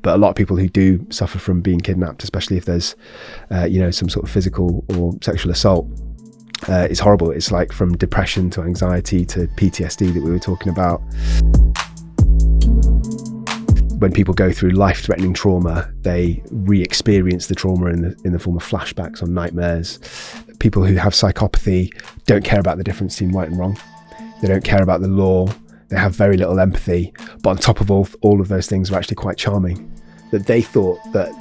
But a lot of people who do suffer from being kidnapped, especially if there's, some sort of physical or sexual assault, it's horrible. It's like from depression to anxiety to PTSD that we were talking about. When people go through life-threatening trauma, they re-experience the trauma in the form of flashbacks or nightmares. People who have psychopathy don't care about the difference between right and wrong. They don't care about the law. They have very little empathy, but on top of all of those things are actually quite charming. That they thought that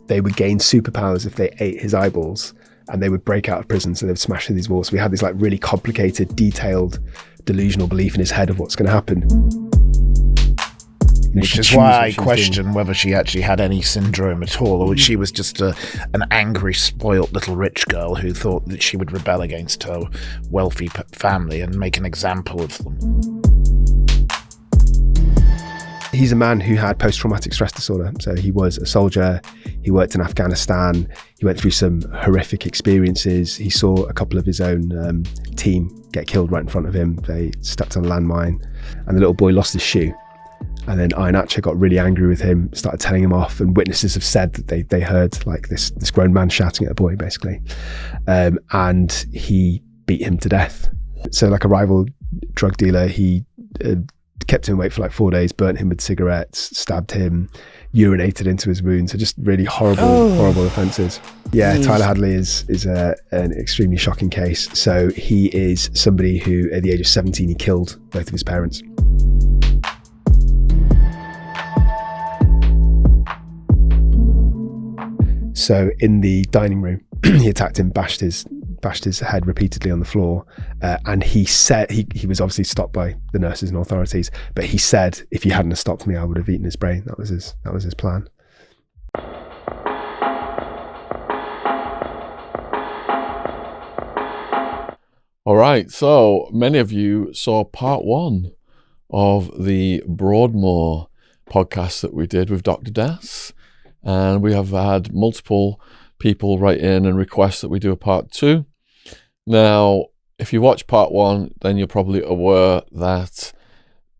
they would gain superpowers if they ate his eyeballs, and they would break out of prison, so they would smash through these walls. So we had this like really complicated, detailed, delusional belief in his head of what's going to happen. Which is why I question whether she actually had any syndrome at all, or she was just an angry, spoilt little rich girl who thought that she would rebel against her wealthy family and make an example of them. He's a man who had post-traumatic stress disorder. So he was a soldier, he worked in Afghanistan, he went through some horrific experiences. He saw a couple of his own team get killed right in front of him. They stepped on a landmine and the little boy lost his shoe. And then Iron Archer got really angry with him, started telling him off, and witnesses have said that they heard like this grown man shouting at a boy, basically. And he beat him to death. So like a rival drug dealer, he kept him awake for like 4 days, burnt him with cigarettes, stabbed him, urinated into his wound. So just really horrible offences. Yeah, Tyler Hadley is an extremely shocking case. So he is somebody who, at the age of 17, he killed both of his parents. So in the dining room, he attacked him, bashed his head repeatedly on the floor, and he said he was obviously stopped by the nurses and authorities. But he said, "If you hadn't have stopped me, I would have eaten his brain." That was his plan. All right, so many of you saw part 1 of the Broadmoor podcast that we did with Dr. Das. And we have had multiple people write in and request that we do a part 2. Now, if you watch part 1, then you're probably aware that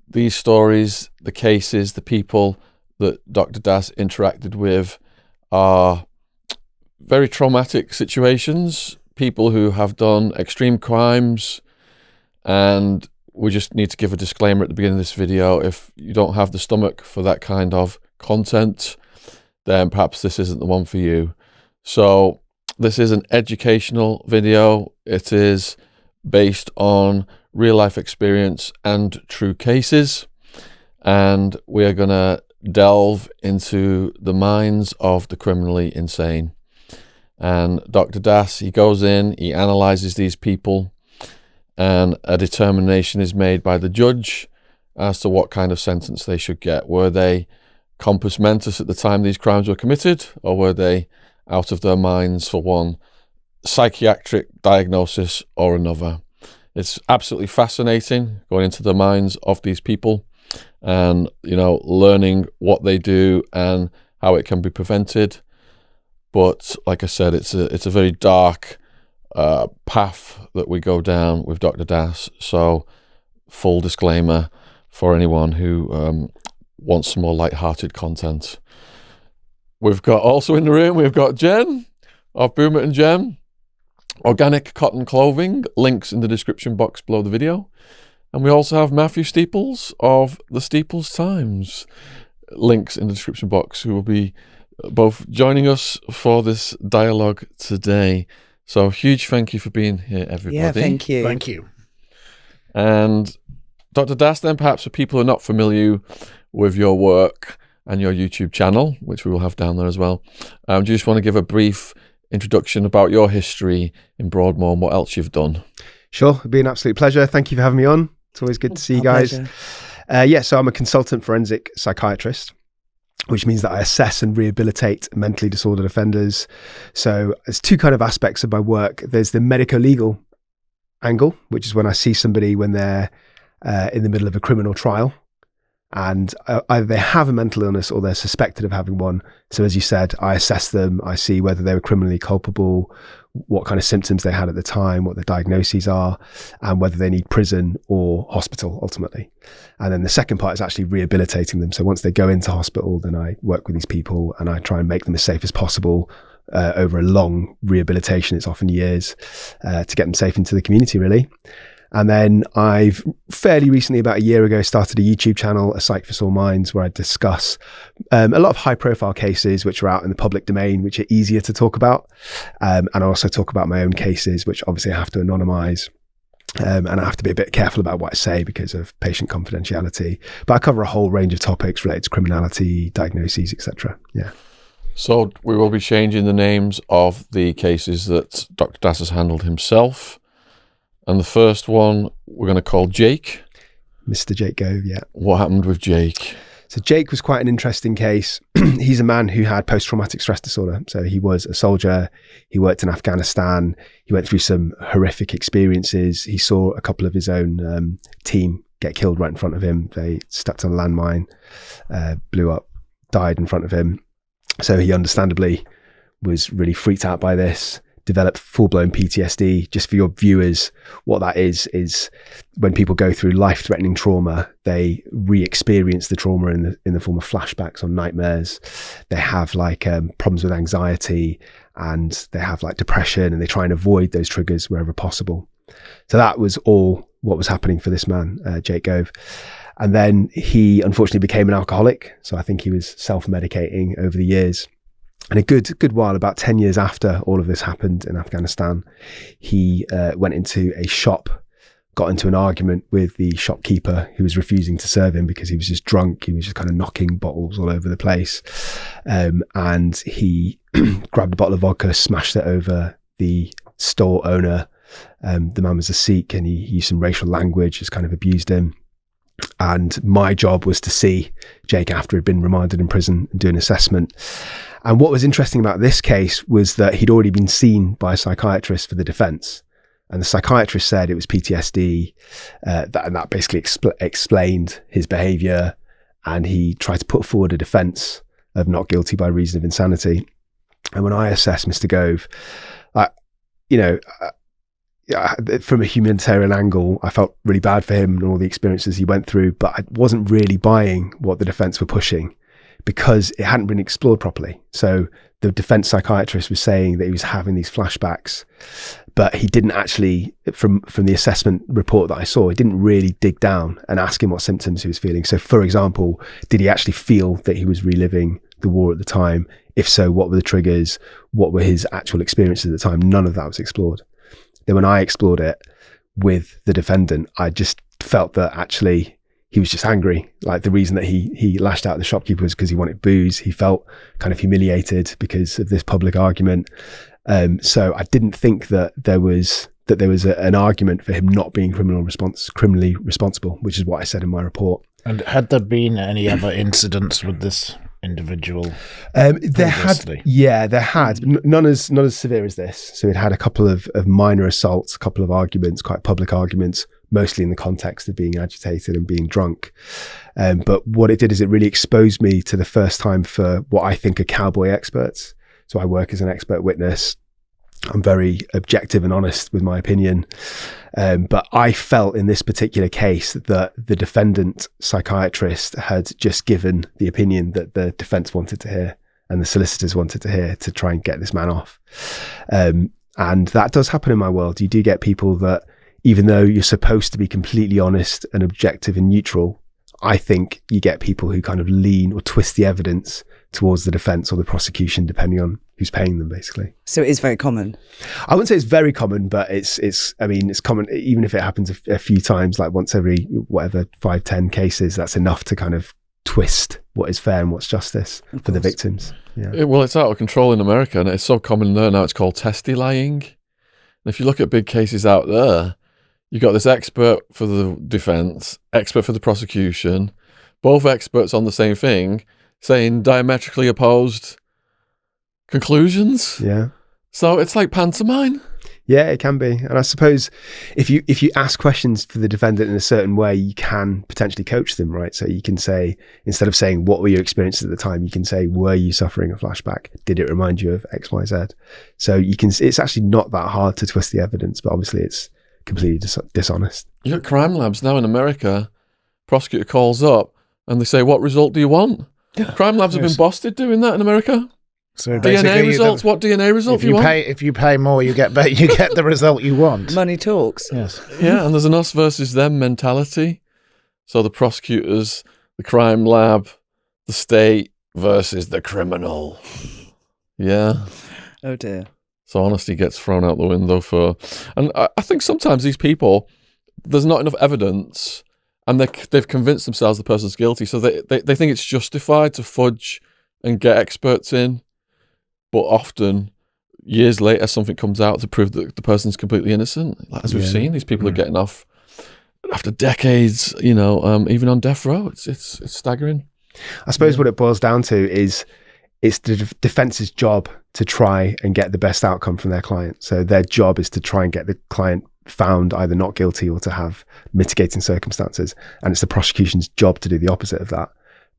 these stories, the cases, the people that Dr. Das interacted with are very traumatic situations, people who have done extreme crimes. And we just need to give a disclaimer at the beginning of this video. If you don't have the stomach for that kind of content, then perhaps this isn't the one for you. So this is an educational video. It is based on real life experience and true cases. And we are going to delve into the minds of the criminally insane. And Dr. Das, he goes in, he analyzes these people, and a determination is made by the judge as to what kind of sentence they should get. Were they compos mentis at the time these crimes were committed, or were they out of their minds for one psychiatric diagnosis or another? It's absolutely fascinating going into the minds of these people and, learning what they do and how it can be prevented. But like I said, it's a very dark path that we go down with Dr. Das. So full disclaimer for anyone who wants some more light-hearted content. We've got also in the room, we've got Jen of Boomer and Jen, Organic Cotton Clothing, links in the description box below the video. And we also have Matthew Steeples of the Steeples Times, links in the description box, who will be both joining us for this dialogue today. So huge thank you for being here, everybody. Yeah, thank you. Thank you. And Dr. Das, then, perhaps for people who are not familiar with your work and your YouTube channel, which we will have down there as well, do you just want to give a brief introduction about your history in Broadmoor and what else you've done? Sure, it'd be an absolute pleasure. Thank you for having me on. It's always good to see you guys. So I'm a consultant forensic psychiatrist, which means that I assess and rehabilitate mentally disordered offenders. So there's two kind of aspects of my work. There's the medico-legal angle, which is when I see somebody when they're in the middle of a criminal trial, and either they have a mental illness or they're suspected of having one. So as you said, I assess them, I see whether they were criminally culpable, what kind of symptoms they had at the time, what the diagnoses are, and whether they need prison or hospital ultimately. And then the second part is actually rehabilitating them. So once they go into hospital, then I work with these people and I try and make them as safe as possible over a long rehabilitation. It's often years to get them safe into the community, really. And then I've fairly recently, about a year ago, started a YouTube channel, A Psych for Sore Minds, where I discuss a lot of high profile cases which are out in the public domain, which are easier to talk about. And I also talk about my own cases, which obviously I have to anonymize. And I have to be a bit careful about what I say because of patient confidentiality. But I cover a whole range of topics related to criminality, diagnoses, etc. Yeah. So we will be changing the names of the cases that Dr. Das has handled himself. And the first one we're going to call Jake. Mr. Jake Gove, yeah. What happened with Jake? So Jake was quite an interesting case. He's a man who had post-traumatic stress disorder. So he was a soldier. He worked in Afghanistan. He went through some horrific experiences. He saw a couple of his own team get killed right in front of him. They stepped on a landmine, blew up, died in front of him. So he understandably was really freaked out by this. Develop full-blown PTSD. Just for your viewers, what that is when people go through life-threatening trauma, they re-experience the trauma in the form of flashbacks or nightmares. They have like problems with anxiety, and they have like depression, and they try and avoid those triggers wherever possible. So that was all what was happening for this man, Jake Gove. And then he unfortunately became an alcoholic. So I think he was self-medicating over the years. And a good while, about 10 years after all of this happened in Afghanistan, he went into a shop, got into an argument with the shopkeeper who was refusing to serve him because he was just drunk. He was just kind of knocking bottles all over the place. And he grabbed a bottle of vodka, smashed it over the store owner. The man was a Sikh, and he used some racial language, just kind of abused him. And my job was to see Jake after he'd been remanded in prison and do an assessment. And what was interesting about this case was that he'd already been seen by a psychiatrist for the defense. And the psychiatrist said it was PTSD, and that basically explained his behavior. And he tried to put forward a defense of not guilty by reason of insanity. And when I assessed Mr. Gove, from a humanitarian angle, I felt really bad for him and all the experiences he went through, but I wasn't really buying what the defense were pushing because it hadn't been explored properly. So the defense psychiatrist was saying that he was having these flashbacks, but he didn't actually, from the assessment report that I saw, he didn't really dig down and ask him what symptoms he was feeling. So for example, did he actually feel that he was reliving the war at the time? If so, what were the triggers? What were his actual experiences at the time? None of that was explored. Then when I explored it with the defendant, I just felt that actually he was just angry. Like the reason that he lashed out at the shopkeeper was because he wanted booze. He felt kind of humiliated because of this public argument. So I didn't think that there was an argument for him not being criminally responsible, which is what I said in my report. And had there been any other incidents with this individual? There had, but none as severe as this. So it had a couple of minor assaults, a couple of arguments, quite public arguments, mostly in the context of being agitated and being drunk. But what it did is it really exposed me to the first time for what I think are cowboy experts. So I work as an expert witness. I'm very objective and honest with my opinion. But I felt in this particular case that the defendant psychiatrist had just given the opinion that the defense wanted to hear and the solicitors wanted to hear to try and get this man off. And that does happen in my world. You do get people that, even though you're supposed to be completely honest and objective and neutral, I think you get people who kind of lean or twist the evidence towards the defense or the prosecution, depending on who's paying them, basically. So it is very common. I wouldn't say it's very common, but it's common, even if it happens a few times, like once every, 5-10 cases, that's enough to kind of twist what is fair and what's justice for the victims. Yeah. Well, it's out of control in America, and it's so common there now, it's called testy lying. And if you look at big cases out there, you've got this expert for the defense, expert for the prosecution, both experts on the same thing, saying diametrically opposed conclusions. Yeah. So it's like pantomime. Yeah, it can be. And I suppose if you ask questions for the defendant in a certain way, you can potentially coach them, right? So you can say, instead of saying, what were your experiences at the time? You can say, were you suffering a flashback? Did it remind you of X, Y, Z? So it's actually not that hard to twist the evidence, but obviously it's completely dishonest. You got crime labs now in America. Prosecutor calls up and they say, what result do you want? Crime labs have been busted doing that in America. So DNA results. What DNA result do you want? If you pay more, you get the result you want. Money talks. Yes. Yeah, and there's an us versus them mentality. So the prosecutors, the crime lab, the state versus the criminal. Yeah. Oh dear. So honesty gets thrown out the window and I think sometimes these people, there's not enough evidence, and they've convinced themselves the person's guilty, so they think it's justified to fudge and get experts in. But often, years later, something comes out to prove that the person's completely innocent. Like, as we've seen, these people are getting off after decades, even on death row. It's staggering. I suppose what it boils down to is it's the defense's job to try and get the best outcome from their client. So their job is to try and get the client found either not guilty or to have mitigating circumstances. And it's the prosecution's job to do the opposite of that.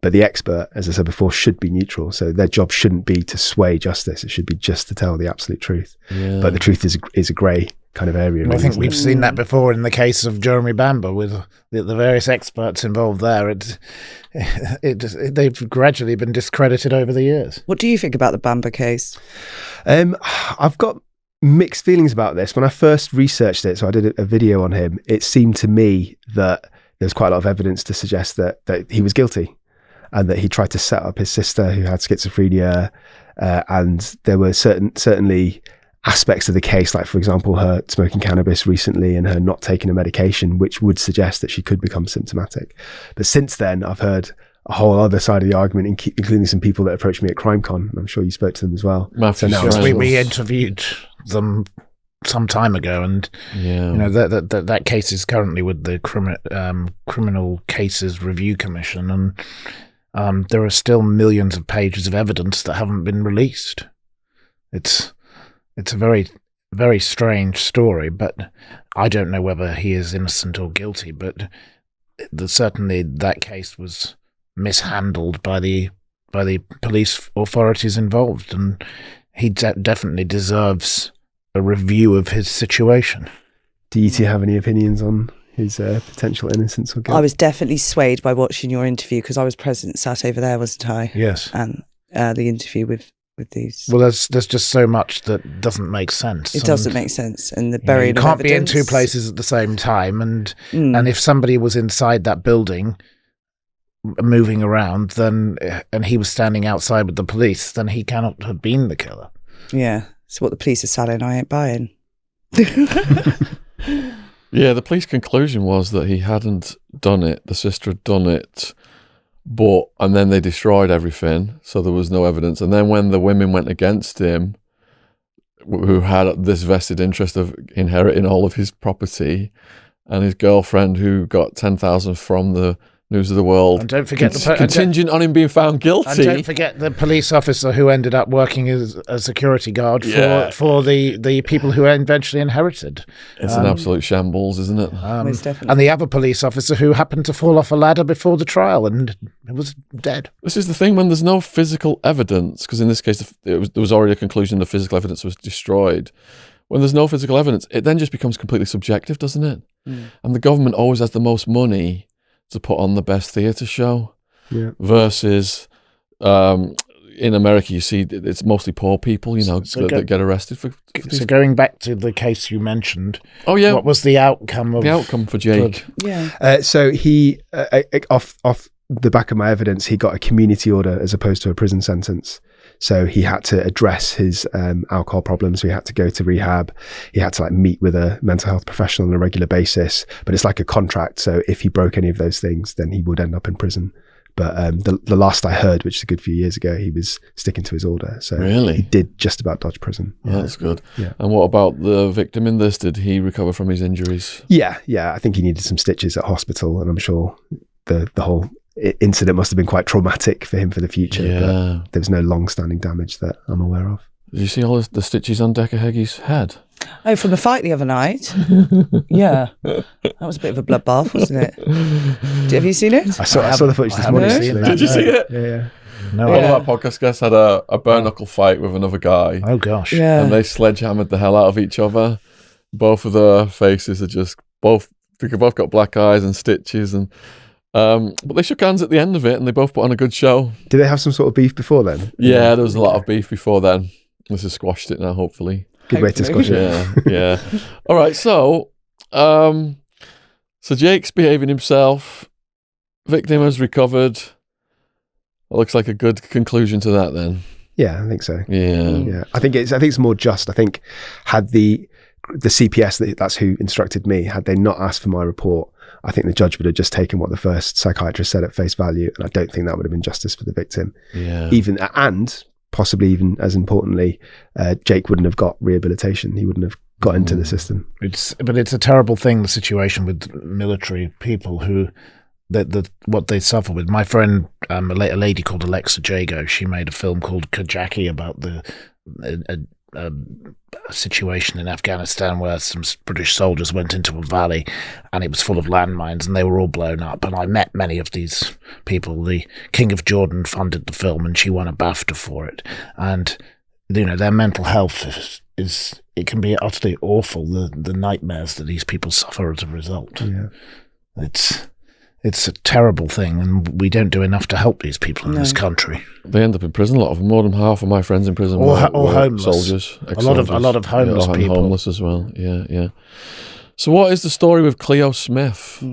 But the expert, as I said before, should be neutral. So their job shouldn't be to sway justice. It should be just to tell the absolute truth. Yeah. But the truth is a grey kind of area. I think we've seen that before in the case of Jeremy Bamber with the various experts involved there. They've gradually been discredited over the years. What do you think about the Bamber case? I've got mixed feelings about this. When I first researched it, so I did a video on him, it seemed to me that there's quite a lot of evidence to suggest that he was guilty, and that he tried to set up his sister who had schizophrenia, and there were certainly aspects of the case, like for example her smoking cannabis recently and her not taking a medication, which would suggest that she could become symptomatic. But since then I've heard a whole other side of the argument, including some people that approached me at CrimeCon, and I'm sure you spoke to them as well. We interviewed them some time ago, and that case is currently with the Criminal Cases Review Commission, and there are still millions of pages of evidence that haven't been released. It's a very, very strange story, but I don't know whether he is innocent or guilty, but certainly that case was mishandled by the police authorities involved, and he definitely deserves a review of his situation. Do you two have any opinions on his potential innocence or guilt? I was definitely swayed by watching your interview because I was present, sat over there, wasn't I? Yes. And the interview with these. Well, there's just so much that doesn't make sense. It doesn't make sense, and the burying of evidence. You can't be in two places at the same time, and if somebody was inside that building, moving around, and he was standing outside with the police, then he cannot have been the killer. Yeah. So what the police are selling, I ain't buying. Yeah, the police conclusion was that he hadn't done it. The sister had done it, and then they destroyed everything, so there was no evidence. And then when the women went against him, who had this vested interest of inheriting all of his property, and his girlfriend who got 10,000 from the News of the World, and don't forget contingent on him being found guilty. And don't forget the police officer who ended up working as a security guard for the people who eventually inherited. It's an absolute shambles, isn't it? Most definitely. And the other police officer who happened to fall off a ladder before the trial and was dead. This is the thing, when there's no physical evidence, because in this case there was already a conclusion the physical evidence was destroyed. When there's no physical evidence, it then just becomes completely subjective, doesn't it? And the government always has the most money to put on the best theatre show, versus in America, you see it's mostly poor people, that get arrested for so going back to the case you mentioned, what was the outcome for Jake? So he off the back of my evidence, he got a community order as opposed to a prison sentence. So he had to address his alcohol problems. So he had to go to rehab. He had to meet with a mental health professional on a regular basis. But it's like a contract. So if he broke any of those things, then he would end up in prison. But the last I heard, which is a good few years ago, he was sticking to his order. So he did just about dodge prison. Yeah, that's good. Yeah. And what about the victim in this? Did he recover from his injuries? Yeah. I think he needed some stitches at hospital, and I'm sure the whole incident must have been quite traumatic for him for the future. But there was no long-standing damage that I'm aware of. Did you see all the stitches on Decker Heggy's head? Oh, from the fight the other night? Yeah. That was a bit of a bloodbath, wasn't it? Have you seen it? I saw the footage this morning. Did you see it? Yeah. No. One of our podcast guests had a bare knuckle fight with another guy. Oh gosh. Yeah. And they sledgehammered the hell out of each other. Both of their faces are just they've both got black eyes and stitches, and but they shook hands at the end of it, and they both put on a good show. Did they have some sort of beef before then? Yeah, there was a lot of beef before then. This has squashed it now, hopefully. Good way to squash it. Yeah. All right, so Jake's behaving himself. Victim has recovered. It looks like a good conclusion to that then. Yeah, I think so. Yeah. I think it's more just. I think had the CPS, that's who instructed me, had they not asked for my report, I think the judge would have just taken what the first psychiatrist said at face value, and I don't think that would have been justice for the victim. Yeah. And possibly even as importantly, Jake wouldn't have got rehabilitation. He wouldn't have got into the system. But it's a terrible thing, the situation with military people who what they suffer with. My friend, a lady called Alexa Jago, she made a film called Kajaki about a situation in Afghanistan where some British soldiers went into a valley and it was full of landmines and they were all blown up. And I met many of these people. The King of Jordan funded the film and she won a BAFTA for it. And their mental health is it can be utterly awful, the nightmares that these people suffer as a result. Yeah. It's a terrible thing, and we don't do enough to help these people in this country. They end up in prison. A lot of them, more than half of my friends in prison Or were homeless. soldiers. A lot of homeless and people. Homeless as well. Yeah. So, what is the story with Cleo Smith?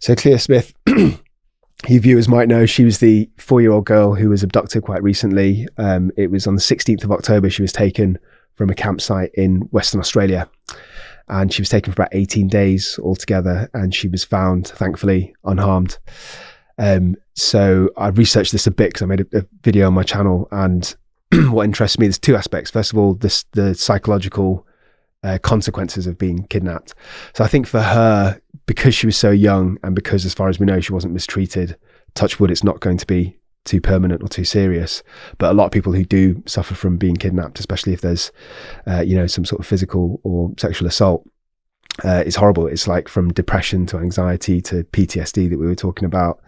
So Cleo Smith, you viewers might know, she was the 4-year-old girl who was abducted quite recently. It was on the 16th of October. She was taken from a campsite in Western Australia. And she was taken for about 18 days altogether, and she was found, thankfully, unharmed. So I researched this a bit because I made a video on my channel, and what interests me, there's two aspects. First of all, the psychological consequences of being kidnapped. So I think for her, because she was so young, and because as far as we know, she wasn't mistreated, touch wood, it's not going to be too permanent or too serious. But a lot of people who do suffer from being kidnapped, especially if there's some sort of physical or sexual assault, it's horrible. It's like from depression to anxiety to PTSD that we were talking about.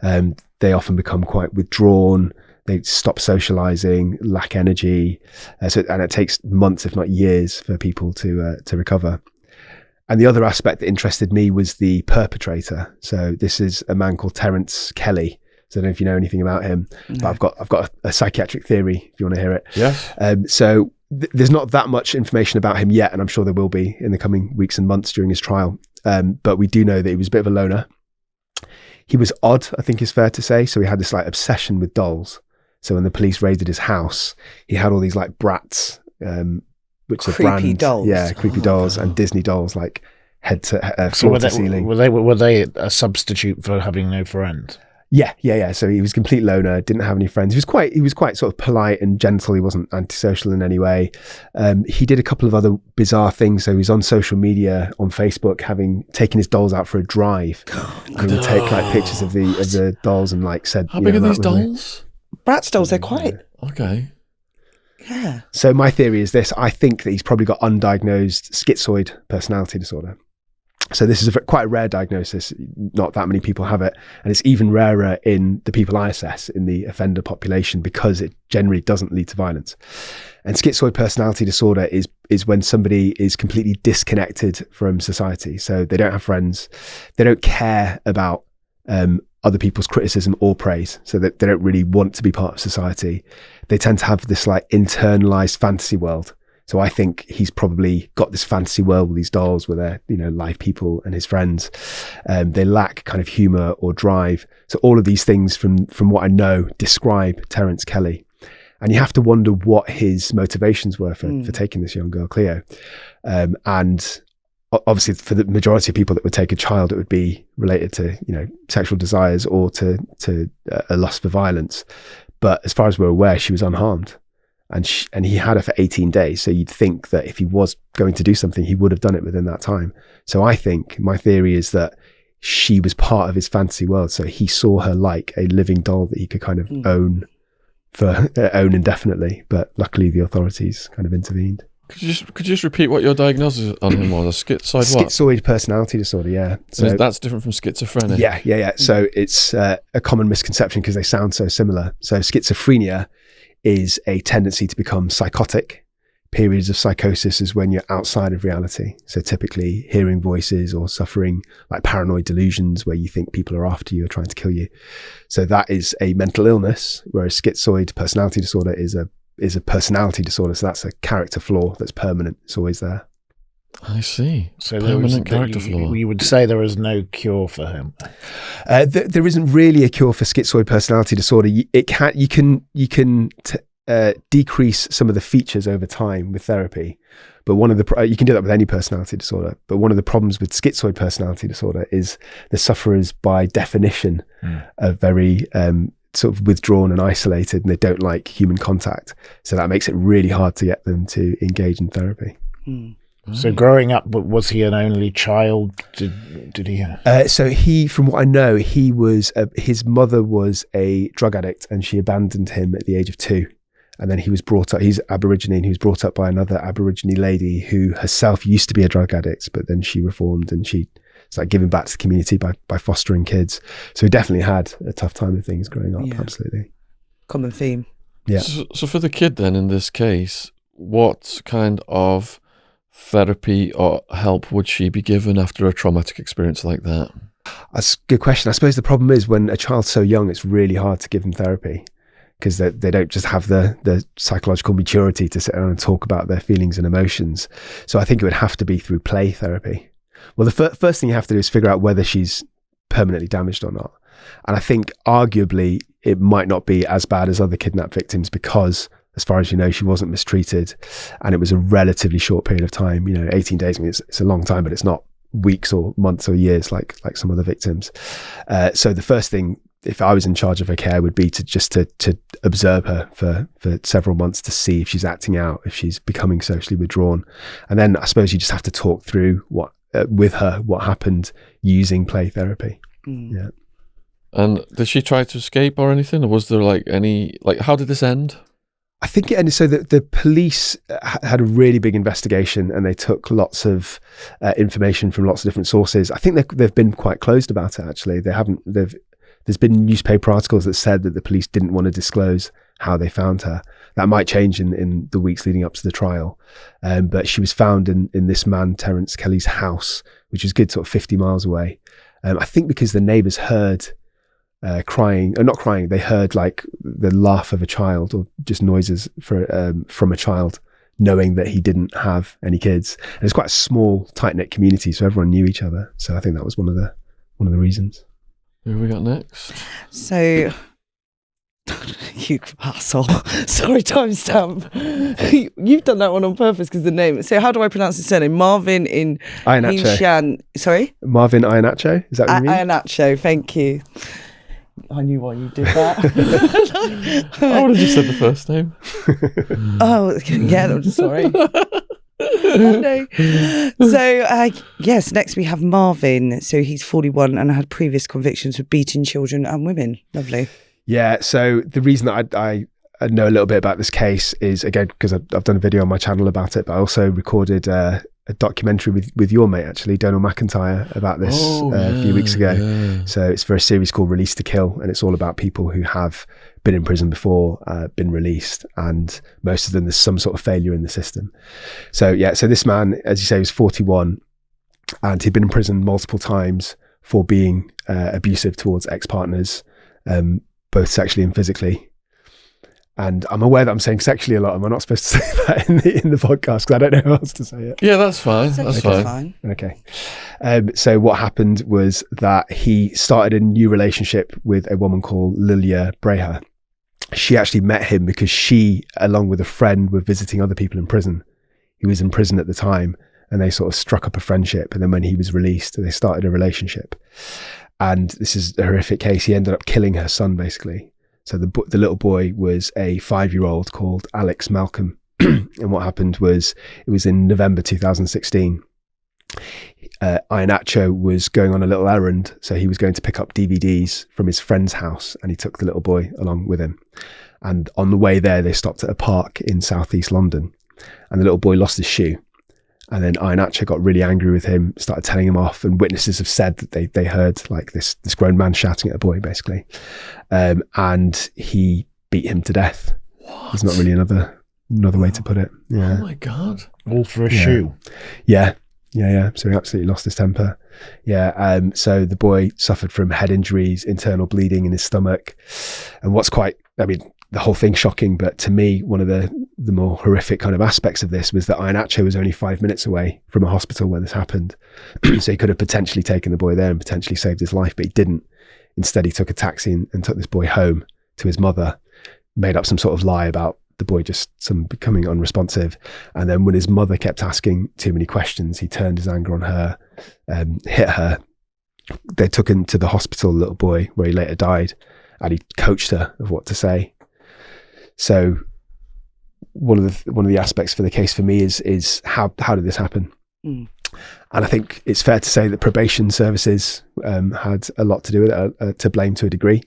They often become quite withdrawn. They stop socializing, lack energy, and it takes months, if not years, for people to recover. And the other aspect that interested me was the perpetrator. So this is a man called Terence Kelly. So I don't know if you know anything about him, but I've got a psychiatric theory if you want to hear it. Yes. So there's not that much information about him yet, and I'm sure there will be in the coming weeks and months during his trial. But we do know that he was a bit of a loner. He was odd, I think is fair to say. So he had this like obsession with dolls. So when the police raided his house, he had all these like Bratz, which are creepy dolls. Yeah, creepy dolls and Disney dolls, like head to floor to ceiling. Were they a substitute for having no friends? Yeah. So he was a complete loner, didn't have any friends. He was quite sort of polite and gentle. He wasn't antisocial in any way. He did a couple of other bizarre things. So he was on social media, on Facebook, having taken his dolls out for a drive. And he would take like pictures of the dolls and like said, how big are these dolls? Bratz dolls, they're quite... Okay. Yeah. So my theory is this. I think that he's probably got undiagnosed schizoid personality disorder. So this is quite a rare diagnosis. Not that many people have it. And it's even rarer in the people I assess in the offender population because it generally doesn't lead to violence. And schizoid personality disorder is when somebody is completely disconnected from society. So they don't have friends. They don't care about other people's criticism or praise. So that they don't really want to be part of society. They tend to have this like internalized fantasy world. So I think he's probably got this fantasy world with these dolls where they're, live people and his friends. They lack kind of humor or drive. So all of these things from what I know describe Terence Kelly. And you have to wonder what his motivations were for taking this young girl, Cleo. And obviously for the majority of people that would take a child, it would be related to, sexual desires or to a lust for violence. But as far as we're aware, she was unharmed. And he had her for 18 days. So you'd think that if he was going to do something, he would have done it within that time. So I think my theory is that she was part of his fantasy world. So he saw her like a living doll that he could kind of own for own indefinitely, but luckily the authorities kind of intervened. Could you just repeat what your diagnosis on him was? A schizoid what? Schizoid personality disorder, yeah. So that's different from schizophrenia? Yeah. So it's a common misconception because they sound so similar. So schizophrenia is a tendency to become psychotic. Periods of psychosis is when you're outside of reality. So typically hearing voices or suffering like paranoid delusions where you think people are after you or trying to kill you. So that is a mental illness, whereas schizoid personality disorder is a personality disorder. So that's a character flaw that's permanent. It's always there. I see. So permanent character flaw. We would say there is no cure for him. There isn't really a cure for schizoid personality disorder. You can decrease some of the features over time with therapy, but you can do that with any personality disorder. But one of the problems with schizoid personality disorder is the sufferers, by definition, are very sort of withdrawn and isolated, and they don't like human contact. So that makes it really hard to get them to engage in therapy. So growing up, was he an only child? Did he? So he, from what I know, his mother was a drug addict, and she abandoned him at the age of 2. And then he was brought up, he's Aborigine, and he was brought up by another Aborigine lady who herself used to be a drug addict, but then she reformed and she started giving back to the community by fostering kids. So he definitely had a tough time with things growing up, absolutely. Common theme. Yeah. So for the kid then, in this case, what kind of therapy or help would she be given after a traumatic experience like that? That's a good question. I suppose the problem is when a child's so young, it's really hard to give them therapy, because they don't just have the psychological maturity to sit down and talk about their feelings and emotions. So I think it would have to be through play therapy. Well, the first thing you have to do is figure out whether she's permanently damaged or not. And I think arguably it might not be as bad as other kidnapped victims because, as far as you know, she wasn't mistreated, and it was a relatively short period of time. 18 days. I mean, it's a long time, but it's not weeks or months or years like some other victims. So the first thing, if I was in charge of her care, would be to observe her for several months to see if she's acting out, if she's becoming socially withdrawn. And then I suppose you just have to talk through with her what happened using play therapy. Yeah. And did she try to escape or anything? Or was there how did this end? I think it ended so that the police had a really big investigation, and they took lots of information from lots of different sources. I think they've been quite closed about it, actually. There's been newspaper articles that said that the police didn't want to disclose how they found her. That might change in the weeks leading up to the trial. But she was found in this man, Terence Kelly's house, which was good sort of 50 miles away. I think because the neighbours heard crying, or not crying, they heard like the laugh of a child or just noises from a child, knowing that he didn't have any kids. And it's quite a small, tight-knit community, so everyone knew each other. So I think that was one of the reasons. Who have we got next? So, you asshole. Sorry, timestamp. You've done that one on purpose because the name. So, how do I pronounce his surname? Marvin in Hinshan. Sorry? Marvin Iannacho? Is that what you mean? Iannacho, thank you. I knew why you did that. I would have just said the first name. Oh, yeah, I'm sorry. No. So, yes, next we have Marvin. So he's 41 and had previous convictions for beating children and women. Lovely. Yeah, so the reason that I know a little bit about this case is, again, because I've done a video on my channel about it, but I also recorded a documentary with your mate, actually, Donald McIntyre, about this a few weeks ago. Yeah. So it's for a series called Release to Kill, and it's all about people who have been in prison before, been released, and most of them there's some sort of failure in the system. So this man, as you say, was 41, and he'd been in prison multiple times for being abusive towards ex-partners, both sexually and physically. And I'm aware that I'm saying sexually a lot. Am I not supposed to say that in the podcast? Because I don't know how else to say it. Yeah, that's fine. That's fine. Okay. So what happened was that he started a new relationship with a woman called Lilia Breha. She actually met him because she, along with a friend, were visiting other people in prison. He was in prison at the time, and they sort of struck up a friendship. And then when he was released, they started a relationship. And this is a horrific case. He ended up killing her son, basically. So the little boy was a 5-year-old called Alex Malcolm. And what happened was, it was in November 2016. Iannacho was going on a little errand. So he was going to pick up DVDs from his friend's house, and he took the little boy along with him. And on the way there, they stopped at a park in southeast London, and the little boy lost his shoe. And then Ianacho got really angry with him, started telling him off, and witnesses have said that they heard like this grown man shouting at a boy, basically. And he beat him to death. What? There's not really another way to put it. Yeah. Oh my God. All for a shoe. Yeah. So he absolutely lost his temper. Yeah. So the boy suffered from head injuries, internal bleeding in his stomach. And the whole thing's shocking, but to me, one of the more horrific kind of aspects of this was that Ianacho was only 5 minutes away from a hospital where this happened. So he could have potentially taken the boy there and potentially saved his life, but he didn't. Instead, he took a taxi and took this boy home to his mother, made up some sort of lie about the boy just becoming unresponsive. And then when his mother kept asking too many questions, he turned his anger on her, hit her. They took him to the hospital, the little boy, where he later died, and he coached her of what to say. So one of the aspects for the case for me is how did this happen? And I think it's fair to say that probation services had a lot to do with it, to blame to a degree.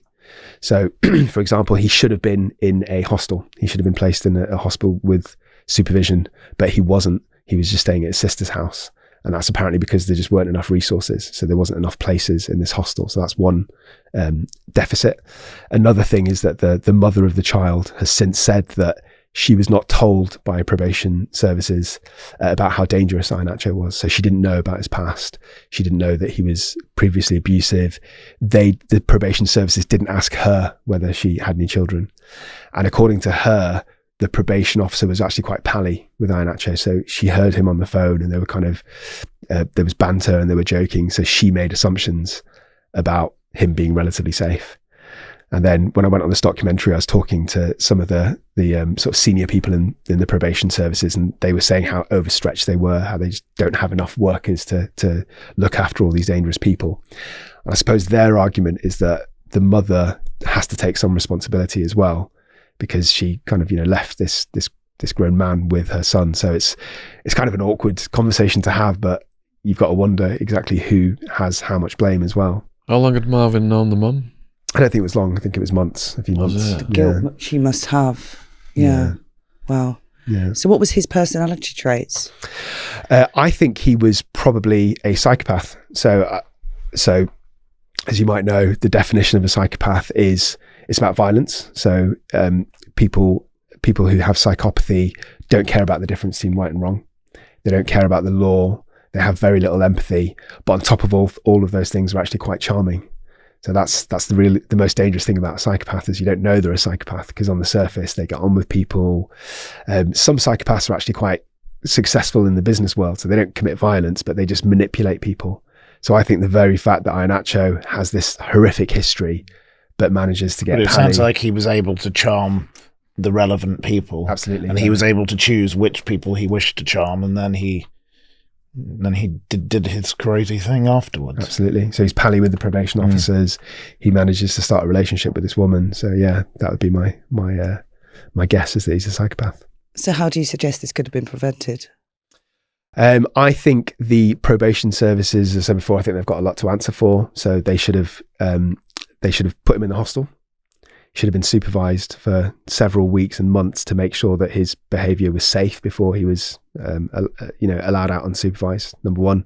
So, for example, he should have been in a hostel. He should have been placed in a hospital with supervision, but he wasn't. He was just staying at his sister's house. And that's apparently because there just weren't enough resources. So there wasn't enough places in this hostel. So that's one deficit. Another thing is that the mother of the child has since said that she was not told by probation services about how dangerous Ianacho was. So she didn't know about his past. She didn't know that he was previously abusive. The probation services didn't ask her whether she had any children. And according to her, the probation officer was actually quite pally with Ianacho. So she heard him on the phone, and they were kind of, there was banter and they were joking. So she made assumptions about him being relatively safe. And then when I went on this documentary, I was talking to some of the sort of senior people in the probation services, and they were saying how overstretched they were, how they just don't have enough workers to look after all these dangerous people. And I suppose their argument is that the mother has to take some responsibility as well, because she kind of, left this grown man with her son. So it's kind of an awkward conversation to have, but you've got to wonder exactly who has how much blame as well. How long had Marvin known the mum? I don't think it was long. I think it was a few months. The guilt she must have. Yeah. Wow. Yeah. So what was his personality traits? I think he was probably a psychopath. So as you might know, the definition of a psychopath it's about violence. So people who have psychopathy don't care about the difference between right and wrong. They don't care about the law. They have very little empathy. But on top of all of those things, are actually quite charming. So that's the most dangerous thing about a psychopath, is you don't know they're a psychopath, because on the surface they get on with people. Some psychopaths are actually quite successful in the business world, so they don't commit violence, but they just manipulate people. So I think the very fact that Ianacho has this horrific history, but manages to get. But it sounds like he was able to charm the relevant people. Absolutely, and he was able to choose which people he wished to charm, and then he did his crazy thing afterwards. Absolutely. So he's pally with the probation officers. He manages to start a relationship with this woman. So yeah, that would be my guess, is that he's a psychopath. So how do you suggest this could have been prevented? I think the probation services, as I said before, I think they've got a lot to answer for. So they should have put him in the hostel. Should have been supervised for several weeks and months to make sure that his behaviour was safe before he was, allowed out unsupervised. Number one,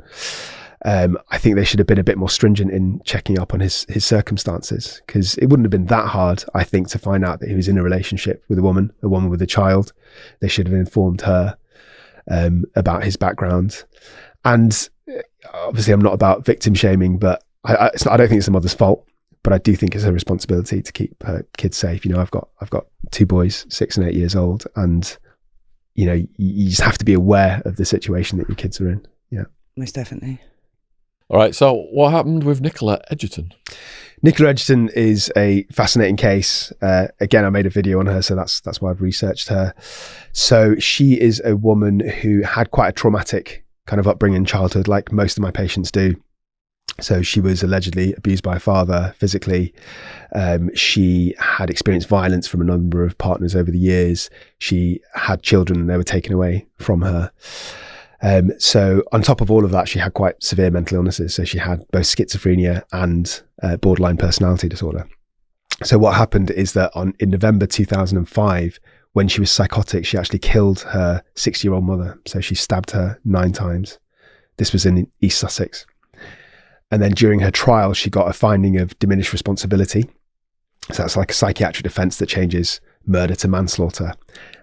I think they should have been a bit more stringent in checking up on his circumstances, because it wouldn't have been that hard, I think, to find out that he was in a relationship with a woman with a child. They should have informed her about his background. And obviously, I'm not about victim shaming, but I don't think it's the mother's fault. But I do think it's her responsibility to keep her kids safe. I've got two boys, 6 and 8 years old, and you just have to be aware of the situation that your kids are in. Yeah, most definitely. All right. So what happened with Nicola Edgerton? Nicola Edgerton is a fascinating case. Again, I made a video on her, so that's why I've researched her. So she is a woman who had quite a traumatic kind of upbringing, childhood, like most of my patients do. So she was allegedly abused by her father physically. She had experienced violence from a number of partners over the years. She had children and they were taken away from her. So on top of all of that, she had quite severe mental illnesses. So she had both schizophrenia and borderline personality disorder. So what happened is that in November 2005, when she was psychotic, she actually killed her 60-year-old mother. So she stabbed her 9 times. This was in East Sussex. And then during her trial, she got a finding of diminished responsibility. So that's like a psychiatric defense that changes murder to manslaughter.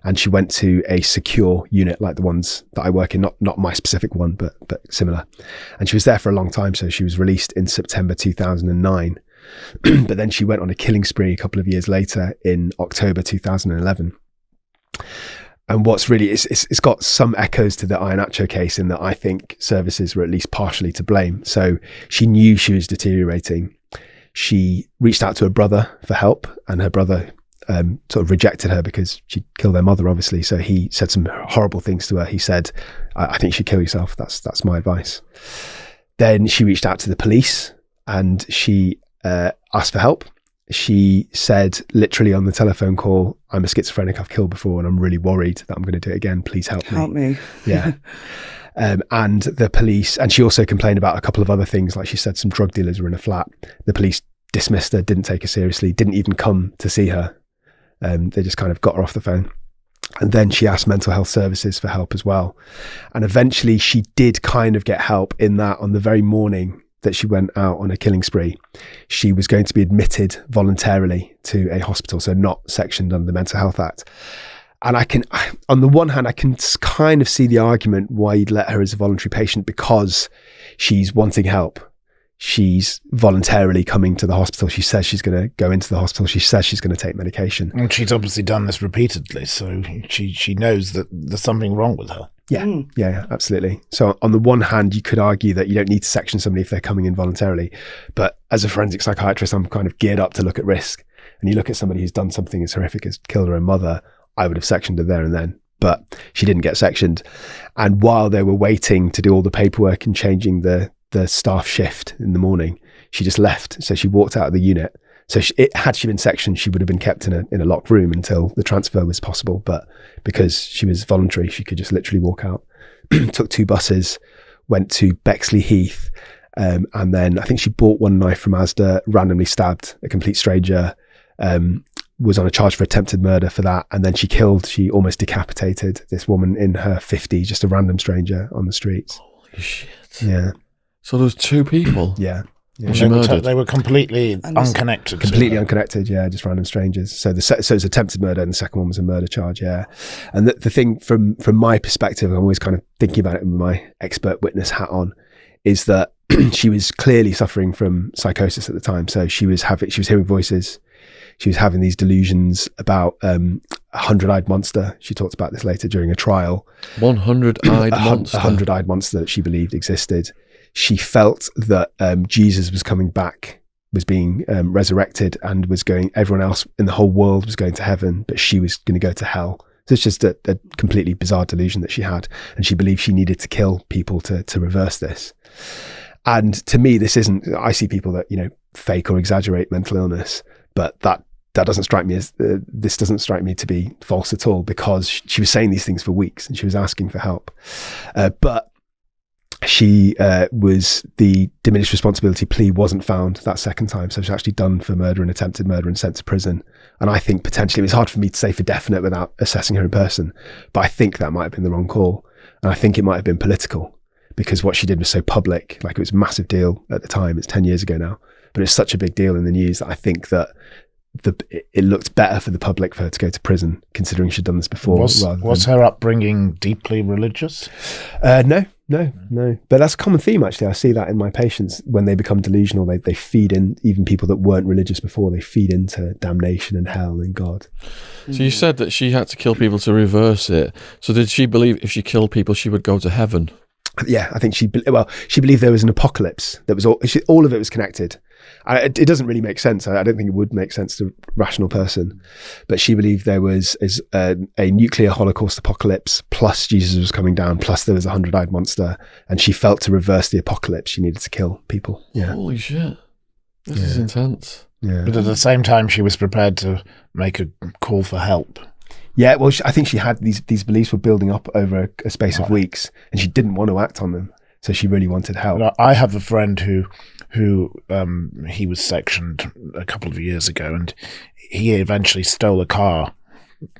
And she went to a secure unit like the ones that I work in, not my specific one, but similar. And she was there for a long time. So she was released in September 2009. But then she went on a killing spree a couple of years later in October 2011. And what's really, it's got some echoes to the Iannacho case in that I think services were at least partially to blame. So she knew she was deteriorating. She reached out to her brother for help, and her brother sort of rejected her because she killed their mother, obviously. So he said some horrible things to her. He said, I think you should kill yourself. That's my advice. Then she reached out to the police and she asked for help. She said literally on the telephone call, I'm a schizophrenic, I've killed before and I'm really worried that I'm going to do it again. Please help me. Help me. Yeah. And the police, and she also complained about a couple of other things, like she said some drug dealers were in a flat. The police dismissed her, didn't take her seriously, didn't even come to see her. They just kind of got her off the phone. And then she asked mental health services for help as well. And eventually she did kind of get help in that on the very morning that she went out on a killing spree, she was going to be admitted voluntarily to a hospital, so not sectioned under the Mental Health Act. And on the one hand, I can kind of see the argument why you'd let her as a voluntary patient, because she's wanting help. She's voluntarily coming to the hospital. She says she's going to go into the hospital. She says she's going to take medication. And she's obviously done this repeatedly, so she knows that there's something wrong with her. Yeah, absolutely. So on the one hand, you could argue that you don't need to section somebody if they're coming in voluntarily. But as a forensic psychiatrist, I'm kind of geared up to look at risk. And you look at somebody who's done something as horrific as killed her own mother, I would have sectioned her there and then. But she didn't get sectioned. And while they were waiting to do all the paperwork and changing the staff shift in the morning, she just left. So she walked out of the unit. So had she been sectioned, she would have been kept in a locked room until the transfer was possible. But because she was voluntary, she could just literally walk out. Took 2 buses, went to Bexley Heath, and then I think she bought one knife from Asda, randomly stabbed a complete stranger, was on a charge for attempted murder for that. And then she almost decapitated this woman in her 50s, just a random stranger on the streets. Holy shit. Yeah. So there was 2 people? Yeah. They were completely unconnected. Completely unconnected, yeah, just random strangers. So so it was attempted murder, and the second one was a murder charge, yeah. And the thing from my perspective, I'm always kind of thinking about it with my expert witness hat on, is that she was clearly suffering from psychosis at the time. So she was hearing voices. She was having these delusions about a 100-eyed monster. She talked about this later during a trial. 100-eyed monster. 100-eyed monster that she believed existed. She felt that Jesus was coming back, was being resurrected, and everyone else in the whole world was going to heaven, but she was going to go to hell. So it's just a completely bizarre delusion that she had. And she believed she needed to kill people to reverse this. And to me, I see people that, fake or exaggerate mental illness, but that doesn't strike me this doesn't strike me to be false at all, because she was saying these things for weeks and she was asking for help. But she the diminished responsibility plea wasn't found that second time. So she was actually done for murder and attempted murder and sent to prison. And I think potentially, it was hard for me to say for definite without assessing her in person, but I think that might have been the wrong call. And I think it might have been political, because what she did was so public, like it was a massive deal at the time. It's 10 years ago now, but it's such a big deal in the news that I think that it looked better for the public for her to go to prison, considering she'd done this before. Was her upbringing deeply religious? No. But that's a common theme, actually. I see that in my patients. When they become delusional, they feed in, even people that weren't religious before, they feed into damnation and hell and God. So you said that she had to kill people to reverse it. So did she believe if she killed people, she would go to heaven? Yeah, I think she believed there was an apocalypse. That was all of it was connected. It doesn't really make sense. I don't think it would make sense to a rational person, but she believed there was a nuclear Holocaust apocalypse, plus Jesus was coming down, plus there was a 100-eyed monster, and she felt to reverse the apocalypse, she needed to kill people. Yeah. Holy shit. This is intense. Yeah. But at the same time, she was prepared to make a call for help. Yeah, well, I think she had these beliefs were building up over a space of weeks, and she didn't want to act on them. So she really wanted help. I have a friend who who he was sectioned a couple of years ago, and he eventually stole a car,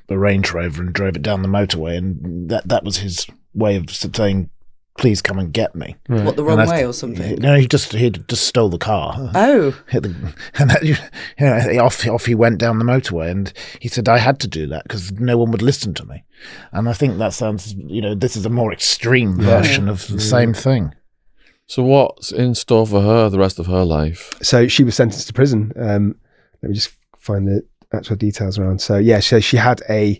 a Range Rover, and drove it down the motorway, and that was his way of saying, please come and get me. Right. What, the wrong way or something? No, he just stole the car. Oh. And off he went down the motorway, and he said, I had to do that because no one would listen to me. And I think that sounds, this is a more extreme version of the same thing. So what's in store for her the rest of her life? So she was sentenced to prison. Let me just find the actual details around. So yeah, so she had she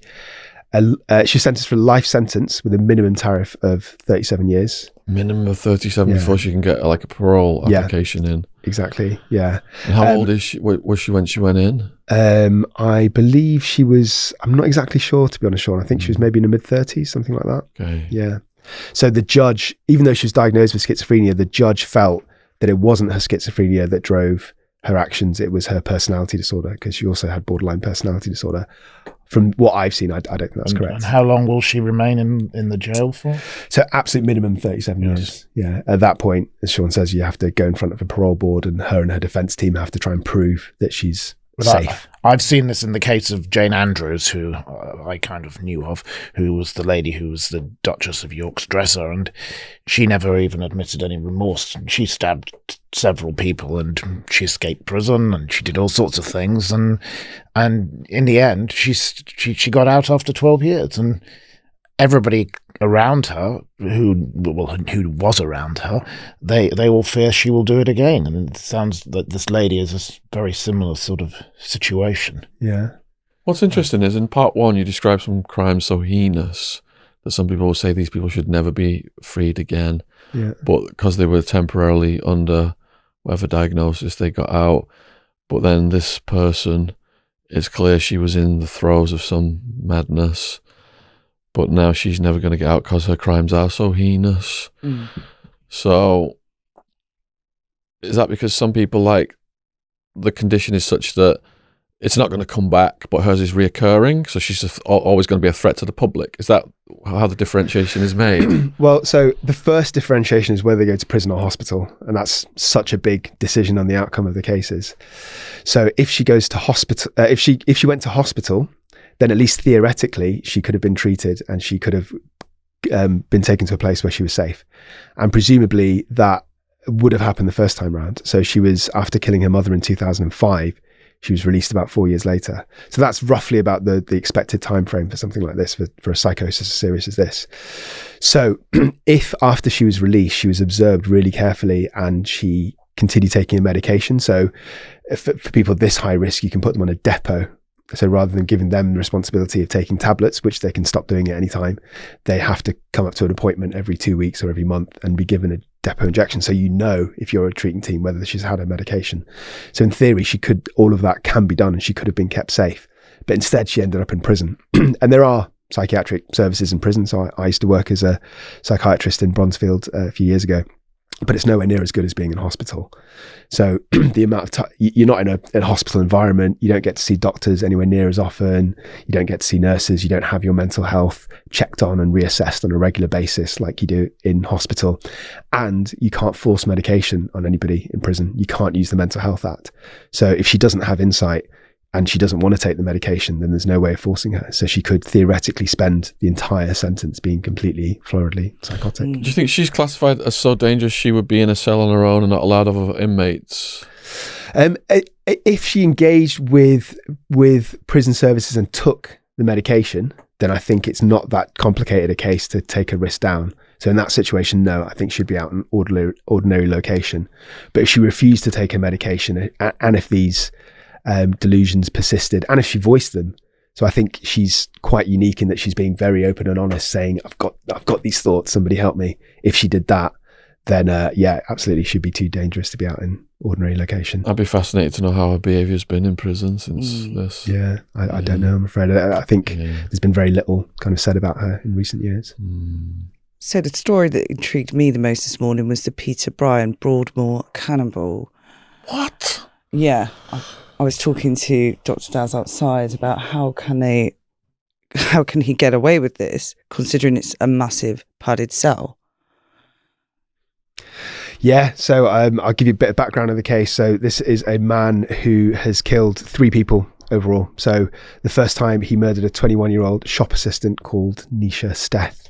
was sentenced for a life sentence with a minimum tariff of 37 years. Minimum of 37 before she can get like a parole application in. Exactly. Yeah. And how old was she when she went in? I believe she was. I'm not exactly sure, to be honest, Sean. I think she was maybe in the mid-30s, something like that. Okay. Yeah. So the judge, even though she was diagnosed with schizophrenia, the judge felt that it wasn't her schizophrenia that drove her actions. It was her personality disorder, because she also had borderline personality disorder. From what I've seen, I don't think that's correct. And how long will she remain in the jail for? So absolute minimum 37 years. Yeah. At that point, as Sean says, you have to go in front of a parole board, and her defence team have to try and prove that she's safe. I've seen this in the case of Jane Andrews, who I kind of knew of, who was the lady who was the Duchess of York's dresser, and she never even admitted any remorse. She stabbed several people, and she escaped prison, and she did all sorts of things, and in the end, she got out after 12 years, and everybody around her who was around her, they all fear she will do it again. And it sounds that this lady is a very similar sort of situation. Yeah. What's interesting is in part one, you describe some crimes so heinous that some people will say these people should never be freed again. Yeah. But because they were temporarily under whatever diagnosis, they got out. But then this person, it's clear she was in the throes of some madness. But now she's never going to get out because her crimes are so heinous. Mm. So is that because some people, like, the condition is such that it's not going to come back, but hers is reoccurring, so she's always going to be a threat to the public? Is that how the differentiation is made? Well, so the first differentiation is whether they go to prison or hospital, and that's such a big decision on the outcome of the cases. So if she goes to hospital, if she went to hospital, then at least theoretically she could have been treated, and she could have been taken to a place where she was safe. And presumably that would have happened the first time round. So she was, after killing her mother in 2005, she was released about 4 years later. So that's roughly about the expected time frame for something like this, for a psychosis as serious as this. So if after she was released, she was observed really carefully and she continued taking her medication. So for people this high risk, you can put them on a depot. So rather than giving them the responsibility of taking tablets, which they can stop doing at any time, they have to come up to an appointment every 2 weeks or every month and be given a depot injection. So if you're a treating team, whether she's had her medication. So in theory, all of that can be done, and she could have been kept safe. But instead, she ended up in prison. And there are psychiatric services in prison. So I used to work as a psychiatrist in Bronzefield a few years ago. But it's nowhere near as good as being in hospital. So the amount of time, you're not in a hospital environment, you don't get to see doctors anywhere near as often, you don't get to see nurses, you don't have your mental health checked on and reassessed on a regular basis like you do in hospital. And you can't force medication on anybody in prison. You can't use the Mental Health Act. So if she doesn't have insight and she doesn't want to take the medication, then there's no way of forcing her. So she could theoretically spend the entire sentence being completely floridly psychotic. Do you think she's classified as so dangerous she would be in a cell on her own and not allowed other inmates? If she engaged with prison services and took the medication, then I think it's not that complicated a case to take a risk down. So in that situation, no, I think she'd be out in ordinary location. But if she refused to take her medication, and if these delusions persisted, and if she voiced them, so I think she's quite unique in that she's being very open and honest, saying, I've got these thoughts, somebody help me. If she did that, then absolutely she'd be too dangerous to be out in ordinary location. I'd be fascinated to know how her behaviour's been in prison since this. Yeah, I don't know, I'm afraid. I think there's been very little kind of said about her in recent years. So the story that intrigued me the most this morning was the Peter Bryan Broadmoor Cannonball. What? Yeah. I was talking to Dr. Daz outside about how can he get away with this, considering it's a massive padded cell? Yeah, so I'll give you a bit of background of the case. So this is a man who has killed 3 people overall. So the first time he murdered a 21-year-old shop assistant called Nisha Steth.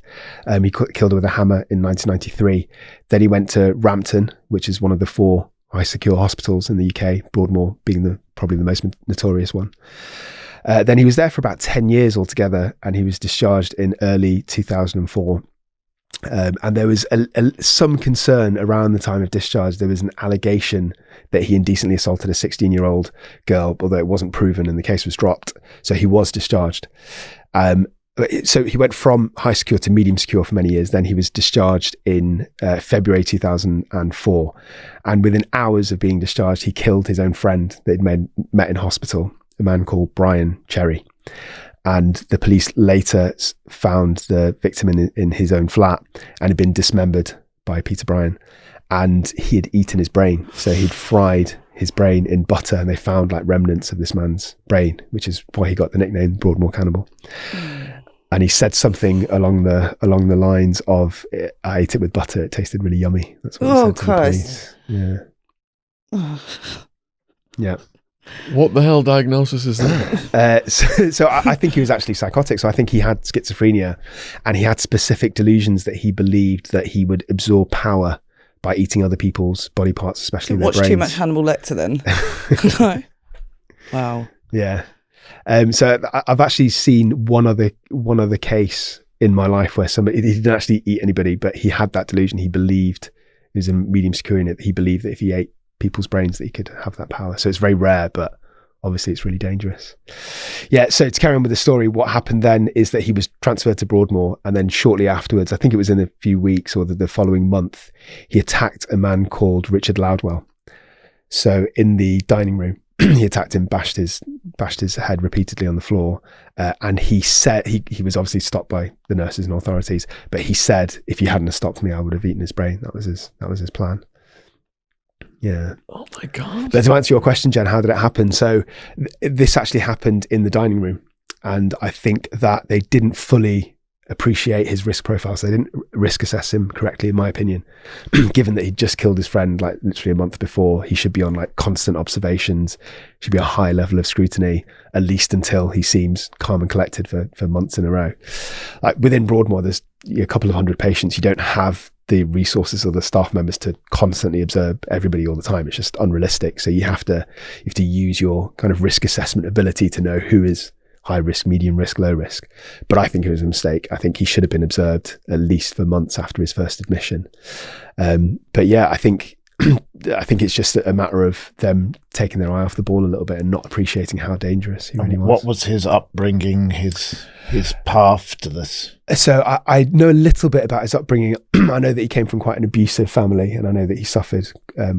He killed her with a hammer in 1993. Then he went to Rampton, which is one of the 4 high secure hospitals in the UK, Broadmoor being probably the most notorious one. Then he was there for about 10 years altogether, and he was discharged in early 2004. And there was some concern around the time of discharge. There was an allegation that he indecently assaulted a 16-year-old girl, although it wasn't proven and the case was dropped. So he was discharged. So he went from high secure to medium secure for many years. Then he was discharged in February 2004. And within hours of being discharged, he killed his own friend that he'd met in hospital, a man called Bryan Cherry. And the police later found the victim in his own flat and had been dismembered by Peter Bryan. And he had eaten his brain. So he'd fried his brain in butter, and they found like remnants of this man's brain, which is why he got the nickname Broadmoor Cannonball. And he said something along the lines of, "I ate it with butter. It tasted really yummy." That's what he said to the police. Yeah. Yeah. What the hell diagnosis is that? So I think he was actually psychotic. So I think he had schizophrenia, and he had specific delusions that he believed that he would absorb power by eating other people's body parts, especially their brains. Watch too much Hannibal Lecter then. No. Wow. Yeah. So I've actually seen one other case in my life where somebody, he didn't actually eat anybody, but he had that delusion. He believed, he was a medium secure in it, he believed that if he ate people's brains that he could have that power. So it's very rare, but obviously it's really dangerous. Yeah, so to carry on with the story, what happened then is that he was transferred to Broadmoor, and then shortly afterwards, I think it was in a few weeks or the following month, he attacked a man called Richard Loudwell. So in the dining room, he attacked him, bashed his head repeatedly on the floor, and he said he was obviously stopped by the nurses and authorities, but he said, "If you hadn't have stopped me, I would have eaten his brain." That was his plan. Yeah. Oh my God. But to answer your question, Jen, how did it happen? So this actually happened in the dining room, and I think that they didn't fully appreciate his risk profile. So they didn't risk assess him correctly, in my opinion. Given that he'd just killed his friend like literally a month before, he should be on like constant observations, should be a high level of scrutiny, at least until he seems calm and collected for months in a row. Like within Broadmoor, there's a couple of hundred patients. You don't have the resources or the staff members to constantly observe everybody all the time. It's just unrealistic. So you have to use your kind of risk assessment ability to know who is high risk, medium risk, low risk. But I think it was a mistake. I think he should have been observed at least for months after his first admission. But yeah, I think it's just a matter of them taking their eye off the ball a little bit and not appreciating how dangerous he really was. What was his upbringing, his path to this? So I know a little bit about his upbringing. I know that he came from quite an abusive family, and I know that he suffered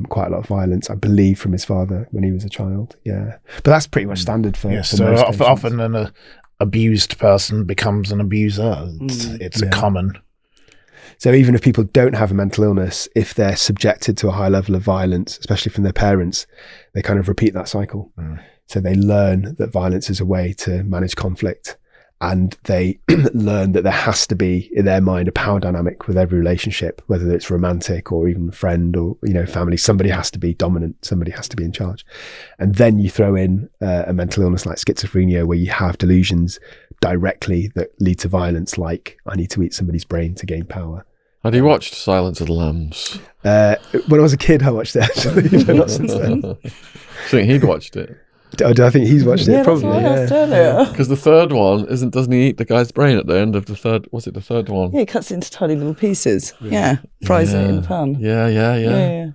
quite a lot of violence, I believe, from his father when he was a child. Yeah, but that's pretty much standard for yes. For So most often an abused person becomes an abuser. It's common. So even if people don't have a mental illness, if they're subjected to a high level of violence, especially from their parents, they kind of repeat that cycle. So they learn that violence is a way to manage conflict, and they learn that there has to be, in their mind, a power dynamic with every relationship, whether it's romantic or even friend or family. Somebody has to be dominant, somebody has to be in charge. And then you throw in a mental illness like schizophrenia, where you have delusions directly that lead to violence, like I need to eat somebody's brain to gain power. Had you watched Silence of the Lambs? When I was a kid, I watched it, actually. Not since then. I think he'd watched it. I think he's watched it, probably. Because the third one doesn't he eat the guy's brain at the end of the third? Was it the third one? Yeah, he cuts it into tiny little pieces. Yeah, fries it in the pan. Yeah.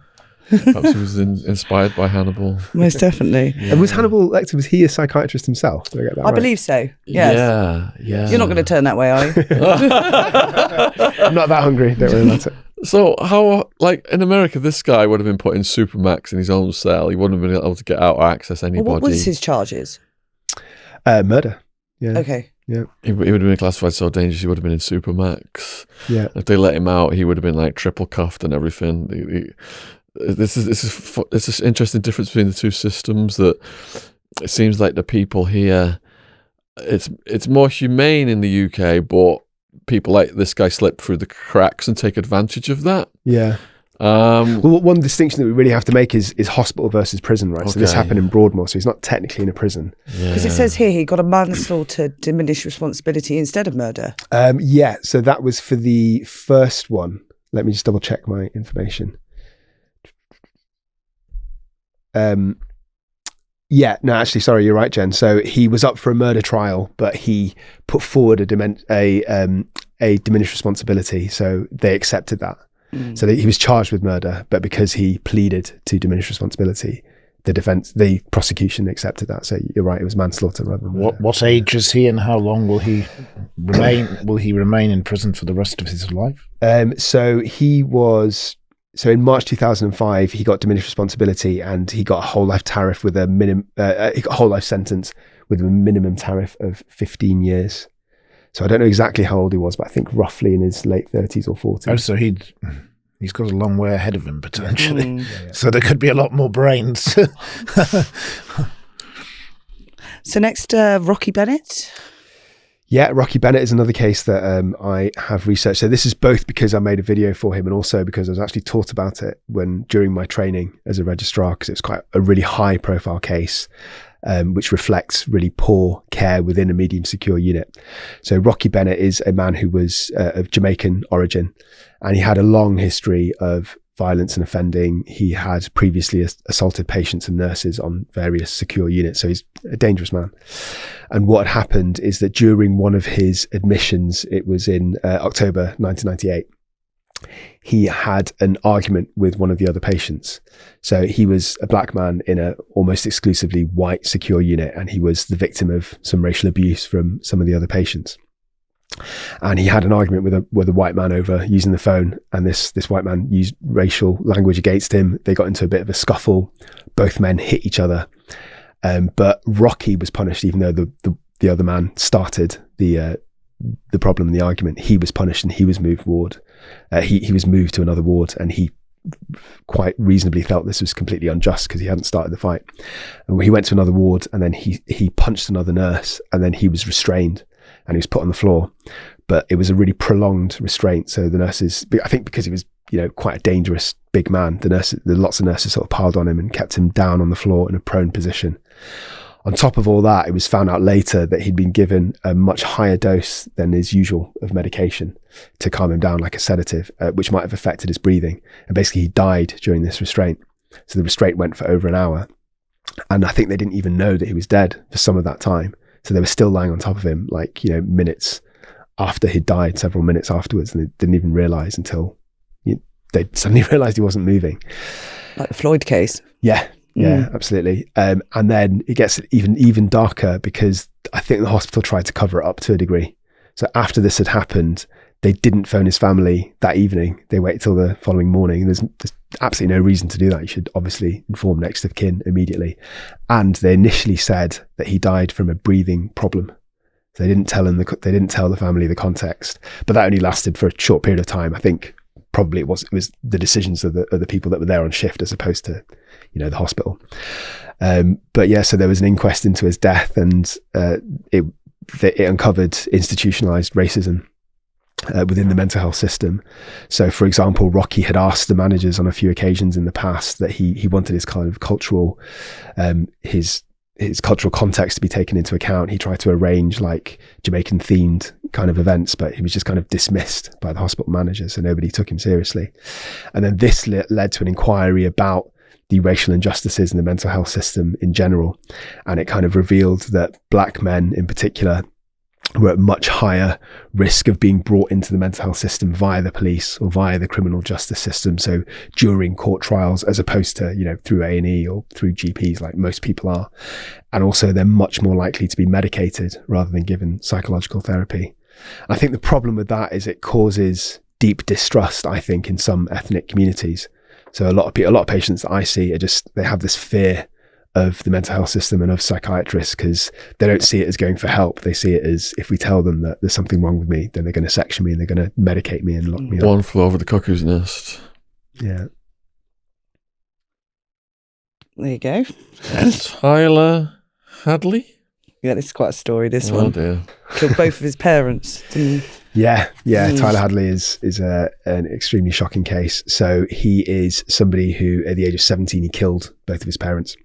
Perhaps he was inspired by Hannibal. Most definitely. Yeah. And was Hannibal Lecter, was he a psychiatrist himself? Did I get that right? I believe so. Yes. Yeah. You're not going to turn that way, are you? I'm not that hungry. Don't worry about it. So how, like in America, this guy would have been put in Supermax in his own cell. He wouldn't have been able to get out or access anybody. Well, what was his charges? Murder. Yeah. Okay. Yeah. He would have been classified so dangerous he would have been in Supermax. Yeah. If they let him out, he would have been like triple cuffed and everything. This is interesting difference between the two systems, that it seems like the people here, it's more humane in the UK, but people like this guy slip through the cracks and take advantage of that. Yeah. Well, one distinction that we really have to make is hospital versus prison, right? So this Okay. happened in Broadmoor, so he's not technically in a prison. Because it says here he got a manslaughter, diminished responsibility instead of murder. Yeah, so that was for the first one. Let me just double check my information. Yeah, no, actually, sorry, you're right, Jen. So he was up for a murder trial, but he put forward a diminished responsibility, so they accepted that. So he was charged with murder, but because he pleaded to diminished responsibility, the prosecution accepted that. So you're right, it was manslaughter rather than murder. What age is he, and how long will he remain? Will he remain in prison for the rest of his life? So in March 2005, he got diminished responsibility, and he got a whole life tariff with a he got a whole life sentence with a minimum tariff of 15 years. So I don't know exactly how old he was, but I think roughly in his late 30s or 40s. Oh, so he's got a long way ahead of him potentially. So there could be a lot more brains. So next, Rocky Bennett. Yeah, Rocky Bennett is another case that I have researched. So this is both because I made a video for him and also because I was actually taught about it during my training as a registrar, because it was quite a really high profile case, which reflects really poor care within a medium secure unit. So Rocky Bennett is a man who was of Jamaican origin, and he had a long history of violence and offending. He had previously assaulted patients and nurses on various secure units. So he's a dangerous man. And what had happened is that during one of his admissions, it was in October 1998, he had an argument with one of the other patients. So he was a black man in a almost exclusively white secure unit, and he was the victim of some racial abuse from some of the other patients. And he had an argument with a white man over using the phone, and this white man used racial language against him. They got into a bit of a scuffle. Both men hit each other, but Rocky was punished, even though the other man started the problem and the argument. He was punished, and he was moved ward. He was moved to another ward, and he quite reasonably felt this was completely unjust because he hadn't started the fight. And he went to another ward, and then he punched another nurse, and then he was restrained and he was put on the floor. But it was a really prolonged restraint. So the nurses, I think because he was, quite a dangerous big man, lots of nurses sort of piled on him and kept him down on the floor in a prone position. On top of all that, it was found out later that he'd been given a much higher dose than is usual of medication to calm him down, like a sedative, which might have affected his breathing. And basically he died during this restraint. So the restraint went for over an hour. And I think they didn't even know that he was dead for some of that time. So they were still lying on top of him, minutes after he'd died, several minutes afterwards. And they didn't even realize until they suddenly realized he wasn't moving. Like the Floyd case. Yeah, absolutely. And then it gets even darker because I think the hospital tried to cover it up to a degree. So after this had happened, they didn't phone his family that evening. They waited till the following morning. There's absolutely no reason to do that. You should obviously inform next of kin immediately. And they initially said that he died from a breathing problem. So they didn't tell the family the context, but that only lasted for a short period of time. I think probably it was the decisions of the people that were there on shift as opposed to, the hospital. But yeah, so there was an inquest into his death, and it uncovered institutionalized racism within the mental health system. So for example, Rocky had asked the managers on a few occasions in the past that he wanted his kind of cultural, his cultural context to be taken into account. He tried to arrange like Jamaican themed kind of events, but he was just kind of dismissed by the hospital managers, so nobody took him seriously. And then this led to an inquiry about the racial injustices in the mental health system in general. And it kind of revealed that black men in particular were at much higher risk of being brought into the mental health system via the police or via the criminal justice system. So during court trials, as opposed to, through A&E or through GPs like most people are. And also they're much more likely to be medicated rather than given psychological therapy. I think the problem with that is it causes deep distrust, I think, in some ethnic communities. So a lot of patients that I see they have this fear of the mental health system and of psychiatrists because they don't see it as going for help. They see it as, if we tell them that there's something wrong with me, then they're going to section me and they're going to medicate me and lock me up. One flew over the cuckoo's nest. Yeah. There you go. Tyler Hadley? Yeah, this is quite a story, this Oh one. dear. Killed both of his parents. Yeah. Tyler Hadley is an extremely shocking case. So he is somebody who, at the age of 17, he killed both of his parents.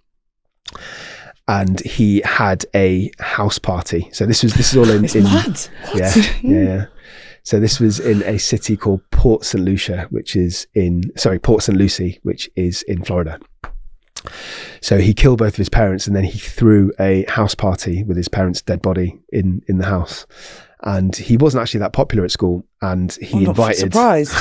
And he had a house party. So this is all in. It's mad. Yeah. So this was in a city called Port St. Lucie, which is in Florida. So he killed both of his parents, and then he threw a house party with his parents' dead body in the house. And he wasn't actually that popular at school, and he invited. Surprise!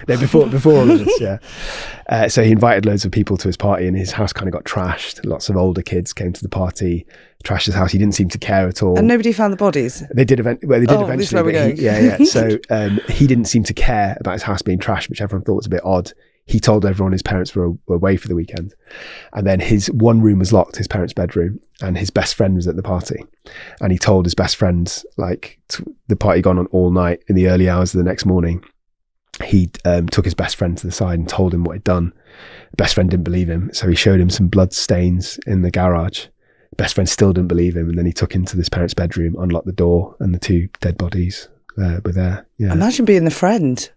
No, before all of this, yeah. So he invited loads of people to his party, and his house kind of got trashed. Lots of older kids came to the party, trashed his house. He didn't seem to care at all. And nobody found the bodies. They did eventually. This is where we're going. Yeah. So he didn't seem to care about his house being trashed, which everyone thought was a bit odd. He told everyone his parents were away for the weekend. And then his one room was locked, his parents' bedroom, and his best friend was at the party. And he told his best friend, the party gone on all night, in the early hours of the next morning. He took his best friend to the side and told him what he'd done. The best friend didn't believe him. So he showed him some blood stains in the garage. Best friend still didn't believe him. And then he took him to his parents' bedroom, unlocked the door, and the two dead bodies were there. Yeah. Imagine being the friend.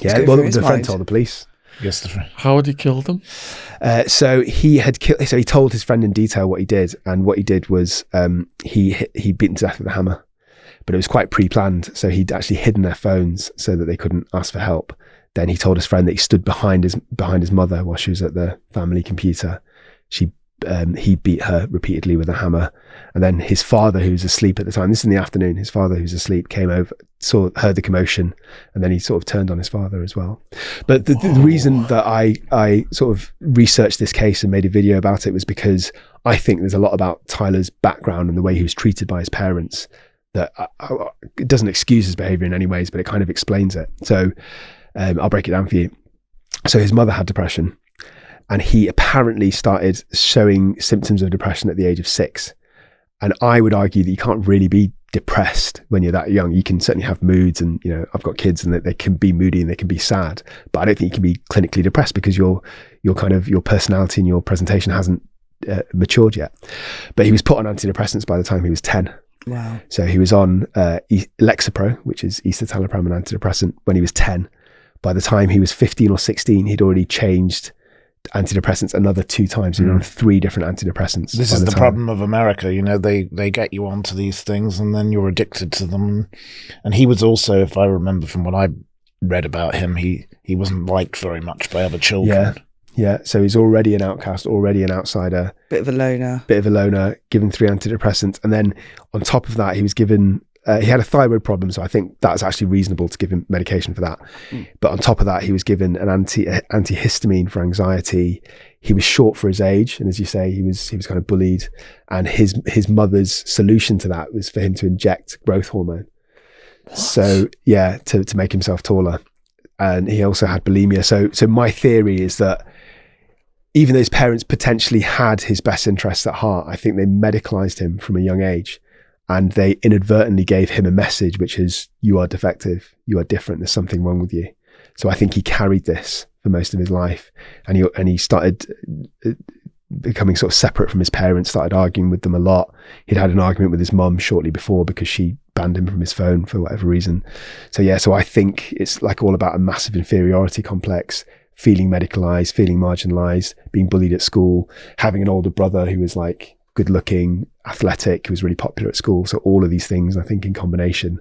Yeah, well, the friend told the police. Yes, the friend. How had he killed them? So he told his friend in detail what he did, and what he did was he beat them to death with a hammer, but it was quite pre-planned. So he'd actually hidden their phones so that they couldn't ask for help. Then he told his friend that he stood behind his mother while she was at the family computer. He beat her repeatedly with a hammer, and then his father, who was asleep at the time, this is in the afternoon, his father, who's asleep, came over, heard the commotion, and then he sort of turned on his father as well. But the reason that I sort of researched this case and made a video about it was because I think there's a lot about Tyler's background and the way he was treated by his parents that it doesn't excuse his behavior in any ways, but it kind of explains it. So I'll break it down for you. So his mother had depression, and he apparently started showing symptoms of depression at the age of 6. And I would argue that you can't really be depressed when you're that young. You can certainly have moods, and I've got kids, and they can be moody and they can be sad, but I don't think you can be clinically depressed because your personality and your presentation hasn't matured yet. But he was put on antidepressants by the time he was 10. Wow. So he was on Lexapro, which is escitalopram, an antidepressant, when he was 10. By the time he was 15 or 16, he'd already changed antidepressants another 2 times. He was on 3 different antidepressants. This is the problem of America. They get you onto these things, and then you're addicted to them. And he was also, if I remember from what I read about him, he wasn't liked very much by other children. Yeah. So he's already an outcast, already an outsider. Bit of a loner, given 3 antidepressants. And then on top of that, he was given, he had a thyroid problem. So I think that's actually reasonable to give him medication for that. But on top of that, he was given an antihistamine for anxiety. He was short for his age. And as you say, he was kind of bullied. And his mother's solution to that was for him to inject growth hormone. What? So yeah, to make himself taller. And he also had bulimia. So my theory is that even though his parents potentially had his best interests at heart, I think they medicalized him from a young age, and they inadvertently gave him a message, which is, you are defective, you are different, there's something wrong with you. So I think he carried this for most of his life, and he started becoming sort of separate from his parents, started arguing with them a lot. He'd had an argument with his mum shortly before because she banned him from his phone for whatever reason. So I think it's all about a massive inferiority complex, feeling medicalized, feeling marginalized, being bullied at school, having an older brother who was good looking, athletic, who was really popular at school. So all of these things, I think, in combination,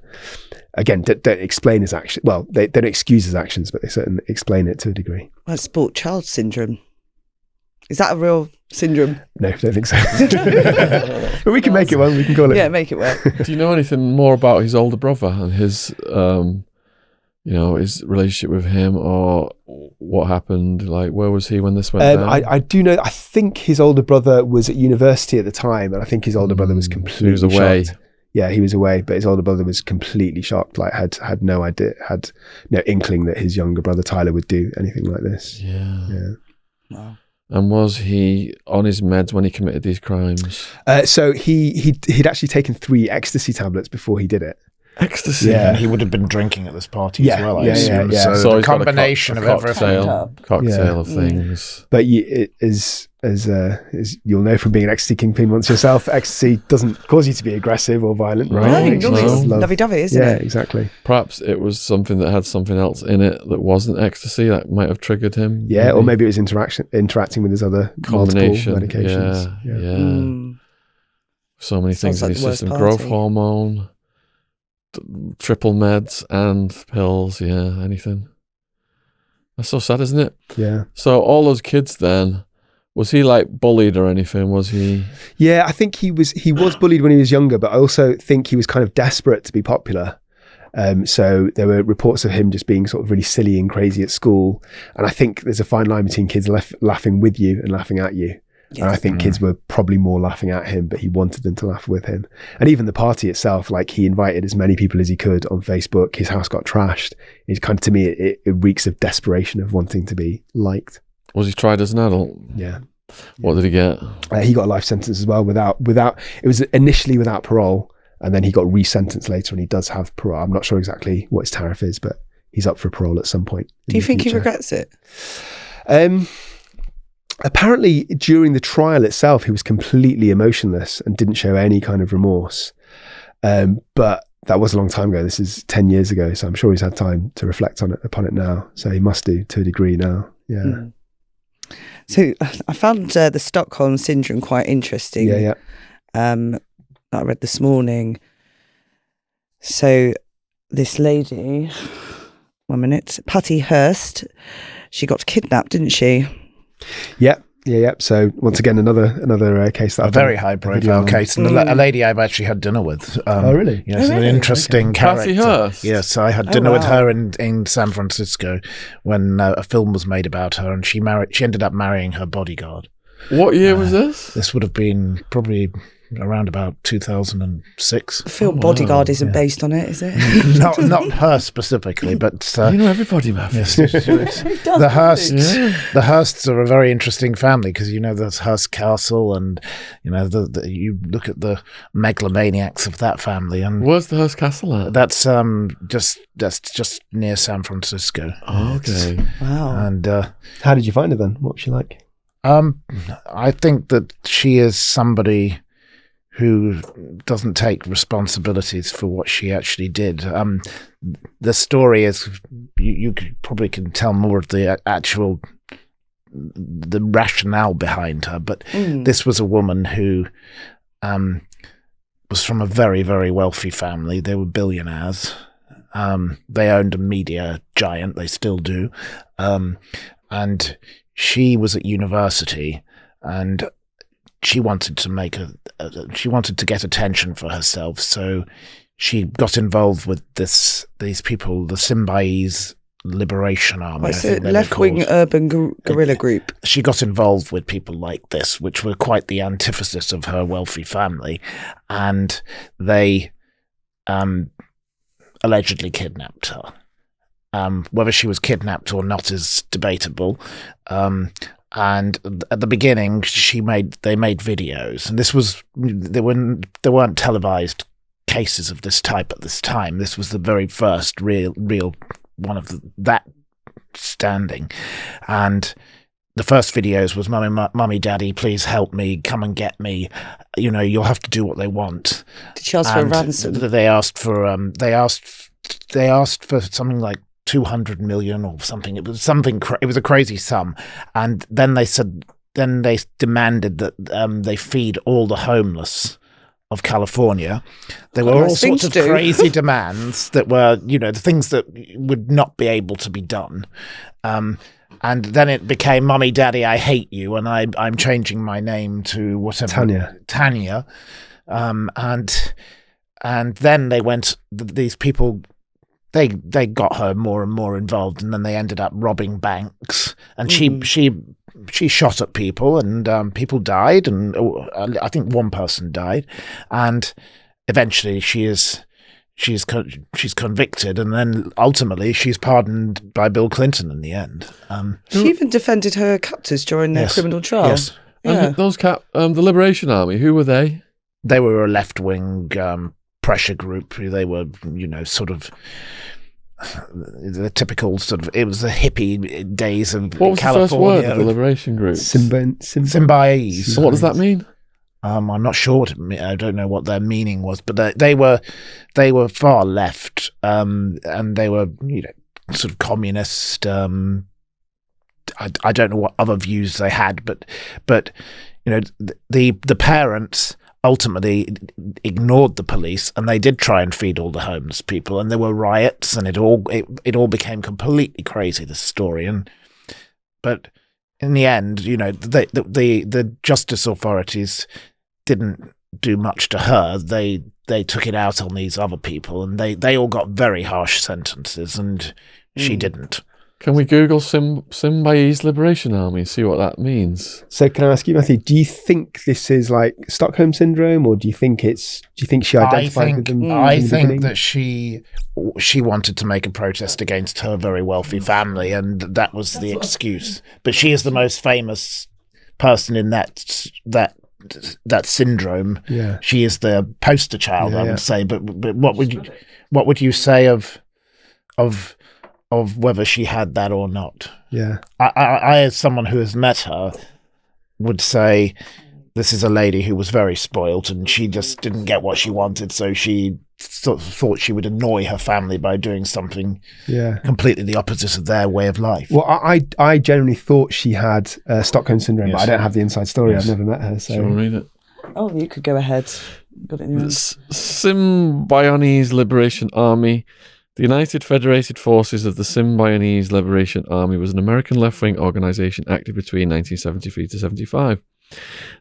again, don't explain his actions. Well, they don't excuse his actions, but they certainly explain it to a degree. Well, sport child syndrome. Is that a real syndrome? No, I don't think so. But we can make it one. We can call it. Yeah, make it work. Do you know anything more about his older brother and his his relationship with him, or what happened? Where was he when this went down? I do know. I think his older brother was at university at the time, and I think his older brother was completely away. shocked. Yeah, he was away, but his older brother was completely shocked. Had no idea, had no inkling that his younger brother Tyler would do anything like this. Yeah. Wow. And was he on his meds when he committed these crimes? So he'd actually taken 3 ecstasy tablets before he did it. Ecstasy. Yeah. And he would have been drinking at this party as well, I assume. Yeah. So the he's got combination of everything. cocktail of things. But it is, as you'll know from being an ecstasy kingpin once yourself, ecstasy doesn't cause you to be aggressive or violent, right? No, it's lovey-dovey, isn't it? Yeah, exactly. Perhaps it was something that had something else in it that wasn't ecstasy that might have triggered him. Yeah, or maybe it was interacting with his other multiple medications. Yeah. So many things in like his the worst system. party. Growth hormone, triple meds and pills. Yeah, anything. That's so sad, isn't it? Yeah. So all those kids then, was he like bullied or anything? Was he? Yeah, I think he was bullied when he was younger, but I also think he was kind of desperate to be popular. So there were reports of him just being sort of really silly and crazy at school. And I think there's a fine line between kids laughing with you and laughing at you. Yes. And I think kids were probably more laughing at him, but he wanted them to laugh with him. And even the party itself, like he invited as many people as he could on Facebook. His house got trashed. It's kind of, to me, it reeks of desperation of wanting to be liked. Was he tried as an adult? Yeah. What did he get? He got a life sentence as well without. It was initially without parole, and then he got resentenced later, and he does have parole. I'm not sure exactly what his tariff is, but he's up for parole at some point. Do you think he regrets it? Apparently, during the trial itself, he was completely emotionless and didn't show any kind of remorse. But that was a long time ago. This is 10 years ago, so I'm sure he's had time to reflect upon it now. So he must do to a degree now. Yeah. Mm. So I found the Stockholm Syndrome quite interesting. Yeah. That I read this morning. So this lady, 1 minute, Patty Hearst, she got kidnapped, didn't she? Yeah. So once again, another case that a very high profile case, and a lady I've actually had dinner with. Oh, really? Yes, an interesting character. Patty Hearst. Yes, I had dinner with her in San Francisco when a film was made about her, and she ended up marrying her bodyguard. What year was this? This would have been probably around about 2006. The film Bodyguard isn't based on it, is it? not her specifically, but everybody, yes, the Hearsts are a very interesting family because there's Hearst Castle, and you look at the megalomaniacs of that family. And where's the Hearst Castle at? That's just near San Francisco. Oh, okay. Wow. And how did you find her then? What was she like? I think that she is somebody who doesn't take responsibilities for what she actually did. The story is, you probably can tell more of the rationale behind her, but this was a woman who was from a very, very wealthy family. They were billionaires. They owned a media giant. They still do. And she was at university, and she wanted to get attention for herself, so she got involved with these people, the Symbionese Liberation Army. It's a left-wing urban guerrilla group. She got involved with people like this, which were quite the antithesis of her wealthy family, and they allegedly kidnapped her. Whether she was kidnapped or not is debatable. And at the beginning, they made videos, and there weren't televised cases of this type at this time. This was the very first real one of that standing, and the first videos was "Mummy, Daddy, please help me, come and get me. You'll have to do what they want." Did she ask for a ransom? They asked for something like 200 million or something. It was something. It was a crazy sum, and then they demanded that they feed all the homeless of California. There were all sorts of crazy demands that were, the things that would not be able to be done. And then it became, "Mummy, Daddy, I hate you, and I'm changing my name to whatever Tanya." And then they went. These people. They got her more and more involved, and then they ended up robbing banks. And she shot at people, and people died, and I think one person died. And eventually, she's convicted, and then ultimately she's pardoned by Bill Clinton in the end. She even defended her captors during their criminal trial. Yes. Yeah. And those the Liberation Army, who were they? They were a left-wing pressure group. They were, sort of the typical sort of, it was the hippie days of What was California. the first word of the liberation group? Symbionese. So what does that mean? I'm not sure what I don't know what their meaning was, but they were far left, and they were, sort of communist. I don't know what other views they had, but the parents ultimately ignored the police, and they did try and feed all the homeless people, and there were riots, and it all became completely crazy, this story. But in the end, the justice authorities didn't do much to her. They took it out on these other people, and they all got very harsh sentences, and she didn't. Can we Google Symbionese Liberation Army and see what that means? So can I ask you, Matthew, do you think this is like Stockholm Syndrome, or do you think she identified with them? I think that she wanted to make a protest against her very wealthy family, and that was the excuse. But she is the most famous person in that syndrome. Yeah. She is the poster child, I would say. But what would you say of whether she had that or not? Yeah. I, as someone who has met her, would say this is a lady who was very spoilt, and she just didn't get what she wanted, so she sort of thought she would annoy her family by doing something completely the opposite of their way of life. Well, I generally thought she had Stockholm Syndrome, but I don't have the inside story. I've never met her. So Shall we read it? Oh, you could go ahead. Got it in your hand. Symbionese Liberation Army. The United Federated Forces of the Symbionese Liberation Army was an American left-wing organisation active between 1973 to 75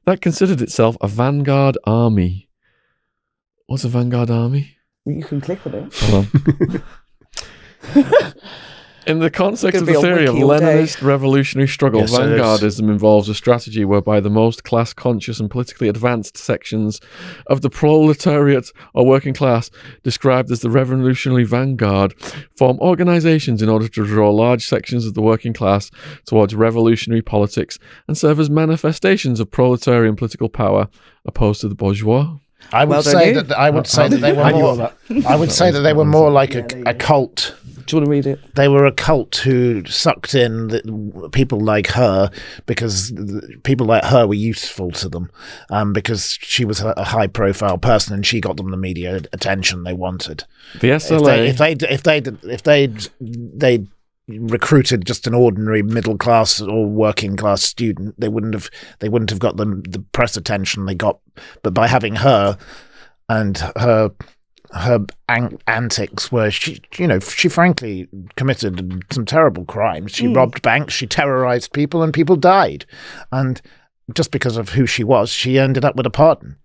that considered itself a vanguard army. What's a vanguard army? You can click on it. Hold on. In the context of the Could be on theory of Wiki all day. Leninist revolutionary struggle, Yes, it is. vanguardism involves a strategy whereby the most class-conscious and politically advanced sections of the proletariat or working class, described as the revolutionary vanguard, form organizations in order to draw large sections of the working class towards revolutionary politics and serve as manifestations of proletarian political power opposed to the bourgeois. I would say that they were more. I would say that they were more like a cult. Do you want to read it? They were a cult who sucked in people like her, because people like her were useful to them, because she was a high-profile person and she got them the media attention they wanted. The SLA. If they recruited just an ordinary middle class or working class student, they wouldn't have got the press attention they got. But by having her and her antics, where she frankly committed some terrible crimes. She robbed banks, she terrorized people, and people died. And just because of who she was, she ended up with a pardon.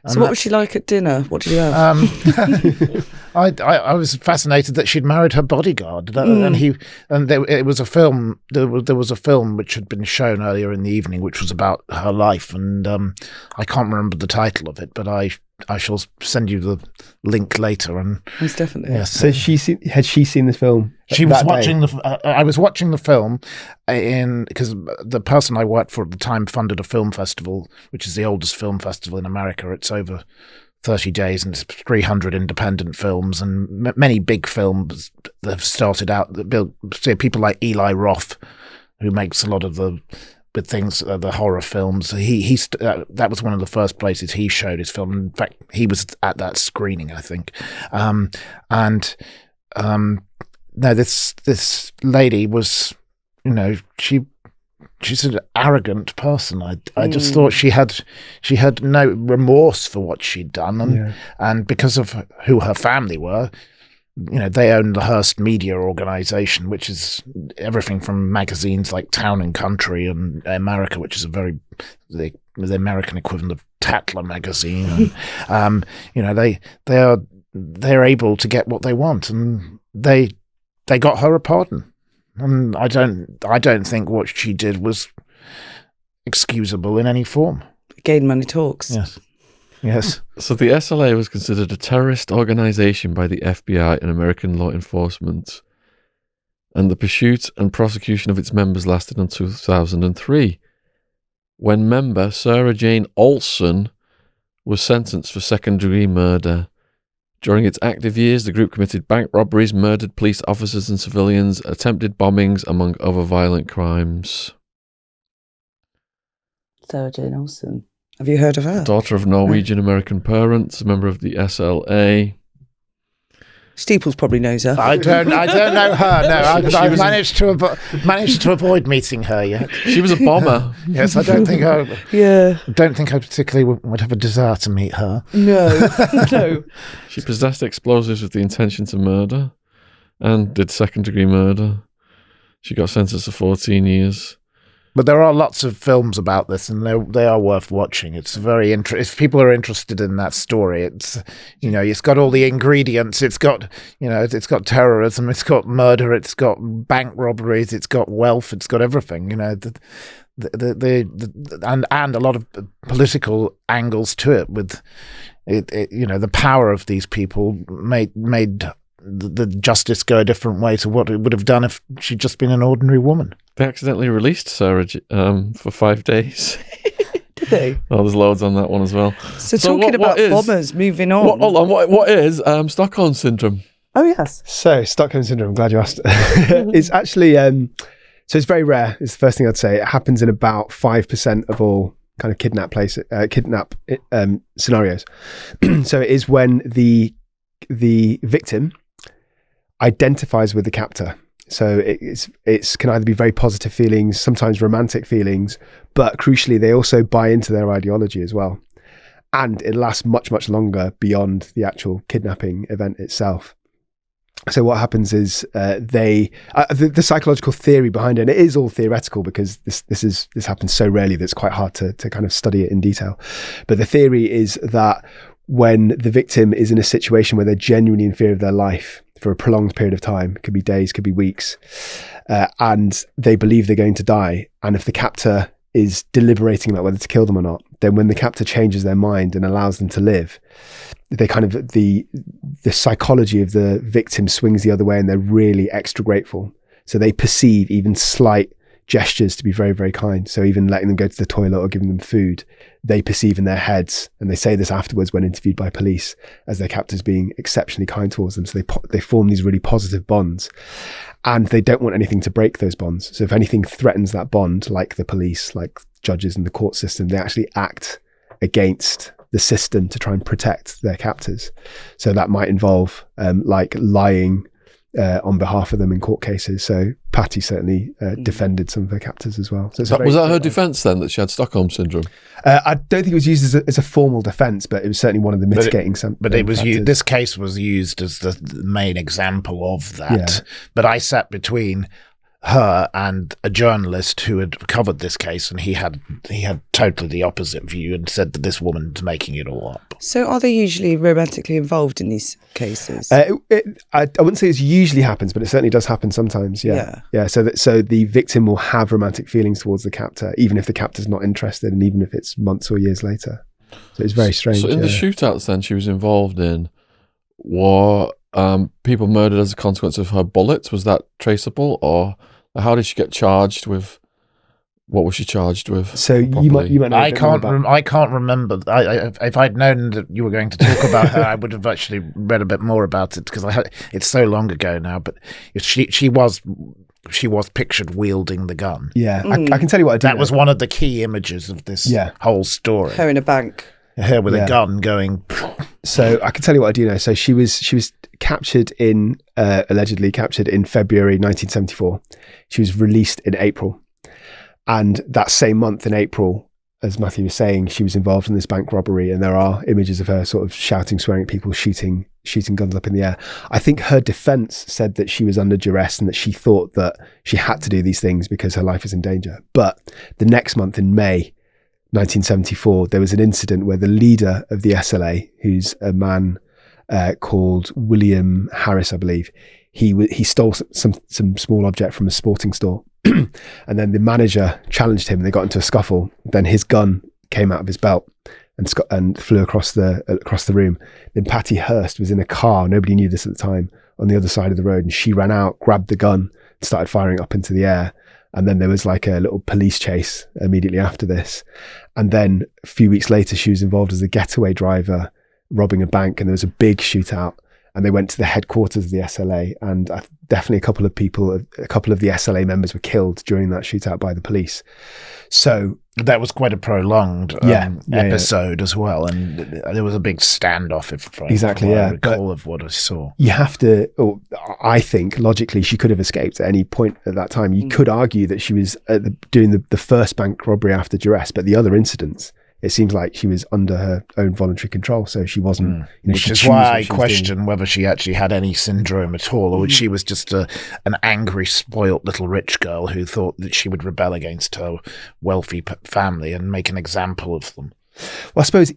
So what was she like at dinner? What did you have? I was fascinated that she'd married her bodyguard, it was a film. There was a film which had been shown earlier in the evening, which was about her life, and I can't remember the title of it, but I shall send you the link later. And Most definitely. yes, So had she seen this film? she was that watching day? I was watching the film because the person I worked for at the time funded a film festival, which is the oldest film festival in America. It's over 30 days, and it's 300 independent films, and many big films that have started out. People like Eli Roth, who makes a lot of the horror films. That was one of the first places he showed his film. In fact, he was at that screening, I think. No, this lady was, she's an arrogant person. I just thought she had no remorse for what she'd done, and because of who her family were, they own the Hearst Media Organization, which is everything from magazines like Town and Country in America, which is the American equivalent of Tatler magazine. And, they're able to get what they want, and they got her a pardon. And I don't think what she did was excusable in any form. Again, money talks. Yes. So the SLA was considered a terrorist organization by the FBI and American law enforcement, and the pursuit and prosecution of its members lasted until 2003, when member Sarah Jane Olson was sentenced for second-degree murder During its active years, the group committed bank robberies, murdered police officers and civilians, attempted bombings, among other violent crimes. Sarah Jane Olson. Have you heard of her? Daughter of Norwegian-American parents, a member of the SLA. Steeples probably knows her. I don't know her. No, I've managed to avoid meeting her yet. She was a bomber. Yes, I don't think I particularly would have a desire to meet her. No, no. She possessed explosives with the intention to murder and did second-degree murder. She got sentenced to 14 years. But there are lots of films about this, and they are worth watching. It's very if people are interested in that story, it's got all the ingredients. It's got terrorism, it's got murder, it's got bank robberies, it's got wealth, it's got everything. And a lot of political angles to it. With it, the power of these people made the justice go a different way to what it would have done if she'd just been an ordinary woman. They accidentally released Sarah for 5 days. Did they? Oh, there's loads on that one as well. So talking about bombers, moving on. Hold on, what is Stockholm Syndrome? Oh, yes. So, Stockholm Syndrome, I'm glad you asked. It's actually, so it's very rare, is the first thing I'd say. It happens in about 5% of all kind of kidnap scenarios. So it is when the victim identifies with the captor. So it's can either be very positive feelings, sometimes romantic feelings, but crucially, they also buy into their ideology as well. And it lasts much, much longer beyond the actual kidnapping event itself. So what happens is the psychological theory behind it, and it is all theoretical because this happens so rarely that it's quite hard to kind of study it in detail. But the theory is that when the victim is in a situation where they're genuinely in fear of their life for a prolonged period of time, it could be days, could be weeks, and they believe they're going to die, and if the captor is deliberating about whether to kill them or not, then when the captor changes their mind and allows them to live, they kind of the psychology of the victim swings the other way, and they're really extra grateful. So they perceive even slight gestures to be very, very kind. So even letting them go to the toilet or giving them food, they perceive in their heads, and they say this afterwards when interviewed by police, as their captors being exceptionally kind towards them. So they form these really positive bonds, and they don't want anything to break those bonds. So if anything threatens that bond, like the police, like judges and the court system, they actually act against the system to try and protect their captors. So that might involve like lying on behalf of them in court cases. So Patty certainly defended some of her captors as well. So was that her defence then, that she had Stockholm Syndrome? I don't think it was used as a formal defence, but it was certainly one of the mitigating. But it was this case was used as the main example of that. Yeah. But I sat between her and a journalist who had covered this case, and he had totally the opposite view and said that this woman's making it all up. So are they usually romantically involved in these cases? I wouldn't say it usually happens, but it certainly does happen sometimes. Yeah. So the victim will have romantic feelings towards the captor, even if the captor's not interested, and even if it's months or years later. So it's very strange. So in the shootouts then she was involved in, were people murdered as a consequence of her bullets? Was that traceable, or how did she get charged with? What was she charged with? So you might know. I can't remember. If I'd known that you were going to talk about her, I would have actually read a bit more about it, because it's so long ago now. But she was pictured wielding the gun. Yeah, I can tell you what I did. That was one of the key images of this whole story. Her in a bank. Her with a gun going. So I can tell you what I do know. So she was captured allegedly captured in February 1974. She was released in April. And that same month in April, as Matthew was saying, she was involved in this bank robbery, and there are images of her sort of shouting, swearing at people, shooting guns up in the air. I think her defense said that she was under duress and that she thought that she had to do these things because her life was in danger. But the next month, in May 1974, there was an incident where the leader of the SLA, who's a man called William Harris, I believe, he stole some small object from a sporting store. And then the manager challenged him, and they got into a scuffle. Then his gun came out of his belt and flew across the room. Then Patty Hearst was in a car, nobody knew this at the time, on the other side of the road, and she ran out, grabbed the gun, and started firing up into the air. And then there was like a little police chase immediately after this. And then a few weeks later, she was involved as a getaway driver robbing a bank, and there was a big shootout, and they went to the headquarters of the SLA, and definitely a couple of the SLA members were killed during that shootout by the police. So that was quite a prolonged episode as well, and there was a big standoff. If I recall of what I saw, you have to. I think logically, she could have escaped at any point at that time. You could argue that she was doing the first bank robbery after duress, but the other incidents, it seems like she was under her own voluntary control, so she wasn't. Which is why I question whether she actually had any syndrome at all, or she was just an angry, spoilt little rich girl who thought that she would rebel against her wealthy family and make an example of them. Well, I suppose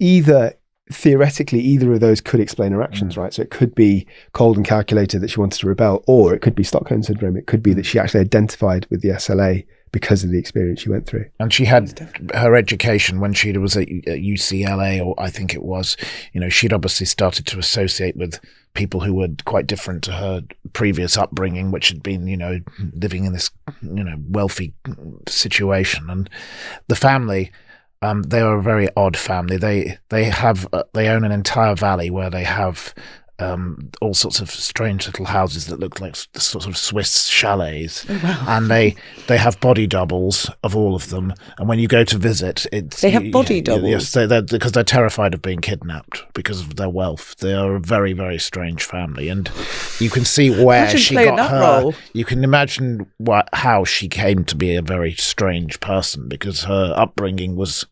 theoretically, either of those could explain her actions, right? So it could be cold and calculated that she wanted to rebel, or it could be Stockholm Syndrome. It could be that she actually identified with the SLA because of the experience she went through. And she had her education when she was at UCLA, or I think it was, she'd obviously started to associate with people who were quite different to her previous upbringing, which had been, living in this, wealthy situation. And the family, they are a very odd family. They own an entire valley where they have all sorts of strange little houses that look like the sort of Swiss chalets. Oh, wow. And they have body doubles of all of them. And when you go to visit, they have body doubles. Yes, because they're terrified of being kidnapped because of their wealth. They are a very, very strange family, and you can see where she got her role. You can imagine how she came to be a very strange person, because her upbringing was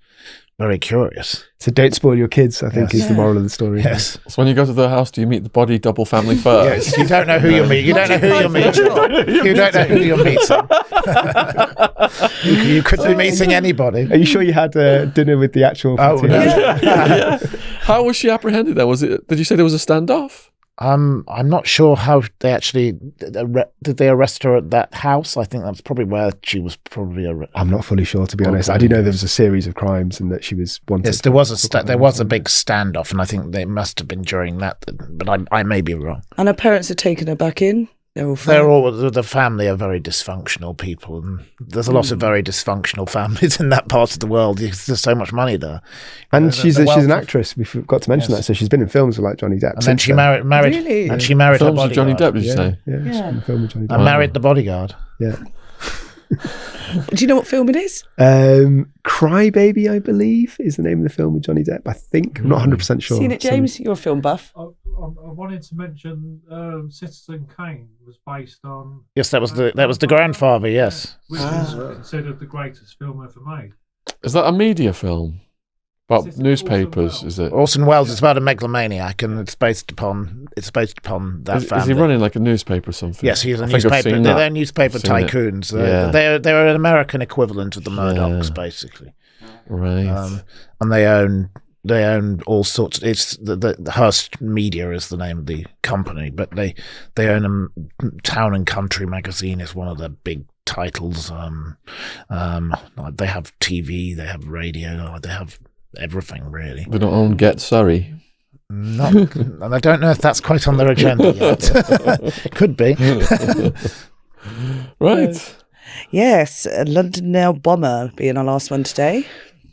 very curious. So don't spoil your kids, I think, is the moral of the story. Yes. So when you go to their house, do you meet the body double family first? Yes. You don't know who you're meeting. You don't know who you're meeting. You don't know who you're meeting. You could be meeting anybody. Are you sure you had dinner with the actual... Oh, no. How was she apprehended then? Did you say there was a standoff? I'm not sure how they actually did they arrest her at that house. I think that's probably where she was probably arrested. I'm not fully sure, to be honest. I do know there was a series of crimes and that she was wanted. Yes, there was a big standoff, and I think they must have been during that, but I may be wrong. And her parents had taken her back in. The family are very dysfunctional people, and there's a lot of very dysfunctional families in that part of the world. There's so much money there, and she's an actress. We forgot to mention that. So she's been in films with like Johnny Depp, and then she married. Really? And she married films her bodyguard. with Johnny Depp. Did you say? Yeah. She's been in a film with Johnny Depp. And married the bodyguard. Yeah. Do you know what film it is? Cry Baby, I believe, is the name of the film with Johnny Depp. I think. I'm not 100% sure. Seen it, James? You're a film buff. I wanted to mention Citizen Kane was based on... Yes, that was the grandfather, yes. Which is considered the greatest film ever made. Is that a media film? About newspapers, is it? Orson Welles is about a megalomaniac, and it's based upon that family. Is he running like a newspaper or something? Yes, he's a newspaper. They're newspaper tycoons. They're an American equivalent of the Murdochs, basically. Right. And they own all sorts. It's the Hearst Media is the name of the company, but they own Town and Country magazine is one of their big titles. They have TV, they have radio, they have everything really. They don't own Get Surrey. And I don't know if that's quite on their agenda yet. Could be. Right. Yes, London nail bomber being our last one today.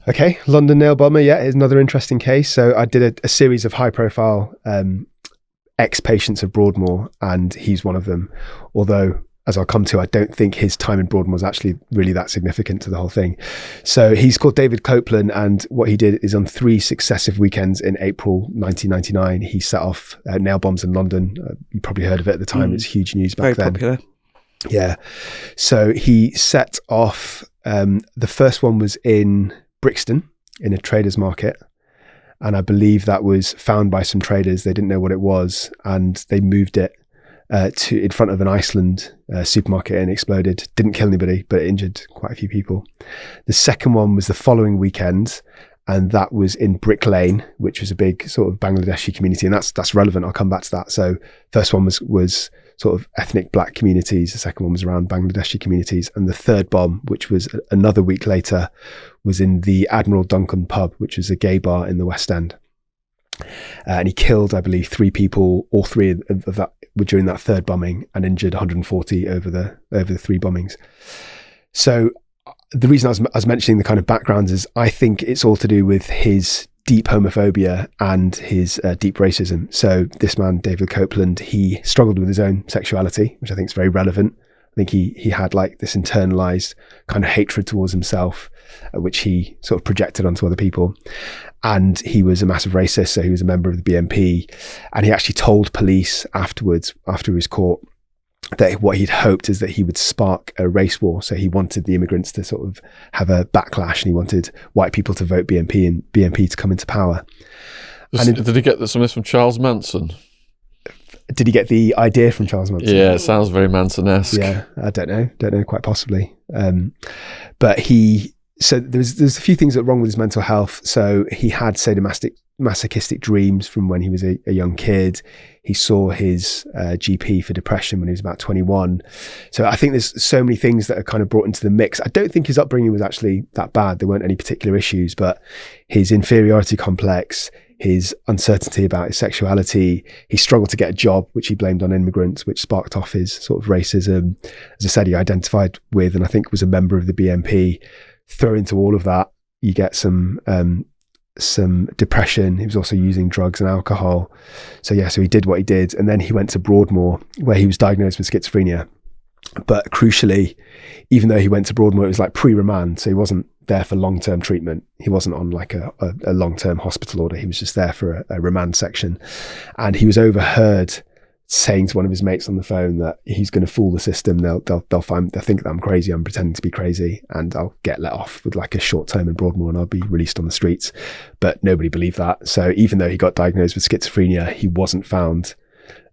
Okay, London nail bomber, is another interesting case. So I did a series of high-profile ex-patients of Broadmoor, and he's one of them. Although, as I'll come to, I don't think his time in Broadmoor was actually really that significant to the whole thing. So he's called David Copeland, and what he did is on 3 successive weekends in April 1999, he set off nail bombs in London. You probably heard of it at the time. It's huge news back then. Very popular. Yeah. So he set off, the first one was in Brixton in a trader's market. And I believe that was found by some traders. They didn't know what it was, and they moved it to in front of an Iceland supermarket, and exploded. Didn't kill anybody, but it injured quite a few people. The second one was the following weekend, and that was in Brick Lane, which was a big sort of Bangladeshi community, and that's relevant. I'll come back to that. So first one was sort of ethnic black communities. The second one was around Bangladeshi communities, and the third bomb, which was another week later, was in the Admiral Duncan pub, which was a gay bar in the West End. And he killed, I believe, 3 people. All 3 of that were during that third bombing, and injured 140 over the 3 bombings. So the reason I was mentioning the kind of backgrounds is I think it's all to do with his deep homophobia and his deep racism. So this man, David Copeland, he struggled with his own sexuality, which I think is very relevant. I think he had like this internalized kind of hatred towards himself, which he sort of projected onto other people. And he was a massive racist, so he was a member of the BNP. And he actually told police afterwards, after he was caught, that what he'd hoped is that he would spark a race war. So he wanted the immigrants to sort of have a backlash, and he wanted white people to vote BNP and BNP to come into power. Did he get some of this from Charles Manson? Did he get the idea from Charles Manson? Yeah, it sounds very Manson-esque. Yeah, I don't know, quite possibly. But so there's a few things that were wrong with his mental health. So he had masochistic dreams from when he was a young kid. He saw his GP for depression when he was about 21. So I think there's so many things that are kind of brought into the mix. I don't think his upbringing was actually that bad. There weren't any particular issues, but his inferiority complex, his uncertainty about his sexuality, he struggled to get a job, which he blamed on immigrants, which sparked off his sort of racism. As I said, he identified with, and I think was a member of the BNP. Throw into all of that, you get some depression. He was also using drugs and alcohol. So he did what he did. And then he went to Broadmoor, where he was diagnosed with schizophrenia. But crucially, even though he went to Broadmoor, it was like pre-remand. So he wasn't there for long-term treatment. He wasn't on like a long-term hospital order. He was just there for a remand section. And he was overheard saying to one of his mates on the phone that he's going to fool the system. They'll think that I'm crazy. I'm pretending to be crazy, and I'll get let off with like a short term in Broadmoor, and I'll be released on the streets. But nobody believed that. So even though he got diagnosed with schizophrenia, he wasn't found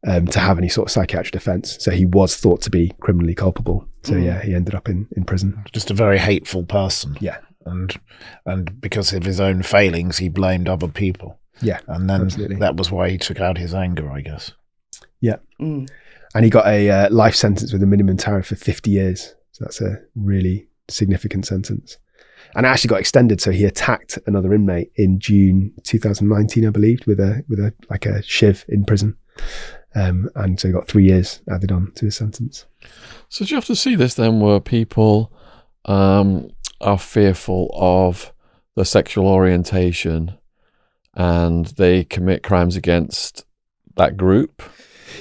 to have any sort of psychiatric defense. So he was thought to be criminally culpable. So he ended up in prison. Just a very hateful person. Yeah. And because of his own failings, he blamed other people. Yeah. And then absolutely. That was why he took out his anger, I guess. Yeah. And he got a life sentence with a minimum tariff for 50 years. So that's a really significant sentence. And it actually got extended. So he attacked another inmate in June 2019, I believe, with a shiv in prison. And so he got 3 years added on to his sentence. So do you have to see this then, where people are fearful of their sexual orientation and they commit crimes against that group?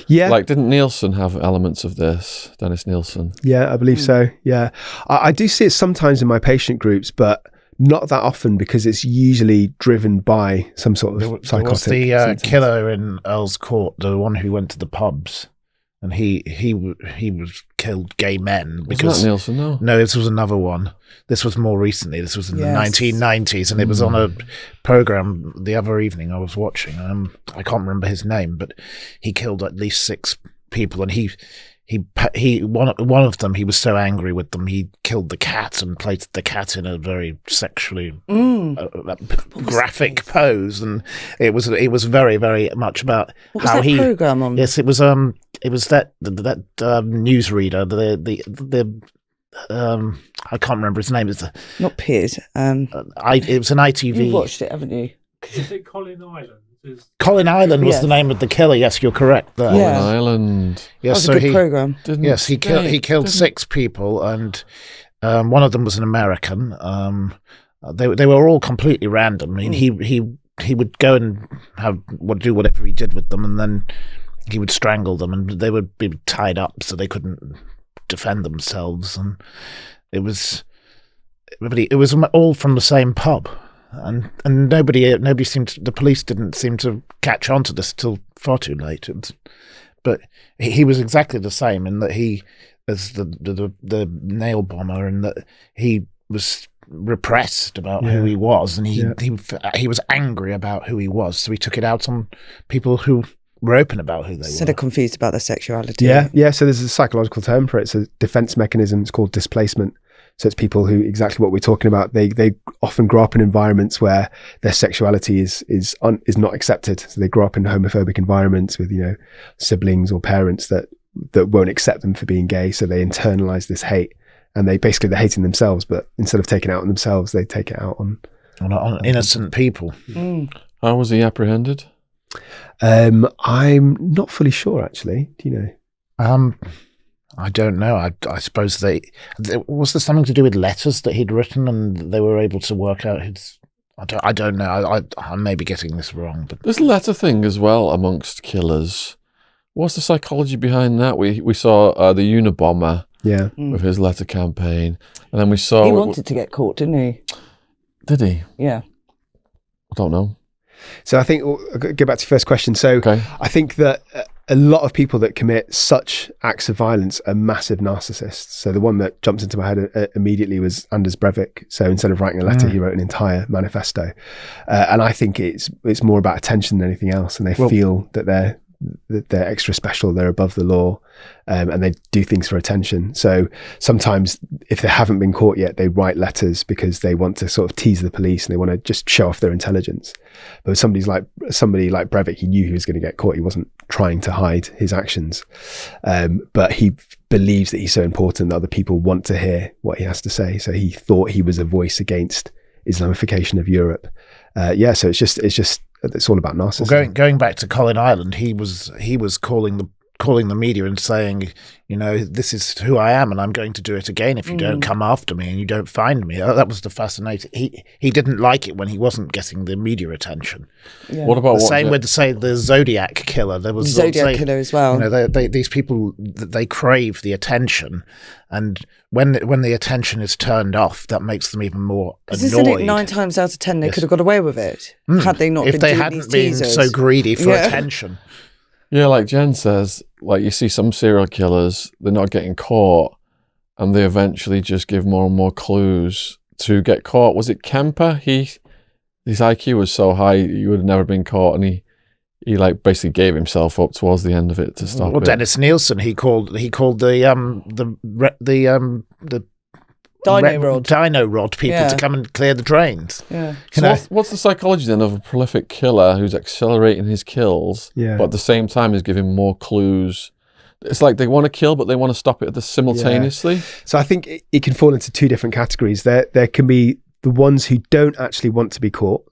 Yeah. Like, didn't Nielsen have elements of this, Dennis Nielsen? Yeah, I believe so. Yeah. I do see it sometimes in my patient groups, but not that often, because it's usually driven by some sort of psychotic. There was the killer in Earl's Court, the one who went to the pubs, and he was killed gay men. Because Wasn't that Nielsen? No, this was another one. This was more recently. This was in the 1990s, and it was on a program the other evening I was watching. I can't remember his name, but he killed at least 6 people, and one of them, he was so angry with them, he killed the cat and placed the cat in a very sexually graphic pose, and it was very, very much about how he program on. Yes, it was that newsreader, I can't remember his name. It's Not Piers. it was an ITV. You've watched it, haven't you? Is it Colin Island? Colin Island was Yes. the name of the killer. Yes, you're correct there. Yeah. Island. Yes, That was a good program. He killed 6 people, and one of them was an American. They were all completely random. I mean, he would go and do whatever he did with them, and then he would strangle them, and they would be tied up so they couldn't defend themselves. And it was all from the same pub. And nobody seemed to, the police didn't seem to catch on to this till far too late. But he was exactly the same in that he, as the nail bomber, and that he was repressed about who he was, and he was angry about who he was, so he took it out on people who were open about who they So were. they're confused about their sexuality. Yeah. So there's a psychological term for it. It's a defense mechanism. It's called displacement. So it's people who, exactly what we're talking about, they often grow up in environments where their sexuality is not accepted. So they grow up in homophobic environments with, siblings or parents that won't accept them for being gay. So they internalize this hate, and they're hating themselves, but instead of taking it out on themselves, they take it out on innocent people. How was he apprehended? I'm not fully sure, actually. Do you know? I don't know. I suppose was there something to do with letters that he'd written, and they were able to work out his I don't know. I may be getting this wrong, but There's a letter thing as well amongst killers. What's the psychology behind that? We saw the Unabomber Yeah. with his letter campaign, and then we saw He wanted to get caught, didn't he? Did he? Yeah. I don't know. So I think I'll go back to your first question. So Okay. I think that a lot of people that commit such acts of violence are massive narcissists. So the one that jumps into my head immediately was Anders Breivik. So instead of writing a letter, he wrote an entire manifesto. And I think it's more about attention than anything else. And they feel that they're extra special, they're above the law, and they do things for attention. So sometimes if they haven't been caught yet, they write letters because they want to sort of tease the police and they want to just show off their intelligence. But with somebody like Breivik, he knew he was going to get caught. He wasn't trying to hide his actions, but he believes that he's so important that other people want to hear what he has to say. So he thought he was a voice against Islamification of Europe. So it's all about narcissism. Well, going back to Colin Ireland, he was calling the media and saying, this is who I am, and I'm going to do it again if you don't come after me and you don't find me. That was the fascinating. He didn't like it when he wasn't getting the media attention. Yeah. What about the same with the Zodiac Killer? There was Zodiac Killer as well. These people, they crave the attention, and when the attention is turned off, that makes them even more annoyed. Isn't it 9 times out of 10 they could have got away with it had they not if been they doing hadn't these been teasers. so greedy for attention. Yeah, like Jen says, like you see some serial killers, they're not getting caught, and they eventually just give more and more clues to get caught. Was it Kemper? His IQ was so high he would have never been caught, and he like basically gave himself up towards the end of it to stop it. Dennis Nielsen, he called the Dino Rod people to come and clear the drains. Yeah. So what's the psychology then of a prolific killer who's accelerating his kills, but at the same time is giving more clues? It's like they want to kill, but they want to stop it simultaneously. So I think it can fall into two different categories. There can be the ones who don't actually want to be caught,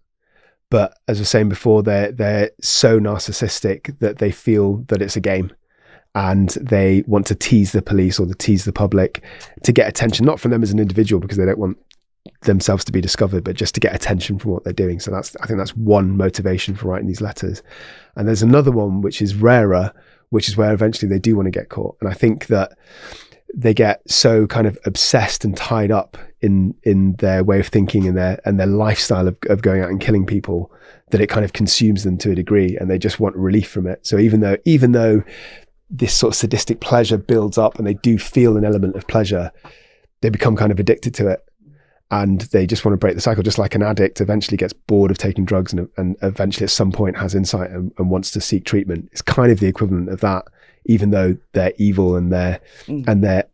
but as I was saying before, they're so narcissistic that they feel that it's a game. And they want to tease the police or to tease the public to get attention, not from them as an individual because they don't want themselves to be discovered, but just to get attention from what they're doing. So I think that's one motivation for writing these letters. And there's another one which is rarer, which is where eventually they do want to get caught. And I think that they get so kind of obsessed and tied up in their way of thinking and their lifestyle of going out and killing people that it kind of consumes them to a degree, and they just want relief from it. So even though this sort of sadistic pleasure builds up and they do feel an element of pleasure, they become kind of addicted to it, and they just want to break the cycle, just like an addict eventually gets bored of taking drugs and eventually at some point has insight and wants to seek treatment. It's kind of the equivalent of that, even though they're evil and they're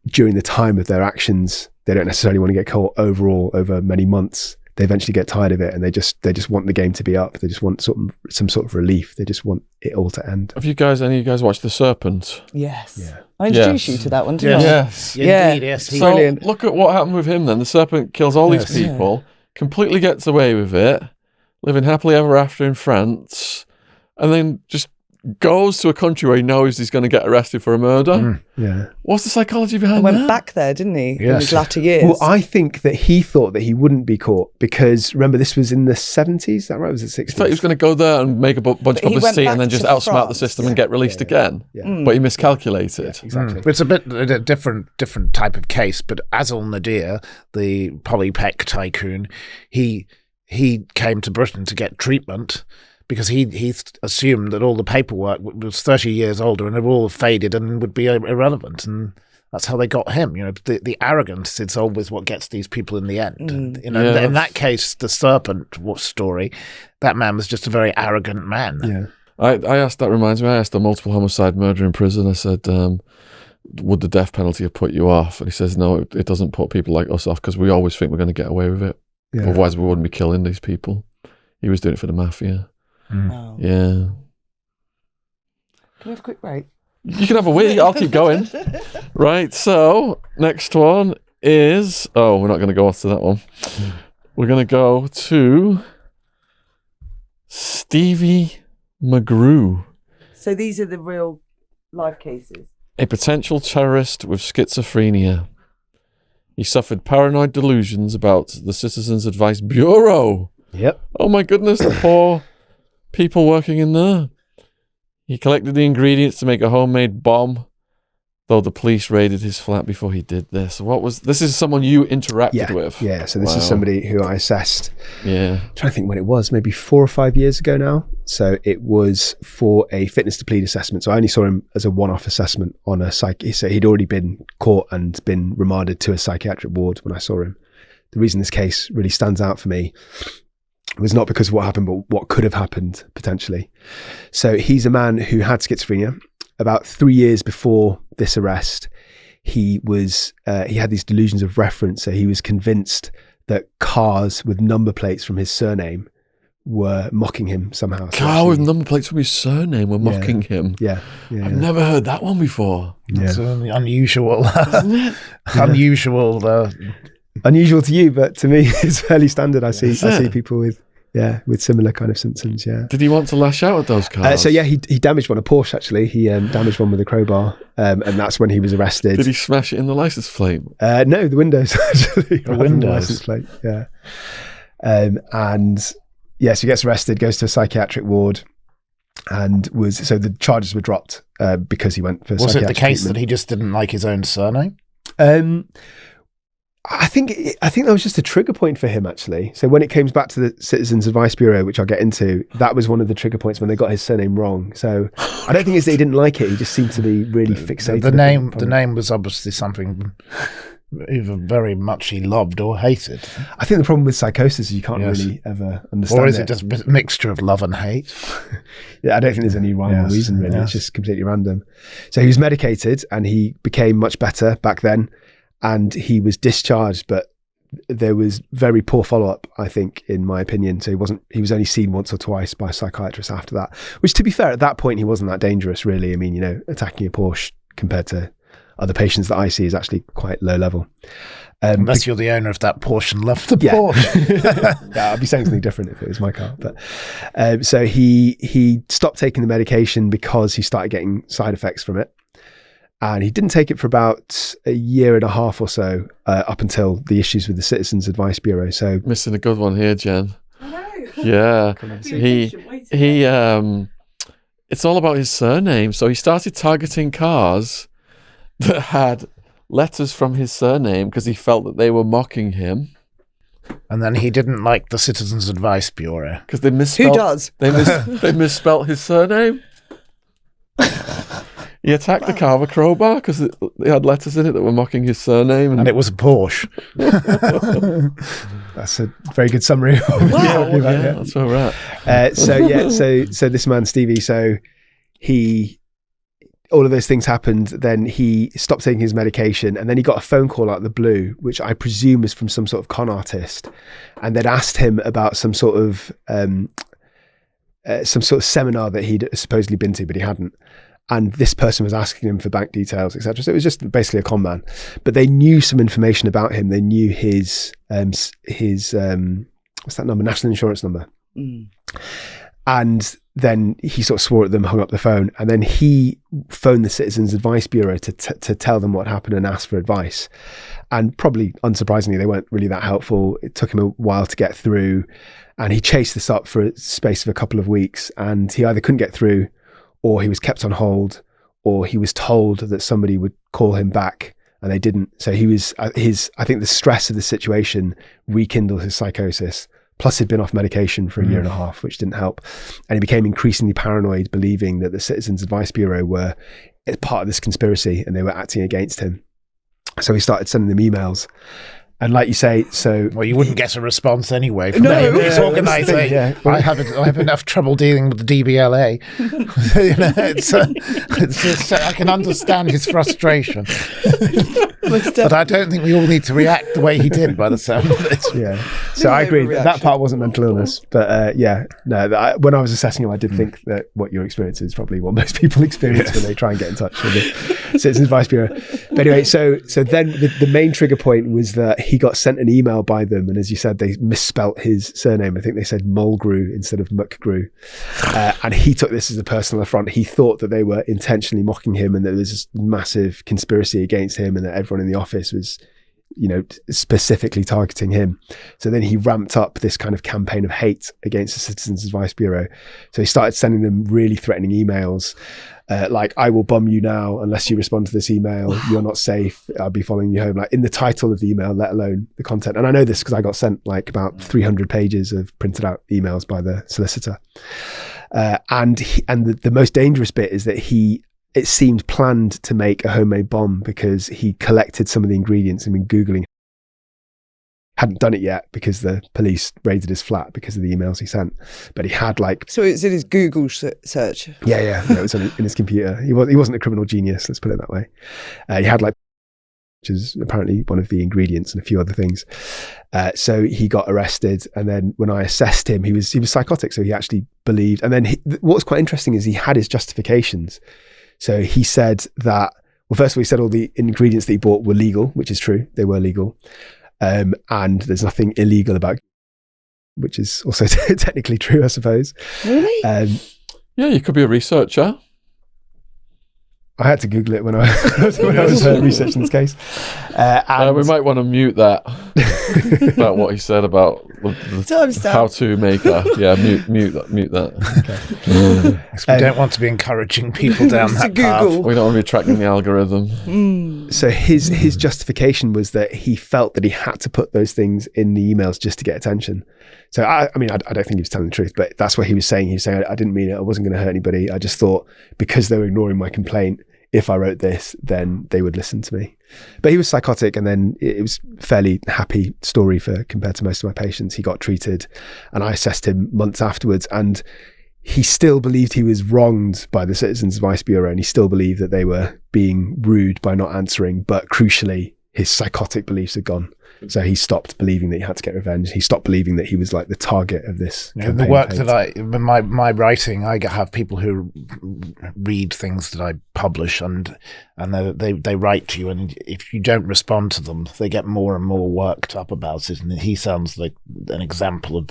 during the time of their actions, they don't necessarily want to get caught over many months. They eventually get tired of it, and they just want the game to be up. They just want some sort of relief. They just want it all to end. Have any of you guys watched The Serpent? Yes. Yeah. I introduced you to that one, didn't I? Yes. Indeed, yes. So Brilliant. look at what happened with him then. The serpent kills all these people, completely gets away with it, living happily ever after in France, and then just goes to a country where he knows he's going to get arrested for a murder. Yeah. What's the psychology behind He that? went back there, didn't he? In Yes. his latter years. Well, I think that he thought that he wouldn't be caught because, remember, this was in the 70s? Is that right? Was it 60s? He thought he was going to go there and make a bunch of he went publicity back and then just to outsmart the France. system and get released again. Yeah. But he miscalculated. Exactly. It's a bit a different type of case, but Azul Nadir, the polypec tycoon, he came to Britain to get treatment because he assumed that all the paperwork was 30 years older and it would all have faded and would be irrelevant, and that's how they got him. The arrogance is always what gets these people in the end. And, in that case, the serpent story, that man was just a very arrogant man. Yeah. I asked a multiple homicide murderer in prison, I said, would the death penalty have put you off? And he says, no, it doesn't put people like us off because we always think we're going to get away with it. Yeah. Otherwise we wouldn't be killing these people. He was doing it for the mafia. Wow. Yeah. Can we have a quick break? You can have a wee, I'll keep going. Right, so next one is... Oh, we're not going to go on to that one. We're going to go to Stevie McGrew, So these are the real life cases. a potential terrorist with schizophrenia. He suffered paranoid delusions about the Citizens Advice Bureau Yep. Oh my goodness, the poor people working in there. He collected the ingredients to make a homemade bomb, though the police raided his flat before he did this. This is someone you interacted with? Yeah, so this is somebody who I assessed. Yeah. I'm trying to think when it was, maybe 4 or 5 years ago now. So it was for a fitness to plead assessment. So I only saw him as a one-off assessment on a so he'd already been caught and been remanded to a psychiatric ward when I saw him. The reason this case really stands out for me was not because of what happened, but what could have happened potentially. So he's a man who had schizophrenia. About 3 years before this arrest, he had these delusions of reference. So he was convinced that cars with number plates from his surname were mocking him somehow. Car with number plates from his surname were mocking him. Yeah. I've never heard that one before. It's an unusual, unusual to you, but to me, it's fairly standard. I see people with similar kind of symptoms. Yeah. Did he want to lash out at those cars? He damaged one, a Porsche actually. He damaged one with a crowbar, and that's when he was arrested. Did he smash it in the license plate? No, the windows actually. The windows. License plate. Yeah. So he gets arrested, goes to a psychiatric ward, and so the charges were dropped because he went for Was psychiatric it the case treatment. that he just didn't like his own surname? I think that was just a trigger point for him, actually. So when it came back to the Citizens Advice Bureau, which I'll get into, that was one of the trigger points when they got his surname wrong. So I don't think it's that he didn't like it. He just seemed to be really fixated. The name was obviously something either very much he loved or hated. I think the problem with psychosis is you can't really ever understand. Or is it just a mixture of love and hate? Yeah, I don't think there's any rhyme or reason really. It's just completely random. So he was medicated and he became much better back then. And he was discharged, but there was very poor follow-up, I think, in my opinion. So he was only seen once or twice by a psychiatrist after that, which, to be fair, at that point, he wasn't that dangerous, really. I mean, attacking a Porsche compared to other patients that I see is actually quite low level. Unless you're the owner of that Porsche and love the Porsche. Yeah, I'd be saying something different if it was my car. But so he stopped taking the medication because he started getting side effects from it. And he didn't take it for about a year and a half or so, up until the issues with the Citizens Advice Bureau. So missing a good one here, Jen. I know. Yeah, he it's all about his surname. So he started targeting cars that had letters from his surname because he felt that they were mocking him. And then he didn't like the Citizens Advice Bureau because they misspelled. Who does? They misspelt his surname. He attacked the car with a crowbar because they had letters in it that were mocking his surname. And it was a Porsche. That's a very good summary. Wow. That's all right. So this man, Stevie, all of those things happened. Then he stopped taking his medication and then he got a phone call out of the blue, which I presume was from some sort of con artist. And they'd asked him about some sort of seminar that he'd supposedly been to, but he hadn't. And this person was asking him for bank details, etc. So it was just basically a con man. But they knew some information about him. They knew his what's that number? National insurance number. Mm. And then he sort of swore at them, hung up the phone, and then he phoned the Citizens Advice Bureau to tell them what happened and ask for advice. And probably unsurprisingly, they weren't really that helpful. It took him a while to get through, and he chased this up for a space of a couple of weeks, and he either couldn't get through, or he was kept on hold, or he was told that somebody would call him back and they didn't. So he was, I think the stress of the situation rekindled his psychosis. Plus he'd been off medication for a year and a half, which didn't help. And he became increasingly paranoid, believing that the Citizens Advice Bureau were part of this conspiracy and they were acting against him. So he started sending them emails. And like you say, well, you wouldn't get a response anyway from this organisation. Yeah. I have enough trouble dealing with the DVLA. I can understand his frustration, but I don't think we all need to react the way he did. By the sound of it, yeah. So I agree that part wasn't mental illness, but when I was assessing him, I did think that what your experience is probably what most people experience when they try and get in touch with the Citizens Advice Bureau. But anyway, so then the main trigger point was that he got sent an email by them, and as you said, they misspelt his surname. I think they said Mulgrew instead of McGrew, and he took this as a personal affront. He thought that they were intentionally mocking him, and that there was this massive conspiracy against him, and that everyone in the office was specifically targeting him. So then he ramped up this kind of campaign of hate against the Citizens Advice Bureau. So he started sending them really threatening emails, like, I will bomb you now unless you respond to this email. You're not safe. I'll be following you home. Like, in the title of the email, let alone the content. And I know this because I got sent like about 300 pages of printed out emails by the solicitor. And the most dangerous bit is that it seemed planned to make a homemade bomb because he collected some of the ingredients and been Googling. Hadn't done it yet because the police raided his flat because of the emails he sent. But he had So it's in his Google search? Yeah, it was in his computer. He wasn't a criminal genius, let's put it that way. He had which is apparently one of the ingredients and a few other things. So he got arrested, and then when I assessed him, he was psychotic, so he actually believed. And then what was quite interesting is he had his justifications. So he said that, well, first of all, he said all the ingredients that he bought were legal, which is true. They were legal. And there's nothing illegal about, which is also technically true, I suppose. Really? Yeah, you could be a researcher. I had to Google it when I was researching this case. We might want to mute that, about what he said about how to make mute that. Okay. We don't want to be encouraging people down that path. We don't want to be tracking the algorithm. So his justification was that he felt that he had to put those things in the emails just to get attention. So I don't think he was telling the truth, but that's what he was saying. He was saying, I didn't mean it. I wasn't going to hurt anybody. I just thought because they were ignoring my complaint, if I wrote this, then they would listen to me. But he was psychotic, and then it was a fairly happy story compared to most of my patients. He got treated, and I assessed him months afterwards, and he still believed he was wronged by the Citizens Advice Bureau, and he still believed that they were being rude by not answering. But crucially, his psychotic beliefs had gone. So he stopped believing that he had to get revenge. He stopped believing that he was like the target of this. The work that my writing, I have people who read things that I publish, and they write to you, and if you don't respond to them, they get more and more worked up about it. And he sounds like an example of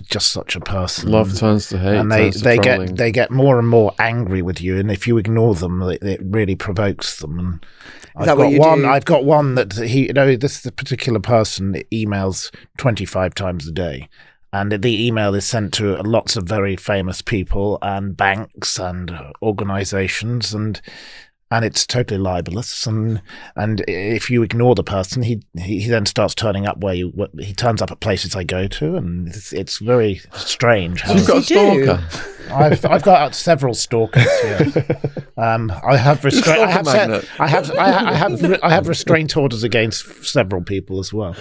just such a person. Love turns to hate, and they get more and more angry with you, and if you ignore them, it really provokes them. And I've got one that this particular person emails 25 times a day, and the email is sent to lots of very famous people and banks and organizations, and it's totally libelous. And if you ignore the person, he then starts turning up he turns up at places I go to, and it's very strange. So you've got a stalker. I've got several stalkers. Yes. I have restraint orders against several people as well.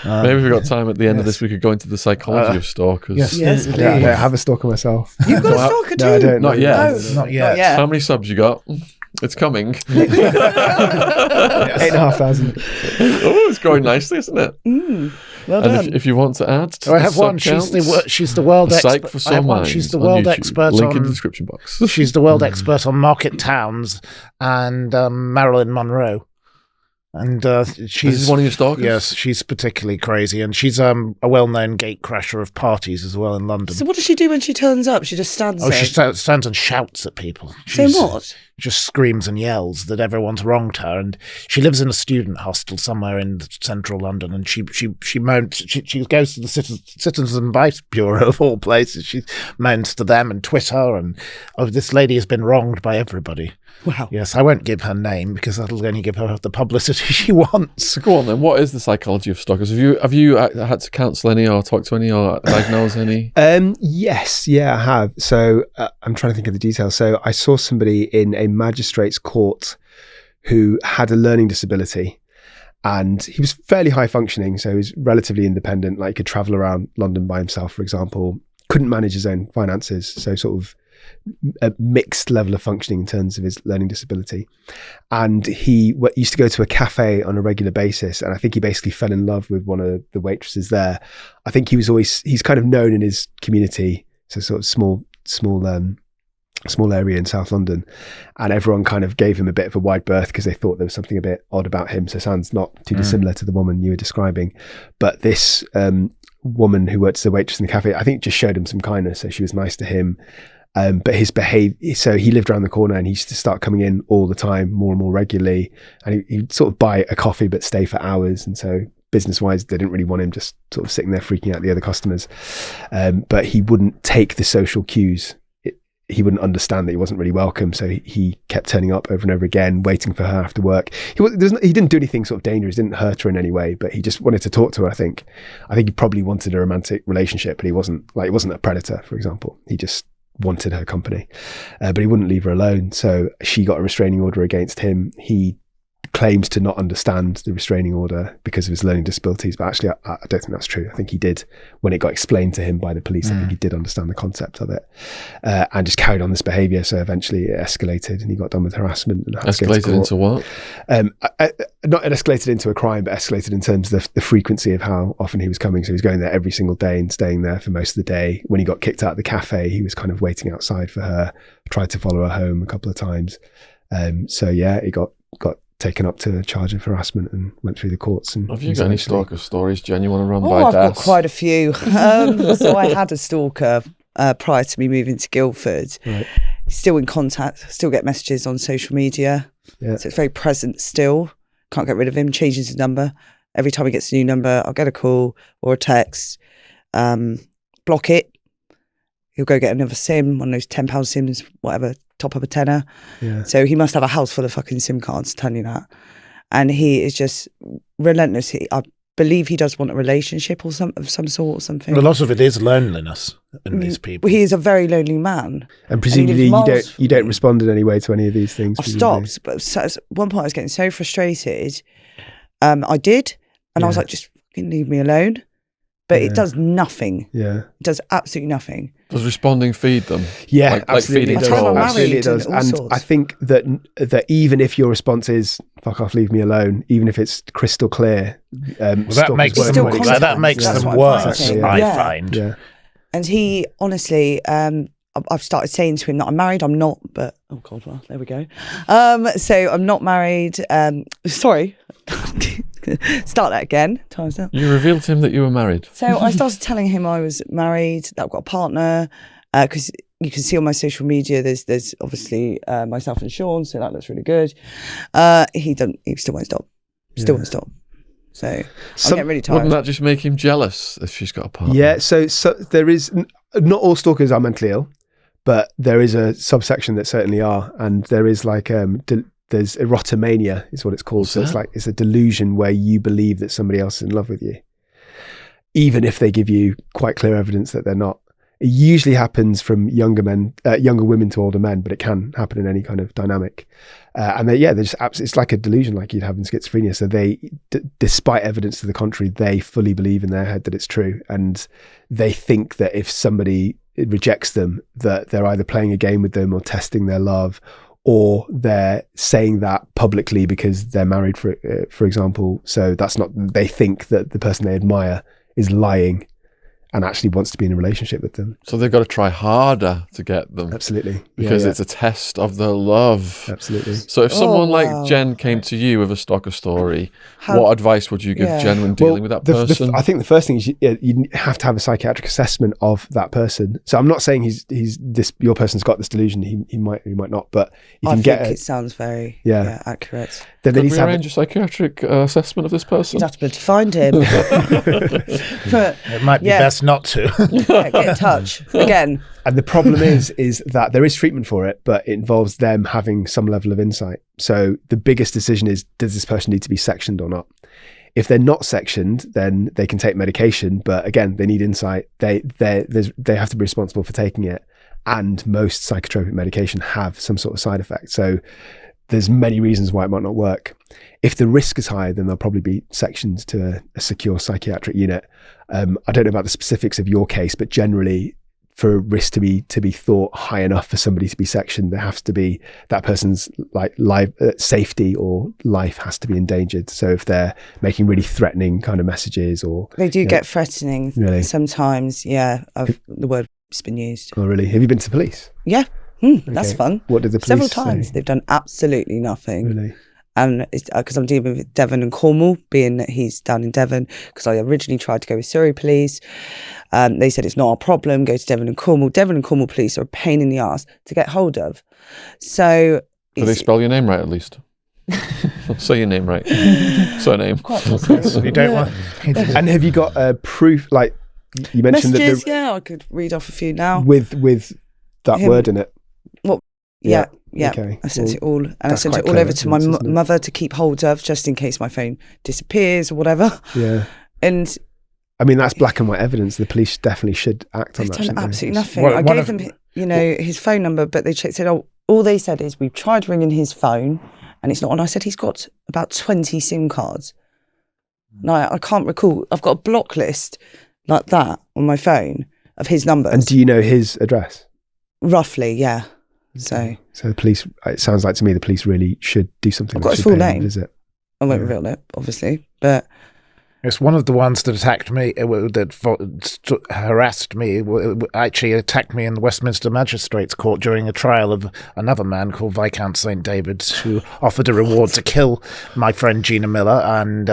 Maybe if we've got time at the end of this, we could go into the psychology of stalkers. Yes, please. I don't have a stalker myself. You've got a stalker too? No, I don't. Not yet. No, not yet. How many subs you got? It's coming. 8,500. Oh, it's growing nicely, isn't it? Well done. And if you want to add to I have one. She's the world expert. She's the world expert Link on in the description box. She's the world expert on market towns and Marilyn Monroe. And she's one of your stalkers? Yes, she's particularly crazy, and she's a well-known gatecrasher of parties as well in London. So what does she do when she turns up? She just stands there? She stands and shouts at people. Saying what? Just screams and yells that everyone's wronged her, and she lives in a student hostel somewhere in central London, and she goes to the Citizens Advice Bureau of all places. She moans to them and Twitter, and this lady has been wronged by everybody. Wow. Yes, I won't give her name because that'll only give her the publicity she wants. So go on then. What is the psychology of stalkers? Have you had to counsel any or talk to any or diagnose any? Yes, I have. So I'm trying to think of the details. So I saw somebody in a magistrate's court who had a learning disability, and he was fairly high functioning. So he was relatively independent, like he could travel around London by himself, for example, couldn't manage his own finances. So sort of a mixed level of functioning in terms of his learning disability. And he used to go to a cafe on a regular basis, and I think he basically fell in love with one of the waitresses there. I think he's kind of known in his community, so sort of small area in South London, and everyone kind of gave him a bit of a wide berth because they thought there was something a bit odd about him. So it sounds not too dissimilar to the woman you were describing. But this woman who worked as a waitress in the cafe, I think just showed him some kindness. So she was nice to him, But his behavior, so he lived around the corner and he used to start coming in all the time, more and more regularly. And he'd sort of buy a coffee, but stay for hours. And so business wise, they didn't really want him just sort of sitting there freaking out the other customers. But he wouldn't take the social cues. He wouldn't understand that he wasn't really welcome. So he kept turning up over and over again, waiting for her after work. He didn't do anything sort of dangerous, didn't hurt her in any way, but he just wanted to talk to her, I think. He probably wanted a romantic relationship, but he wasn't a predator, for example. He just wanted her company, but he wouldn't leave her alone. So she got a restraining order against him. He claims to not understand the restraining order because of his learning disabilities, but actually I don't think that's true. I think he did, when it got explained to him by the police. I think he did understand the concept of it, and just carried on this behaviour. So eventually it escalated and he got done with harassment and escalated into what? Not it escalated into a crime, but escalated in terms of the frequency of how often he was coming. So he was going there every single day and staying there for most of the day. When he got kicked out of the cafe, he was kind of waiting outside for her, tried to follow her home a couple of times. So yeah, he got taken up to a charge of harassment and went through the courts. And have you got any stalker stories, Jen, you want to run by I've Des? got quite a few. So I had a stalker prior to me moving to Guildford. Right. Still in contact, still get messages on social media. Yeah. So it's very present still. Can't get rid of him, changes his number. Every time he gets a new number, I'll get a call or a text, block it. He'll go get another SIM, one of those £10 SIMs, whatever, top up a tenner. Yeah. So he must have a house full of fucking SIM cards, telling you that. And he is just relentless. I believe he does want a relationship of some sort or something. A lot of it is loneliness in these people. He is a very lonely man. And presumably you don't respond in any way to any of these things. I've stopped, but at one point I was getting so frustrated. I did, and I was like, just fucking leave me alone. But it does nothing. Yeah. It does absolutely nothing. Does responding feed them? Yeah, like feeding it does. trolls. Absolutely it does. And sorts. I think that even if your response is "fuck off, leave me alone," even if it's crystal clear, that makes them worse. Yeah. I find. Yeah. And he honestly, I've started saying to him that I'm married. I'm not, but oh god, well there we go. So I'm not married. Sorry. Start that again. Time's up. You revealed to him that you were married. So I started telling him I was married, that I've got a partner, because you can see on my social media there's obviously myself and Sean, so that looks really good. He still won't stop. Still won't stop. So I'm getting really tired. Wouldn't that just make him jealous if she's got a partner? Yeah, so there is, not all stalkers are mentally ill, but there is a subsection that certainly are, and there is like there's erotomania is what it's called. So it's a delusion where you believe that somebody else is in love with you, even if they give you quite clear evidence that they're not. It usually happens from younger women to older men, but it can happen in any kind of dynamic. It's like a delusion, like you'd have in schizophrenia. So they, despite evidence to the contrary, they fully believe in their head that it's true, and they think that if somebody rejects them, that they're either playing a game with them or testing their love, or they're saying that publicly because they're married, for example. So that's not, they think that the person they admire is lying and actually wants to be in a relationship with them. So they've got to try harder to get them. Absolutely. Because it's a test of their love. Absolutely. So if someone like Jen came to you with a stalker story, what advice would you give Jen when dealing with that person? I think the first thing is you have to have a psychiatric assessment of that person. So I'm not saying your person's got this delusion. He might not, but you can get it. It sounds very accurate. Then could we arrange a psychiatric assessment of this person? You'd have to be able to find him. It might be best not to. Get in touch again. And the problem is that there is treatment for it, but it involves them having some level of insight. So the biggest decision is, does this person need to be sectioned or not? If they're not sectioned, then they can take medication, but again, they need insight. They have to be responsible for taking it, and most psychotropic medication have some sort of side effect. So there's many reasons why it might not work. If the risk is high, then they'll probably be sectioned to a secure psychiatric unit. I don't know about the specifics of your case, but generally, for a risk to be thought high enough for somebody to be sectioned, there has to be that person's life safety or life has to be endangered. So if they're making really threatening kind of messages, or they do get threatening really? Sometimes. Yeah, the word's been used. Oh, really? Have you been to police? Yeah. That's fun. What did the police Several times say? they've done absolutely nothing. Really? and because I'm dealing with Devon and Cornwall, being that he's down in Devon, because I originally tried to go with Surrey Police. They said it's not a problem, go to Devon and Cornwall. Devon and Cornwall Police are a pain in the arse to get hold of. So... Do they spell your name right, at least? Say your name right. Surname. Quite possible. You don't want. And have you got proof? Like you mentioned Messages, that yeah, I could read off a few now. with that word in it. Yeah. Okay. I sent Well, it all, and I that's sent it quite all clear over to my evidence, isn't it? mother to keep hold of, just in case my phone disappears or whatever. Yeah. And I mean, that's black and white evidence. The police definitely should act on they've that. done shouldn't they? absolutely nothing. Well, I one gave of- them, his phone number, but they said, all they said is we've tried ringing his phone, and it's not on. I said he's got about 20 SIM cards. No, I can't recall. I've got a block list like that on my phone of his numbers. And do you know his address? Roughly, yeah. So the police. It sounds like to me the police really should do something. I've They got his should full pay him a name. Visit. I won't Yeah. reveal it, obviously, but It's one of the ones that attacked me, harassed me, actually attacked me in the Westminster Magistrates Court during a trial of another man called Viscount St. David's, who offered a reward to kill my friend Gina Miller, and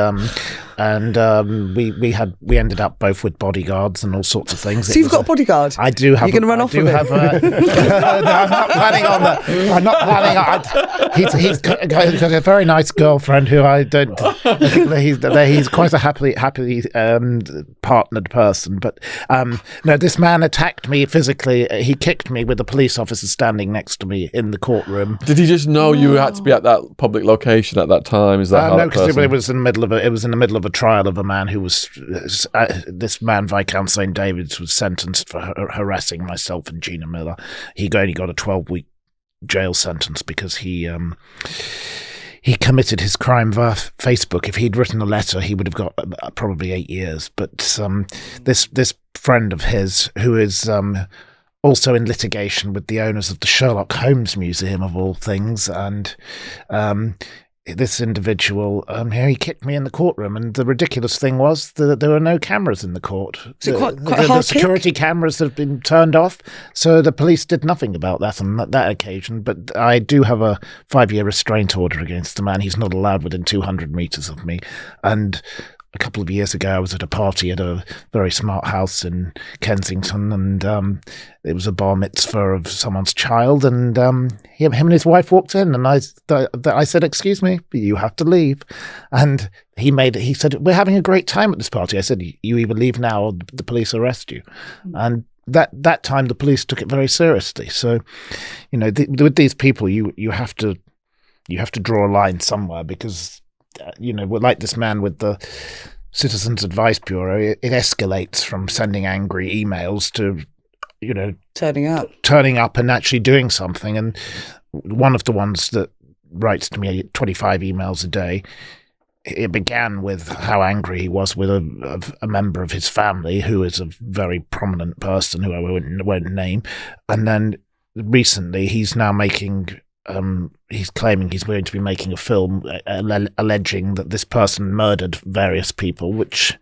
we ended up both with bodyguards and all sorts of things. so you've got a bodyguard. I do have. You're gonna run off with him? No, I'm not planning on that. I'm not planning on. He's got a very nice girlfriend who I don't. He's quite a happily partnered person. But no, this man attacked me physically. He kicked me with a police officer standing next to me in the courtroom. Did he just know you had to be at that public location at that time? Is that how No, that because person... it was in the middle of a trial of a man who was this man, Viscount St. David's, was sentenced for harassing myself and Gina Miller. He only got a 12-week jail sentence because he committed his crime via Facebook. If he'd written a letter, he would have got probably 8 years. But this friend of his, who is also in litigation with the owners of the Sherlock Holmes Museum, of all things, and this individual, he kicked me in the courtroom, and the ridiculous thing was that there were no cameras in the court. So quite a the hard security cameras have been turned off, so the police did nothing about that on that occasion. But I do have a 5-year restraint order against the man. He's not allowed within 200 metres of me. And a couple of years ago, I was at a party at a very smart house in Kensington, and it was a bar mitzvah of someone's child, and him and his wife walked in, and I said, "Excuse me, you have to leave." And he said, "We're having a great time at this party." I said, "You either leave now or the police arrest you." And that time, the police took it very seriously. So, with these people, you have to draw a line somewhere, because like this man with the Citizens Advice Bureau, it escalates from sending angry emails to, turning up and actually doing something. And one of the ones that writes to me 25 emails a day, it began with how angry he was with a member of his family who is a very prominent person who I won't name. And then recently he's now he's claiming he's going to be making a film alleging that this person murdered various people, which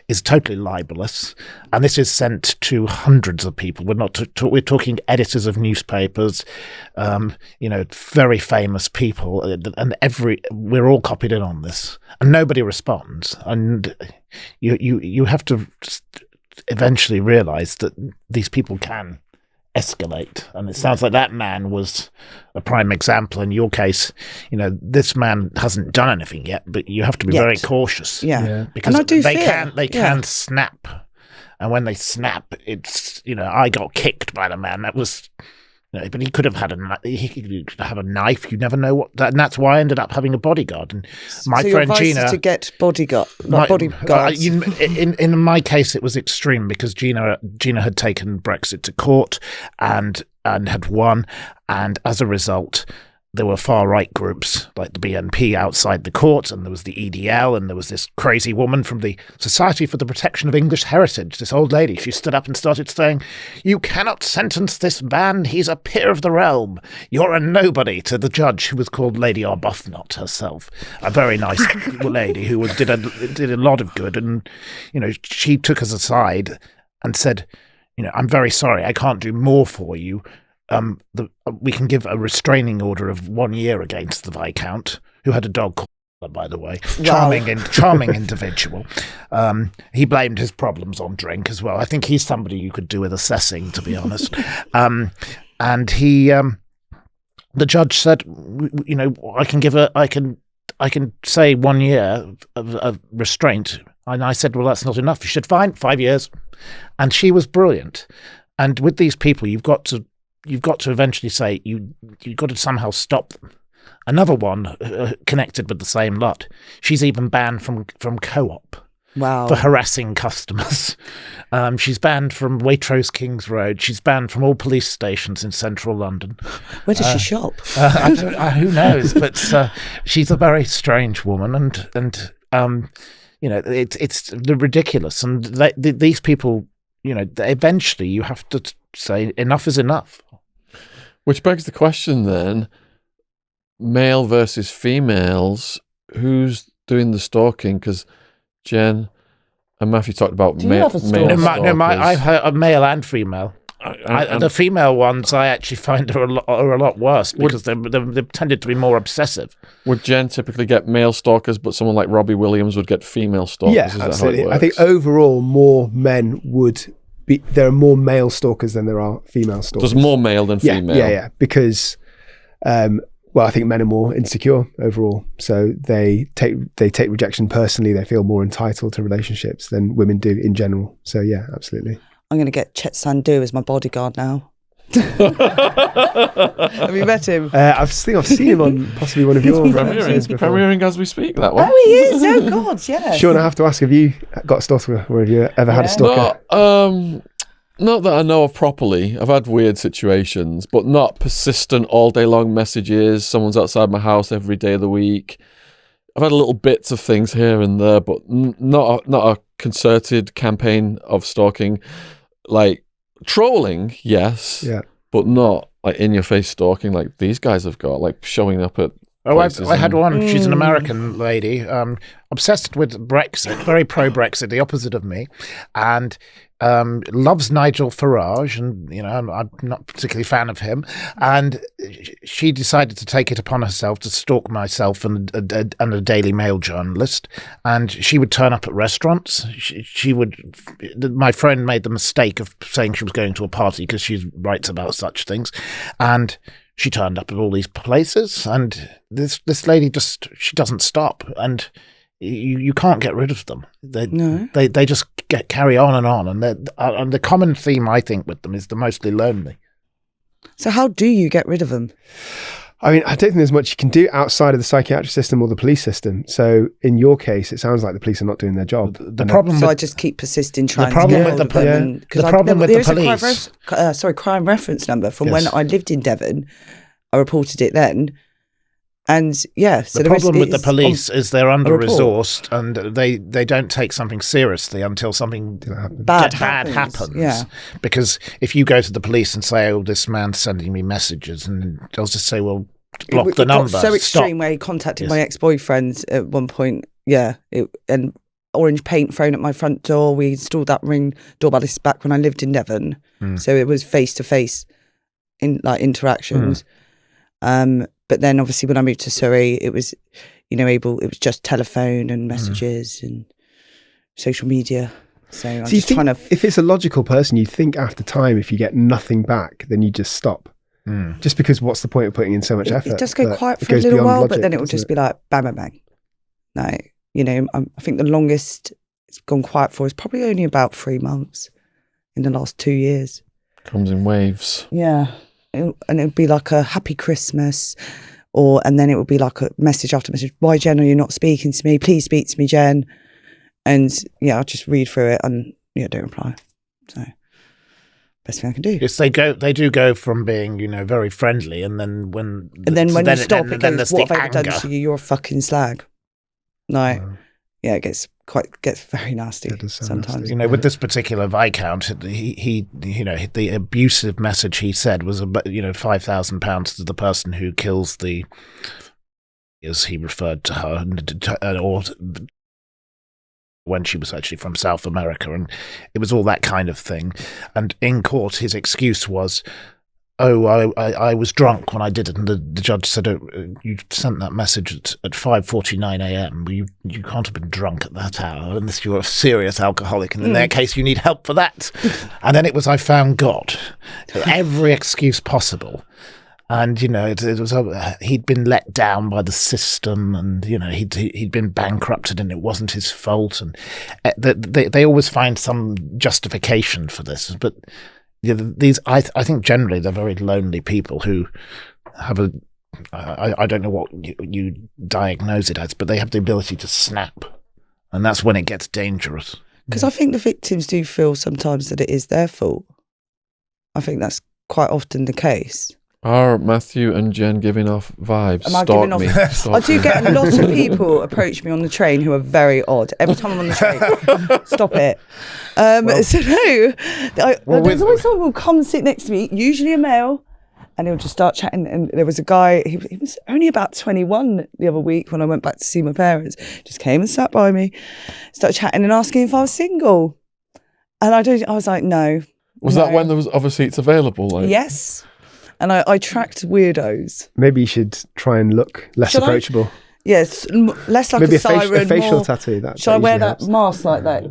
is totally libelous. And this is sent to hundreds of people. We're talking editors of newspapers, very famous people, and we're all copied in on this, and nobody responds. And you have to eventually realize that these people can escalate, and it sounds like that man was a prime example. In your case, this man hasn't done anything yet, but you have to be very cautious, because and I do they can snap, and when they snap, it's I got kicked by the man. That was, but he could have had a knife. You never know and that's why I ended up having a bodyguard. And my so friend your advice Gina is to get bodyguards. In my case, it was extreme because Gina had taken Brexit to court and had won, and as a result, there were far-right groups like the BNP outside the court, and there was the EDL, and there was this crazy woman from the Society for the Protection of English Heritage, this old lady. She stood up and started saying, "You cannot sentence this man. He's a peer of the realm. You're a nobody," to the judge, who was called Lady Arbuthnot herself, a very nice lady who did a lot of good. And, she took us aside and said, "I'm very sorry, I can't do more for you. We can give a restraining order of 1 year against the Viscount who had a dog called, by the way, Wow. charming individual. He blamed his problems on drink as well. I think he's somebody you could do with assessing, to be honest. And he, the judge said, I can say 1 year of restraint. And I said, well, that's not enough. You should fine 5 years. And she was brilliant. And with these people, you've got to eventually say you've got to somehow stop them. Another one connected with the same lot. She's even banned from Co-op Wow. for harassing customers. She's banned from Waitrose Kings Road. She's banned from all police stations in central London. Where does she shop? Who knows? But she's a very strange woman, and it's ridiculous. And these people, eventually you have to say enough is enough. Which begs the question then, male versus females, who's doing the stalking? Because Jen and Matthew talked about Do you male have a stalker? stalkers. I've heard a male and female. The female ones I actually find are a lot worse because they've tended to be more obsessive. Would Jen typically get male stalkers, but someone like Robbie Williams would get female stalkers? Yeah, Is that how it absolutely. I works? think overall, more men would be. There are more male stalkers than there are female stalkers. There's more male than female. Yeah. Because, I think men are more insecure overall, so they take rejection personally. They feel more entitled to relationships than women do in general. So yeah, absolutely. I'm going to get Chet Sandhu as my bodyguard now. Have you met him? I think I've seen him on possibly one of your episodes before. Premiering as we speak, that one. Oh, he is. Oh, God, yeah. Sean, I have to ask, have you got a stalker, or have you ever had a stalker? Not that I know of properly. I've had weird situations, but not persistent all day long messages. Someone's outside my house every day of the week. I've had little bits of things here and there, but not a concerted campaign of stalking. Like trolling, yes, Yeah. but not like in your face stalking like these guys have got, like showing up at places I had and- one. She's an American lady, obsessed with Brexit, very pro-Brexit, the opposite of me, and loves Nigel Farage, and I'm not particularly a fan of him. And she decided to take it upon herself to stalk myself and a Daily Mail journalist. And she would turn up at restaurants. My friend made the mistake of saying she was going to a party because she writes about such things, and she turned up at all these places. And this lady she doesn't stop, and you can't get rid of them. They just carry on, and the common theme I think with them is they're mostly lonely. So how do you get rid of them? I mean, I don't think there's much you can do outside of the psychiatric system or the police system. So in your case, it sounds like the police are not doing their job. The problem So with I just keep persisting trying problem to get with hold the of them. the problem with the police- Crime reference number from Yes. when I lived in Devon. I reported it then. And yeah, so the problem with the police is they're report. under-resourced, and they don't take something seriously until something Bad happens. happens, yeah. Because if you go to the police and say, "Oh, this man's sending me messages," and they'll just say, "Well, block the It number." got so extreme Stop. where he contacted Yes. my ex-boyfriend at one point. Yeah, and orange paint thrown at my front door. We installed that Ring doorbell. This is back when I lived in Devon, so it was face-to-face interactions. But then obviously when I moved to Surrey, it was, it was just telephone and messages and social media. So I'm So you just think trying to... if it's a logical person, you think after time, if you get nothing back, then you just stop. Just because what's the point of putting in so much effort? It does go But quiet it for a goes little beyond while, logic, but then it will doesn't just be like bang, bang, bang. Like, I think the longest it's gone quiet for is probably only about 3 months in the last 2 years. Comes in waves. Yeah. And it would be like a happy Christmas, and then it would be like a message after message. Why, Jen, are you not speaking to me? Please speak to me, Jen. And yeah, I'll just read through it and don't reply. So best thing I can do. Yes, they do go from being, very friendly, and then when You stop, it then goes, there's what the have I ever anger. done to you? You're a fucking slag. Like, yeah, it gets very nasty It does sound sometimes. nasty. With this particular Viscount, he the abusive message he said was about, £5,000 to the person who kills as he referred to her, or when she was actually from South America, and it was all that kind of thing. And in court, his excuse was, I was drunk when I did it, and the judge said, you sent that message at 5:49 a.m. You can't have been drunk at that hour unless you're a serious alcoholic, and in that case you need help for that. And then it was, I found God. Every excuse possible. And, it was he'd been let down by the system, and, he'd been bankrupted and it wasn't his fault. And they always find some justification for this. But I think generally they're very lonely people who have I don't know what you diagnose it as, but they have the ability to snap. And that's when it gets dangerous. Because I think the victims do feel sometimes that it is their fault. I think that's quite often the case. Are Matthew and Jen giving off vibes? Am I giving off? I do get a lot of people approach me on the train who are very odd. Every time I'm on the train, stop it. There's always someone who will come and sit next to me, usually a male, and he'll just start chatting. And there was a guy, he was only about 21 the other week when I went back to see my parents, just came and sat by me, started chatting and asking if I was single. And I was like, no. Was that when there was other seats available? Like? Yes. And I tracked weirdos. Maybe you should try and look less approachable. Yes, less like maybe a siren. A facial more, tattoo. Should I wear that mask like that?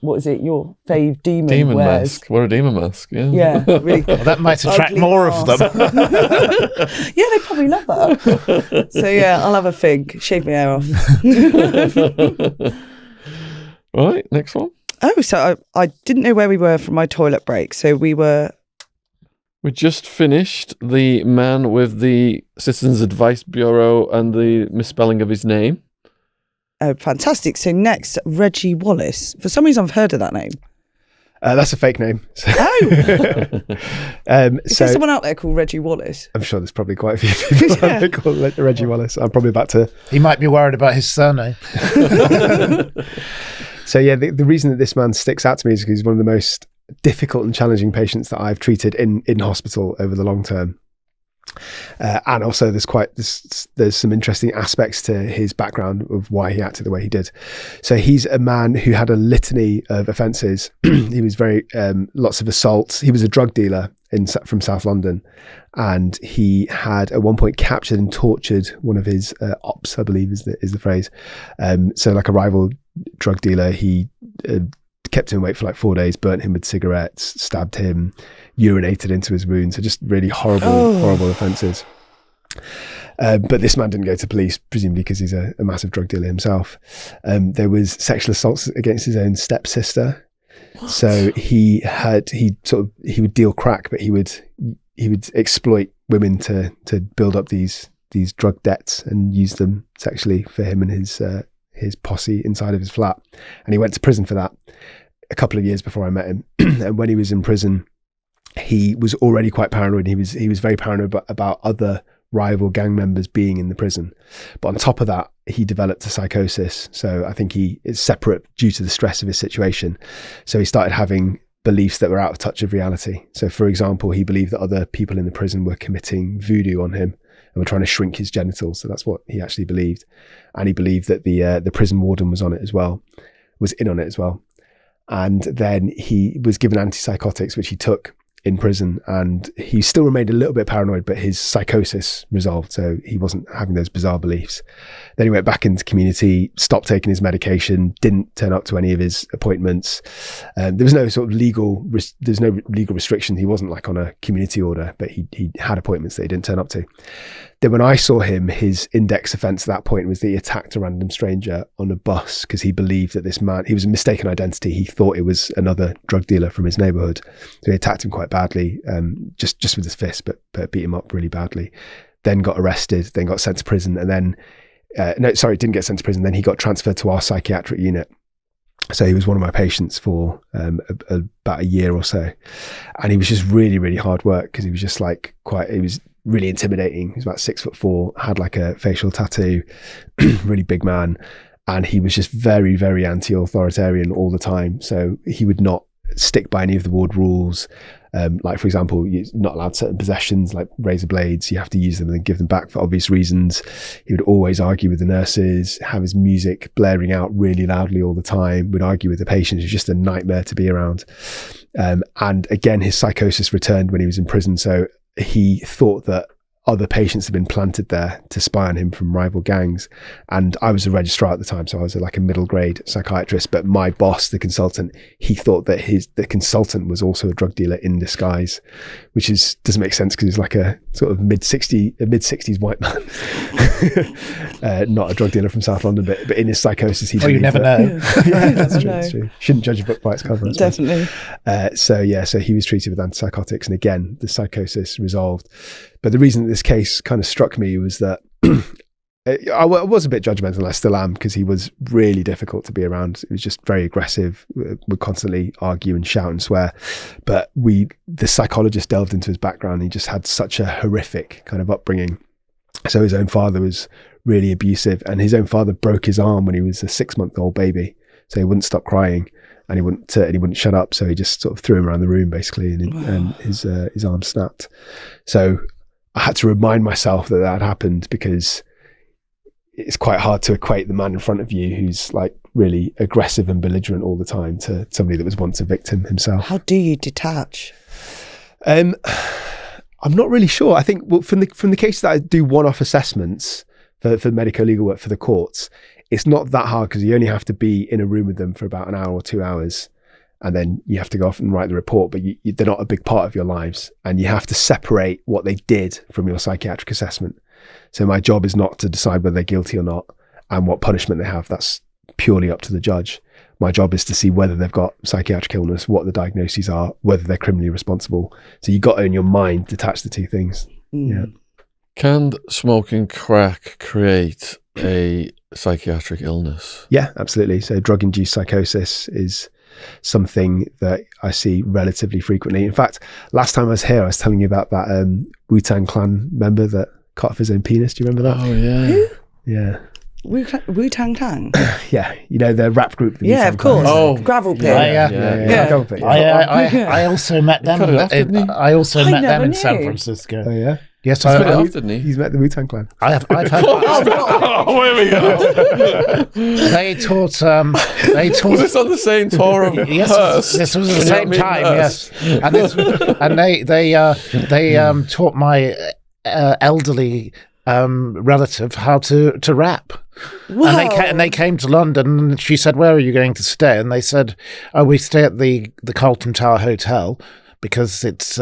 What is it? Your fave demon wears. Mask. Wear a demon mask. Yeah. Yeah. Really. Well, that might attract more mask. of them. Yeah, they probably love that. So yeah, I'll have a think. Shave my hair off. Right. Next one. Oh, so I didn't know where we were from my toilet break. So we just finished the man with the Citizens Advice Bureau and the misspelling of his name. Oh, fantastic. So next, Reggie Wallace. For some reason, I've heard of that name. That's a fake name. Oh! Is there someone out there called Reggie Wallace? I'm sure there's probably quite a few people out there called Reggie Wallace. I'm probably about to... He might be worried about his surname. So yeah, the reason that this man sticks out to me is because he's one of the most difficult and challenging patients that I've treated in hospital over the long term. And also there's some interesting aspects to his background of why he acted the way he did. So he's a man who had a litany of offences. He was very lots of assaults. He was a drug dealer from South London, and he had at one point captured and tortured one of his ops, I believe is the phrase. So like a rival drug dealer, he kept him awake for like 4 days, burnt him with cigarettes, stabbed him, urinated into his wound. So just really horrible offences. But this man didn't go to police, presumably because he's a massive drug dealer himself. There was sexual assaults against his own stepsister. What? So he would deal crack, but he would exploit women to build up these drug debts and use them sexually for him and his posse inside of his flat. And he went to prison for that a couple of years before I met him. And when he was in prison, he was already quite paranoid. He was very paranoid about other rival gang members being in the prison. But on top of that, he developed a psychosis. So I think he is separate due to the stress of his situation. So he started having beliefs that were out of touch of reality. So for example, he believed that other people in the prison were committing voodoo on him and were trying to shrink his genitals. So that's what he actually believed. And he believed that the prison warden was in on it as well. And then he was given antipsychotics, which he took in prison, and he still remained a little bit paranoid, but his psychosis resolved, so he wasn't having those bizarre beliefs. Then he went back into community, stopped taking his medication, didn't turn up to any of his appointments. There was no sort of legal restriction. He wasn't like on a community order, but he had appointments that he didn't turn up to. Then when I saw him, his index offence at that point was that he attacked a random stranger on a bus because he believed that this man, he was a mistaken identity. He thought it was another drug dealer from his neighbourhood. So he attacked him quite badly, just with his fist, but beat him up really badly. Then got arrested, then got sent to prison, and then, didn't get sent to prison. Then he got transferred to our psychiatric unit. So he was one of my patients for about a year or so. And he was just really, really hard work because he was just like he was really intimidating. He was about 6'4", had like a facial tattoo, really big man. And he was just very, very anti-authoritarian all the time. So he would not stick by any of the ward rules. Like, for example, you're not allowed certain possessions like razor blades. You have to use them and then give them back for obvious reasons. He would always argue with the nurses, have his music blaring out really loudly all the time, would argue with the patients. It was just a nightmare to be around. And again, his psychosis returned when he was in prison. So he thought that other patients had been planted there to spy on him from rival gangs. And I was a registrar at the time, so I was like a middle grade psychiatrist. But my boss, the consultant, he thought that the consultant was also a drug dealer in disguise, which doesn't make sense because he's like a sort of mid 60s white man, not a drug dealer from South London. But in his psychosis, he. You never know. Yeah, that's true. That's true. Shouldn't judge a book by its cover. Definitely. So he was treated with antipsychotics, and again, the psychosis resolved. But the reason that this case kind of struck me was that I was a bit judgmental, I still am, because he was really difficult to be around. He was just very aggressive, would constantly argue and shout and swear. But the psychologist delved into his background. He just had such a horrific kind of upbringing. So his own father was really abusive, and his own father broke his arm when he was a 6-month-old baby. So he wouldn't stop crying, and he wouldn't shut up. So he just sort of threw him around the room basically, and his arm snapped. So I had to remind myself that had happened, because it's quite hard to equate the man in front of you who's like really aggressive and belligerent all the time to somebody that was once a victim himself. How do you detach? I'm not really sure. I think from the case that I do one-off assessments for medico-legal work for the courts, it's not that hard because you only have to be in a room with them for about an hour or 2 hours. And then you have to go off and write the report, but they're not a big part of your lives. And you have to separate what they did from your psychiatric assessment. So my job is not to decide whether they're guilty or not and what punishment they have. That's purely up to the judge. My job is to see whether they've got psychiatric illness, what the diagnoses are, whether they're criminally responsible. So you've got to, in your mind, detach the two things. Yeah. Can smoking crack create a psychiatric illness? Yeah, absolutely. So drug-induced psychosis is something that I see relatively frequently. In fact, last time I was here, I was telling you about that Wu-Tang Clan member that cut off his own penis. Do you remember that? Oh, yeah. Who? Yeah. Wu-Tang Clan? Yeah. You know, the rap group. The Yeah, Wu-Tang of course. Clan. Oh. Gravel pit. Yeah. Gravel pit, yeah. I also met them. cut it off, didn't he? I also met them never in knew. San Francisco. Oh, yeah? Yes, He's met it off, didn't he? He's met the Wu-Tang Clan. I've heard. Oh, here we go. They taught. Was this on the same tour of Yes, Hearst? this was at the You same know what I mean? time. Yes, and they taught my elderly relative how to rap. Wow. And they came to London, and she said, "Where are you going to stay?" And they said, "Oh, we stay at the Carlton Tower Hotel because it's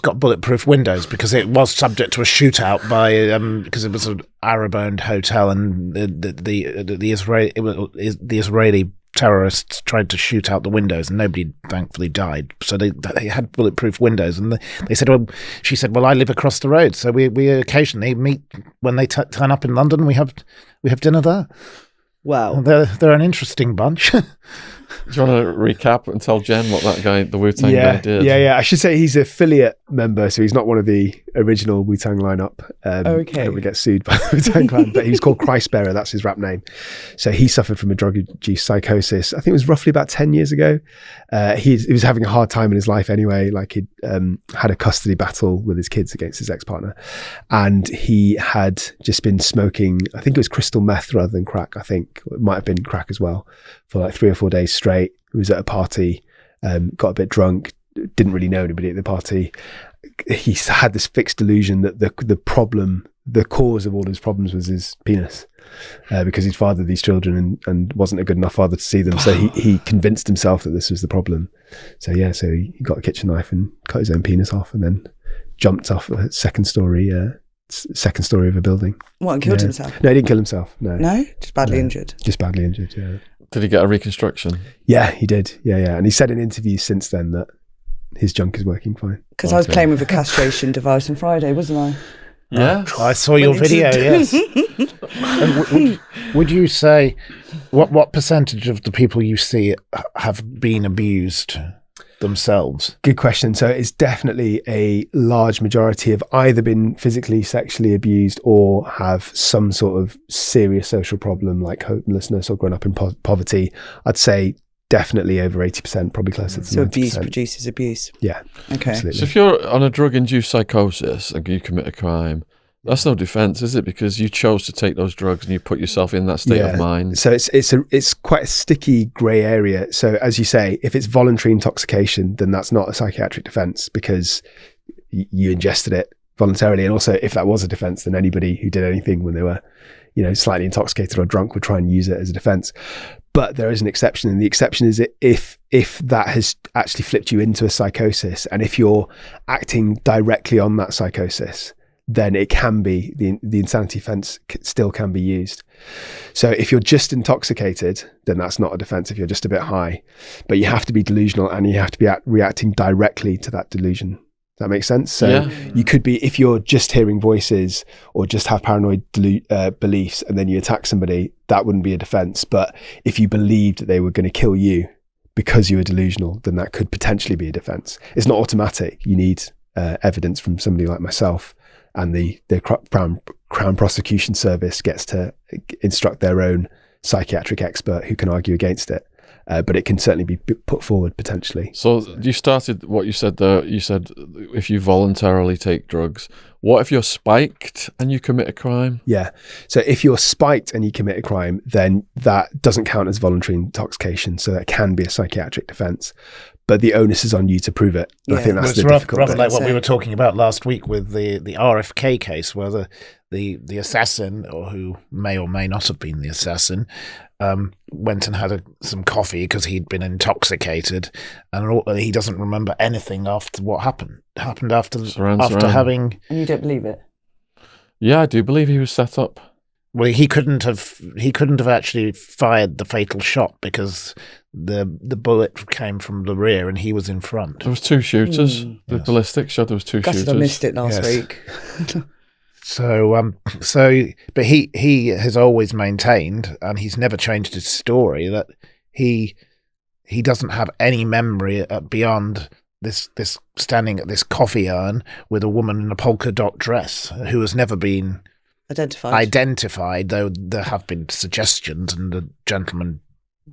got bulletproof windows because it was subject to a shootout by because it was an Arab-owned hotel, and the Israeli terrorists tried to shoot out the windows, and nobody thankfully died. So they had bulletproof windows, and they said, well, she said, well, I live across the road, so we occasionally meet when they turn up in London. We have dinner there. Wow. They're an interesting bunch. Do you want to recap and tell Jen what that guy, the Wu-Tang guy, did? Yeah. I should say he's an affiliate member, so he's not one of the original Wu-Tang lineup. Okay. I don't want to get sued by the Wu-Tang Clan, but he was called Christbearer. That's his rap name. So he suffered from a drug-induced psychosis. I think it was roughly about 10 years ago. He was having a hard time in his life anyway. Like he'd had a custody battle with his kids against his ex-partner, and he had just been smoking, I think it was crystal meth rather than crack. I think it might have been crack as well, for like 3 or 4 days straight. He was at a party, got a bit drunk, didn't really know anybody at the party. He had this fixed delusion that the cause of all his problems was his penis, because he'd fathered these children and wasn't a good enough father to see them. So he convinced himself that this was the problem. So he got a kitchen knife and cut his own penis off, and then jumped off a second story of a building. What, and killed himself? No, he didn't kill himself. No? Just badly injured? Just badly injured, yeah. Did he get a reconstruction? Yeah, he did. Yeah. And he said in interviews since then that his junk is working fine. Because I was playing with a castration device on Friday, wasn't I? Yeah. I saw your video, yes. And would you say, what percentage of the people you see have been abused themselves? Good question. So it's definitely a large majority have either been physically, sexually abused or have some sort of serious social problem like homelessness or grown up in poverty. I'd say definitely over 80%, probably closer to 90%. So abuse produces abuse. Yeah. Okay. Absolutely. So if you're on a drug-induced psychosis and you commit a crime, that's no defense, is it? Because you chose to take those drugs and you put yourself in that state of mind. So it's quite a sticky grey area. So as you say, if it's voluntary intoxication, then that's not a psychiatric defence because you ingested it voluntarily. And also, if that was a defence, then anybody who did anything when they were, slightly intoxicated or drunk would try and use it as a defence. But there is an exception, and the exception is if that has actually flipped you into a psychosis, and if you're acting directly on that psychosis, then it can be, the insanity defence still can be used. So if you're just intoxicated, then that's not a defence if you're just a bit high. But you have to be delusional and you have to be reacting directly to that delusion. Does that make sense? So you could be, if you're just hearing voices or just have paranoid beliefs and then you attack somebody, that wouldn't be a defence. But if you believed that they were going to kill you because you were delusional, then that could potentially be a defence. It's not automatic. You need evidence from somebody like myself. And the Crown Prosecution Service gets to instruct their own psychiatric expert who can argue against it. But it can certainly be put forward potentially. So you started what you said there. You said if you voluntarily take drugs. What if you're spiked and you commit a crime? Yeah. So if you're spiked and you commit a crime, then that doesn't count as voluntary intoxication. So that can be a psychiatric defence. But the onus is on you to prove it. And I think that's the difficult rather bit. like what we were talking about last week with the RFK case, where the assassin, or who may or may not have been the assassin, went and had some coffee because he'd been intoxicated, and he doesn't remember anything after what happened after having. And you don't believe it? Yeah, I do believe he was set up. Well, he couldn't have actually fired the fatal shot because the bullet came from the rear and he was in front. There was two shooters. The ballistics showed there was two shooters. I missed it last week. But he has always maintained, and he's never changed his story, that he doesn't have any memory beyond this standing at this coffee urn with a woman in a polka dot dress who has never been identified, though there have been suggestions, and the gentleman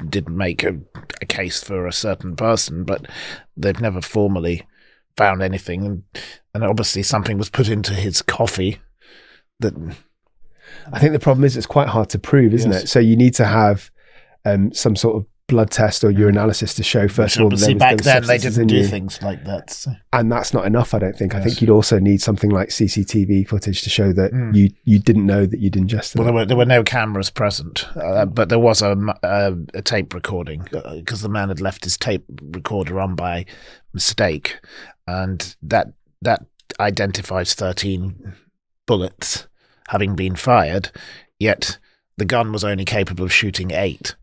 did make a case for a certain person, but they've never formally found anything. And obviously something was put into his coffee that... I think the problem is it's quite hard to prove, isn't it? So you need to have some sort of blood test or urinalysis to show, first of all, that back then they didn't do things like that. So. And that's not enough, I don't think. I think you'd also need something like CCTV footage to show that you didn't know that you'd ingested it. Well, there were no cameras present, but there was a tape recording because the man had left his tape recorder on by mistake, and that identifies 13 bullets having been fired, yet the gun was only capable of shooting 8.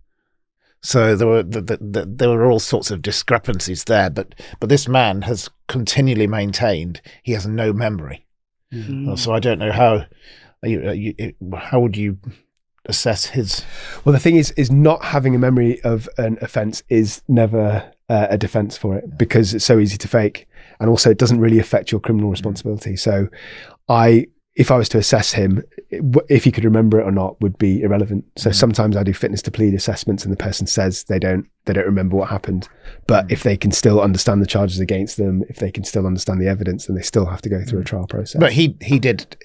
So there were all sorts of discrepancies there, but this man has continually maintained he has no memory. Mm-hmm. So I don't know how would you assess his... Well, the thing is not having a memory of an offence is never a defence for it, because it's so easy to fake, and also it doesn't really affect your criminal responsibility. So if I was to assess him, if he could remember it or not would be irrelevant. So sometimes I do fitness to plead assessments and the person says they don't remember what happened. But if they can still understand the charges against them, if they can still understand the evidence, then they still have to go through a trial process. But he did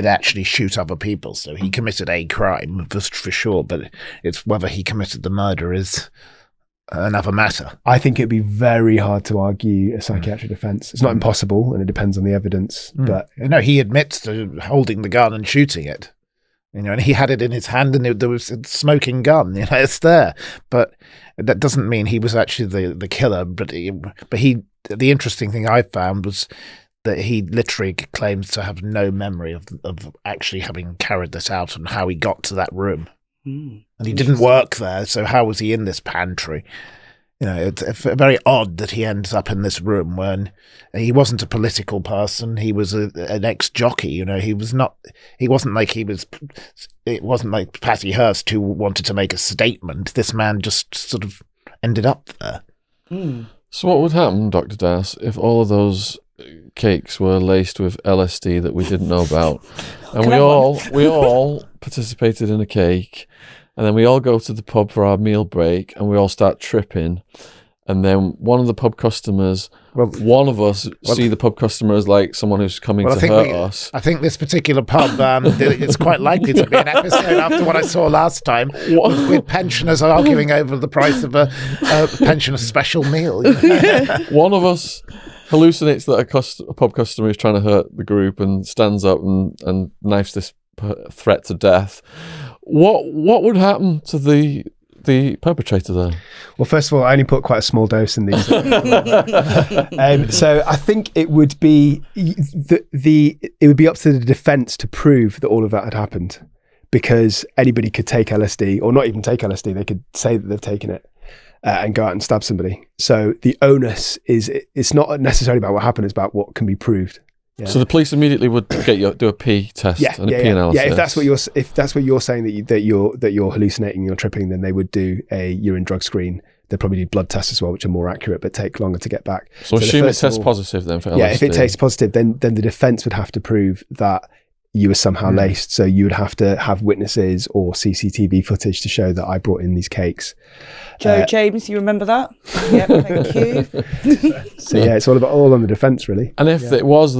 actually shoot other people, so he committed a crime for sure. But it's whether he committed the murder is another matter. I think it'd be very hard to argue a psychiatric offence. It's not impossible, and it depends on the evidence. But he admits to holding the gun and shooting it. And he had it in his hand, and there was a smoking gun. It's there, but that doesn't mean he was actually the killer. But the interesting thing I found was that he literally claims to have no memory of actually having carried this out and how he got to that room. And he didn't work there, so how was he in this pantry? It's very odd that he ends up in this room when he wasn't a political person. He was an ex-jockey. He was not. It wasn't like Patty Hearst who wanted to make a statement. This man just sort of ended up there. So what would happen, Dr. Das, if all of those cakes were laced with LSD that we didn't know about, and we all participated in a cake, and then we all go to the pub for our meal break, and we all start tripping. And then one of the pub customers, one of us see the pub customer as like someone who's coming to hurt us. I think this particular pub, it's quite likely to be an episode after what I saw last time, with pensioners arguing over the price of a pensioner special meal. One of us hallucinates that a pub customer is trying to hurt the group and stands up and knifes this threat to death. What would happen to the perpetrator there? Well, first of all, I only put quite a small dose in these. So I think it would be it would be up to the defence to prove that all of that had happened, because anybody could take LSD, or not even take LSD. They could say that they've taken it and go out and stab somebody. So the onus is, it's not necessarily about what happened; it's about what can be proved. Yeah. So the police immediately would do a pee test and a pee analysis. Yeah, if that's what you're saying that you're hallucinating, you're tripping, then they would do a urine drug screen. They'd probably do blood tests as well, which are more accurate but take longer to get back. So assume it tests positive then for LSD. Yeah, if it tastes positive, then the defence would have to prove that you were somehow laced. So you would have to have witnesses or CCTV footage to show that I brought in these cakes. Joe James, you remember that? Yep, thank you. So yeah, it's all on the defence really. And if it was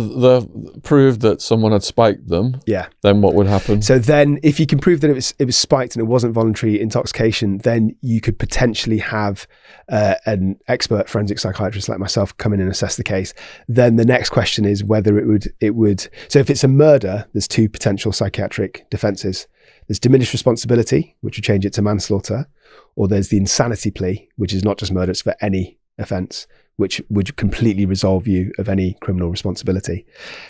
proved that someone had spiked them, then what would happen? So then, if you can prove that it was spiked and it wasn't voluntary intoxication, then you could potentially have an expert forensic psychiatrist like myself come in and assess the case. Then the next question is whether it would. So if it's a murder, there's two potential psychiatric defences. There's diminished responsibility, which would change it to manslaughter, or there's the insanity plea, which is not just murder, it's for any offence, which would completely absolve you of any criminal responsibility.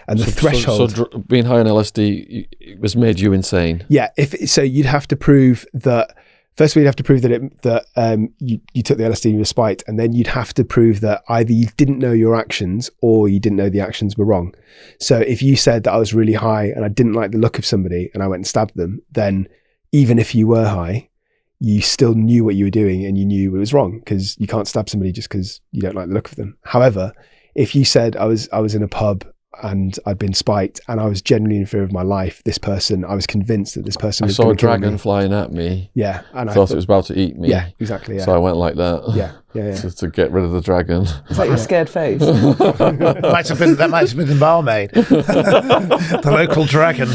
And the threshold... So being high on LSD was made you insane? Yeah, so you'd have to prove that... First of all, you'd have to prove that you took the LSD and you were spiked, and then you'd have to prove that either you didn't know your actions or you didn't know the actions were wrong. So if you said that I was really high and I didn't like the look of somebody and I went and stabbed them, then even if you were high, you still knew what you were doing and you knew it was wrong, because you can't stab somebody just because you don't like the look of them. However, if you said I was in a pub and I'd been spiked and I was genuinely in fear of my life, I was convinced that this person was going to kill me. I saw a dragon flying at me. Yeah. And I thought it was about to eat me. Yeah, exactly. Yeah. So I went like that. Yeah. To get rid of the dragon. Is that your scared face? That might have been the barmaid. The local dragon.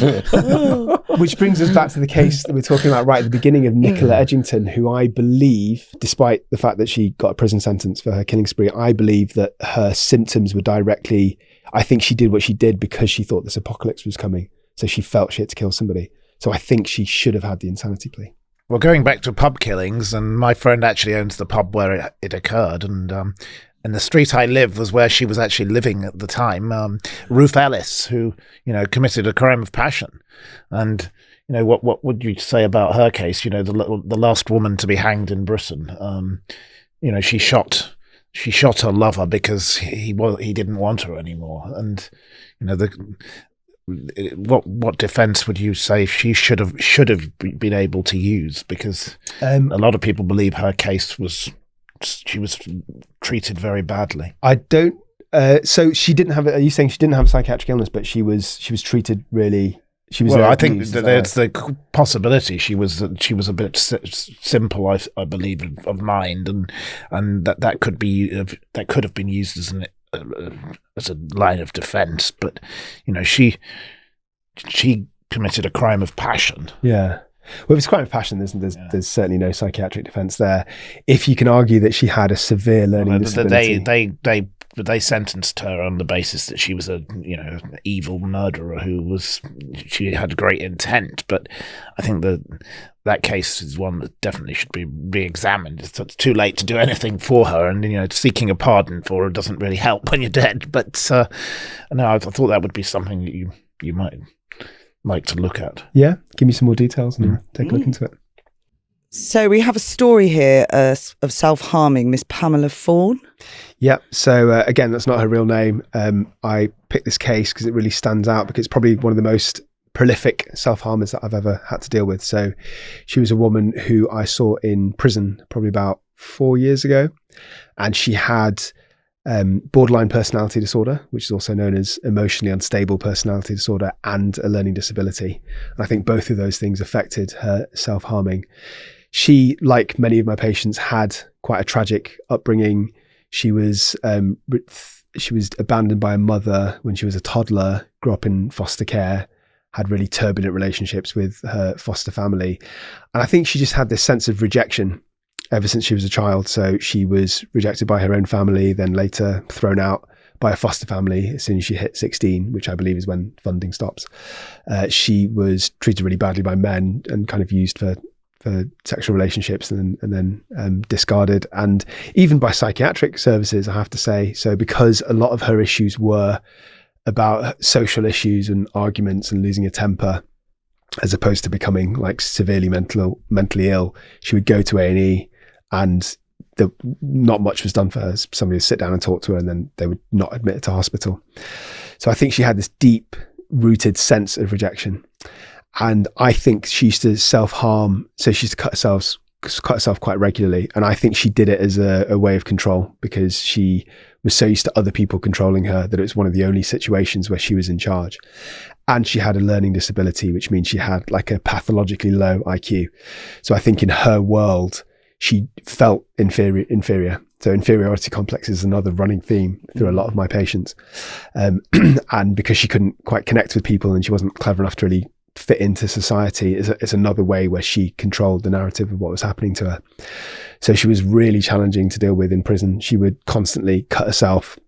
Which brings us back to the case that we were talking about right at the beginning of Nicola Edgington, who I believe, despite the fact that she got a prison sentence for her killing spree, I believe that her symptoms were directly... I think she did what she did because she thought this apocalypse was coming. So she felt she had to kill somebody. So I think she should have had the insanity plea. Well, going back to pub killings, and my friend actually owns the pub where it occurred, and the street I live was where she was actually living at the time. Ruth Ellis, who, committed a crime of passion. And, what would you say about her case? The last woman to be hanged in Britain. She shot her lover because he didn't want her anymore, and what defense would you say she should have been able to use? Because a lot of people believe her case she was treated very badly. I don't. So she didn't have. Are you saying she didn't have a psychiatric illness, but she was treated really? I think there's the possibility she was a bit simple, I believe, of mind, and that could have been used as a line of defense. But she committed a crime of passion. Yeah. Well, if it's a crime of passion, there's certainly no psychiatric defense there. If you can argue that she had a severe learning disability, they sentenced her on the basis that she was an evil murderer she had great intent. But I think that case is one that definitely should be re-examined. It's too late to do anything for her, and seeking a pardon for her doesn't really help when you're dead. But no, I thought that would be something that you might like to look at. Yeah, give me some more details and take a look into it. So we have a story here of self-harming Miss Pamela Fawn. Yeah, so again, that's not her real name. I picked this case because it really stands out, because it's probably one of the most prolific self-harmers that I've ever had to deal with. So she was a woman who I saw in prison probably about 4 years ago, and she had borderline personality disorder, which is also known as emotionally unstable personality disorder, and a learning disability. And I think both of those things affected her self-harming. She, like many of my patients, had quite a tragic upbringing. She was abandoned by a mother when she was a toddler, grew up in foster care, had really turbulent relationships with her foster family. And I think she just had this sense of rejection ever since she was a child. So she was rejected by her own family, then later thrown out by a foster family as soon as she hit 16, which I believe is when funding stops. She was treated really badly by men and kind of used for sexual relationships and then discarded, and even by psychiatric services, I have to say. So because a lot of her issues were about social issues and arguments and losing a temper, as opposed to becoming like severely mentally ill, she would go to A&E and not much was done for her. Somebody would sit down and talk to her and then they would not admit her to hospital. So I think she had this deep rooted sense of rejection. And I think she used to self-harm. So she used to cut herself quite regularly. And I think she did it as a way of control, because she was so used to other people controlling her that it was one of the only situations where she was in charge. And she had a learning disability, which means she had like a pathologically low IQ. So I think in her world, she felt inferior. So inferiority complex is another running theme through a lot of my patients. And because she couldn't quite connect with people and she wasn't clever enough to really fit into society, is another way where she controlled the narrative of what was happening to her. So she was really challenging to deal with in prison. She would constantly cut herself.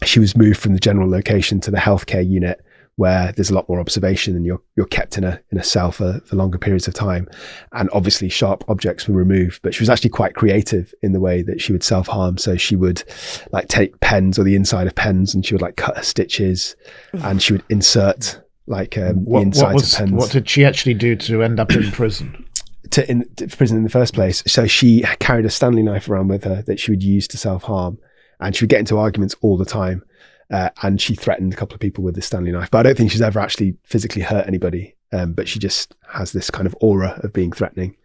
She was moved from the general location to the healthcare unit, where there's a lot more observation and you're kept in a cell for longer periods of time. And obviously sharp objects were removed, but she was actually quite creative in the way that she would self-harm. So she would like take pens or the inside of pens and she would like cut her stitches and she would insert like the insides of pens. What did she actually do to end up in prison? To prison in the first place. So she carried a Stanley knife around with her that she would use to self-harm, and she would get into arguments all the time. And she threatened a couple of people with the Stanley knife, but I don't think she's ever actually physically hurt anybody. But she just has this kind of aura of being threatening.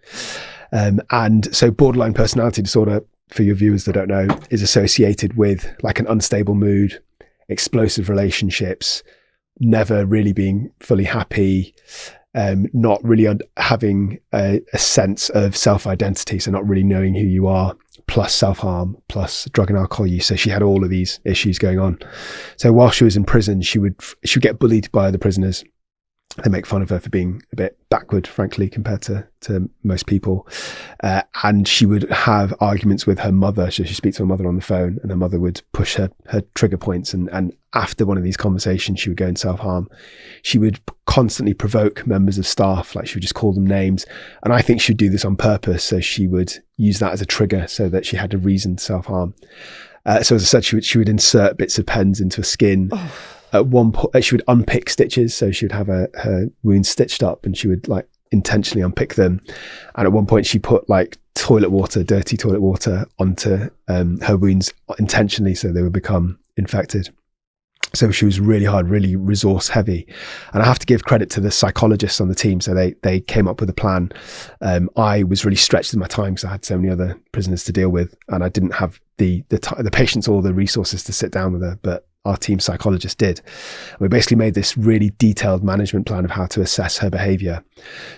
And so borderline personality disorder, for your viewers that don't know, is associated with like an unstable mood, explosive relationships, never really being fully happy, not really having a sense of self-identity, so not really knowing who you are, plus self-harm, plus drug and alcohol use. So she had all of these issues going on. So while she was in prison, she would get bullied by the prisoners. They make fun of her for being a bit backward, frankly, compared to most people. And she would have arguments with her mother. So she speaks to her mother on the phone, and her mother would push her trigger points. And after one of these conversations, she would go and self-harm. She would constantly provoke members of staff, like she would just call them names. And I think she would do this on purpose. So she would use that as a trigger so that she had a reason to self-harm. So as I said, she would insert bits of pens into her skin. Oh. At one point, she would unpick stitches. So she would have her wounds stitched up and she would like intentionally unpick them. And at one point she put like dirty toilet water onto her wounds intentionally so they would become infected. So she was really hard, really resource heavy. And I have to give credit to the psychologists on the team. So they came up with a plan. I was really stretched in my time because I had so many other prisoners to deal with, and I didn't have the patience or the resources to sit down with her, but our team psychologist did. We basically made this really detailed management plan of how to assess her behavior.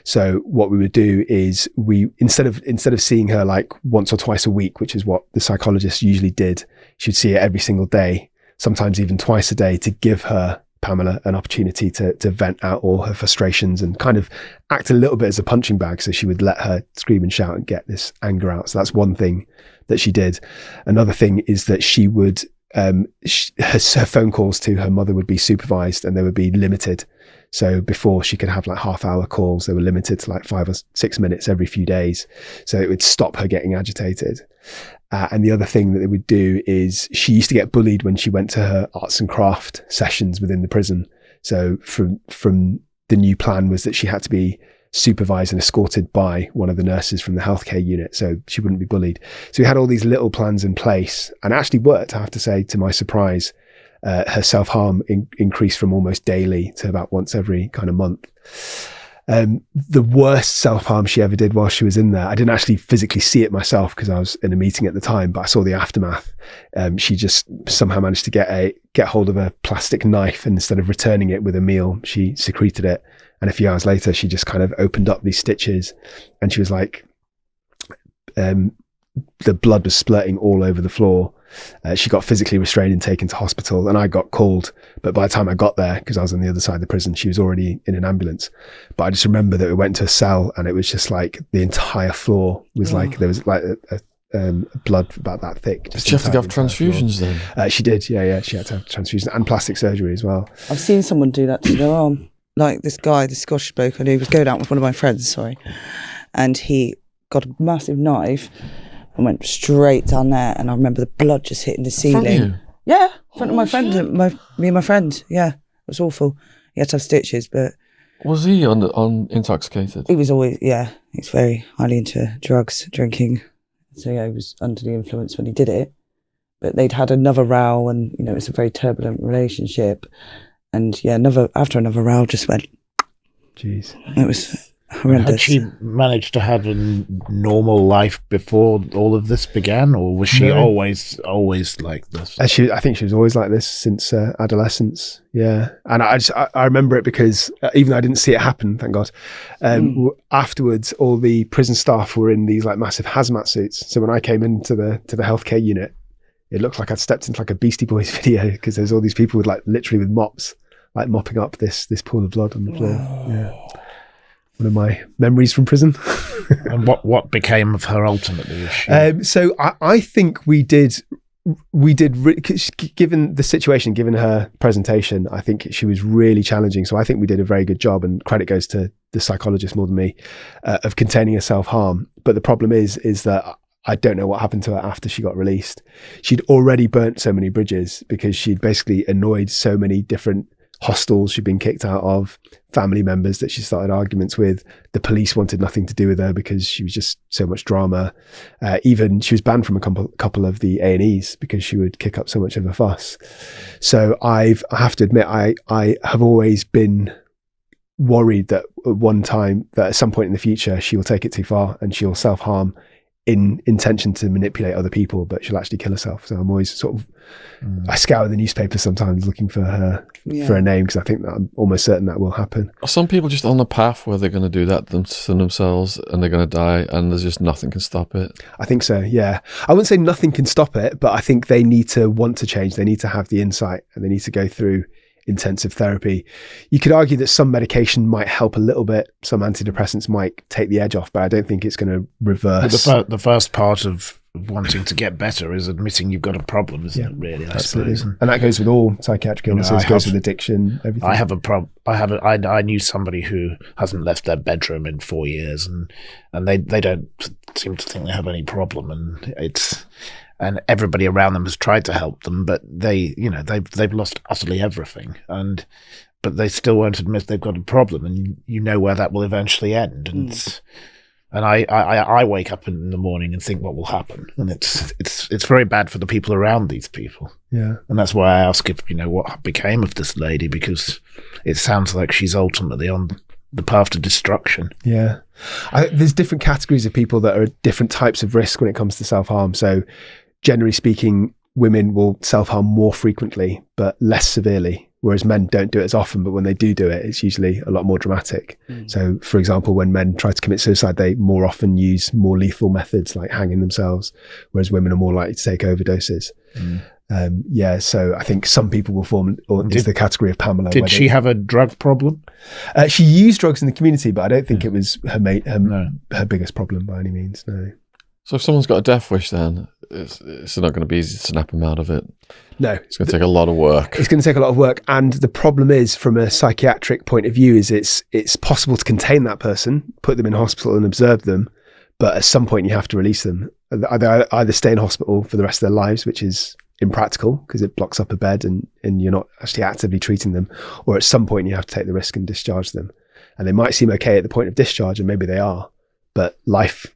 So what we would do is instead of seeing her like once or twice a week, which is what the psychologist usually did, she'd see her every single day, sometimes even twice a day, to give her, Pamela, an opportunity to vent out all her frustrations and kind of act a little bit as a punching bag. So she would let her scream and shout and get this anger out. So that's one thing that she did. Another thing is that she would her phone calls to her mother would be supervised and they would be limited. So before she could have like half-hour calls, they were limited to like 5 or 6 minutes every few days. So it would stop her getting agitated. And the other thing that they would do is she used to get bullied when she went to her arts and craft sessions within the prison. So from the new plan was that she had to be supervised and escorted by one of the nurses from the healthcare unit so she wouldn't be bullied. So we had all these little plans in place, and it actually worked, I have to say, to my surprise. Her self-harm increased from almost daily to about once every kind of month. The worst self-harm she ever did while she was in there, I didn't actually physically see it myself because I was in a meeting at the time, but I saw the aftermath. She just somehow managed to get hold of a plastic knife, and instead of returning it with a meal, she secreted it. And a few hours later, she just kind of opened up these stitches, and she was like, the blood was splurting all over the floor. She got physically restrained and taken to hospital, and I got called. But by the time I got there, because I was on the other side of the prison, she was already in an ambulance. But I just remember that we went to a cell, and it was just like the entire floor was like, there was like a blood about that thick. Did she have to have transfusions then? She did, yeah. She had to have transfusions and plastic surgery as well. I've seen someone do that to their arm. Like this guy, the Scottish bloke I knew, was going out with one of my friends, and he got a massive knife and went straight down there, and I remember the blood just hitting the ceiling. From you? Yeah, in front of my friend, me and my friend. Yeah, it was awful. He had to have stitches, but was he on intoxicated? he was always, he's very highly into drugs, drinking. So yeah, he was under the influence when he did it. But they'd had another row, and it was a very turbulent relationship. And yeah, after another row, just went. Jeez, it was horrendous. Had she managed to have a normal life before all of this began, or was she always like this? I think she was always like this since adolescence. Yeah, and I remember it because even though I didn't see it happen, thank God. Afterwards, all the prison staff were in these like massive hazmat suits. So when I came into the healthcare unit, it looked like I'd stepped into like a Beastie Boys video, because there's all these people with like literally with mops, like mopping up this pool of blood on the floor. Yeah. One of my memories from prison. And what became of her ultimately? So I think we did, given the situation, given her presentation, I think she was really challenging. So I think we did a very good job, and credit goes to the psychologist more than me, of containing her self-harm. But the problem is that I don't know what happened to her after she got released. She'd already burnt so many bridges because she'd basically annoyed so many different hostels she'd been kicked out of, family members that she started arguments with. The police wanted nothing to do with her because she was just so much drama. Even she was banned from a couple of the A&Es because she would kick up so much of a fuss. So I have to admit, I have always been worried that at some point in the future, she will take it too far and she'll self-harm in intention to manipulate other people, but she'll actually kill herself. So I'm always sort of, I scour the newspaper sometimes looking for her name, because I think that I'm almost certain that will happen. Are some people just on the path where they're going to do that to themselves and they're going to die, and there's just nothing can stop it? I think so, yeah. I wouldn't say nothing can stop it, but I think they need to want to change. They need to have the insight, and they need to go through intensive therapy. You could argue that some medication might help a little bit. Some antidepressants might take the edge off, but I don't think it's going to reverse. The first part of wanting to get better is admitting you've got a problem, isn't it? Really, I suppose. And that goes with all psychiatric illnesses. Goes with addiction. Everything. I have a problem. I knew somebody who hasn't left their bedroom in 4 years, and they don't seem to think they have any problem, and everybody around them has tried to help them, but they've lost utterly everything, but they still won't admit they've got a problem, and you know where that will eventually end. And I wake up in the morning and think what will happen, and it's very bad for the people around these people. Yeah, and that's why I ask if what became of this lady, because it sounds like she's ultimately on the path to destruction. Yeah, there's different categories of people that are different types of risk when it comes to self-harm. So generally speaking, women will self-harm more frequently but less severely, whereas men don't do it as often, but when they do it, it's usually a lot more dramatic. So for example, when men try to commit suicide, they more often use more lethal methods like hanging themselves, whereas women are more likely to take overdoses. So I think some people will form into the category of Pamela. Did she have a drug problem? She used drugs in the community, but I don't think it was her biggest problem by any means, no. So if someone's got a death wish, then it's not going to be easy to snap them out of it. No. It's going to take a lot of work. It's going to take a lot of work. And the problem is, from a psychiatric point of view, is it's possible to contain that person, put them in hospital and observe them, but at some point you have to release them. Either stay in hospital for the rest of their lives, which is impractical because it blocks up a bed and you're not actually actively treating them, or at some point you have to take the risk and discharge them. And they might seem okay at the point of discharge, and maybe they are, but life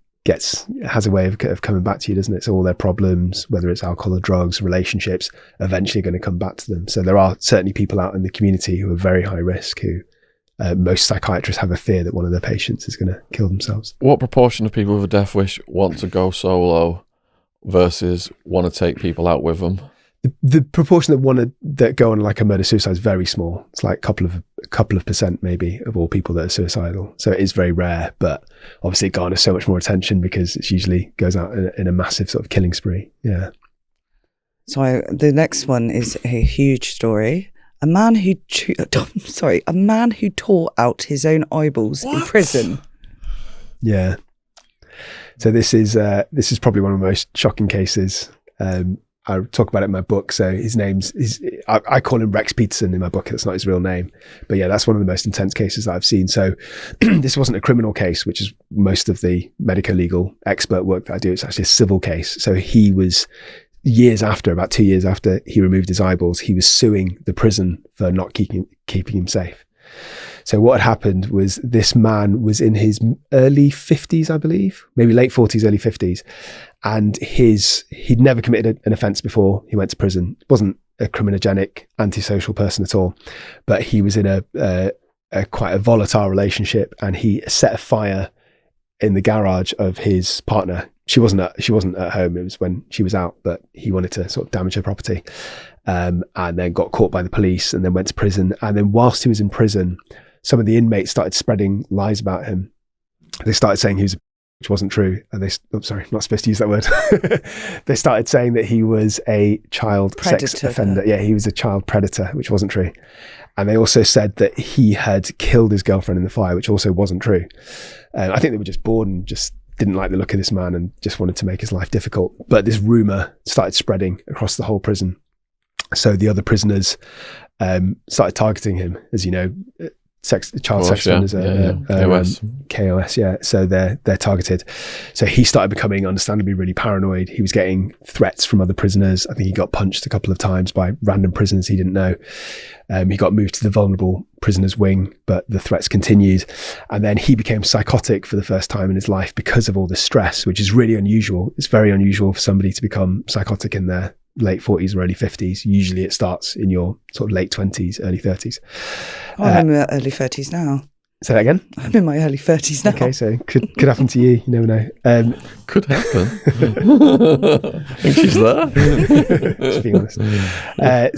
has a way of coming back to you, doesn't it? So all their problems, whether it's alcohol or drugs, relationships, eventually going to come back to them. So there are certainly people out in the community who are very high risk, who most psychiatrists have a fear that one of their patients is going to kill themselves. What proportion of people with a death wish want to go solo versus want to take people out with them? The proportion that go on like a murder suicide is very small. It's like a couple of percent maybe of all people that are suicidal. So it is very rare, but obviously it garners so much more attention because it usually goes out in a massive sort of killing spree. Yeah. So the next one is a huge story. A man who tore out his own eyeballs in prison. Yeah. So this is probably one of the most shocking cases. I talk about it in my book. So his I call him Rex Peterson in my book. That's not his real name. But yeah, that's one of the most intense cases that I've seen. So this wasn't a criminal case, which is most of the medico-legal expert work that I do. It's actually a civil case. So he was about 2 years after he removed his eyeballs, he was suing the prison for not keeping him safe. So what had happened was this man was in his early 50s, I believe, maybe late 40s, early 50s. And he'd never committed an offence before he went to prison. Wasn't a criminogenic, antisocial person at all, but he was in a quite a volatile relationship, and he set a fire in the garage of his partner. She wasn't at home. It was when she was out, but he wanted to sort of damage her property, and then got caught by the police, and then went to prison. And then whilst he was in prison, some of the inmates started spreading lies about him. They started saying he was, which wasn't true. And sorry, I'm not supposed to use that word. They started saying that he was a child sex offender. Yeah, he was a child predator, which wasn't true. And they also said that he had killed his girlfriend in the fire, which also wasn't true. I think they were just bored and just didn't like the look of this man and just wanted to make his life difficult. But this rumour started spreading across the whole prison. So the other prisoners started targeting him, as you know. Child sex offenders KOS, yeah. So they're targeted. So he started becoming understandably really paranoid. He was getting threats from other prisoners. I think he got punched a couple of times by random prisoners he didn't know. He got moved to the vulnerable prisoners wing, but the threats continued. And then he became psychotic for the first time in his life because of all the stress, which is really unusual. It's very unusual for somebody to become psychotic in their late 40s or early 50s. Usually it starts in your sort of late 20s, early 30s. I'm in my early 30s now. Say that again? I'm in my early 30s now. Okay, so could happen to you. You never know. Could happen. I think she's there. Just being honest.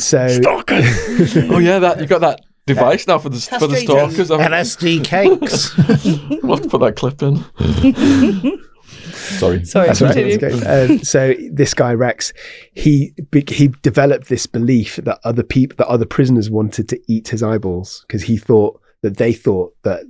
Stalker. Oh yeah, that you got that device now for the stalkers. LSD cakes. We'll have to put that clip in. Sorry. That's right. So this guy Rex, he developed this belief that other prisoners wanted to eat his eyeballs because they thought that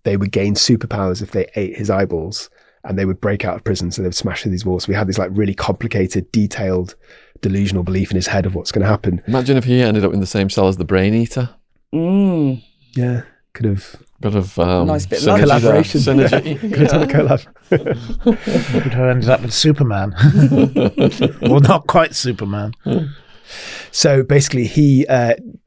they would gain superpowers if they ate his eyeballs, and they would break out of prison, so they would smash through these walls. So we had this like really complicated, detailed, delusional belief in his head of what's going to happen. Imagine if he ended up in the same cell as the Brain Eater. Yeah, could have. Bit of nice bit of collaboration. Synergy. Could have done a collab. Could have ended up with Superman. Well, not quite Superman. So basically, he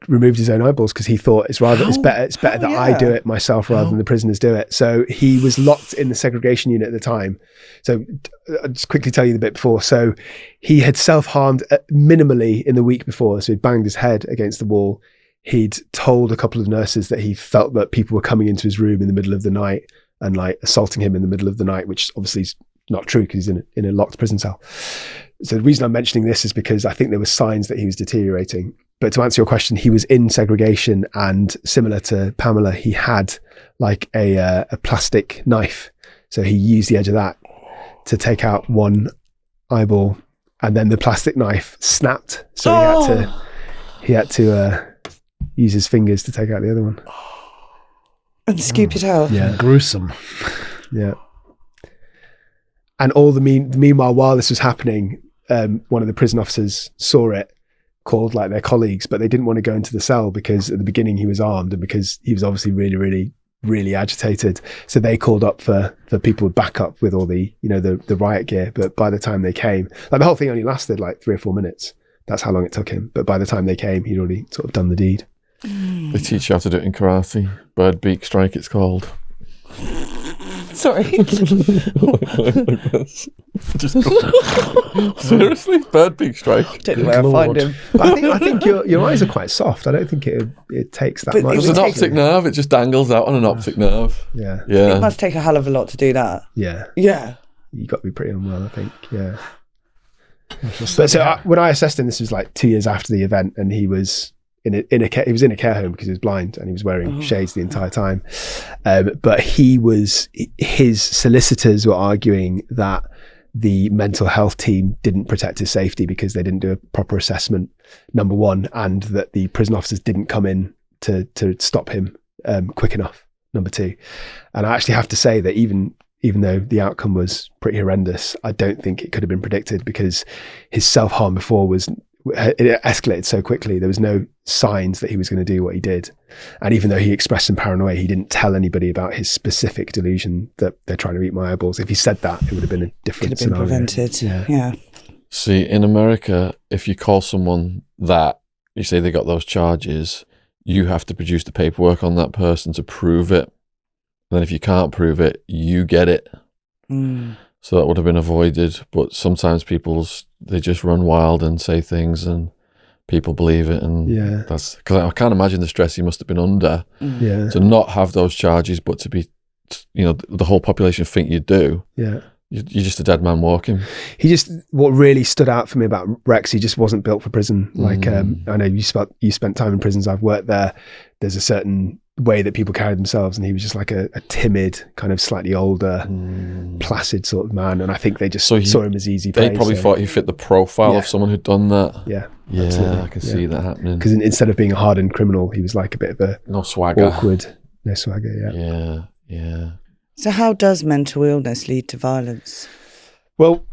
removed his own eyeballs because he thought it's better that I do it myself rather than the prisoners do it. So he was locked in the segregation unit at the time. So I'll just quickly tell you the bit before. So he had self-harmed minimally in the week before. So he'd banged his head against the wall. He'd told a couple of nurses that he felt that people were coming into his room in the middle of the night and like assaulting him in the middle of the night, which obviously is not true because he's in a locked prison cell. So the reason I'm mentioning this is because I think there were signs that he was deteriorating. But to answer your question, he was in segregation, and similar to Pamela, he had like a plastic knife. So he used the edge of that to take out one eyeball, and then the plastic knife snapped. So he had to use his fingers to take out the other one. And scoop it out. Yeah. Gruesome. Yeah. And all meanwhile, while this was happening, one of the prison officers saw it, called like their colleagues, but they didn't want to go into the cell because at the beginning he was armed and because he was obviously really, really, really agitated. So they called up for people with backup with all the, the riot gear. But by the time they came, like the whole thing only lasted like 3 or 4 minutes. That's how long it took him. But by the time they came, he'd already sort of done the deed. They teach you how to do it in karate. Bird beak strike, it's called. Sorry. Seriously? Bird beak strike? Don't know where I find him. But I think your eyes are quite soft. I don't think it takes that But much. There's an optic nerve. It just dangles out on an optic nerve. Yeah. Yeah. It must take a hell of a lot to do that. Yeah. Yeah. You got to be pretty unwell, I think. Yeah. But so when I assessed him, this was like 2 years after the event, and he was in a care home because he was blind and he was wearing shades the entire time. But his solicitors were arguing that the mental health team didn't protect his safety because they didn't do a proper assessment, number one, and that the prison officers didn't come in to stop him quick enough, number two. And I actually have to say that even though the outcome was pretty horrendous, I don't think it could have been predicted because his self-harm before it escalated so quickly. There was no signs that he was going to do what he did. And even though he expressed some paranoia, he didn't tell anybody about his specific delusion that they're trying to eat my eyeballs. If he said that, it would have been a different scenario. Could have been prevented. Yeah. See, in America, if you call someone that, you say they got those charges, you have to produce the paperwork on that person to prove it. And then if you can't prove it, you get it. So that would have been avoided. But sometimes they just run wild and say things and people believe it. And that's because I can't imagine the stress he must have been under to not have those charges, but to be, the whole population think you do. Yeah. You're just a dead man walking. What really stood out for me about Rex, he just wasn't built for prison. Like, I know you spent time in prisons. I've worked there. There's a certain way that people carry themselves, and he was just like a timid, kind of slightly older, placid sort of man. And I think they just saw him as easy prey. They probably thought he fit the profile of someone who'd done that. Yeah, absolutely. I can see that happening. Because instead of being a hardened criminal, he was like a bit of a no swagger, awkward, no swagger. Yeah. So how does mental illness lead to violence? Well,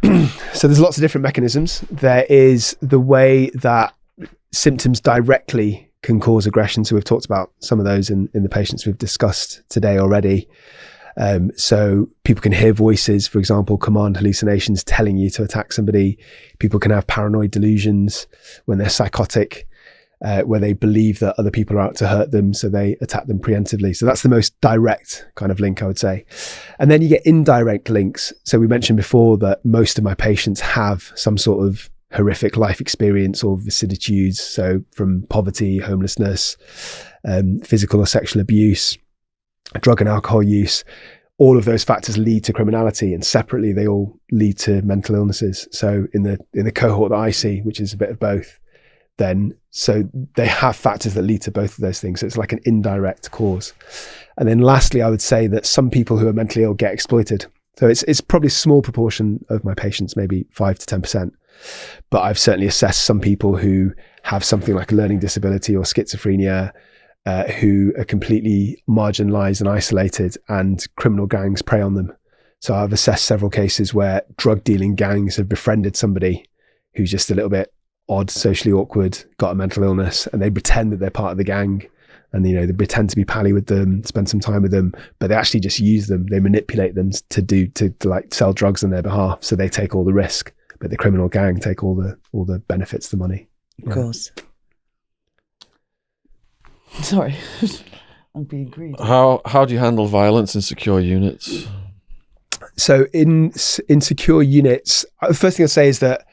so there's lots of different mechanisms. There is the way that symptoms directly can cause aggression. So we've talked about some of those in the patients we've discussed today already. So people can hear voices, for example, command hallucinations telling you to attack somebody. People can have paranoid delusions when they're psychotic, where they believe that other people are out to hurt them, so they attack them preemptively. So that's the most direct kind of link, I would say. And then you get indirect links. So we mentioned before that most of my patients have some sort of horrific life experience or vicissitudes. So from poverty, homelessness, physical or sexual abuse, drug and alcohol use. All of those factors lead to criminality, and separately they all lead to mental illnesses. So in the cohort that I see, which is a bit of both, so they have factors that lead to both of those things. So it's like an indirect cause. And then lastly, I would say that some people who are mentally ill get exploited. So it's probably a small proportion of my patients, maybe 5 to 10%. But I've certainly assessed some people who have something like a learning disability or schizophrenia, who are completely marginalized and isolated, and criminal gangs prey on them. So I've assessed several cases where drug dealing gangs have befriended somebody who's just a little bit odd, socially awkward, got a mental illness, and they pretend that they're part of the gang, and they pretend to be pally with them, spend some time with them, but they actually just use them. They manipulate them to like sell drugs on their behalf, so they take all the risk, but the criminal gang take all the benefits, the money. Of course. Sorry, I'm being greedy. How do you handle violence in secure units? So in secure units, the first thing I'd say is that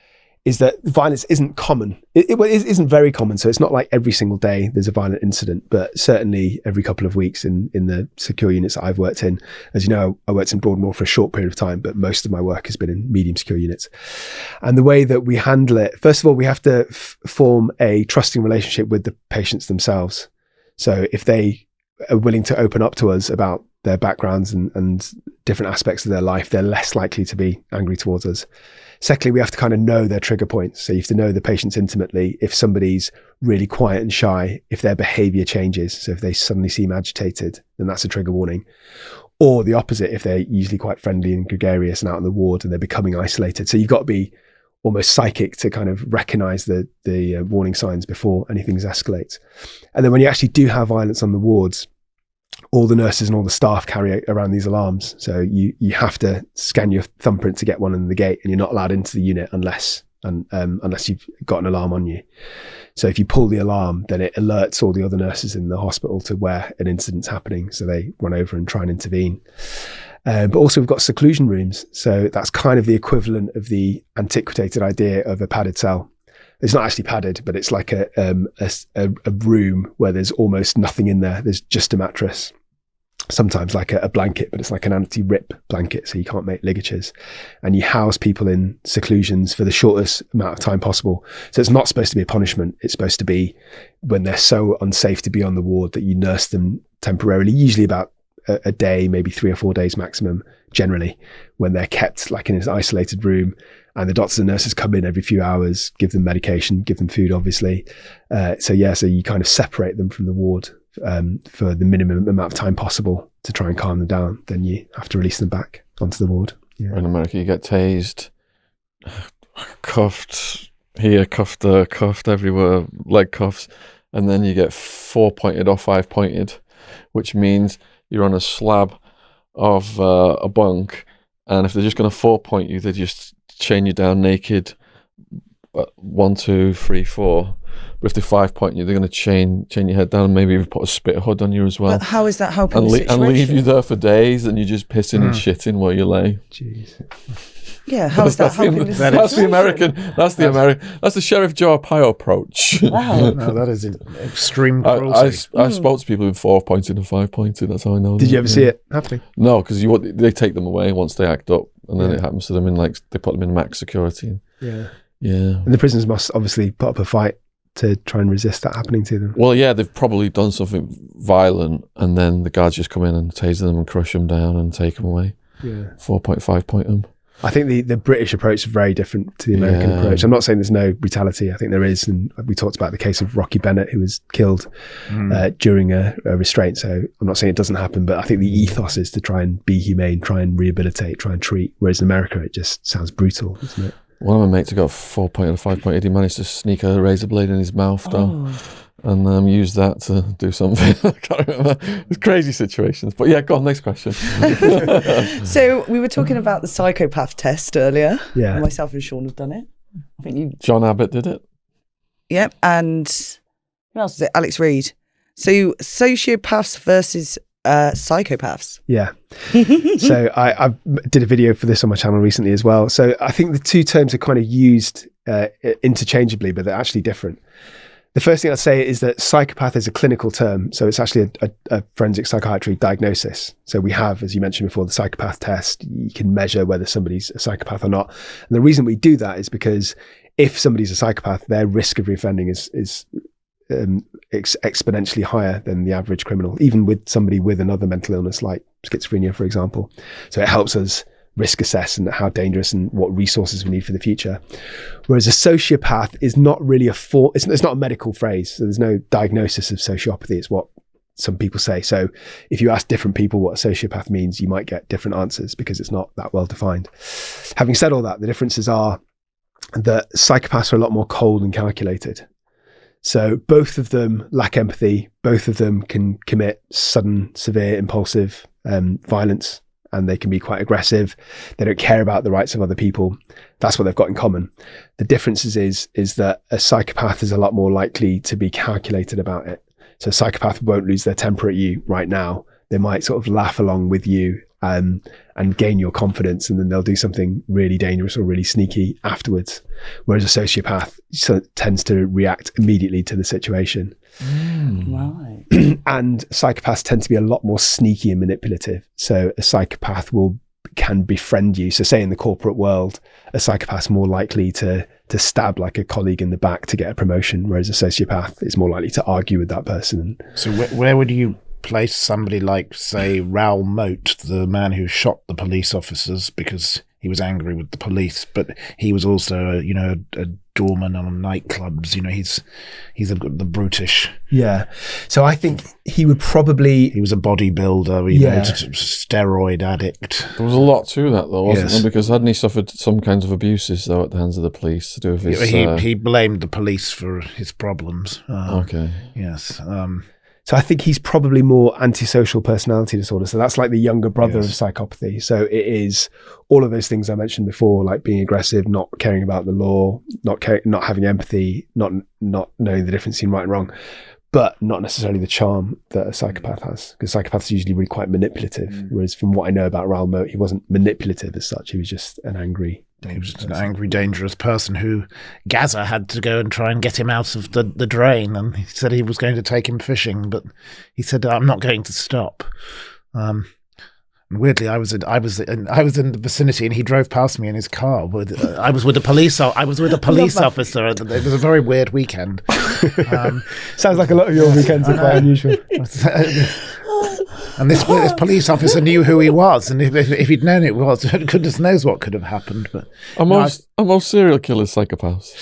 violence isn't common. It isn't very common. So it's not like every single day there's a violent incident, but certainly every couple of weeks in the secure units that I've worked in. As you know, I worked in Broadmoor for a short period of time, but most of my work has been in medium secure units. And the way that we handle it, first of all, we have to form a trusting relationship with the patients themselves. So if they are willing to open up to us about their backgrounds and different aspects of their life, they're less likely to be angry towards us. Secondly, we have to kind of know their trigger points. So you have to know the patients intimately. If somebody's really quiet and shy, if their behavior changes, so if they suddenly seem agitated, then that's a trigger warning. Or the opposite, if they're usually quite friendly and gregarious and out on the ward and they're becoming isolated. So you've got to be almost psychic to kind of recognize the warning signs before anything escalates. And then when you actually do have violence on the wards, all the nurses and all the staff carry around these alarms. So you have to scan your thumbprint to get one in the gate, and you're not allowed into the unit unless you've got an alarm on you. So if you pull the alarm, then it alerts all the other nurses in the hospital to where an incident's happening. So they run over and try and intervene. But also we've got seclusion rooms. So that's kind of the equivalent of the antiquated idea of a padded cell. It's not actually padded, but it's like a room where there's almost nothing in there. There's just a mattress. Sometimes like a blanket, but it's like an anti-rip blanket, so you can't make ligatures. And you house people in seclusions for the shortest amount of time possible. So it's not supposed to be a punishment. It's supposed to be when they're so unsafe to be on the ward that you nurse them temporarily, usually about a day, maybe 3 or 4 days maximum, generally, when they're kept like in an isolated room. And the doctors and nurses come in every few hours, give them medication, give them food, obviously. So you kind of separate them from the ward for the minimum amount of time possible to try and calm them down. Then you have to release them back onto the ward. Yeah. In America, you get tased, cuffed here, cuffed there, cuffed everywhere, leg cuffs, and then you get 4-pointed or 5-pointed, which means you're on a slab of a bunk, and if they're just going to 4-point you, they just chain you down naked, 1, 2, 3, 4. But if they 5-point you, they're going to chain your head down and maybe even put a spit hood on you as well. But how is that helping and the situation? And leave you there for days, and you're just pissing and shitting where you lay. Jeez. Yeah, how is that helping the situation? That's the American. That's the Sheriff Joe Arpaio approach. Wow. No, that is an extreme cruelty. I spoke to people with 4-pointed and 5-pointed. That's how I know. Did you ever see it happening? No, because they take them away once they act up, and then it happens to them in they put them in max security. Yeah. Yeah. And the prisoners must obviously put up a fight to try and resist that happening to them. Well, yeah, they've probably done something violent, and then the guards just come in and tase them and crush them down and take them away. Yeah. 4-point, 5-point them. I think the British approach is very different to the American approach. I'm not saying there's no brutality. I think there is. And we talked about the case of Rocky Bennett, who was killed during a restraint. So I'm not saying it doesn't happen, but I think the ethos is to try and be humane, try and rehabilitate, try and treat. Whereas in America, it just sounds brutal, doesn't it? One of my mates who got 4-pointed or 5-pointed, he managed to sneak a razor blade in his mouth though, and use that to do something. I can't remember. It's crazy situations. But yeah, go on, next question. So we were talking about the psychopath test earlier. Yeah. Myself and Sean have done it. I think you. John Abbott did it. Yep. And who else was it? Alex Reid. So sociopaths versus psychopaths. Yeah. So I did a video for this on my channel recently as well. So I think the two terms are kind of used interchangeably, but they're actually different. The first thing I'd say is that psychopath is a clinical term. So it's actually a forensic psychiatry diagnosis. So we have, as you mentioned before, the psychopath test. You can measure whether somebody's a psychopath or not. And the reason we do that is because if somebody's a psychopath, their risk of reoffending is exponentially higher than the average criminal, even with somebody with another mental illness like schizophrenia, for example. So it helps us risk assess and how dangerous and what resources we need for the future. Whereas a sociopath is not really it's not a medical phrase. So there's no diagnosis of sociopathy. It's what some people say. So if you ask different people what a sociopath means, you might get different answers because it's not that well defined. Having said all that, the differences are that psychopaths are a lot more cold and calculated. So both of them lack empathy. Both of them can commit sudden, severe, impulsive violence, and they can be quite aggressive. They don't care about the rights of other people. That's what they've got in common. The difference is that a psychopath is a lot more likely to be calculated about it. So a psychopath won't lose their temper at you right now. They might sort of laugh along with you and gain your confidence, and then they'll do something really dangerous or really sneaky afterwards. Whereas a sociopath tends to react immediately to the situation. Right. And psychopaths tend to be a lot more sneaky and manipulative. So a psychopath can befriend you. So say in the corporate world, a psychopath's more likely to stab like a colleague in the back to get a promotion, whereas a sociopath is more likely to argue with that person. So where would you place somebody like, say, Raoul Moat, the man who shot the police officers because he was angry with the police, but he was also, a doorman on nightclubs. He's the brutish. Yeah. So I think he would probably. He was a bodybuilder, steroid addict. There was a lot to that, though, wasn't Yes. there? Because hadn't he suffered some kinds of abuses, though, at the hands of the police to do with his... He blamed the police for his problems. Okay. Yes. So I think he's probably more antisocial personality disorder. So that's like the younger brother of psychopathy. So it is all of those things I mentioned before, like being aggressive, not caring about the law, not having empathy, not knowing the difference between right and wrong. but not necessarily the charm that a psychopath has, because psychopaths are usually really quite manipulative. Whereas from what I know about Raoul Moat, he wasn't manipulative as such. He was just an angry. He was an angry, dangerous person who Gaza had to go and try and get him out of the drain. And he said he was going to take him fishing, but he said, "I'm not going to stop." And weirdly, I was in the vicinity, and he drove past me in his car. I was with a police officer. It was a very weird weekend. Sounds like a lot of your weekends are quite unusual. And this police officer knew who he was, and if he'd known it was, goodness knows what could have happened. But are most serial killers psychopaths?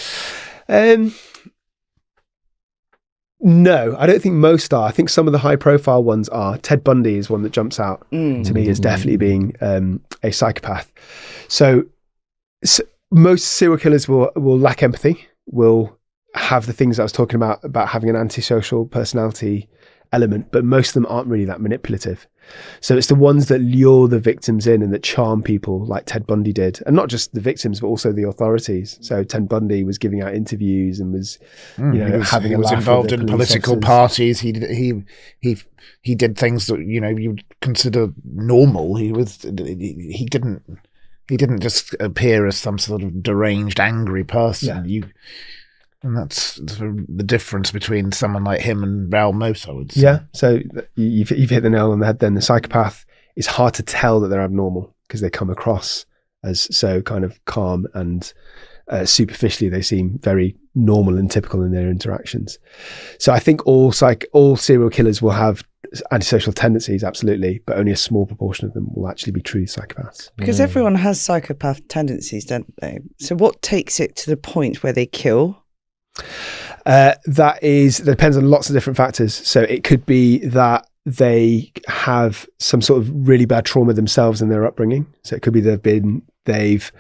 No, I don't think most are. I think some of the high-profile ones are. Ted Bundy is one that jumps out to me as definitely being a psychopath. So most serial killers will lack empathy, will have the things I was talking about having an antisocial personality element, but most of them aren't really that manipulative. So it's the ones that lure the victims in and that charm people, like Ted Bundy did, and not just the victims but also the authorities. So Ted Bundy was giving out interviews and was having a laugh. He was involved in political parties. He did things that you would consider normal. He didn't just appear as some sort of deranged, angry person. Yeah. And that's the difference between someone like him and Raoul Moat, I would say. Yeah, so you've hit the nail on the head then. The psychopath, is hard to tell that they're abnormal because they come across as so kind of calm and superficially they seem very normal and typical in their interactions. So I think all serial killers will have antisocial tendencies, absolutely, but only a small proportion of them will actually be true psychopaths. Because everyone has psychopath tendencies, don't they? So what takes it to the point where they kill? That depends on lots of different factors. So it could be that they have some sort of really bad trauma themselves in their upbringing. So it could be they've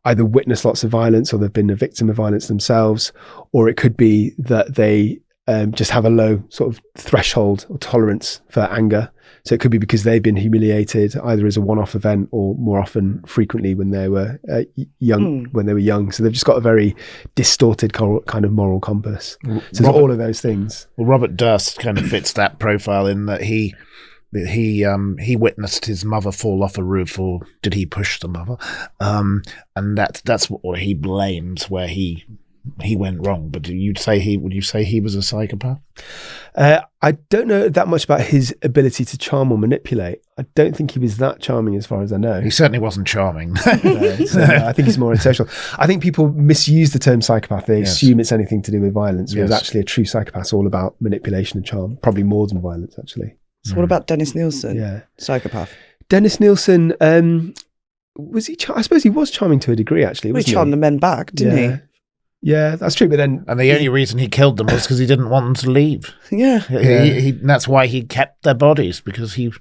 either witnessed lots of violence or they've been a victim of violence themselves, or it could be that they just have a low sort of threshold or tolerance for anger. So it could be because they've been humiliated either as a one-off event or more often frequently when they were young. So they've just got a very distorted kind of moral compass. So there's all of those things. Well, Robert Durst kind of fits that profile in that he witnessed his mother fall off a roof, or did he push the mother? And that's what he blames where he went wrong. But would you say he was a psychopath? I don't know that much about his ability to charm or manipulate. I don't think he was that charming as far as I know. He certainly wasn't charming. I think he's more antisocial. I think people misuse the term psychopath. They assume it's anything to do with violence, whereas actually a true psychopath's all about manipulation and charm, probably more than violence, actually. So what about Dennis Nielsen? Yeah. Psychopath. Dennis Nielsen, was he? I suppose he was charming to a degree, actually. He charmed the men back, didn't he? Yeah, that's true. But then, and the only reason he killed them was because he didn't want them to leave. Yeah, that's why he kept their bodies, because he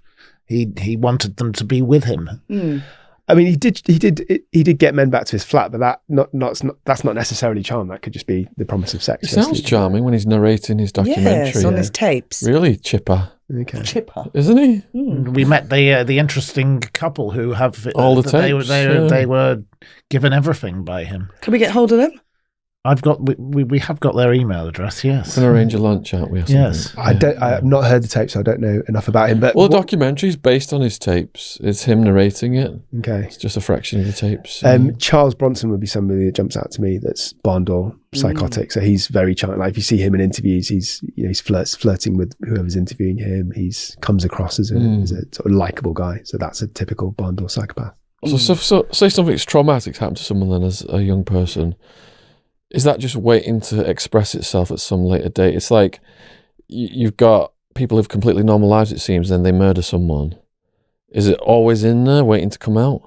wanted them to be with him. Mm. I mean, he did get men back to his flat, but that's not necessarily charm. That could just be the promise of sex. He sounds charming when he's narrating his documentary. Yes, on his tapes. Really chipper. Okay. Chipper, isn't he? Mm. We met the interesting couple who have all the tapes. They were given everything by him. Can we get hold of them? We have got their email address. Yes, we're gonna arrange a lunch, aren't we? Or yes, I've not heard the tape, so I don't know enough about him. But the documentary is based on his tapes. It's him narrating it. Okay, it's just a fraction of the tapes. Charles Bronson would be somebody that jumps out to me. That's barn door psychotic. So he's very charming. Like if you see him in interviews, he's flirting with whoever's interviewing him. He's comes across as a sort of likable guy. So that's a typical barn door psychopath. So say something's traumatic happened to someone then as a young person. Is that just waiting to express itself at some later date? It's like you've got people who've completely normal lives, it seems, then they murder someone. Is it always in there waiting to come out?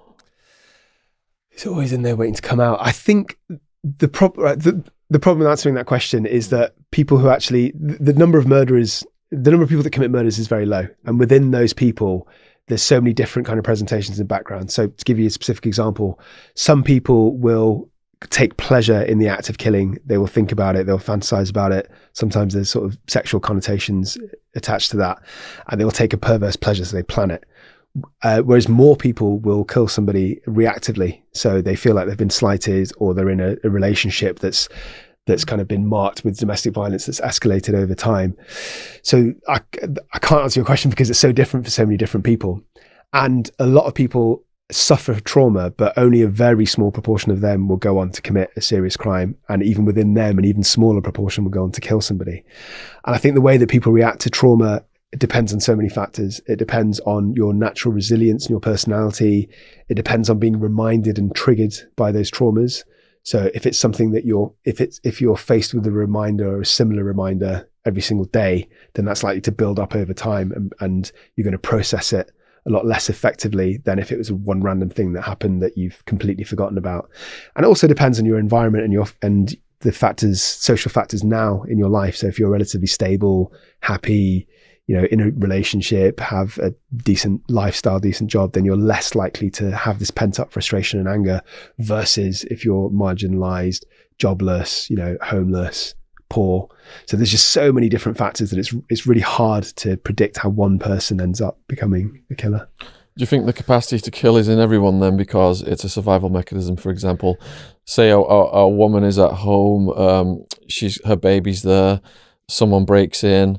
It's always in there waiting to come out. I think the problem answering that question is that people who actually, the number of people that commit murders is very low. And within those people, there's so many different kind of presentations and backgrounds. So to give you a specific example, some people will take pleasure in the act of killing. They will think about it, they'll fantasize about it. Sometimes there's sort of sexual connotations attached to that, and they will take a perverse pleasure, so they plan it. Whereas more people will kill somebody reactively, so they feel like they've been slighted or they're in a relationship that's that's kind of been marked with domestic violence that's escalated over time. So I can't answer your question because it's so different for so many different people. And a lot of people suffer trauma, but only a very small proportion of them will go on to commit a serious crime. And even within them, an even smaller proportion will go on to kill somebody. And I think the way that people react to trauma, it depends on so many factors. It depends on your natural resilience and your personality. It depends on being reminded and triggered by those traumas. So if it's something that if you're faced with a reminder or a similar reminder every single day, then that's likely to build up over time, and you're going to process it a lot less effectively than if it was one random thing that happened that you've completely forgotten about. And it also depends on your environment and the factors, social factors now in your life. So if you're relatively stable, happy, in a relationship, have a decent lifestyle, decent job, then you're less likely to have this pent up frustration and anger, versus if you're marginalized, jobless, homeless, poor. So there's just so many different factors that it's really hard to predict how one person ends up becoming a killer. Do you think the capacity to kill is in everyone then, because it's a survival mechanism? For example, say a woman is at home, her baby's there, someone breaks in,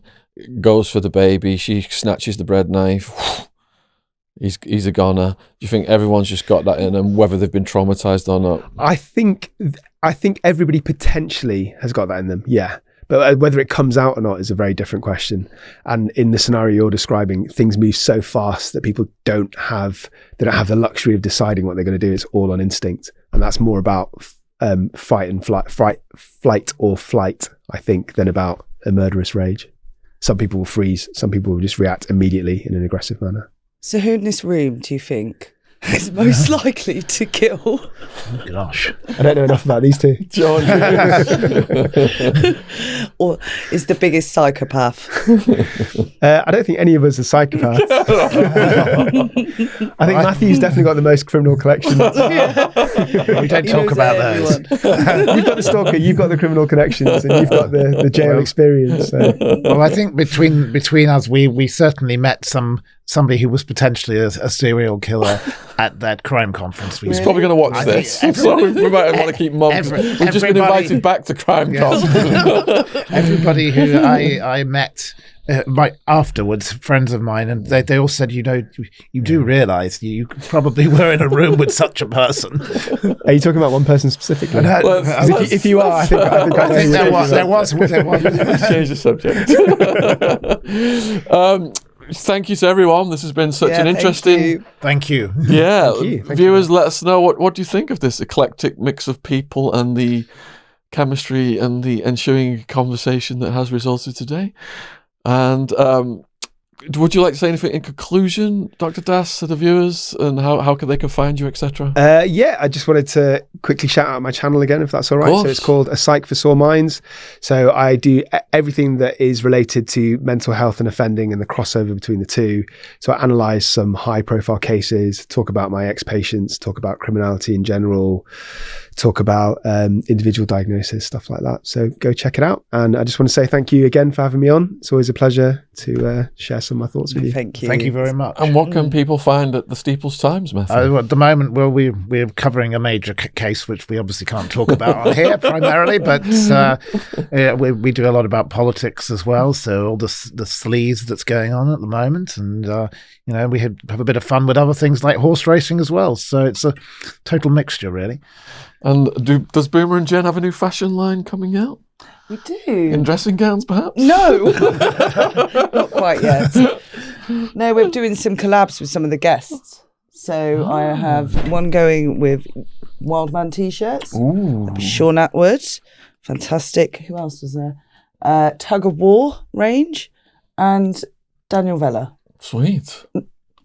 goes for the baby, she snatches the bread knife, he's a goner. Do you think everyone's just got that in them, whether they've been traumatized or not? I think everybody potentially has got that in them, yeah. But whether it comes out or not is a very different question. And in the scenario you're describing, things move so fast that people don't have the luxury of deciding what they're going to do. It's all on instinct, and that's more about flight or flight, I think, than about a murderous rage. Some people will freeze. Some people will just react immediately in an aggressive manner. So who in this room do you think is most likely to kill? Oh, gosh. I don't know enough about these two. John. Or is the biggest psychopath? I don't think any of us are psychopaths. I think Matthew's definitely got the most criminal collections. We don't talk about those. You've got the stalker, you've got the criminal connections, and you've got the jail experience. So. Well, I think between us, we certainly met somebody who was potentially a serial killer at that crime conference. He's probably going to watch this. So we might want to keep mum. We've just been invited back to crime con. Everybody who I met afterwards, friends of mine, and they all said, you do realise you probably were in a room with such a person. Are you talking about one person specifically? If you are, I think there was. Let's change the subject. Thank you to everyone. This has been such an interesting. Thank you. Yeah, Thank you. Viewers, let us know what do you think of this eclectic mix of people and the chemistry and the ensuing conversation that has resulted today. And would you like to say anything in conclusion, Dr. Das, to the viewers, and how they can find you, etc.? Yeah, I just wanted to quickly shout out my channel again, if that's all right. So it's called A Psych for Sore Minds. So I do everything that is related to mental health and offending and the crossover between the two. So I analyse some high-profile cases, talk about my ex-patients, talk about criminality in general, talk about individual diagnosis, stuff like that. So go check it out. And I just want to say thank you again for having me on. It's always a pleasure to share some of my thoughts with you. Thank you. Thank you very much. And what can people find at the Steeples Times, Matthew? At the moment, well, we're covering a major case, which we obviously can't talk about on here primarily, but we do a lot about politics as well. So all the sleaze that's going on at the moment, and we have a bit of fun with other things like horse racing as well. So it's a total mixture, really. And does Boomer and Jen have a new fashion line coming out? We do. In dressing gowns, perhaps? No, not quite yet. No, we're doing some collabs with some of the guests. So I have one going with Wildman t-shirts. Ooh. Sean Atwood. Fantastic. Who else was there? Tug of War range. And Daniel Vella. Sweet.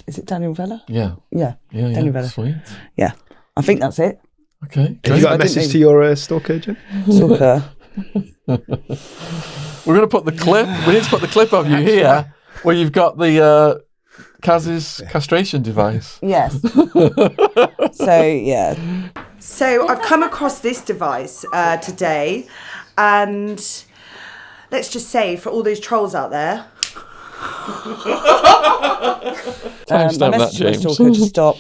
Is it Daniel Vella? Yeah. Yeah. Daniel Vella. Sweet. Yeah. I think that's it. Okay. Have you got a message to your stalker, Jen? Stalker. We're going to put the clip. We need to put the clip of you here, where you've got the Kaz's castration device. Yes. So I've come across this device today, and let's just say for all those trolls out there, Timestamp that, message to my James. stalker to stop.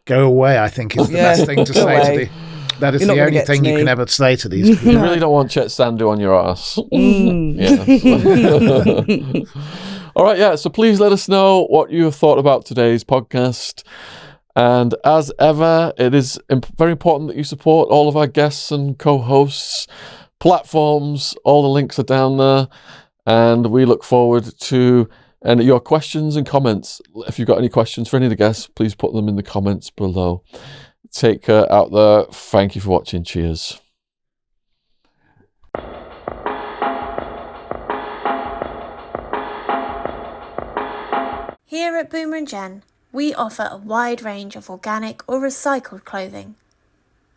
Go away, I think, is the best thing to say to the That is You're not the gonna only get to thing you me. can ever say to these people. You really don't want Chet Sandu on your ass. Yeah. All right, yeah. So please let us know what you have thought about today's podcast. And as ever, it is very important that you support all of our guests and co-hosts, platforms. All the links are down there. And we look forward to your questions and comments. If you've got any questions for any of the guests, please put them in the comments below. Take care out there. Thank you for watching. Cheers. Here at Boomer and Jen, we offer a wide range of organic or recycled clothing.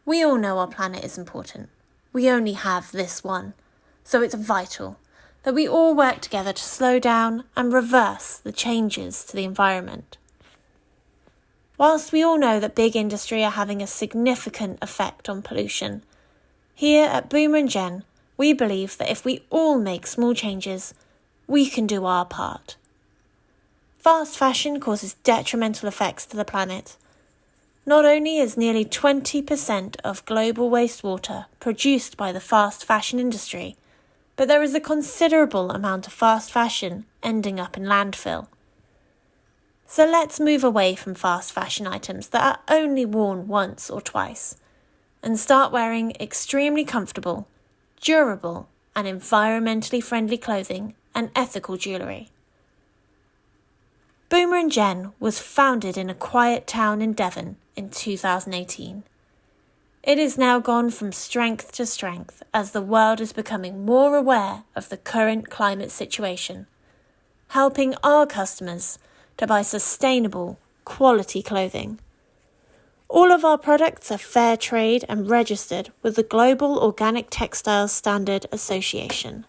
We all know our planet is important. We only have this one, so it's vital that we all work together to slow down and reverse the changes to the environment. Whilst we all know that big industry are having a significant effect on pollution, here at Boomer and Jen, we believe that if we all make small changes, we can do our part. Fast fashion causes detrimental effects to the planet. Not only is nearly 20% of global wastewater produced by the fast fashion industry, but there is a considerable amount of fast fashion ending up in landfill. So let's move away from fast fashion items that are only worn once or twice and start wearing extremely comfortable, durable and environmentally friendly clothing and ethical jewellery. Boomer and Jen was founded in a quiet town in Devon in 2018. It has now gone from strength to strength as the world is becoming more aware of the current climate situation, helping our customers to buy sustainable, quality clothing. All of our products are fair trade and registered with the Global Organic Textiles Standard Association.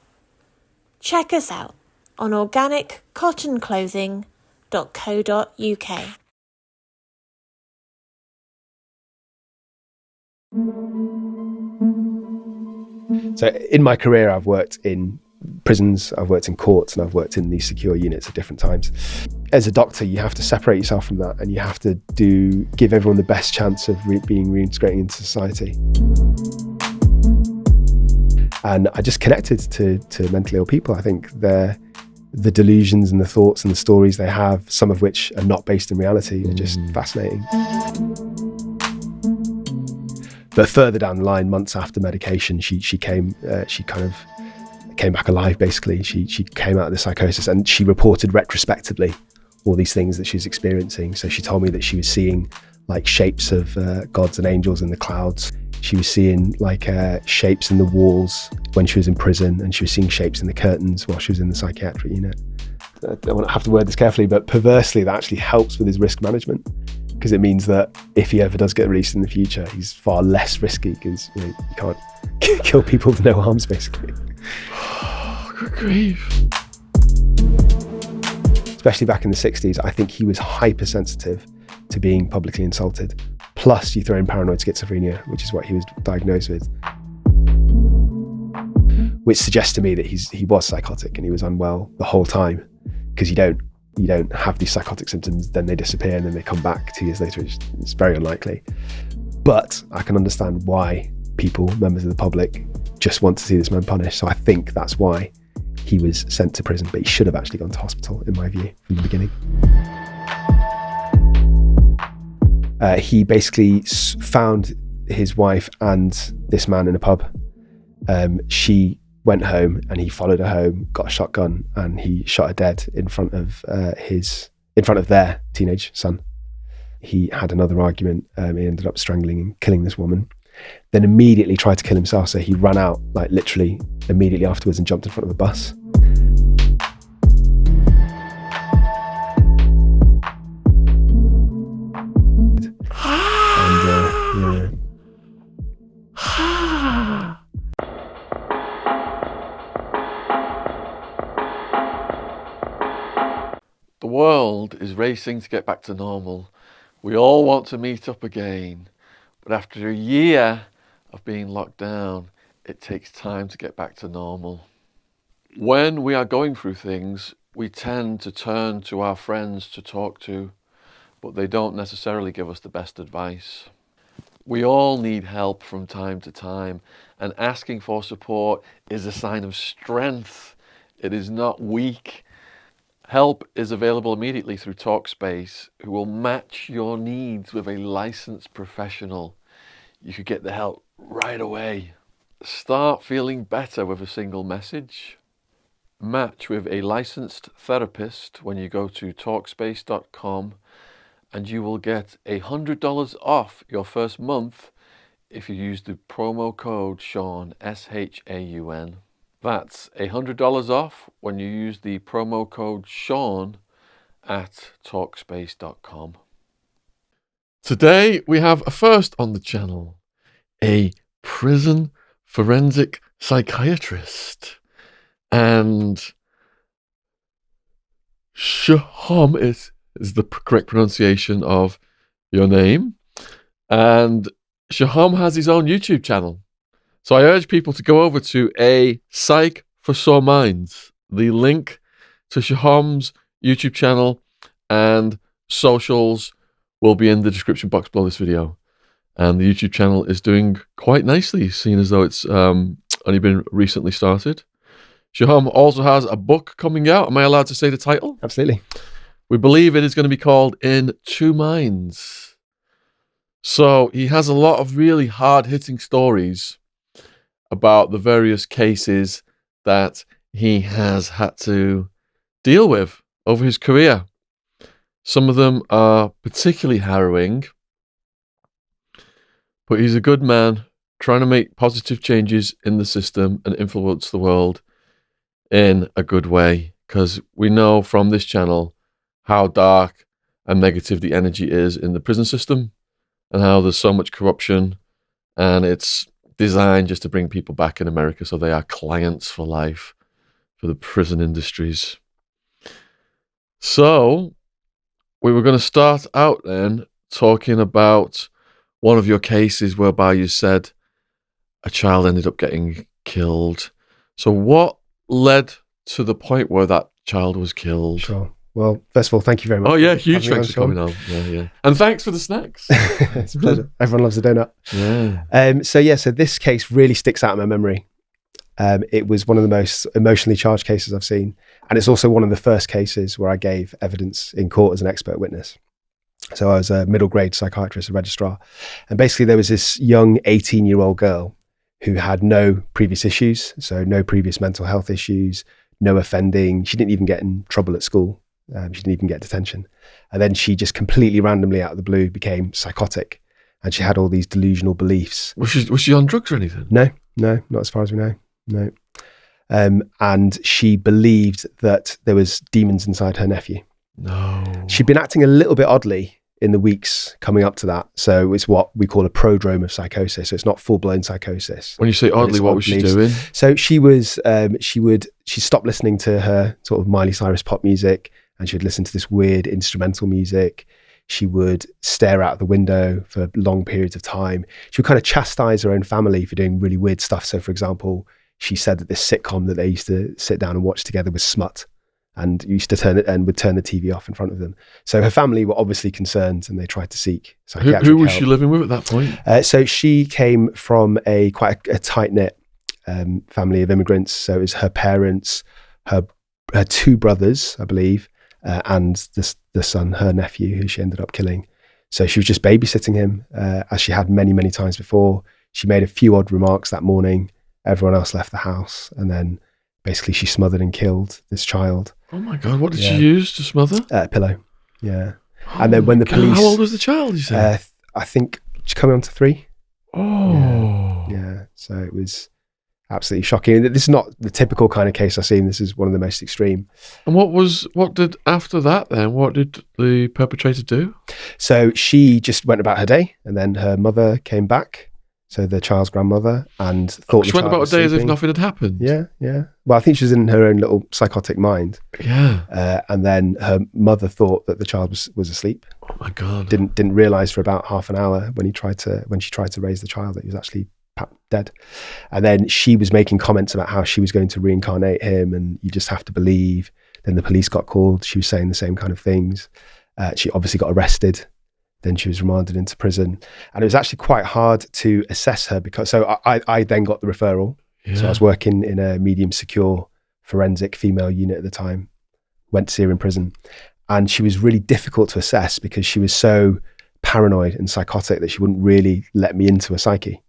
Check us out on organiccottonclothing.co.uk. So in my career, I've worked in prisons, I've worked in courts, and I've worked in these secure units at different times. As a doctor, you have to separate yourself from that, and you have to give everyone the best chance of being reintegrating into society. And I just connected to mentally ill people. I think the delusions and the thoughts and the stories they have, some of which are not based in reality, are just fascinating. But further down the line, months after medication, she kind of came back alive, basically. She came out of the psychosis, and she reported retrospectively all these things that she was experiencing. So she told me that she was seeing like shapes of gods and angels in the clouds. She was seeing like shapes in the walls when she was in prison, and she was seeing shapes in the curtains while she was in the psychiatric unit. I want to have to word this carefully, but perversely that actually helps with his risk management, because it means that if he ever does get released in the future, he's far less risky, because you can't kill people with no harms, basically. Good grief. Especially back in the 60s, I think he was hypersensitive to being publicly insulted. Plus, you throw in paranoid schizophrenia, which is what he was diagnosed with, which suggests to me that he was psychotic and he was unwell the whole time, because you don't have these psychotic symptoms, then they disappear and then they come back 2 years later. It's very unlikely. But I can understand why people, members of the public, just want to see this man punished. So I think that's why he was sent to prison, but he should have actually gone to hospital, in my view, from the beginning. He basically found his wife and this man in a pub. She went home and he followed her home, got a shotgun, and he shot her dead in front of their teenage son. He had another argument. He ended up strangling and killing this woman, then immediately tried to kill himself. So he ran out, like literally immediately afterwards, and jumped in front of a bus. The world is racing to get back to normal. We all want to meet up again. But after a year of being locked down, it takes time to get back to normal. When we are going through things, we tend to turn to our friends to talk to, but they don't necessarily give us the best advice. We all need help from time to time, and asking for support is a sign of strength. It is not weak. Help is available immediately through Talkspace, who will match your needs with a licensed professional. You could get the help right away. Start feeling better with a single message. Match with a licensed therapist when you go to Talkspace.com, and you will get $100 off your first month if you use the promo code Shaun, SHAUN. That's $100 off when you use the promo code Shaun at Talkspace.com. Today we have a first on the channel, a prison forensic psychiatrist. And Sohom is the correct pronunciation of your name. And Sohom has his own YouTube channel. So I urge people to go over to a Psych for Sore Minds. The link to Sohom's YouTube channel and socials will be in the description box below this video. And the YouTube channel is doing quite nicely, seeing as though it's only been recently started. Sohom also has a book coming out. Am I allowed to say the title? Absolutely. We believe it is going to be called In Two Minds. So he has a lot of really hard-hitting stories about the various cases that he has had to deal with over his career. Some of them are particularly harrowing, but he's a good man trying to make positive changes in the system and influence the world in a good way, because we know from this channel how dark and negative the energy is in the prison system and how there's so much corruption, and it's designed just to bring people back in America so they are clients for life for the prison industries. So we were going to start out then talking about one of your cases whereby you said a child ended up getting killed. So what led to the point where that child was killed? Sure. Well, first of all, thank you very much. Oh yeah, huge thanks for coming on. Yeah. And thanks for the snacks. It's a pleasure. Everyone loves a donut. Yeah. So this case really sticks out in my memory. It was one of the most emotionally charged cases I've seen. And it's also one of the first cases where I gave evidence in court as an expert witness. So I was a middle grade psychiatrist, a registrar. And basically there was this young 18-year-old girl who had no previous issues. So no previous mental health issues, no offending. She didn't even get in trouble at school. She didn't even get detention. And then she just completely randomly out of the blue became psychotic. And she had all these delusional beliefs. Was she on drugs or anything? No, not as far as we know. No. And she believed that there was demons inside her nephew. No. She'd been acting a little bit oddly in the weeks coming up to that. So it's what we call a prodrome of psychosis. So it's not full-blown psychosis. When you say oddly, what was she doing? So she was, she stopped listening to her sort of Miley Cyrus pop music, and she would listen to this weird instrumental music. She would stare out the window for long periods of time. She would kind of chastise her own family for doing really weird stuff. So for example, she said that this sitcom that they used to sit down and watch together was smut, and used to turn the TV off in front of them. So her family were obviously concerned, and they tried to seek psychiatric Who was help. she living with at that point? So she came from quite a tight-knit family of immigrants. So it was her parents, her two brothers, I believe, and the son, her nephew, who she ended up killing. So she was just babysitting him, as she had many, many times before. She made a few odd remarks that morning. Everyone else left the house, and then basically she smothered and killed this child. Oh my God, what did she use to smother? A pillow, yeah. And then when the police... How old was the child, you said? I think she's coming on to 3. Oh. Yeah, so it was absolutely shocking. This is not the typical kind of case I've seen. This is one of the most extreme. And what did after that then? What did the perpetrator do? So she just went about her day, and then her mother came back, so the child's grandmother, and thought she the went child about was a day as if sleeping. nothing had happened. Yeah. Well, I think she was in her own little psychotic mind. Yeah. And then her mother thought that the child was asleep. Oh my God. Didn't realise for about half an hour when she tried to raise the child that he was actually dead. And then she was making comments about how she was going to reincarnate him, and you just have to believe. Then the police got called. She was saying the same kind of things. She obviously got arrested. Then she was remanded into prison, and it was actually quite hard to assess her because, so I then got the referral. Yeah. So I was working in a medium secure forensic female unit at the time, went to see her in prison, and she was really difficult to assess because she was so paranoid and psychotic that she wouldn't really let me into her psyche.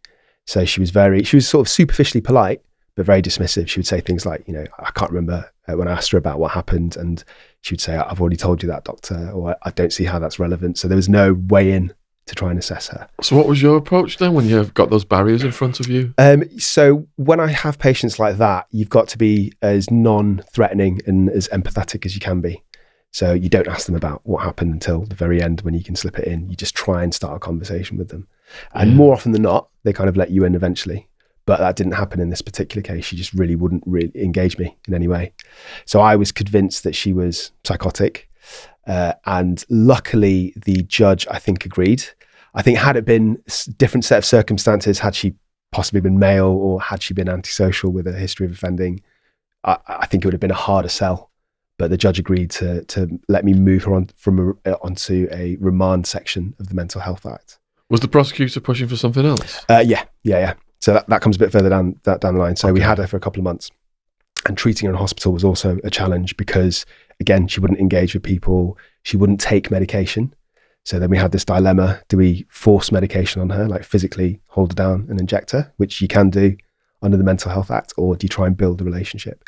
So she was sort of superficially polite, but very dismissive. She would say things like, I can't remember when I asked her about what happened, and she would say, I've already told you that, doctor, or I don't see how that's relevant. So there was no way in to try and assess her. So what was your approach then when you've got those barriers in front of you? So when I have patients like that, you've got to be as non-threatening and as empathetic as you can be. So you don't ask them about what happened until the very end when you can slip it in. You just try and start a conversation with them. And more often than not, they kind of let you in eventually. But that didn't happen in this particular case. She just wouldn't really engage me in any way. So I was convinced that she was psychotic. And luckily, the judge, I think, agreed. I think had it been a different set of circumstances, had she possibly been male or had she been antisocial with a history of offending, I think it would have been a harder sell. But the judge agreed to let me move her onto a remand section of the Mental Health Act. Was the prosecutor pushing for something else? Yeah. So that comes a bit further down the line. So we had her for a couple of months, and treating her in hospital was also a challenge because, again, she wouldn't engage with people. She wouldn't take medication. So then we had this dilemma. Do we force medication on her, like physically hold her down and inject her, which you can do under the Mental Health Act, or do you try and build a relationship?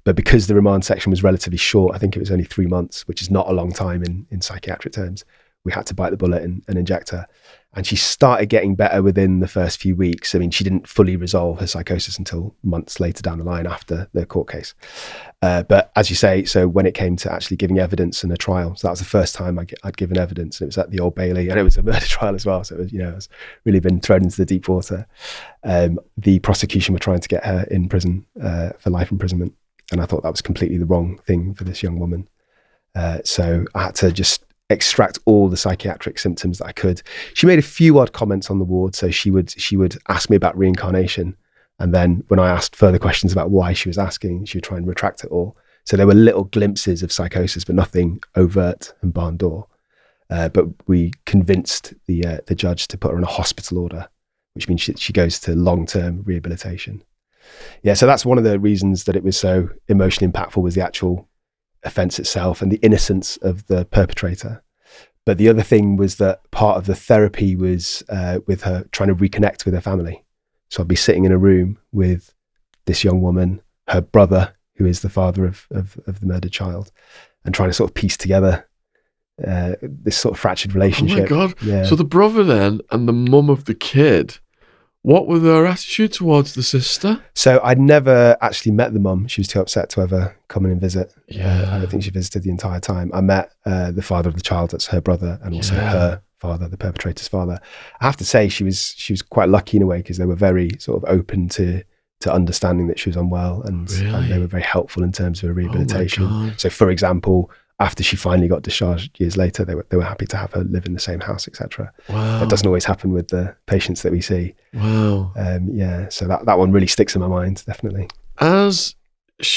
But because the remand section was relatively short, I think it was only 3 months, which is not a long time in psychiatric terms, we had to bite the bullet and inject her. And she started getting better within the first few weeks. I mean, she didn't fully resolve her psychosis until months later down the line after the court case. But as you say, so when it came to actually giving evidence in a trial, so that was the first time I'd given evidence, and it was at the Old Bailey, and it was a murder trial as well. So it was, I was really been thrown into the deep water. The prosecution were trying to get her in prison for life imprisonment. And I thought that was completely the wrong thing for this young woman. So I had to just extract all the psychiatric symptoms that I could. She made a few odd comments on the ward. So she would ask me about reincarnation. And then when I asked further questions about why she was asking, she would try and retract it all. So there were little glimpses of psychosis, but nothing overt and barn door. But we convinced the judge to put her on a hospital order, which means she goes to long-term rehabilitation. Yeah, so that's one of the reasons that it was so emotionally impactful, was the actual offence itself and the innocence of the perpetrator. But the other thing was that part of the therapy was with her trying to reconnect with her family. So I'd be sitting in a room with this young woman, her brother, who is the father of the murdered child, and trying to sort of piece together this sort of fractured relationship. Oh my God. Yeah. So the brother then and the mum of the kid, what were their attitude towards the sister? So I'd never actually met the mum. She was too upset to ever come in and visit. Yeah. I don't think she visited the entire time. I met the father of the child, that's her brother, and also her father, the perpetrator's father. I have to say she was quite lucky in a way, because they were very sort of open to understanding that she was unwell, and they were very helpful in terms of her rehabilitation. Oh so for example, after she finally got discharged years later, they were happy to have her live in the same house, etc. Wow. That doesn't always happen with the patients that we see. Wow. So that one really sticks in my mind, definitely.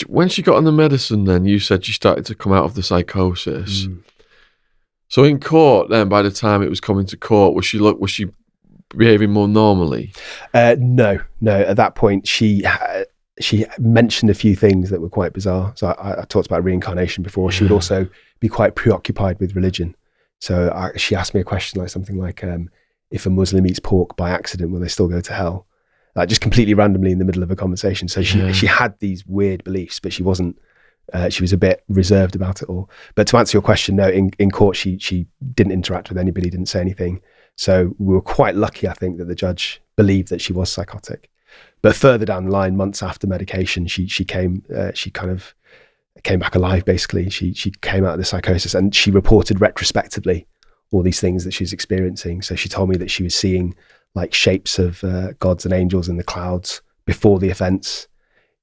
When she got on the medicine, then you said she started to come out of the psychosis. So in court, then by the time it was coming to court, was she behaving more normally? No. At that point, she mentioned a few things that were quite bizarre. So I talked about reincarnation before. She would also be quite preoccupied with religion. So she asked me a question like something like, if a Muslim eats pork by accident, will they still go to hell? Just completely randomly in the middle of a conversation. So she had these weird beliefs, but she wasn't. She was a bit reserved about it all. But to answer your question, no, in court, she didn't interact with anybody, didn't say anything. So we were quite lucky, I think, that the judge believed that she was psychotic. But further down the line, months after medication, she kind of came back alive, basically. She came out of the psychosis, and she reported retrospectively all these things that she was experiencing. So she told me that she was seeing like shapes of gods and angels in the clouds before the offence.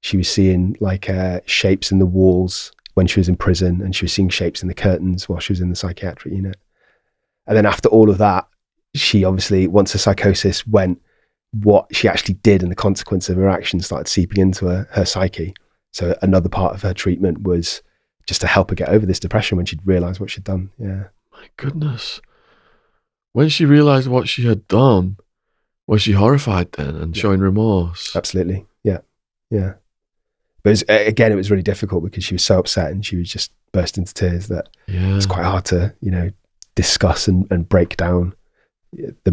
She was seeing like shapes in the walls when she was in prison, and she was seeing shapes in the curtains while she was in the psychiatric unit. And then after all of that, she obviously, once the psychosis went, what she actually did and the consequence of her actions started seeping into her psyche. So another part of her treatment was just to help her get over this depression when she'd realised what she'd done. Yeah. My goodness. When she realised what she had done, was she horrified then and showing remorse? Absolutely. Yeah. But it was really difficult because she was so upset and she was just burst into tears that it's quite hard to, discuss and break down the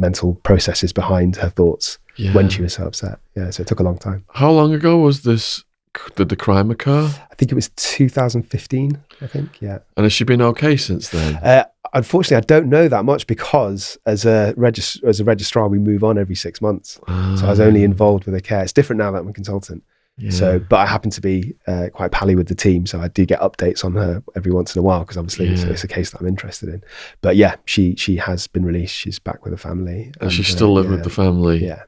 mental processes behind her thoughts when she was so upset. Yeah, so it took a long time. How long ago was this? Did the crime occur? I think it was 2015, I think, yeah. And has she been okay since then? Unfortunately, I don't know that much because as a registrar, we move on every 6 months. So I was only involved with her care. It's different now that I'm a consultant. Yeah. So, but I happen to be quite pally with the team, so I do get updates on her every once in a while because obviously it's a case that I'm interested in. But yeah, she has been released. She's back with her family, and she's still living with the family. Yeah.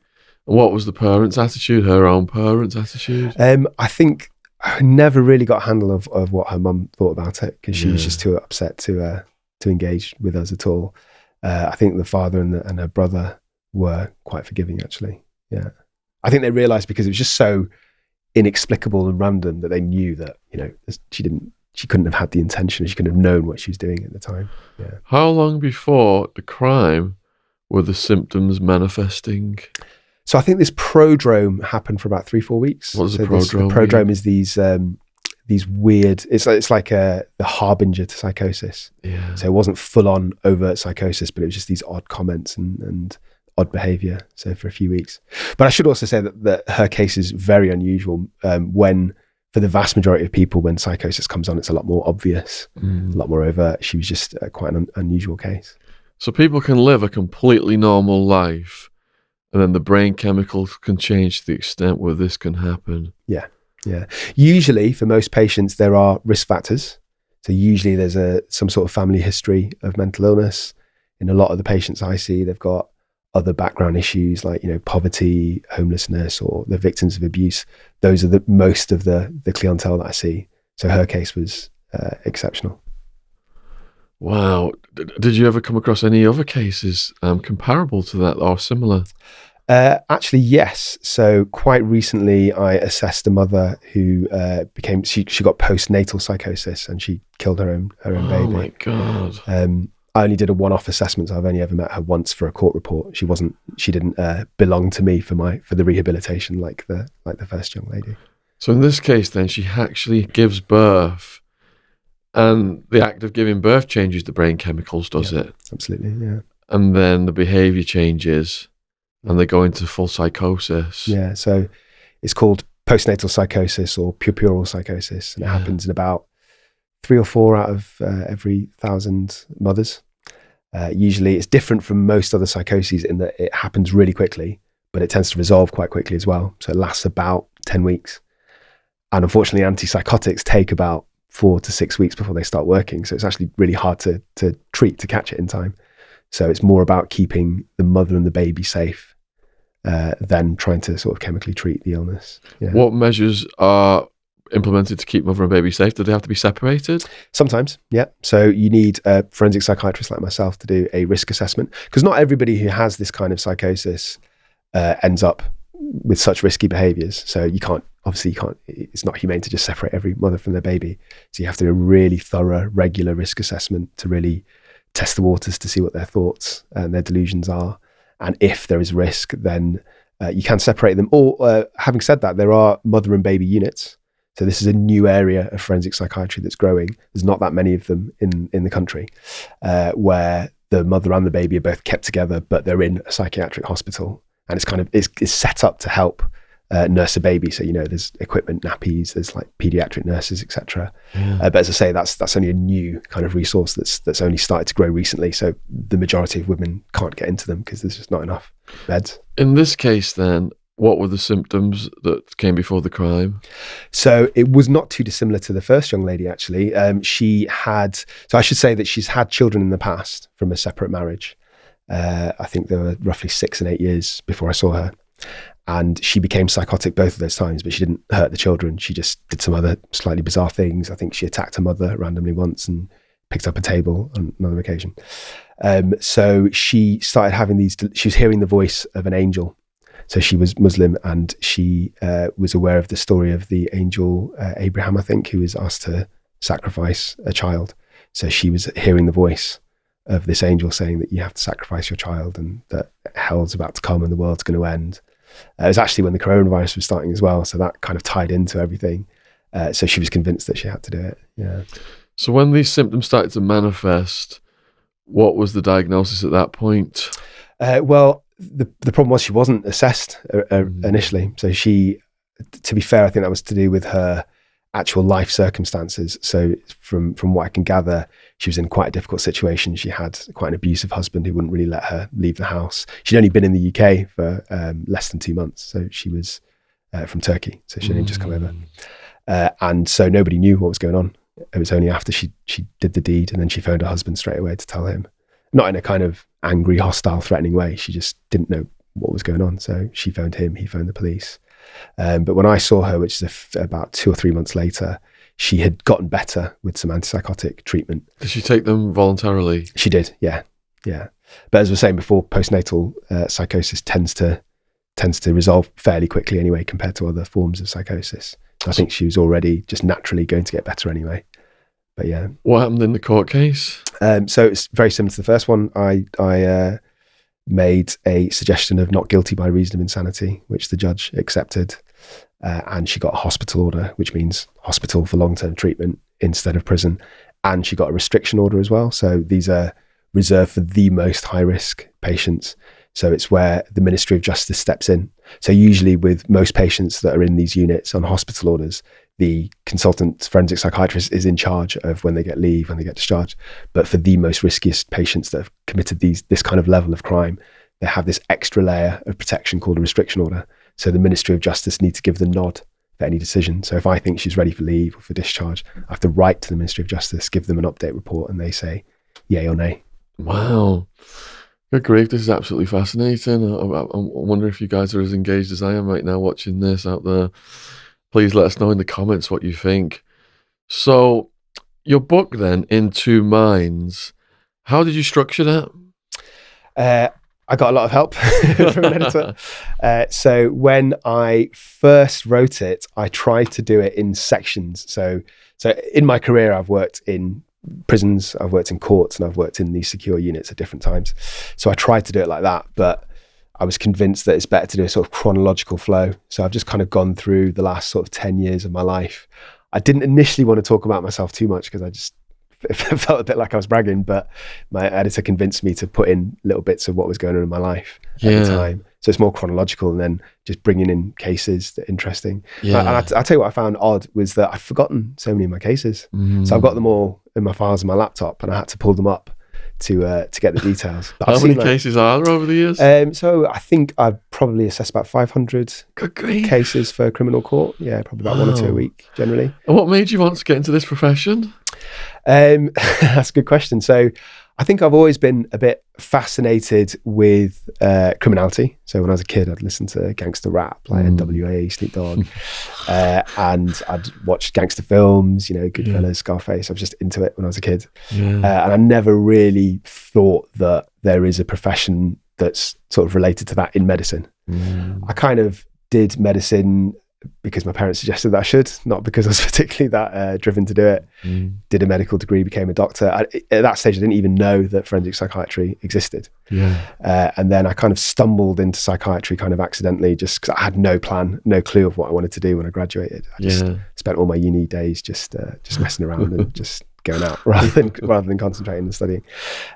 What was the parents' attitude? Her own parents' attitude? I think I never really got a handle of what her mum thought about it because she was just too upset to engage with us at all. I think the father and her brother were quite forgiving, actually. Yeah, I think they realised because it was just so inexplicable and random that they knew that she couldn't have had the intention. She couldn't have known what she was doing at the time. Yeah. How long before the crime were the symptoms manifesting? So I think this prodrome happened for about 3-4 weeks. What is a prodrome? The prodrome is these weird. It's like the harbinger to psychosis. Yeah. So it wasn't full on overt psychosis, but it was just these odd comments and odd behaviour. So for a few weeks. But I should also say that her case is very unusual. When for the vast majority of people, when psychosis comes on, it's a lot more obvious, a lot more overt. She was just quite an unusual case. So people can live a completely normal life, and then the brain chemicals can change to the extent where this can happen. Yeah. Usually, for most patients, there are risk factors. So usually there's some sort of family history of mental illness. In a lot of the patients I see, they've got other background issues like, poverty, homelessness, or they're victims of abuse. Those are most of the clientele that I see. So her case was exceptional. Wow. Did you ever come across any other cases comparable to that or similar? Actually, yes. So quite recently, I assessed a mother who she got postnatal psychosis and she killed her own baby. Oh my God. I only did a one-off assessment. So I've only ever met her once for a court report. She didn't belong to me for the rehabilitation like the first young lady. So in this case, then she actually gives birth, and the act of giving birth changes the brain chemicals, does it? Absolutely, yeah. And then the behaviour changes, and they go into full psychosis. Yeah. So it's called postnatal psychosis or puerperal psychosis, and it happens in about 3 or 4 out of every 1,000 mothers. Usually it's different from most other psychoses in that it happens really quickly, but it tends to resolve quite quickly as well. So it lasts about 10 weeks. And unfortunately, antipsychotics take about 4 to 6 weeks before they start working. So it's actually really hard to treat, to catch it in time. So it's more about keeping the mother and the baby safe than trying to sort of chemically treat the illness. Yeah. What measures are implemented to keep mother and baby safe? Do they have to be separated? Sometimes, yeah. So you need a forensic psychiatrist like myself to do a risk assessment, because not everybody who has this kind of psychosis ends up with such risky behaviours. So you can't, it's not humane to just separate every mother from their baby. So you have to do a really thorough, regular risk assessment to really test the waters to see what their thoughts and their delusions are. And if there is risk, then you can separate them. Or having said that, there are mother and baby units. So this is a new area of forensic psychiatry that's growing. There's not that many of them in the country, where the mother and the baby are both kept together, but they're in a psychiatric hospital, and it's set up to help nurse a baby. So there's equipment, nappies, there's like pediatric nurses, etc. But as I say, that's only a new kind of resource that's only started to grow recently. So the majority of women can't get into them because there's just not enough beds. In this case, then, what were the symptoms that came before the crime? So it was not too dissimilar to the first young lady, actually. I should say that she's had children in the past from a separate marriage. I think there were roughly 6 and 8 years before I saw her. And she became psychotic both of those times, but she didn't hurt the children. She just did some other slightly bizarre things. I think she attacked her mother randomly once and picked up a table on another occasion. So she started having she was hearing the voice of an angel. So she was Muslim, and she was aware of the story of the angel Abraham, I think, who was asked to sacrifice a child. So she was hearing the voice of this angel saying that you have to sacrifice your child and that hell's about to come and the world's going to end. It was actually when the coronavirus was starting as well, so that kind of tied into everything. So she was convinced that she had to do it. Yeah. So when these symptoms started to manifest, what was the diagnosis at that point? Well, the problem was she wasn't assessed initially. So she, to be fair, I think that was to do with her actual life circumstances. So from what I can gather, she was in quite a difficult situation. She had quite an abusive husband who wouldn't really let her leave the house. She'd only been in the UK for less than 2 months. So she was from Turkey. So she'd only just come over. And so nobody knew what was going on. It was only after she did the deed, and then she phoned her husband straight away to tell him. Not in a kind of angry, hostile, threatening way. She just didn't know what was going on. So she phoned him, he phoned the police. But when I saw her, which is about 2 or 3 months later, she had gotten better with some antipsychotic treatment. Did she take them voluntarily? She did, yeah. But as we were saying before, postnatal psychosis tends to resolve fairly quickly anyway compared to other forms of psychosis. I think she was already just naturally going to get better anyway. But yeah. What happened in the court case? So it's very similar to the first one. I made a suggestion of not guilty by reason of insanity, which the judge accepted. And she got a hospital order, which means hospital for long-term treatment instead of prison. And she got a restriction order as well. So these are reserved for the most high-risk patients. So it's where the Ministry of Justice steps in. So usually with most patients that are in these units on hospital orders, the consultant forensic psychiatrist is in charge of when they get leave, when they get discharged. But for the most riskiest patients that have committed this kind of level of crime, they have this extra layer of protection called a restriction order. So the Ministry of Justice need to give the nod for any decision. So if I think she's ready for leave or for discharge, I have to write to the Ministry of Justice, give them an update report, and they say yay or nay. Wow. Good grief, this is absolutely fascinating. I wonder if you guys are as engaged as I am right now watching this out there. Please let us know in the comments what you think. So, your book then, In Two Minds, how did you structure that? I got a lot of help from an editor. So when I first wrote it, I tried to do it in sections. So in my career, I've worked in prisons, I've worked in courts, and I've worked in these secure units at different times. So I tried to do it like that, but I was convinced that it's better to do a sort of chronological flow. So I've just kind of gone through the last sort of 10 years of my life. I didn't initially want to talk about myself too much because it felt a bit like I was bragging, but my editor convinced me to put in little bits of what was going on in my life at the time. So it's more chronological, and then just bringing in cases that are interesting. Yeah. And I'll tell you what I found odd was that I've forgotten so many of my cases. So I've got them all in my files on my laptop, and I had to pull them up to get the details. But How many cases are there over the years? So I think I've probably assessed about 500 cases for criminal court. Yeah, probably about 1 or 2 a week generally. And what made you want to get into this profession? That's a good question. So I think I've always been a bit fascinated with criminality. So when I was a kid, I'd listen to gangster rap like NWA, Snoop Dogg, and I'd watch gangster films, Goodfellas, Scarface. I was just into it when I was a kid. And I never really thought that there is a profession that's sort of related to that in medicine. I kind of did medicine because my parents suggested that I should, not because I was particularly that driven to do it. Did a medical degree, became a doctor. At that stage, I didn't even know that forensic psychiatry existed. And then I kind of stumbled into psychiatry kind of accidentally, just because I had no plan, no clue of what I wanted to do when I graduated. I just spent all my uni days just messing around and just going out rather than concentrating and studying.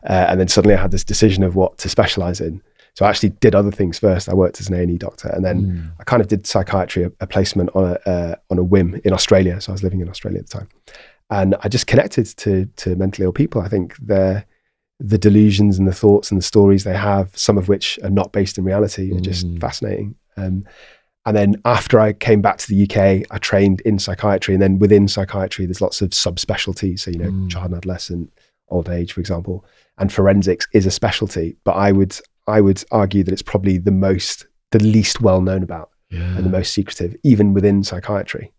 And then suddenly I had this decision of what to specialize in. So I actually did other things first. I worked as an A&E doctor, and then I kind of did psychiatry, a placement on a whim in Australia. So I was living in Australia at the time, and I just connected to mentally ill people. I think the delusions and the thoughts and the stories they have, some of which are not based in reality, are just fascinating. And then after I came back to the UK, I trained in psychiatry, and then within psychiatry, there's lots of subspecialties. So child and adolescent, old age, for example, and forensics is a specialty. But I would argue that it's probably the least well known about and the most secretive, even within psychiatry,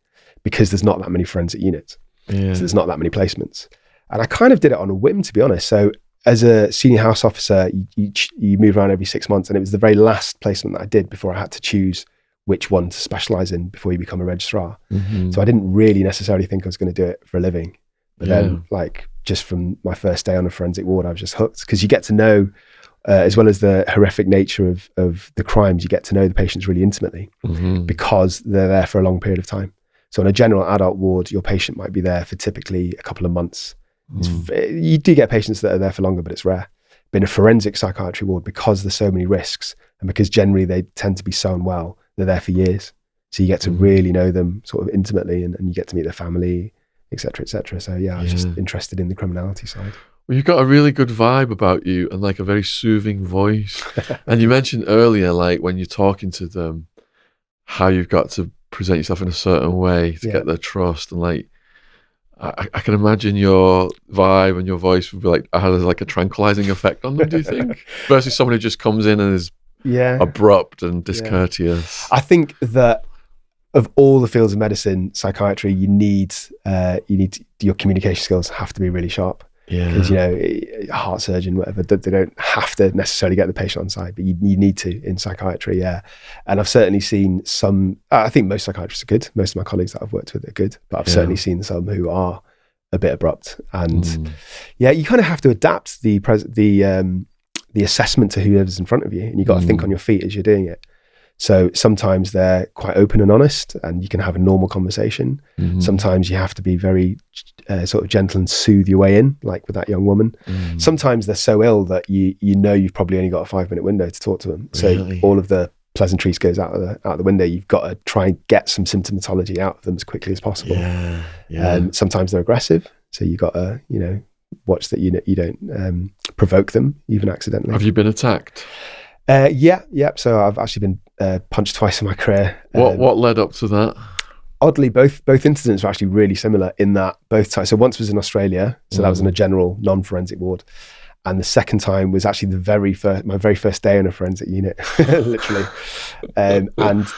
because there's not that many forensic units. So there's not that many placements. And I kind of did it on a whim, to be honest. So as a senior house officer, you move around every 6 months, and it was the very last placement that I did before I had to choose which one to specialize in before you become a registrar. So I didn't really necessarily think I was going to do it for a living. But then, like just from my first day on a forensic ward, I was just hooked, because you get to know, as well as the horrific nature of the crimes, you get to know the patients really intimately because they're there for a long period of time. So on a general adult ward, your patient might be there for typically a couple of months. You do get patients that are there for longer, but it's rare. But in a forensic psychiatry ward, because there's so many risks, and because generally they tend to be so unwell, they're there for years. So you get to really know them sort of intimately, and you get to meet their family, et cetera, et cetera. So I was just interested in the criminality side. Well, you've got a really good vibe about you, and like a very soothing voice. And you mentioned earlier, like when you're talking to them, how you've got to present yourself in a certain way to get their trust. And like, I can imagine your vibe and your voice would be like, has like a tranquilizing effect on them, do you think? Versus someone who just comes in and is abrupt and discourteous. I think that of all the fields of medicine, psychiatry, you need your communication skills have to be really sharp. Because a heart surgeon, whatever, they don't have to necessarily get the patient on side, but you need to in psychiatry. And I've certainly seen some. I think most psychiatrists are good. Most of my colleagues that I've worked with are good, but I've certainly seen some who are a bit abrupt. And you kind of have to adapt the assessment to whoever's in front of you, and you've got to think on your feet as you're doing it. So sometimes they're quite open and honest, and you can have a normal conversation. Sometimes you have to be very sort of gentle and soothe your way in, like with that young woman. Sometimes they're so ill that you've probably only got a 5-minute window to talk to them. So all of the pleasantries goes out of the window. You've got to try and get some symptomatology out of them as quickly as possible. Sometimes they're aggressive, so you got to watch that you don't provoke them even accidentally. Have you been attacked? So I've actually been punched twice in my career. What led up to that? Oddly, both incidents were actually really similar in that both times. So once was in Australia, so that was in a general non-forensic ward, and the second time was actually my very first day in a forensic unit, literally. And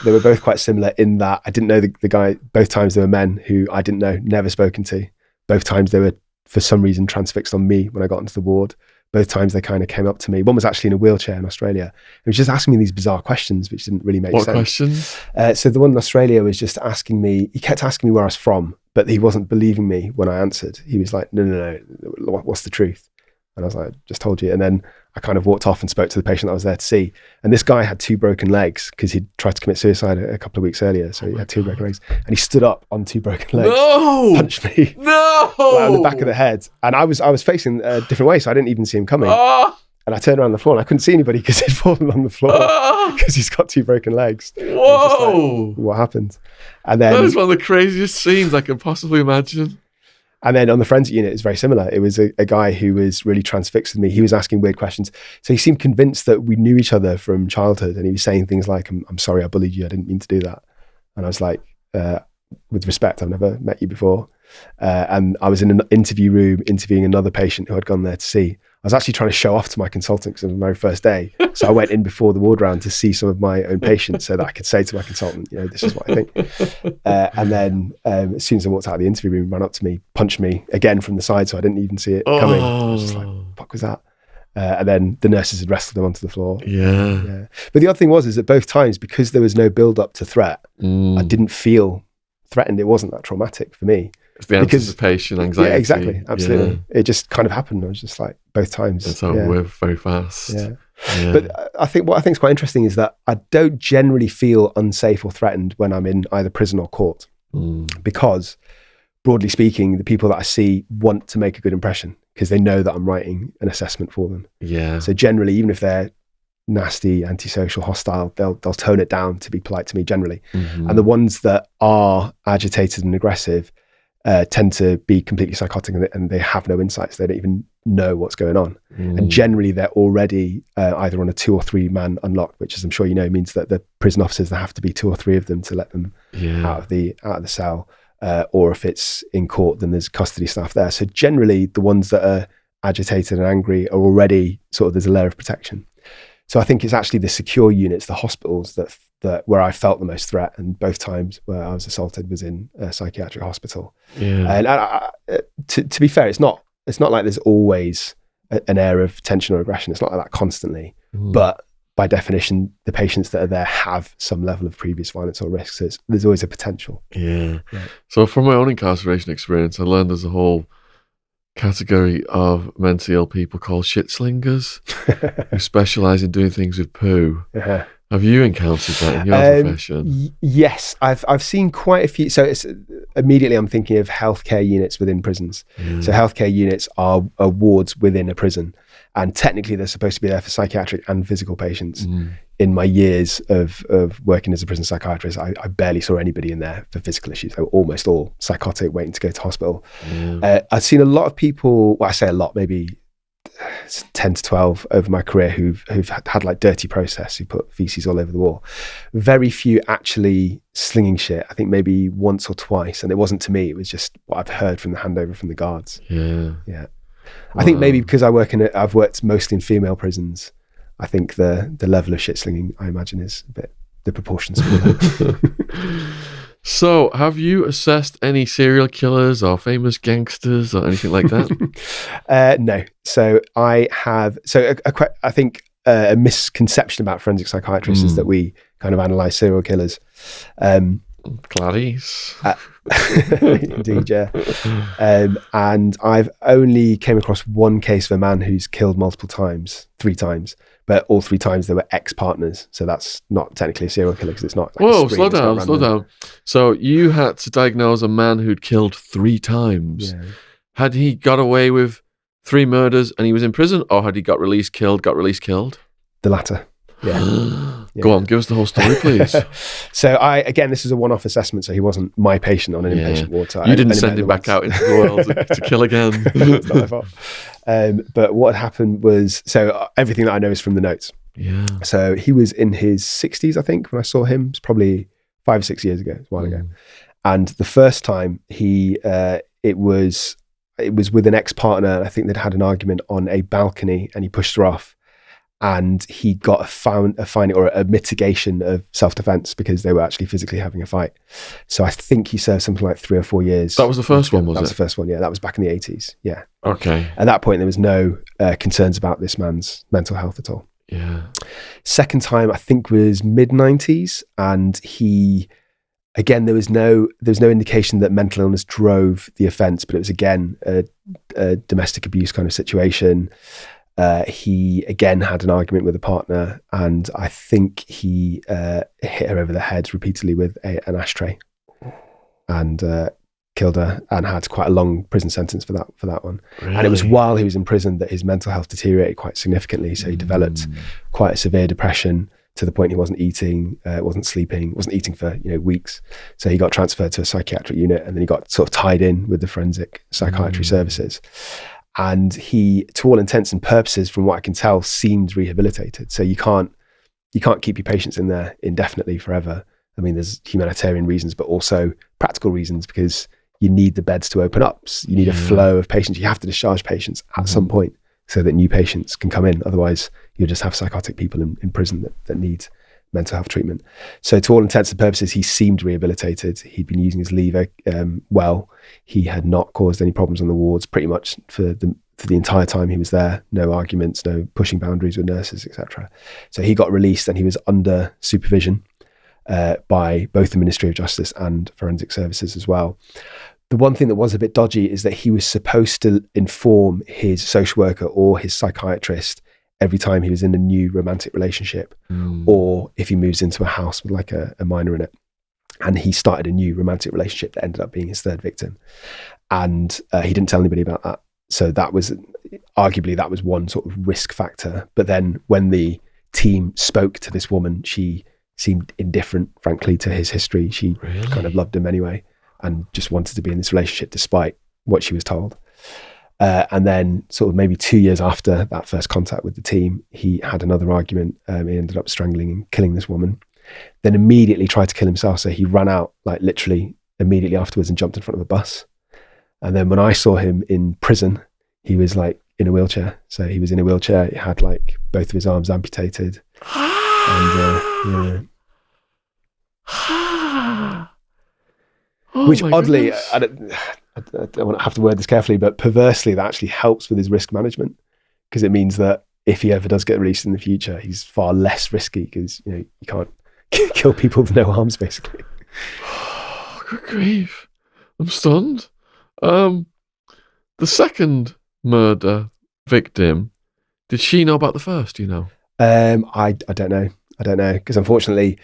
they were both quite similar in that I didn't know the guy. Both times they were men who I didn't know, never spoken to. Both times they were for some reason transfixed on me when I got into the ward. Both times they kind of came up to me. One was actually in a wheelchair in Australia. He was just asking me these bizarre questions, which didn't really make sense. What questions? So the one in Australia was just asking me, he kept asking me where I was from, but he wasn't believing me when I answered. He was like, no, what's the truth? And I was like, just told you. And then I kind of walked off and spoke to the patient I was there to see. And this guy had 2 broken legs because he'd tried to commit suicide a couple of weeks earlier. So he had 2 broken legs. And he stood up on 2 broken legs. No! Punched me. No! On the back of the head. And I was facing a different way, so I didn't even see him coming. And I turned around the floor and I couldn't see anybody because he'd fallen on the floor because he's got 2 broken legs. Whoa! Like, what happened? And then that is one of the craziest scenes I can possibly imagine. And then on the forensic unit, it's very similar. It was a guy who was really transfixed with me. He was asking weird questions. So he seemed convinced that we knew each other from childhood. And he was saying things like, I'm sorry, I bullied you. I didn't mean to do that. And I was like, with respect, I've never met you before. And I was in an interview room interviewing another patient who I'd gone there to see. I was actually trying to show off to my consultant because it was my very first day. So I went in before the ward round to see some of my own patients so that I could say to my consultant, this is what I think. And then as soon as I walked out of the interview room, ran up to me, punched me again from the side, so I didn't even see it coming. I was just like, what the fuck was that? And then the nurses had wrestled him onto the floor. Yeah. But the odd thing was that both times, because there was no build up to threat, I didn't feel threatened. It wasn't that traumatic for me. It's the anticipation, anxiety. Yeah, exactly. Absolutely. Yeah. It just kind of happened. I was just like, both times. It's over very fast. Yeah. But I think what I think is quite interesting is that I don't generally feel unsafe or threatened when I'm in either prison or court. Because broadly speaking, the people that I see want to make a good impression because they know that I'm writing an assessment for them. Yeah. So generally, even if they're nasty, antisocial, hostile, they'll tone it down to be polite to me generally. And the ones that are agitated and aggressive tend to be completely psychotic and they have no insights. They don't even know what's going on. And generally they're already either on a 2 or 3 man unlocked, which, as I'm sure you know, means that the prison officers, there have to be 2 or 3 of them to let them out of the cell. Or if it's in court, then there's custody staff there. So generally the ones that are agitated and angry are already there's a layer of protection. So I think it's actually the secure units, the hospitals that where I felt the most threat, and both times where I was assaulted was in a psychiatric hospital. And to be fair, it's not like there's always an air of tension or aggression. It's not like that constantly. But by definition, the patients that are there have some level of previous violence or risk. So there's always a potential. Yeah. So from my own incarceration experience, I learned there's a whole category of mentally ill people called shit slingers who specialise in doing things with poo. Uh-huh. Have you encountered that in your profession? Yes, I've seen quite a few. So it's immediately I'm thinking of healthcare units within prisons. So healthcare units are wards within a prison, and technically they're supposed to be there for psychiatric and physical patients. In my years of working as a prison psychiatrist, I barely saw anybody in there for physical issues. They were almost all psychotic, waiting to go to hospital. I've seen a lot of people, well, I say a lot, maybe 10 to 12 over my career who've had like dirty process, who put feces all over the wall. Very few actually slinging shit. I think maybe once or twice, and it wasn't to me, it was just what I've heard from the handover from the guards. Yeah. I think maybe because I've worked mostly in female prisons, I think the level of shit slinging, I imagine, is a bit, the proportions. So, have you assessed any serial killers or famous gangsters or anything like that? No. So I have. So I think a misconception about forensic psychiatrists is that we kind of analyse serial killers. Clarice. Indeed, yeah. And I've only came across one case of a man who's killed multiple times, 3 times. But all 3 times they were ex-partners, so that's not technically a serial killer because it's not. Like whoa, slow down. So you had to diagnose a man who'd killed 3 times. Yeah. Had he got away with 3 murders and he was in prison, or had he got released, killed? The latter. Yeah. Go on, give us the whole story, please. So this is a one-off assessment, so he wasn't my patient on an inpatient ward. So you didn't send him back out into the world to kill again. It's not my fault. But what happened was, so everything that I know is from the notes. Yeah. So he was in his 60s, I think, when I saw him. It's probably 5 or 6 years ago, a while ago. And the first time it was with an ex-partner. I think they'd had an argument on a balcony and he pushed her off. And he got a finding or a mitigation of self-defense because they were actually physically having a fight. So I think he served something like 3 or 4 years. That was the first one, was it? That was the first one, yeah. That was back in the 80s, yeah. Okay. At that point, there was no concerns about this man's mental health at all. Yeah. Second time, I think, was mid-90s. And there was no indication that mental illness drove the offence, but it was, again, a domestic abuse kind of situation. He again had an argument with a partner, and I think he hit her over the head repeatedly with an ashtray, and killed her, and had quite a long prison sentence for that one. Really? And it was while he was in prison that his mental health deteriorated quite significantly. So he developed quite a severe depression to the point he wasn't eating, wasn't sleeping, wasn't eating for weeks. So he got transferred to a psychiatric unit, and then he got sort of tied in with the forensic psychiatry services. And he, to all intents and purposes, from what I can tell, seemed rehabilitated. So you can't keep your patients in there indefinitely forever. I mean, there's humanitarian reasons, but also practical reasons, because you need the beds to open up. You need a flow of patients. You have to discharge patients at some point so that new patients can come in. Otherwise, you'll just have psychotic people in prison that need mental health treatment. So to all intents and purposes, he seemed rehabilitated. He'd been using his lever well. He had not caused any problems on the wards pretty much for the entire time he was there. No arguments, no pushing boundaries with nurses, etc. So he got released, and he was under supervision by both the Ministry of Justice and Forensic Services as well. The one thing that was a bit dodgy is that he was supposed to inform his social worker or his psychiatrist every time he was in a new romantic relationship, or if he moves into a house with like a minor in it. And he started a new romantic relationship that ended up being his 3rd victim. And he didn't tell anybody about that. So that was arguably one sort of risk factor. But then when the team spoke to this woman, she seemed indifferent, frankly, to his history. She kind of loved him anyway, and just wanted to be in this relationship despite what she was told. And then sort of maybe 2 years after that first contact with the team, he had another argument. He ended up strangling and killing this woman, then immediately tried to kill himself. So he ran out, like literally immediately afterwards, and jumped in front of a bus. And then when I saw him in prison, he was like in a wheelchair. So he was in a wheelchair. He had like both of his arms amputated. And which oddly, I don't want to have to word this carefully, but perversely, that actually helps with his risk management, because it means that if he ever does get released in the future, he's far less risky, because you can't kill people with no arms, basically. Good grief! I'm stunned. The second murder victim, did she know about the first? Do you know? I don't know. I don't know, because unfortunately,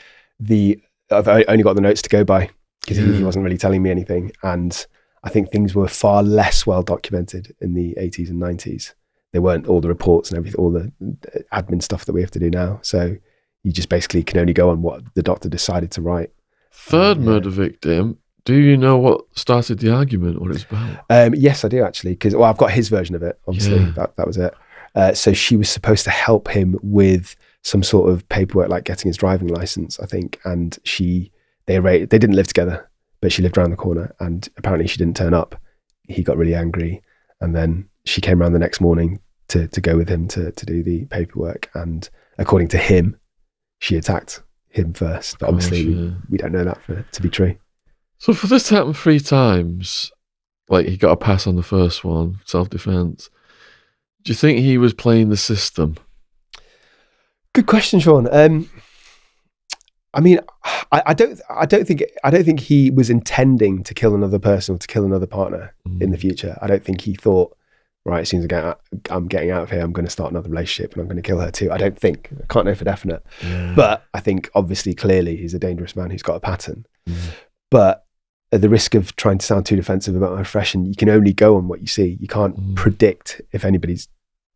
I've only got the notes to go by, because he wasn't really telling me anything, and I think things were far less well documented in the 80s and 90s. There weren't all the reports and everything, all the admin stuff that we have to do now. So you just basically can only go on what the doctor decided to write. Third murder victim. Do you know what started the argument, what it's about? Yes, I do actually, because I've got his version of it. Obviously, that was it. So she was supposed to help him with some sort of paperwork, like getting his driving license, I think. And they didn't live together, but she lived around the corner, and apparently she didn't turn up. He got really angry, and then she came around the next morning to go with him to do the paperwork. And according to him, she attacked him first. But obviously, we don't know that to be true. So for this to happen 3 times, like he got a pass on the first one, self-defense, do you think he was playing the system? Good question, Sean. I mean, I don't think he was intending to kill another person or to kill another partner in the future. I don't think he thought, right, as soon as I'm getting out of here, I'm going to start another relationship and I'm going to kill her too. I don't think. I can't know for definite. But I think obviously, clearly, he's a dangerous man who's got a pattern. But at the risk of trying to sound too defensive about my profession, you can only go on what you see. You can't predict if anybody's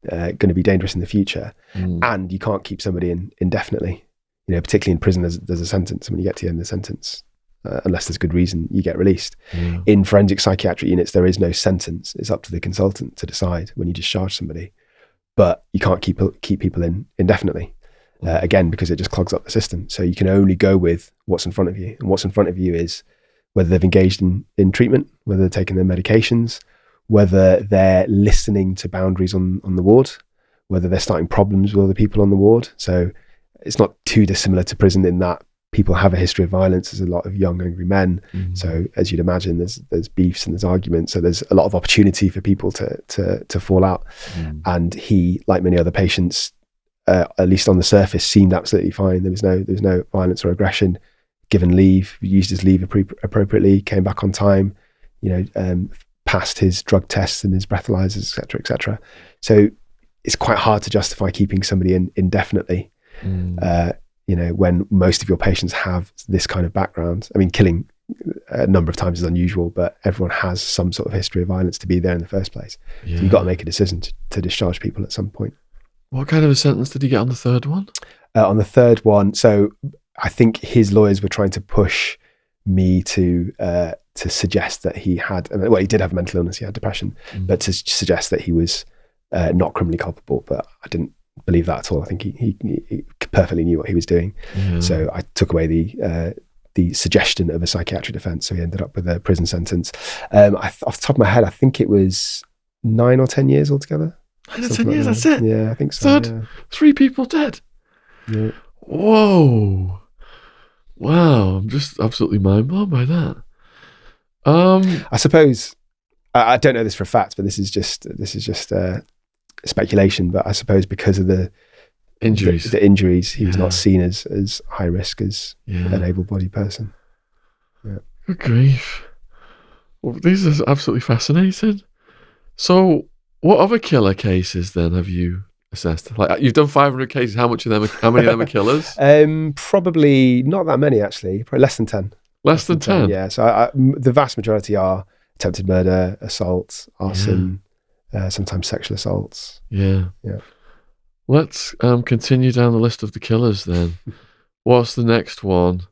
going to be dangerous in the future, and you can't keep somebody in indefinitely. You know, particularly in prison, there's a sentence, and when you get to the end of the sentence, unless there's good reason, you get released. In forensic psychiatric units, there is no sentence. It's up to the consultant to decide when you discharge somebody, but you can't keep people in indefinitely. Again, because it just clogs up the system. So you can only go with what's in front of you, and what's in front of you is whether they've engaged in treatment, whether they're taking their medications, whether they're listening to boundaries on the ward, whether they're starting problems with other people on the ward. So it's not too dissimilar to prison in that people have a history of violence. There's a lot of young, angry men. So as you'd imagine, there's beefs and there's arguments. So there's a lot of opportunity for people to fall out. And he, like many other patients, at least on the surface, seemed absolutely fine. There was no violence or aggression. Given leave, used his leave appropriately, came back on time, passed his drug tests and his breathalyzers, etc., etc. So it's quite hard to justify keeping somebody in indefinitely, when most of your patients have this kind of background. I mean, killing a number of times is unusual, but everyone has some sort of history of violence to be there in the first place. So you've got to make a decision to discharge people at some point. What kind of a sentence did he get on the third one? On the third one, so I think his lawyers were trying to push me to suggest that he had, he did have mental illness, he had depression, but to suggest that he was not criminally culpable. But I didn't believe that at all. I think he perfectly knew what he was doing. So I took away the suggestion of a psychiatric defense. So he ended up with a prison sentence. Off the top of my head, I think it was 9 or 10 years altogether. 9 or 10 years, that's it? Yeah, I think so. 3 people dead. Yeah. Whoa. Wow, I'm just absolutely mind blown by that. I suppose I don't know this for a fact, but this is just speculation. But I suppose because of the injuries, he was not seen as high risk as an able-bodied person. Yeah. Good grief! Well, these are absolutely fascinating. So, what other killer cases then have you assessed? Like, you've done 500 cases. How many of them are killers? Probably not that many, actually. Probably less than 10. Less than 10? Yeah. So the vast majority are attempted murder, assault, arson, sometimes sexual assaults. Yeah. Let's continue down the list of the killers then. What's the next one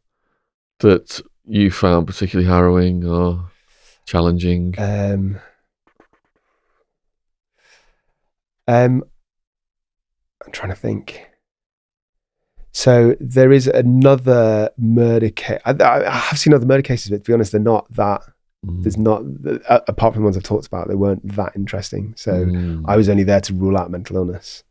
that you found particularly harrowing or challenging? I'm trying to think. So there is another murder case. I have seen other murder cases, but to be honest, they're not that. There's not, apart from the ones I've talked about, they weren't that interesting. So I was only there to rule out mental illness.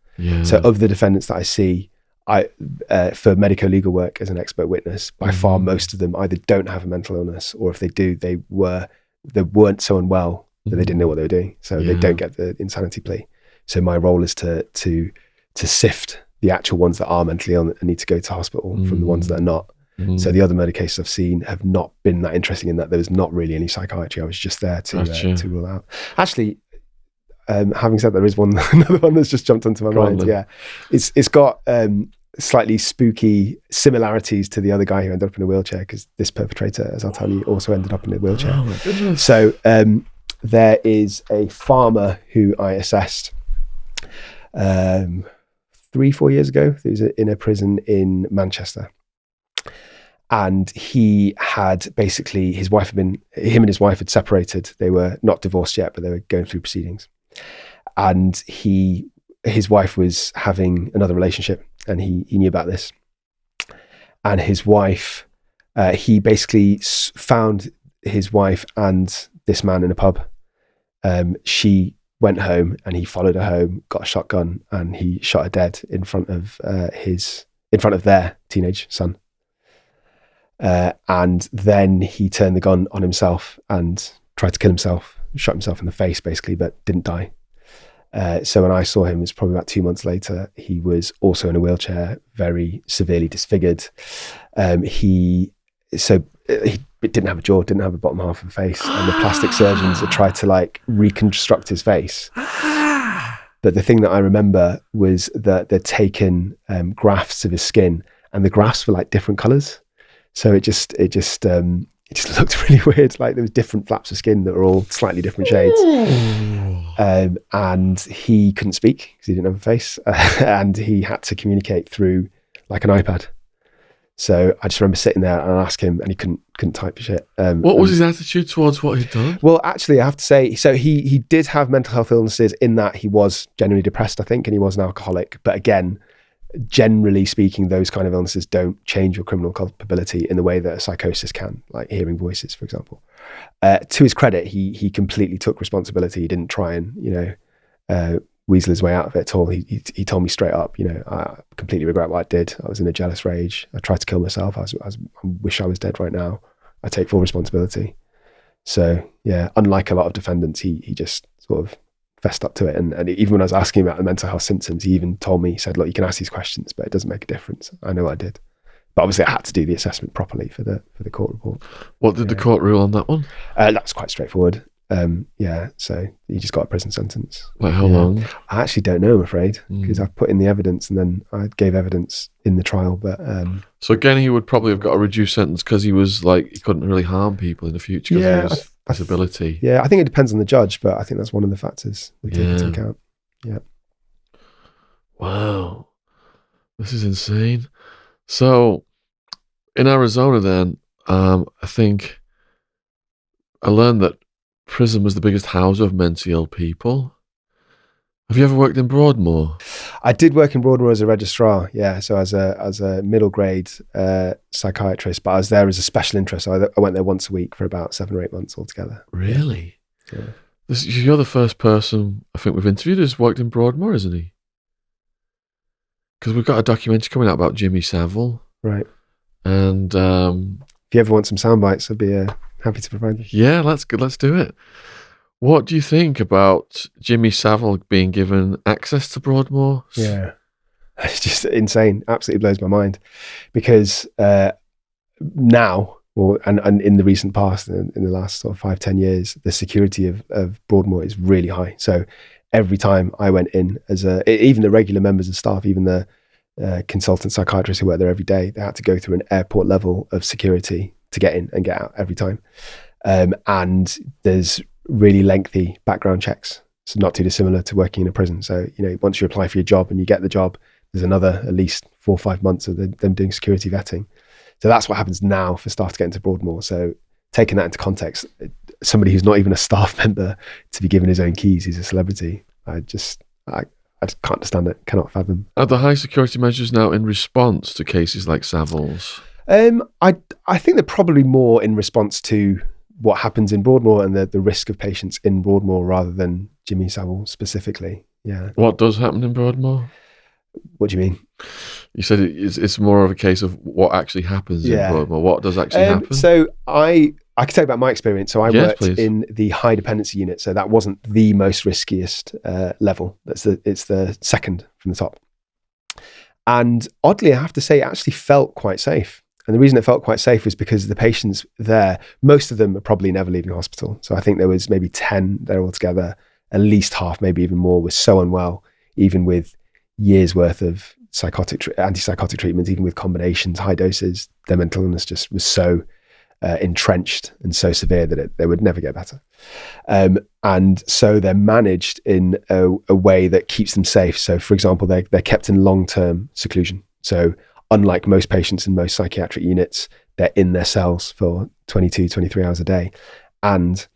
So of the defendants that I see, for medico-legal work as an expert witness, by far most of them either don't have a mental illness, or if they do, they weren't so unwell that they didn't know what they were doing. So they don't get the insanity plea. So my role is to sift the actual ones that are mentally ill and need to go to hospital from the ones that are not. So the other murder cases I've seen have not been that interesting in that there was not really any psychiatry. I was just there to rule out. Actually, having said that, there is another one that's just jumped onto my mind. Yeah, it's got slightly spooky similarities to the other guy who ended up in a wheelchair, because this perpetrator, as I'll tell you, also ended up in a wheelchair. Oh my goodness. So there is a farmer who I assessed 3-4 years ago. He was in a prison in Manchester. And he had basically, him and his wife had separated. They were not divorced yet, but they were going through proceedings. And his wife was having another relationship, and he knew about this. And his wife, he basically found his wife and this man in a pub. She went home, and he followed her home, got a shotgun, and he shot her dead in front of their teenage son. And then he turned the gun on himself and tried to kill himself, shot himself in the face basically, but didn't die. So when I saw him, it was probably about 2 months later. He was also in a wheelchair, very severely disfigured. He didn't have a jaw, didn't have a bottom half of the face, and the plastic surgeons had tried to like reconstruct his face. But the thing that I remember was that they'd taken grafts of his skin, and the grafts were like different colors. So it just looked really weird. Like there was different flaps of skin that were all slightly different shades. And he couldn't speak because he didn't have a face, and he had to communicate through like an iPad. So I just remember sitting there and I asked him, and he couldn't type shit. What was his attitude towards what he'd done? Well, actually, I have to say, so he did have mental health illnesses, in that he was genuinely depressed, I think, and he was an alcoholic. But again, generally speaking, those kind of illnesses don't change your criminal culpability in the way that a psychosis can, like hearing voices, for example. To his credit, he completely took responsibility. He didn't try and, weasel his way out of it at all. He told me straight up, I completely regret what I did. I was in a jealous rage. I tried to kill myself. I wish I was dead right now. I take full responsibility. So yeah, unlike a lot of defendants, he just sort of fessed up to it. And even when I was asking about the mental health symptoms, he even told me, he said, look, you can ask these questions, but it doesn't make a difference. I know what I did. But obviously I had to do the assessment properly for the court report. What did the court rule on that one? That's quite straightforward. So he just got a prison sentence. Like how long? I actually don't know, I'm afraid, because I've put in the evidence and then I gave evidence in the trial. But so again, he would probably have got a reduced sentence because he was like, he couldn't really harm people in the future because of his disability. Yeah, I think it depends on the judge, but I think that's one of the factors we take into account. Yeah. Wow, this is insane. So in Arizona, then, I think I learned that prison was the biggest houser of mentally ill people. Have you ever worked in Broadmoor? I did work in Broadmoor as a registrar, yeah. So as a middle grade psychiatrist, but I was there as a special interest. So I went there once a week for about 7 or 8 months altogether. Really? Yeah. You're the first person I think we've interviewed who's worked in Broadmoor, isn't he? Because we've got a documentary coming out about Jimmy Savile. Right. And if you ever want some sound bites, I'd be happy to provide them. Yeah, let's do it. What do you think about Jimmy Savile being given access to Broadmoor? Yeah, it's just insane. Absolutely blows my mind, because now, and in the recent past, in the last sort of 5-10 years, the security of Broadmoor is really high. So every time I went in, even the regular members of staff, even the consultant psychiatrists who work there every day, they had to go through an airport level of security to get in and get out every time. And there's really lengthy background checks. So not too dissimilar to working in a prison. So, once you apply for your job and you get the job, there's another at least 4 or 5 months of them doing security vetting. So that's what happens now for staff to get into Broadmoor. So taking that into context, somebody who's not even a staff member to be given his own keys, he's a celebrity. I just can't understand it, cannot fathom. Are the high security measures now in response to cases like Savile's? I think they're probably more in response to what happens in Broadmoor and the risk of patients in Broadmoor rather than Jimmy Savile specifically. Yeah. What does happen in Broadmoor? What do you mean? You said it's more of a case of what actually happens in Broadmoor. What does actually happen? So I can tell you about my experience. So I worked in the high dependency unit. So that wasn't the most riskiest level. It's the second from the top. And oddly, I have to say, it actually felt quite safe. And the reason it felt quite safe was because the patients there, most of them are probably never leaving hospital. So I think there was maybe 10 there altogether. at least half, maybe even more, were so unwell, even with years worth of antipsychotic treatments, even with combinations, high doses. Their mental illness just was so entrenched and so severe that they would never get better. And so they're managed in a way that keeps them safe. So, for example, they're kept in long-term seclusion. So unlike most patients in most psychiatric units, they're in their cells for 22, 23 hours a day. And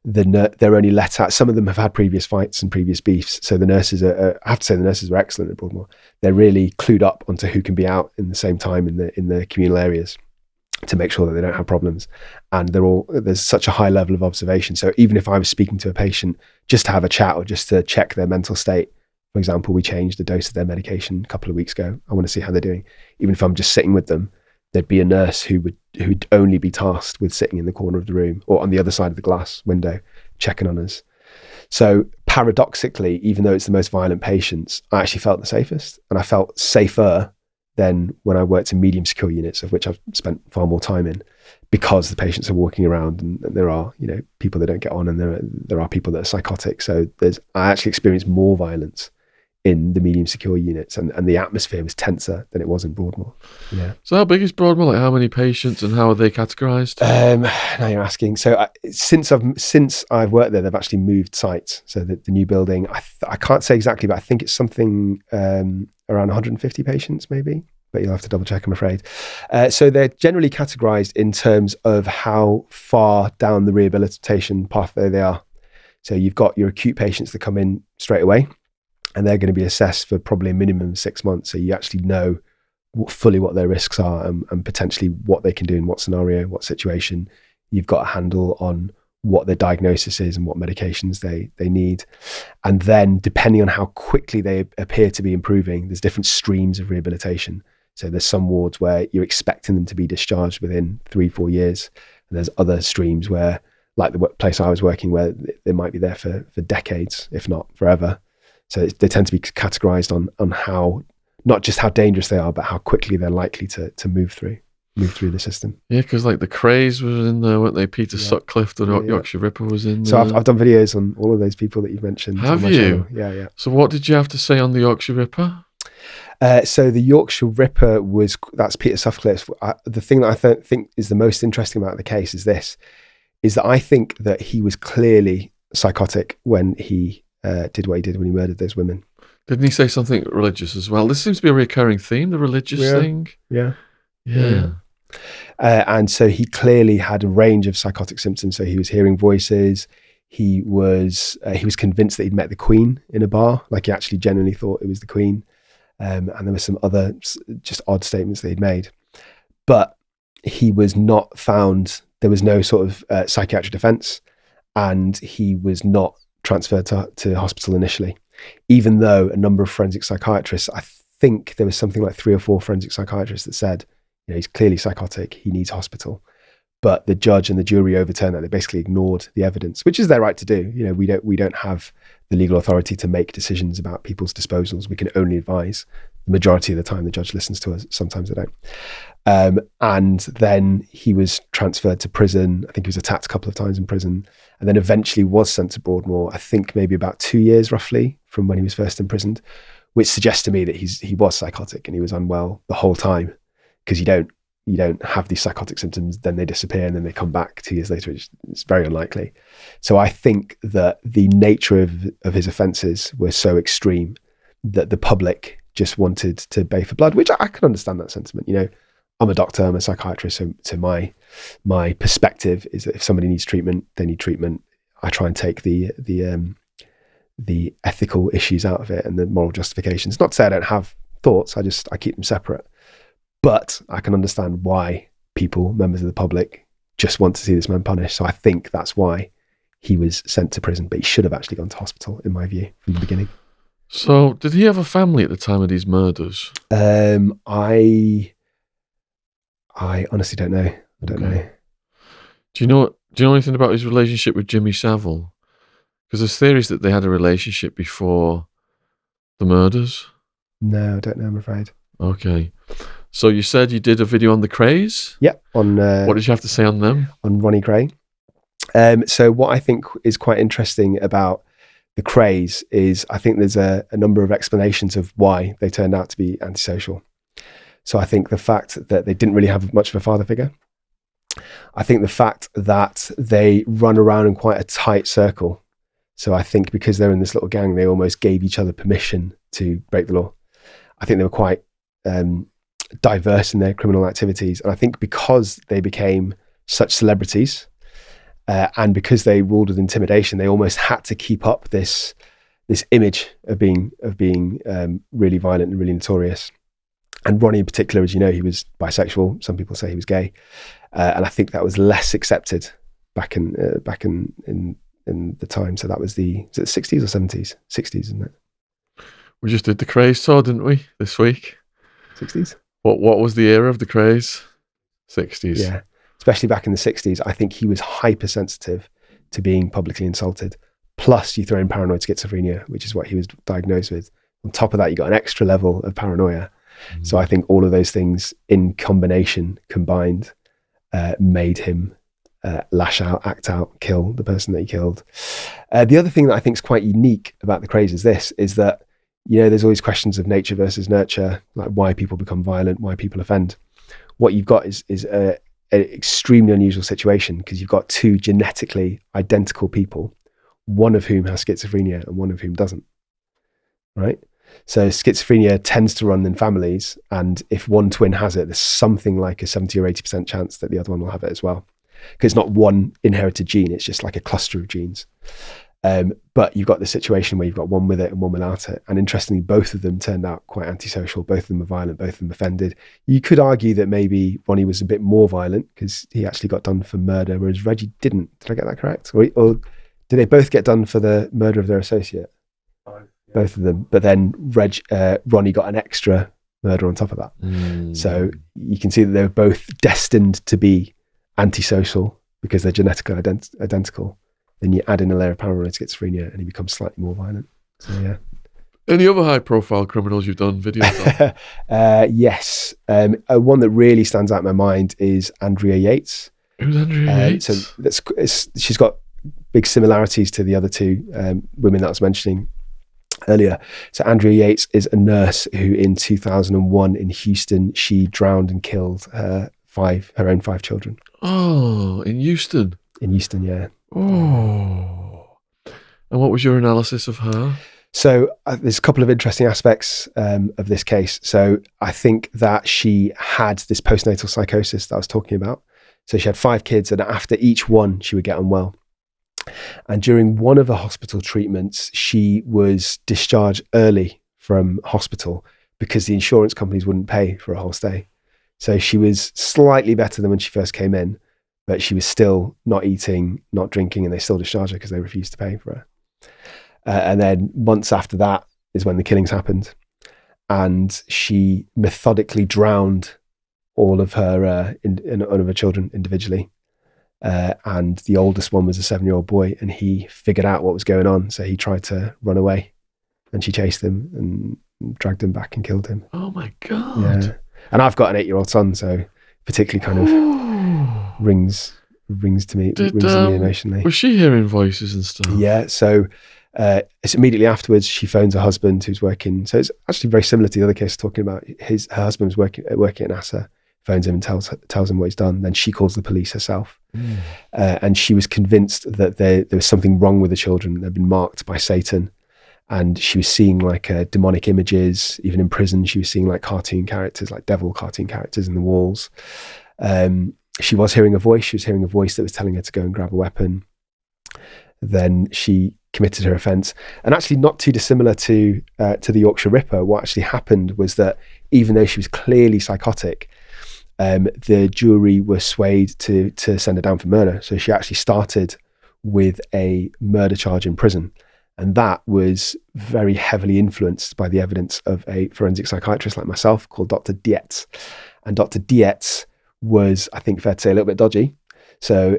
they're only let out. Some of them have had previous fights and previous beefs. So the nurses I have to say the nurses are excellent at Broadmoor. They're really clued up onto who can be out in the same time in the communal areas to make sure that they don't have problems. And there's such a high level of observation. So even if I was speaking to a patient just to have a chat or just to check their mental state, for example, we changed the dose of their medication a couple of weeks ago. I want to see how they're doing. Even if I'm just sitting with them, there'd be a nurse who'd only be tasked with sitting in the corner of the room or on the other side of the glass window, checking on us. So paradoxically, even though it's the most violent patients, I actually felt the safest, and I felt safer than when I worked in medium secure units, of which I've spent far more time in, because the patients are walking around and there are, people that don't get on, and there are people that are psychotic. So I actually experienced more violence in the medium secure units, and the atmosphere was tenser than it was in Broadmoor. Yeah. So how big is Broadmoor? Like, how many patients and how are they categorised? Now you're asking. So since I've worked there, they've actually moved sites. So the new building, I can't say exactly, but I think it's something around 150 patients maybe, but you'll have to double check, I'm afraid. So they're generally categorised in terms of how far down the rehabilitation pathway they are. So you've got your acute patients that come in straight away, and they're going to be assessed for probably a minimum of 6 months. So you actually know fully what their risks are and potentially what they can do in what scenario, what situation. You've got a handle on what their diagnosis is and what medications they need. And then depending on how quickly they appear to be improving, there's different streams of rehabilitation. So there's some wards where you're expecting them to be discharged within 3-4 years. And there's other streams where, like the place I was working, where they might be there for decades, if not forever. So they tend to be categorized on how, not just how dangerous they are, but how quickly they're likely to move through the system. Yeah, because like the Crays was in there, weren't they? Peter Sutcliffe, the Yorkshire Ripper was in there. So I've done videos on all of those people that you've mentioned. Have you? Channel. Yeah. So what did you have to say on the Yorkshire Ripper? So the Yorkshire Ripper that's Peter Sutcliffe. The thing that I think is the most interesting about the case is that I think that he was clearly psychotic when he did what he did when he murdered those women. Didn't he say something religious as well? This seems to be a recurring theme, the religious thing. Yeah. And so he clearly had a range of psychotic symptoms. So he was hearing voices. He was convinced that he'd met the Queen in a bar. Like, he actually genuinely thought it was the Queen. And there were some other just odd statements that he'd made. But he was not found. There was no sort of psychiatric defense, and he was not transferred to hospital initially, even though a number of forensic psychiatrists, I think there was something like 3 or 4 forensic psychiatrists that said, he's clearly psychotic, he needs hospital. But the judge and the jury overturned that. They basically ignored the evidence, which is their right to do. We don't have the legal authority to make decisions about people's disposals. We can only advise. The majority of the time, the judge listens to us. Sometimes they don't. And then he was transferred to prison. I think he was attacked a couple of times in prison, and then eventually was sent to Broadmoor, I think maybe about 2 years roughly from when he was first imprisoned, which suggests to me that he was psychotic and he was unwell the whole time, because you don't have these psychotic symptoms, then they disappear and then they come back 2 years later. It's very unlikely. So I think that the nature of his offences were so extreme that the public just wanted to bay for blood, which I can understand that sentiment. I'm a doctor, I'm a psychiatrist, so my perspective is that if somebody needs treatment, they need treatment. I try and take the ethical issues out of it and the moral justifications. Not to say I don't have thoughts, I keep them separate. But I can understand why members of the public, just want to see this man punished. So I think that's why he was sent to prison, but he should have actually gone to hospital, in my view, from the beginning. So did he have a family at the time of these murders? I honestly don't know. I don't know. Do you know anything about his relationship with Jimmy Savile? Because there's theories that they had a relationship before the murders. No, I don't know, I'm afraid. Okay. So you said you did a video on the Crays? Yep. What did you have to say on them? On Ronnie Cray. So what I think is quite interesting about the craze is, I think there's a number of explanations of why they turned out to be antisocial. So I think the fact that they didn't really have much of a father figure. I think the fact that they run around in quite a tight circle. So I think because they're in this little gang, they almost gave each other permission to break the law. I think they were quite diverse in their criminal activities. And I think because they became such celebrities, and because they ruled with intimidation, they almost had to keep up this image of being really violent and really notorious. And Ronnie in particular, as you know, he was bisexual. Some people say he was gay, and I think that was less accepted back in the time. So that was the 60s or 70s? 60s, isn't it? We just did the craze tour, didn't we, this week? 60s. What was the era of the craze? 60s. Yeah. Especially back in the 60s, I think he was hypersensitive to being publicly insulted. Plus, you throw in paranoid schizophrenia, which is what he was diagnosed with. On top of that, you got an extra level of paranoia. So I think all of those things in combined, made him lash out, act out, kill the person that he killed. The other thing that I think is quite unique about the craze is that, there's always questions of nature versus nurture, like why people become violent, why people offend. What you've got is an extremely unusual situation, because you've got two genetically identical people, one of whom has schizophrenia and one of whom doesn't, right? So schizophrenia tends to run in families, and if one twin has it, there's something like a 70 or 80% chance that the other one will have it as well. Because it's not one inherited gene, it's just like a cluster of genes. But you've got the situation where you've got one with it and one without it. And interestingly, both of them turned out quite antisocial. Both of them were violent, both of them offended. You could argue that maybe Ronnie was a bit more violent because he actually got done for murder, whereas Reggie didn't. Did I get that correct? Or did they both get done for the murder of their associate? Both of them. But then Ronnie got an extra murder on top of that. So you can see that they were both destined to be antisocial because they're genetically identical. Then you add in a layer of paranoid schizophrenia and he becomes slightly more violent. So yeah. Any other high-profile criminals you've done videos on? Yes. One that really stands out in my mind is Andrea Yates. Who's Andrea Yates? So she's got big similarities to the other two women that I was mentioning earlier. So Andrea Yates is a nurse who in 2001 in Houston, she drowned and killed her own five children. Oh, in Houston? In Houston, yeah. Oh. And what was your analysis of her? So there's a couple of interesting aspects of this case. So I think that she had this postnatal psychosis that I was talking about. So she had 5 kids, and after each one, she would get unwell. And during one of her hospital treatments, she was discharged early from hospital because the insurance companies wouldn't pay for a whole stay. So she was slightly better than when she first came in, but she was still not eating, not drinking, and they still discharged her because they refused to pay for her. And then months after that is when the killings happened. And she methodically drowned all of her all of her children individually. And the oldest one was a 7-year-old boy, and he figured out what was going on. So he tried to run away, and she chased him and dragged him back and killed him. Oh my God. Yeah. And I've got an 8-year-old son, so particularly kind of rings to me emotionally. Was she hearing voices and stuff? Yeah. So it's immediately afterwards she phones her husband who's working. So it's actually very similar to the other case talking about her husband was working at NASA. Phones him and tells him what he's done. Then she calls the police herself. And she was convinced that there was something wrong with the children. They'd been marked by Satan. And she was seeing like demonic images. Even in prison, she was seeing like cartoon characters, like devil cartoon characters in the walls. She was hearing a voice. She was hearing a voice that was telling her to go and grab a weapon. Then she committed her offence. And actually not too dissimilar to the Yorkshire Ripper, what actually happened was that even though she was clearly psychotic, the jury were swayed to send her down for murder. So she actually started with a murder charge in prison. And that was very heavily influenced by the evidence of a forensic psychiatrist like myself called Dr. Dietz. And Dr. Dietz was, I think fair to say, a little bit dodgy. So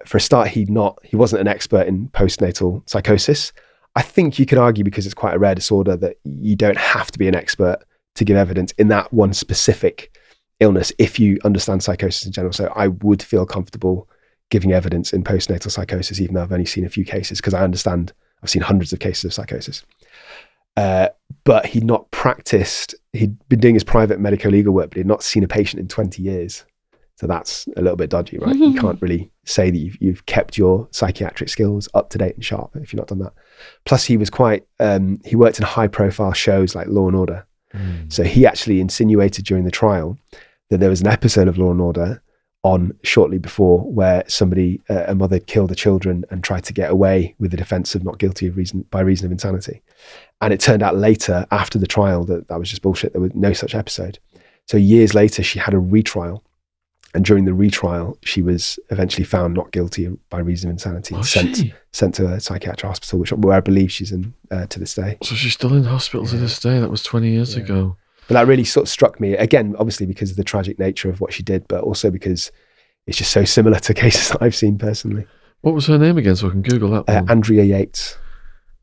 for a start, he wasn't an expert in postnatal psychosis. I think you could argue, because it's quite a rare disorder, that you don't have to be an expert to give evidence in that one specific illness if you understand psychosis in general. So I would feel comfortable giving evidence in postnatal psychosis, even though I've only seen a few cases, because I understand I've seen hundreds of cases of psychosis. But he'd not practiced, he'd been doing his private medico-legal work, but he'd not seen a patient in 20 years. So that's a little bit dodgy, right? You can't really say that you've kept your psychiatric skills up to date and sharp if you've not done that. Plus he was quite, he worked in high profile shows like Law and Order. So he actually insinuated during the trial that there was an episode of Law and Order on shortly before where somebody, a mother killed the children and tried to get away with the defense of not guilty by reason of insanity. And it turned out later, after the trial, that was just bullshit. There was no such episode. So years later, she had a retrial. And during the retrial, she was eventually found not guilty by reason of insanity and sent to a psychiatric hospital, where I believe she's in to this day. So she's still in hospital to this day. That was 20 years ago. But that really sort of struck me, again, obviously because of the tragic nature of what she did, but also because it's just so similar to cases that I've seen personally. What was her name again, so I can Google that one? Andrea Yates.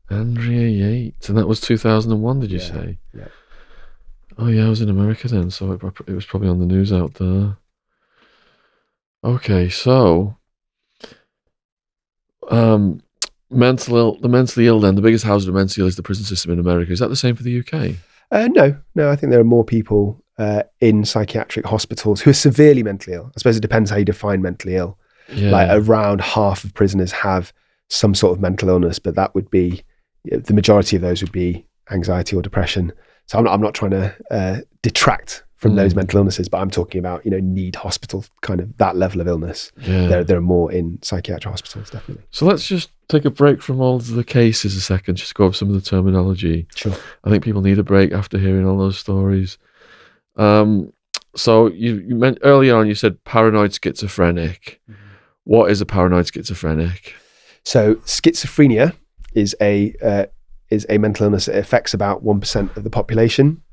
Andrea Yates. And that was 2001, did you say? Yeah. Oh, yeah, I was in America then, so it was probably on the news out there. Okay, so... the mentally ill then, the biggest hazard of mentally ill is the prison system in America. Is that the same for the UK? No, I think there are more people in psychiatric hospitals who are severely mentally ill. I suppose it depends how you define mentally ill. Yeah. Like around half of prisoners have some sort of mental illness, but that would be, the majority of those would be anxiety or depression. So I'm not trying to detract from those mental illnesses, but I'm talking about, need hospital, kind of that level of illness. Yeah. There are more in psychiatric hospitals, definitely. So let's just take a break from all of the cases a second, just to go over some of the terminology. Sure. I think people need a break after hearing all those stories. So you meant earlier on, you said paranoid schizophrenic. Mm-hmm. What is a paranoid schizophrenic? So schizophrenia is a mental illness that affects about 1% of the population.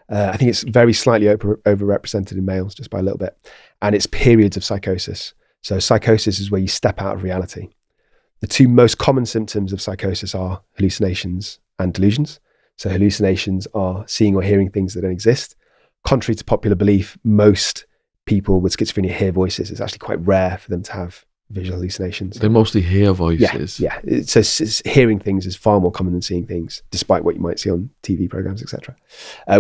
I think it's very slightly overrepresented in males, just by a little bit. And it's periods of psychosis. So psychosis is where you step out of reality. The two most common symptoms of psychosis are hallucinations and delusions. So hallucinations are seeing or hearing things that don't exist. Contrary to popular belief, most people with schizophrenia hear voices. It's actually quite rare for them to have visual hallucinations. They mostly hear voices. Yeah. So hearing things is far more common than seeing things, despite what you might see on TV programs, etc.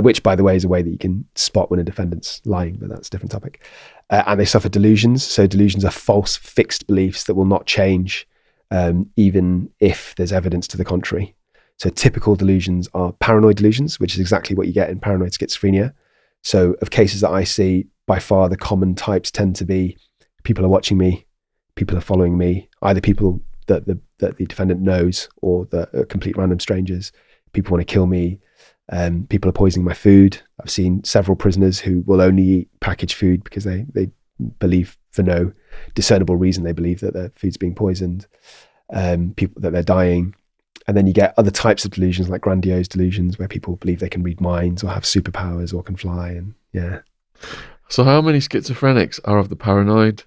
Which, by the way, is a way that you can spot when a defendant's lying, but that's a different topic. And they suffer delusions. So delusions are false, fixed beliefs that will not change, even if there's evidence to the contrary. So typical delusions are paranoid delusions, which is exactly what you get in paranoid schizophrenia. So of cases that I see, by far the common types tend to be people are watching me, people are following me, either people that the defendant knows or that are complete random strangers. People want to kill me. People are poisoning my food. I've seen several prisoners who will only eat packaged food because they believe, for no discernible reason, they believe that their food's being poisoned. People that they're dying. And then you get other types of delusions, like grandiose delusions, where people believe they can read minds or have superpowers or can fly. And yeah. So how many schizophrenics are of the paranoid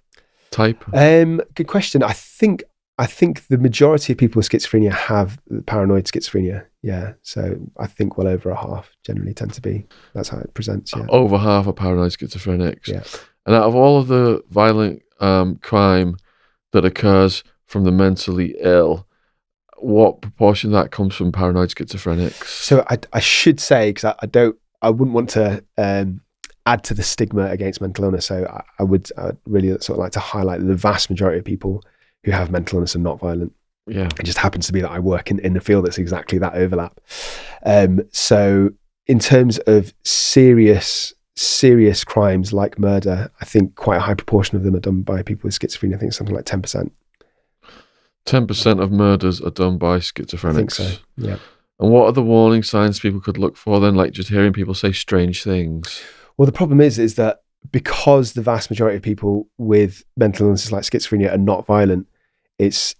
type? Good question. I think the majority of people with schizophrenia have paranoid schizophrenia. Yeah. So I think well over a half generally tend to be. That's how it presents. Yeah. Over half are paranoid schizophrenics. Yeah. And out of all of the violent crime that occurs from the mentally ill, what proportion of that comes from paranoid schizophrenics? So I should say, because I wouldn't want to add to the stigma against mental illness. So I would really sort of like to highlight that the vast majority of people who have mental illness are not violent. Yeah. It just happens to be that I work in the field that's exactly that overlap. So in terms of serious crimes like murder, I think quite a high proportion of them are done by people with schizophrenia. I think something like 10%. 10% of murders are done by schizophrenics. I think so, yeah. And what are the warning signs people could look for then, like just hearing people say strange things? Well, the problem is that because the vast majority of people with mental illnesses like schizophrenia are not violent, it's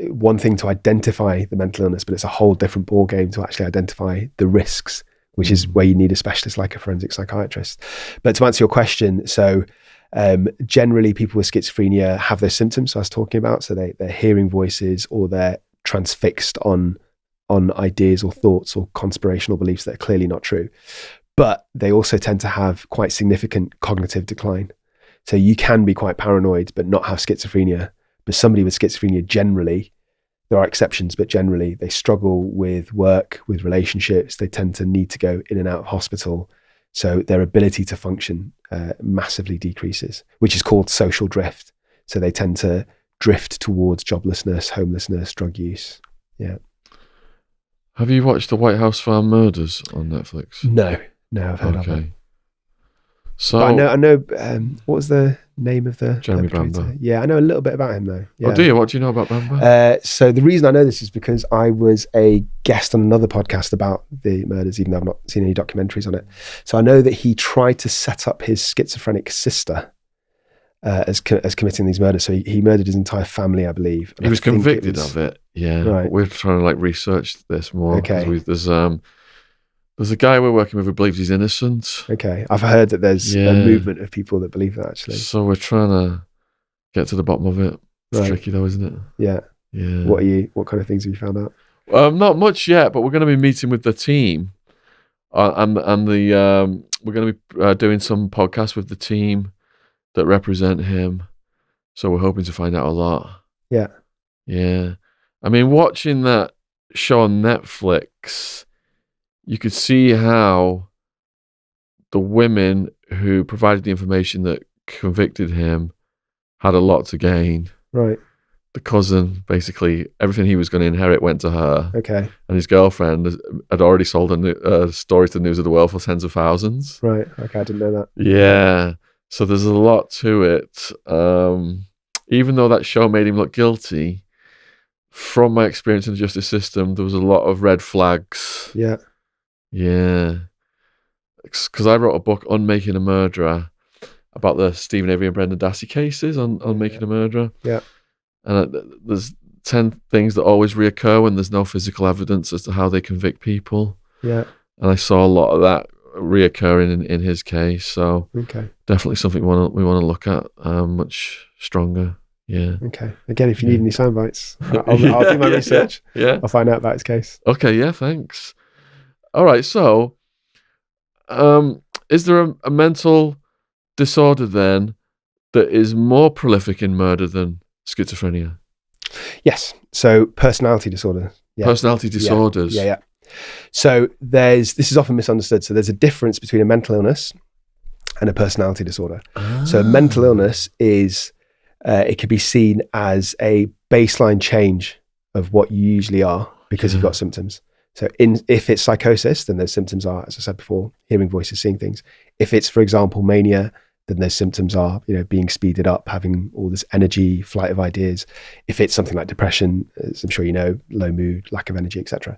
one thing to identify the mental illness, but it's a whole different ballgame to actually identify the risks, which is where you need a specialist like a forensic psychiatrist. But to answer your question, so generally people with schizophrenia have those symptoms I was talking about. So they're hearing voices or they're transfixed on ideas or thoughts or conspirational beliefs that are clearly not true. But they also tend to have quite significant cognitive decline. So you can be quite paranoid but not have schizophrenia. But somebody with schizophrenia generally, There are exceptions, but generally they struggle with work, with relationships. They tend to need to go in and out of hospital. So their ability to function massively decreases, which is called social drift. So they tend to drift towards joblessness, homelessness, drug use. Yeah. Have you watched the White House Farm Murders on Netflix? No, I've heard of it. Okay. So But I know. What was the name of the Jeremy perpetrator? Bamber. Yeah, I know a little bit about him though. Yeah. Oh, do you? What do you know about Bamber? So the reason I know this is because I was a guest on another podcast about the murders, even though I've not seen any documentaries on it. So I know that he tried to set up his schizophrenic sister as committing these murders. So he murdered his entire family, I believe. And He was I think convicted of it. Yeah. Right. We're trying to research this more. Okay. There's a guy we're working with who believes he's innocent. Okay, I've heard that there's Yeah. a movement of people that believe that actually. So we're trying to get to the bottom of it. It's Right. tricky though, isn't it? Yeah. Yeah. What kind of things have you found out? Not much yet, but we're going to be meeting with the team, and we're going to be doing some podcasts with the team that represent him. So we're hoping to find out a lot. Yeah. Yeah. I mean, watching that show on Netflix, you could see how the women who provided the information that convicted him had a lot to gain. Right. The cousin, basically, everything he was going to inherit went to her. Okay. And his girlfriend had already sold a story to the News of the World for tens of thousands. Right. Okay, I didn't know that. Yeah. So there's a lot to it. Even though that show made him look guilty, from my experience in the justice system, there was a lot of red flags. Yeah. Yeah. Because I wrote a book, Unmaking a Murderer, about the Stephen Avery and Brendan Dassey cases on Making a Murderer. Yeah. And there's 10 things that always reoccur when there's no physical evidence as to how they convict people. Yeah. And I saw a lot of that reoccurring in his case. So Okay. definitely something we want to look at much stronger. Yeah. Okay. Again, if you need any sound bites, I'll do my research. Yeah. I'll find out about his case. Okay. Yeah. Thanks. All right. So, is there a mental disorder then that is more prolific in murder than schizophrenia? Yes. So personality disorder. Yeah. Personality disorders. Yeah. So this is often misunderstood. So there's a difference between a mental illness and a personality disorder. So a mental illness is, it can be seen as a baseline change of what you usually are because you've got symptoms. So if it's psychosis, then those symptoms are, as I said before, hearing voices, seeing things. If it's, for example, mania, then those symptoms are, being speeded up, having all this energy, flight of ideas. If it's something like depression, as I'm sure you know, low mood, lack of energy, etc.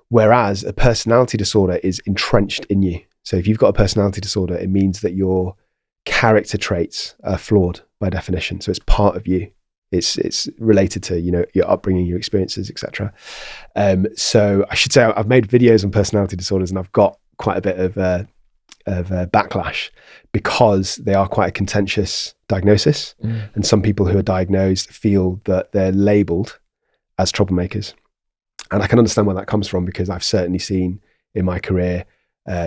Whereas a personality disorder is entrenched in you. So if you've got a personality disorder, it means that your character traits are flawed by definition. So it's part of you. It's related to, your upbringing, your experiences, etc. So I should say I've made videos on personality disorders and I've got quite a bit of backlash because they are quite a contentious diagnosis. And some people who are diagnosed feel that they're labeled as troublemakers. And I can understand where that comes from because I've certainly seen in my career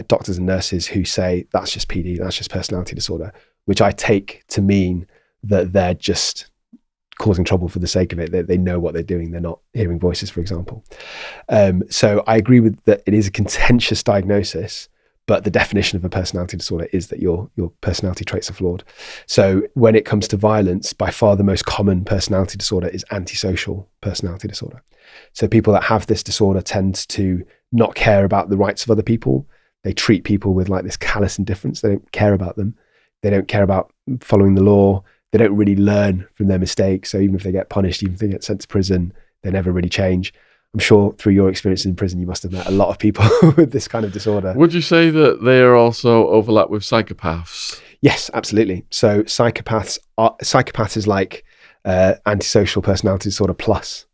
doctors and nurses who say that's just PD, that's just personality disorder, which I take to mean that they're just causing trouble for the sake of it. They know what they're doing. They're not hearing voices, for example. So I agree with that. It is a contentious diagnosis, but the definition of a personality disorder is that your personality traits are flawed. So when it comes to violence, by far the most common personality disorder is antisocial personality disorder. So people that have this disorder tend to not care about the rights of other people. They treat people with this callous indifference. They don't care about them. They don't care about following the law. They don't really learn from their mistakes. So even if they get punished, even if they get sent to prison, they never really change. I'm sure through your experience in prison, you must have met a lot of people with this kind of disorder. Would you say that they are also overlap with psychopaths? Yes, absolutely. So psychopaths is like antisocial personality disorder plus.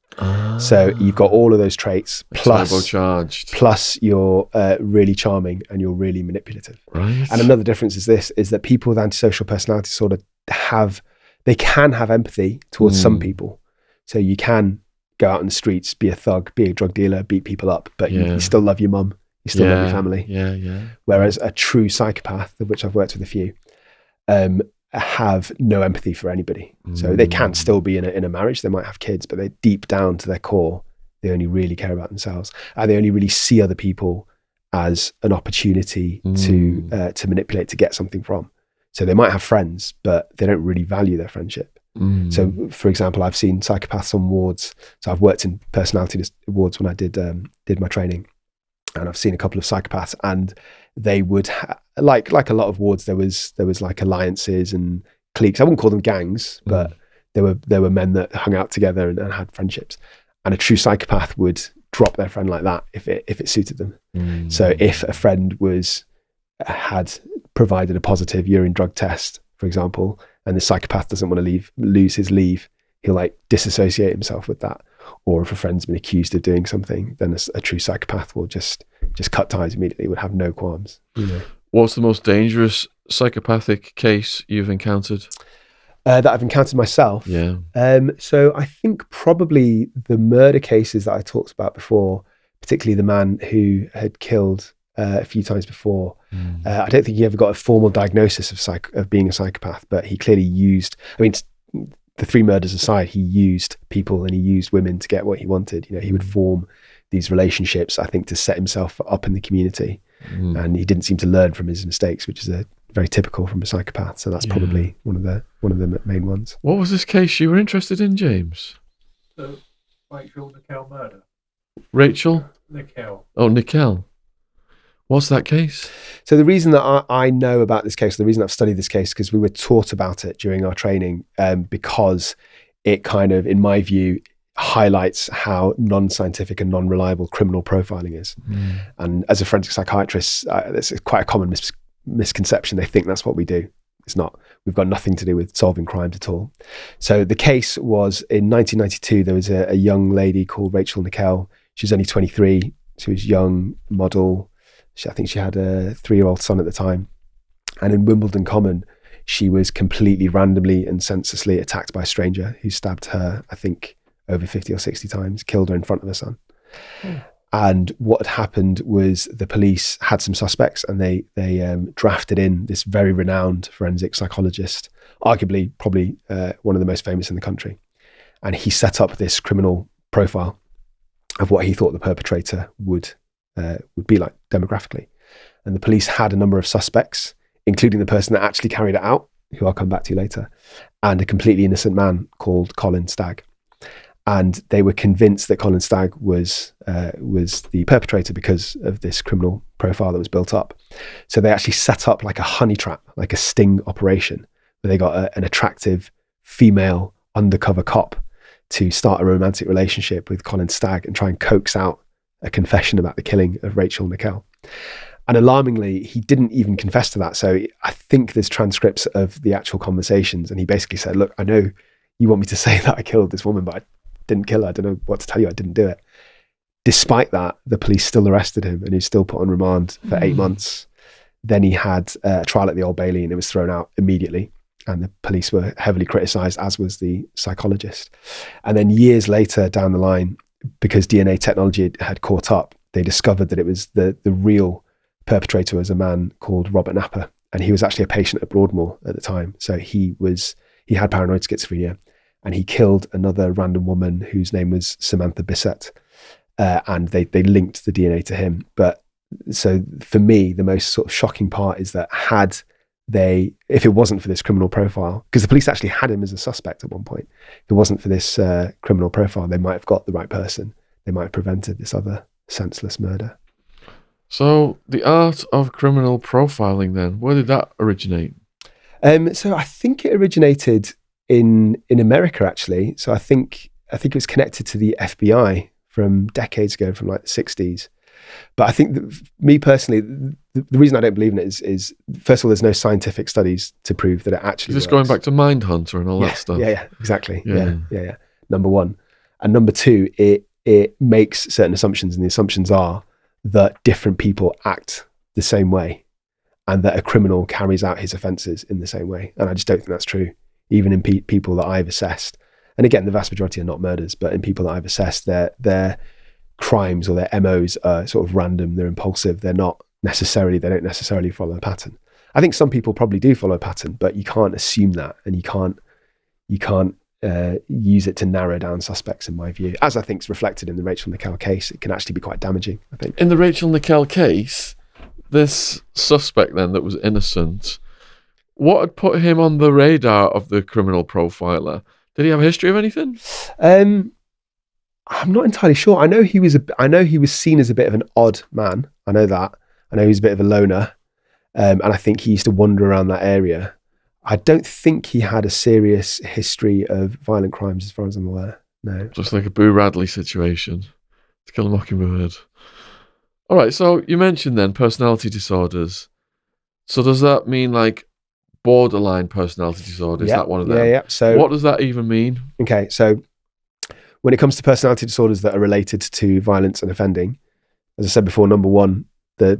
So you've got all of those traits plus turbocharged. Plus you're really charming and you're really manipulative. Right. And another difference is that people with antisocial personality disorder can have empathy towards some people. So you can go out in the streets, be a thug, be a drug dealer, beat people up, but you still love your mum, you still love your family. Yeah. Whereas a true psychopath, of which I've worked with a few, have no empathy for anybody. So they can still be in a marriage, they might have kids, but they're deep down to their core, they only really care about themselves, and they only really see other people as an opportunity to manipulate, to get something from. So they might have friends, but they don't really value their friendship. So, for example, I've seen psychopaths on wards. So I've worked in personality wards when I did my training, and I've seen a couple of psychopaths, and they would like a lot of wards. There was like alliances and cliques. I wouldn't call them gangs, but there were men that hung out together and had friendships. And a true psychopath would drop their friend like that if it suited them. So if a friend had provided a positive urine drug test, for example, and the psychopath doesn't want to lose his leave, he'll like disassociate himself with that. Or if a friend's been accused of doing something, then a true psychopath will just cut ties immediately, would have no qualms. What's the most dangerous psychopathic case you've encountered? That I've encountered myself? Yeah. So I think probably the murder cases that I talked about before, particularly the man who had killed a few times before. I don't think he ever got a formal diagnosis of being a psychopath, but he clearly used, the 3 murders aside, he used people and he used women to get what he wanted. He would form these relationships, I think, to set himself up in the community. And he didn't seem to learn from his mistakes, which is very typical from a psychopath. So that's probably one of the main ones. What was this case you were interested in, James? The Rachel Nickel murder. Rachel? Nickel. Oh, Nickel. What's that case? So the reason that I know about this case, the reason I've studied this case, because we were taught about it during our training, because it kind of, in my view, highlights how non-scientific and non-reliable criminal profiling is. And as a forensic psychiatrist, it's quite a common misconception. They think that's what we do. It's not. We've got nothing to do with solving crimes at all. So the case was in 1992, there was a young lady called Rachel Nickel. She was only 23. She was young, model. I think she had a 3-year-old son at the time. And in Wimbledon Common, she was completely randomly and senselessly attacked by a stranger who stabbed her, I think, over 50 or 60 times, killed her in front of her son. And what had happened was the police had some suspects, and they drafted in this very renowned forensic psychologist, arguably probably one of the most famous in the country. And he set up this criminal profile of what he thought the perpetrator would be like demographically. And the police had a number of suspects, including the person that actually carried it out, who I'll come back to later, and a completely innocent man called Colin Stagg. And they were convinced that Colin Stagg was the perpetrator because of this criminal profile that was built up. So they actually set up like a honey trap, like a sting operation, where they got an attractive female undercover cop to start a romantic relationship with Colin Stagg and try and coax out a confession about the killing of Rachel Nickel. And alarmingly, he didn't even confess to that. So I think there's transcripts of the actual conversations, and he basically said, look, I know you want me to say that I killed this woman, but I didn't kill her. I don't know what to tell you. I didn't do it. Despite that, the police still arrested him, and he was still put on remand for 8 months. Then he had a trial at the Old Bailey, and it was thrown out immediately. And the police were heavily criticised, as was the psychologist. And then years later down the line, because DNA technology had caught up, they discovered that it was the real perpetrator was a man called Robert Napper. And he was actually a patient at Broadmoor at the time. So he had paranoid schizophrenia, and he killed another random woman whose name was Samantha Bissett. And they linked the DNA to him. But so for me, the most sort of shocking part is that if it wasn't for this criminal profile, because the police actually had him as a suspect at one point, if it wasn't for this criminal profile, they might have got the right person. They might have prevented this other senseless murder. So the art of criminal profiling then, where did that originate? So I think it originated in America, actually. So I think it was connected to the FBI from decades ago, from like the 60s. But I think that me personally, the reason I don't believe in it is first of all, there's no scientific studies to prove that it actually Is this works. going back to Mindhunter and all that stuff? Yeah, exactly. Yeah. Number one. And number two, it makes certain assumptions, and the assumptions are that different people act the same way, and that a criminal carries out his offences in the same way. And I just don't think that's true, even in people that I've assessed. And again, the vast majority are not murders, but in people that I've assessed, their crimes or their MOs are sort of random, they're impulsive, they don't necessarily follow a pattern. I think some people probably do follow a pattern, but you can't assume that, and you can't use it to narrow down suspects, in my view. As I think is reflected in the Rachel Nickel case, it can actually be quite damaging, I think. In the Rachel Nickel case, this suspect then that was innocent, what had put him on the radar of the criminal profiler? Did he have a history of anything? I'm not entirely sure. I know he was seen as a bit of an odd man. I know that. I know he was a bit of a loner, and I think he used to wander around that area. I don't think he had a serious history of violent crimes, as far as I'm aware. No. Just like a Boo Radley situation. To Kill a Mockingbird. All right, so you mentioned then personality disorders. So does that mean like borderline personality disorder? Is that one of them? Yeah. So what does that even mean? Okay, so when it comes to personality disorders that are related to violence and offending, as I said before, number one,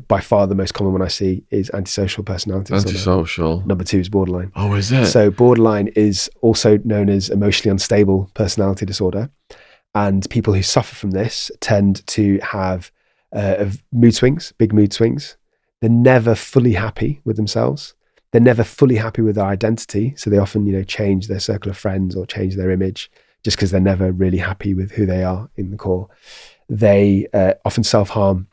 by far the most common one I see is antisocial personality disorder. Antisocial. Number two is borderline. Oh, is it? So borderline is also known as emotionally unstable personality disorder. And people who suffer from this tend to have mood swings, big mood swings. They're never fully happy with themselves. They're never fully happy with their identity. So they often, change their circle of friends or change their image just because they're never really happy with who they are in the core. They often self-harm,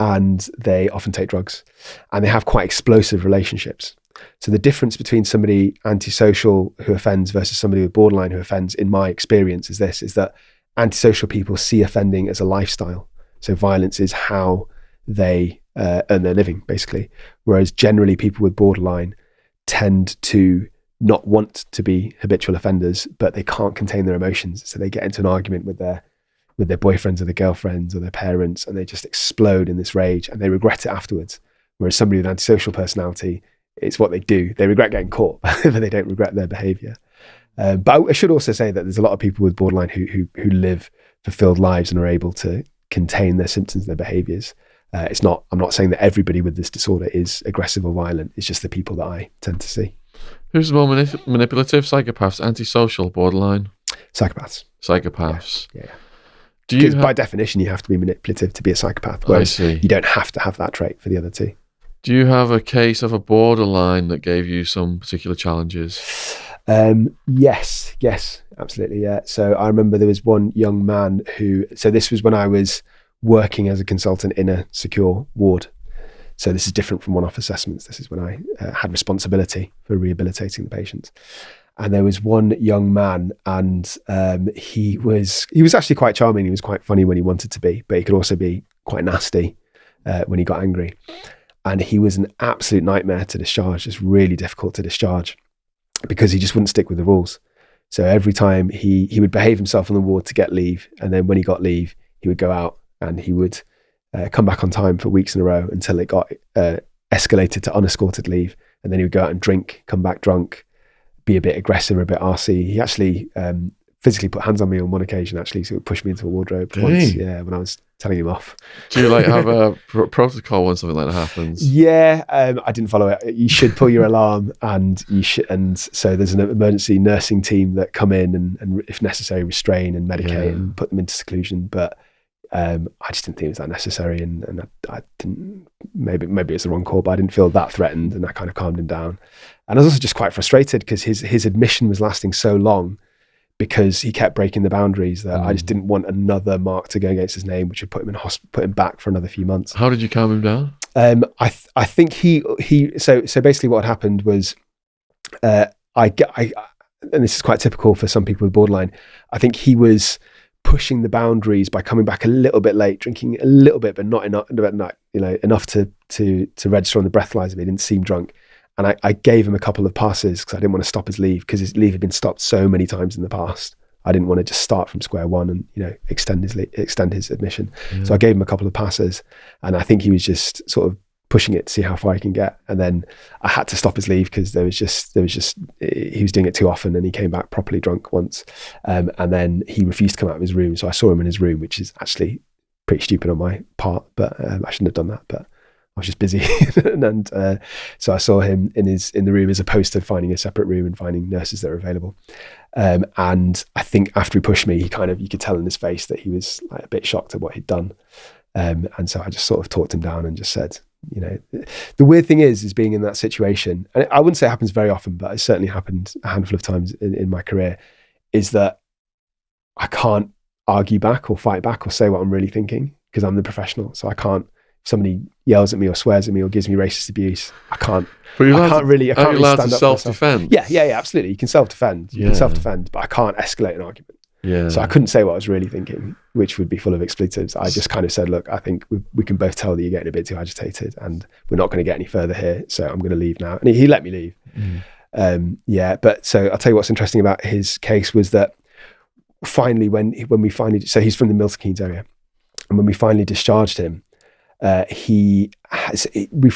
and they often take drugs, and they have quite explosive relationships. So the difference between somebody antisocial who offends versus somebody with borderline who offends, in my experience, is that antisocial people see offending as a lifestyle. So violence is how they earn their living, basically. Whereas generally people with borderline tend to not want to be habitual offenders, but they can't contain their emotions. So they get into an argument with their boyfriends or their girlfriends or their parents, and they just explode in this rage and they regret it afterwards. Whereas somebody with antisocial personality, it's what they do. They regret getting caught, but they don't regret their behavior. But I should also say that there's a lot of people with borderline who live fulfilled lives and are able to contain their symptoms and their behaviors. I'm not saying that everybody with this disorder is aggressive or violent. It's just the people that I tend to see. Who's more manipulative? Psychopaths, antisocial, borderline? Psychopaths. Psychopaths. Yeah. Because by definition, you have to be manipulative to be a psychopath, whereas you don't have to have that trait for the other two. Do you have a case of a borderline that gave you some particular challenges? Yes, absolutely, yeah. So I remember there was one young man so this was when I was working as a consultant in a secure ward. So this is different from one-off assessments. This is when I had responsibility for rehabilitating the patients. And there was one young man, and he was actually quite charming. He was quite funny when he wanted to be, but he could also be quite nasty when he got angry. And he was an absolute nightmare to discharge, just really difficult to discharge because he just wouldn't stick with the rules. So every time he would behave himself on the ward to get leave, and then when he got leave, he would go out and he would come back on time for weeks in a row until it got escalated to unescorted leave. And then he would go out and drink, come back drunk, be a bit aggressive, a bit arsey. He actually physically put hands on me on one occasion, actually, so it pushed me into a wardrobe once, when I was telling him off. Do you have a protocol when something like that happens? Yeah, I didn't follow it. You should pull your alarm, and so there's an emergency nursing team that come in and if necessary restrain and medicate and put them into seclusion. But I just didn't think it was that necessary, and I didn't. Maybe it's the wrong call, but I didn't feel that threatened, and I kind of calmed him down. And I was also just quite frustrated because his admission was lasting so long because he kept breaking the boundaries that I just didn't want another mark to go against his name, which would put him in put him back for another few months. How did you calm him down? I think so basically what happened was and this is quite typical for some people with borderline. I think he was pushing the boundaries by coming back a little bit late, drinking a little bit, but not enough, enough to register on the breathalyzer. He didn't seem drunk. And I gave him a couple of passes because I didn't want to stop his leave, because his leave had been stopped so many times in the past. I didn't want to just start from square one and extend his admission. So I gave him a couple of passes, and I think he was just sort of pushing it to see how far he can get. And then I had to stop his leave because he was doing it too often, and he came back properly drunk once. And then he refused to come out of his room. So I saw him in his room, which is actually pretty stupid on my part, but I shouldn't have done that. But I was just busy, and so I saw him in the room as opposed to finding a separate room and finding nurses that were available. And I think after he pushed me, you could tell in his face that he was like a bit shocked at what he'd done. And so I just sort of talked him down and just said, You know, the weird thing is being in that situation, and I wouldn't say it happens very often, but it certainly happened a handful of times in my career, is that I can't argue back or fight back or say what I'm really thinking because I'm the professional. So I can't, if somebody yells at me or swears at me or gives me racist abuse, I can't really stand up self-defend. Yeah, absolutely. You can self-defend. You can self-defend, but I can't escalate an argument. Yeah. So I couldn't say what I was really thinking, which would be full of expletives. I just kind of said, look, I think we can both tell that you're getting a bit too agitated and we're not going to get any further here. So I'm going to leave now. And he let me leave. But so I'll tell you what's interesting about his case was that finally, when we finally, so he's from the Milton Keynes area. And when we finally discharged him, we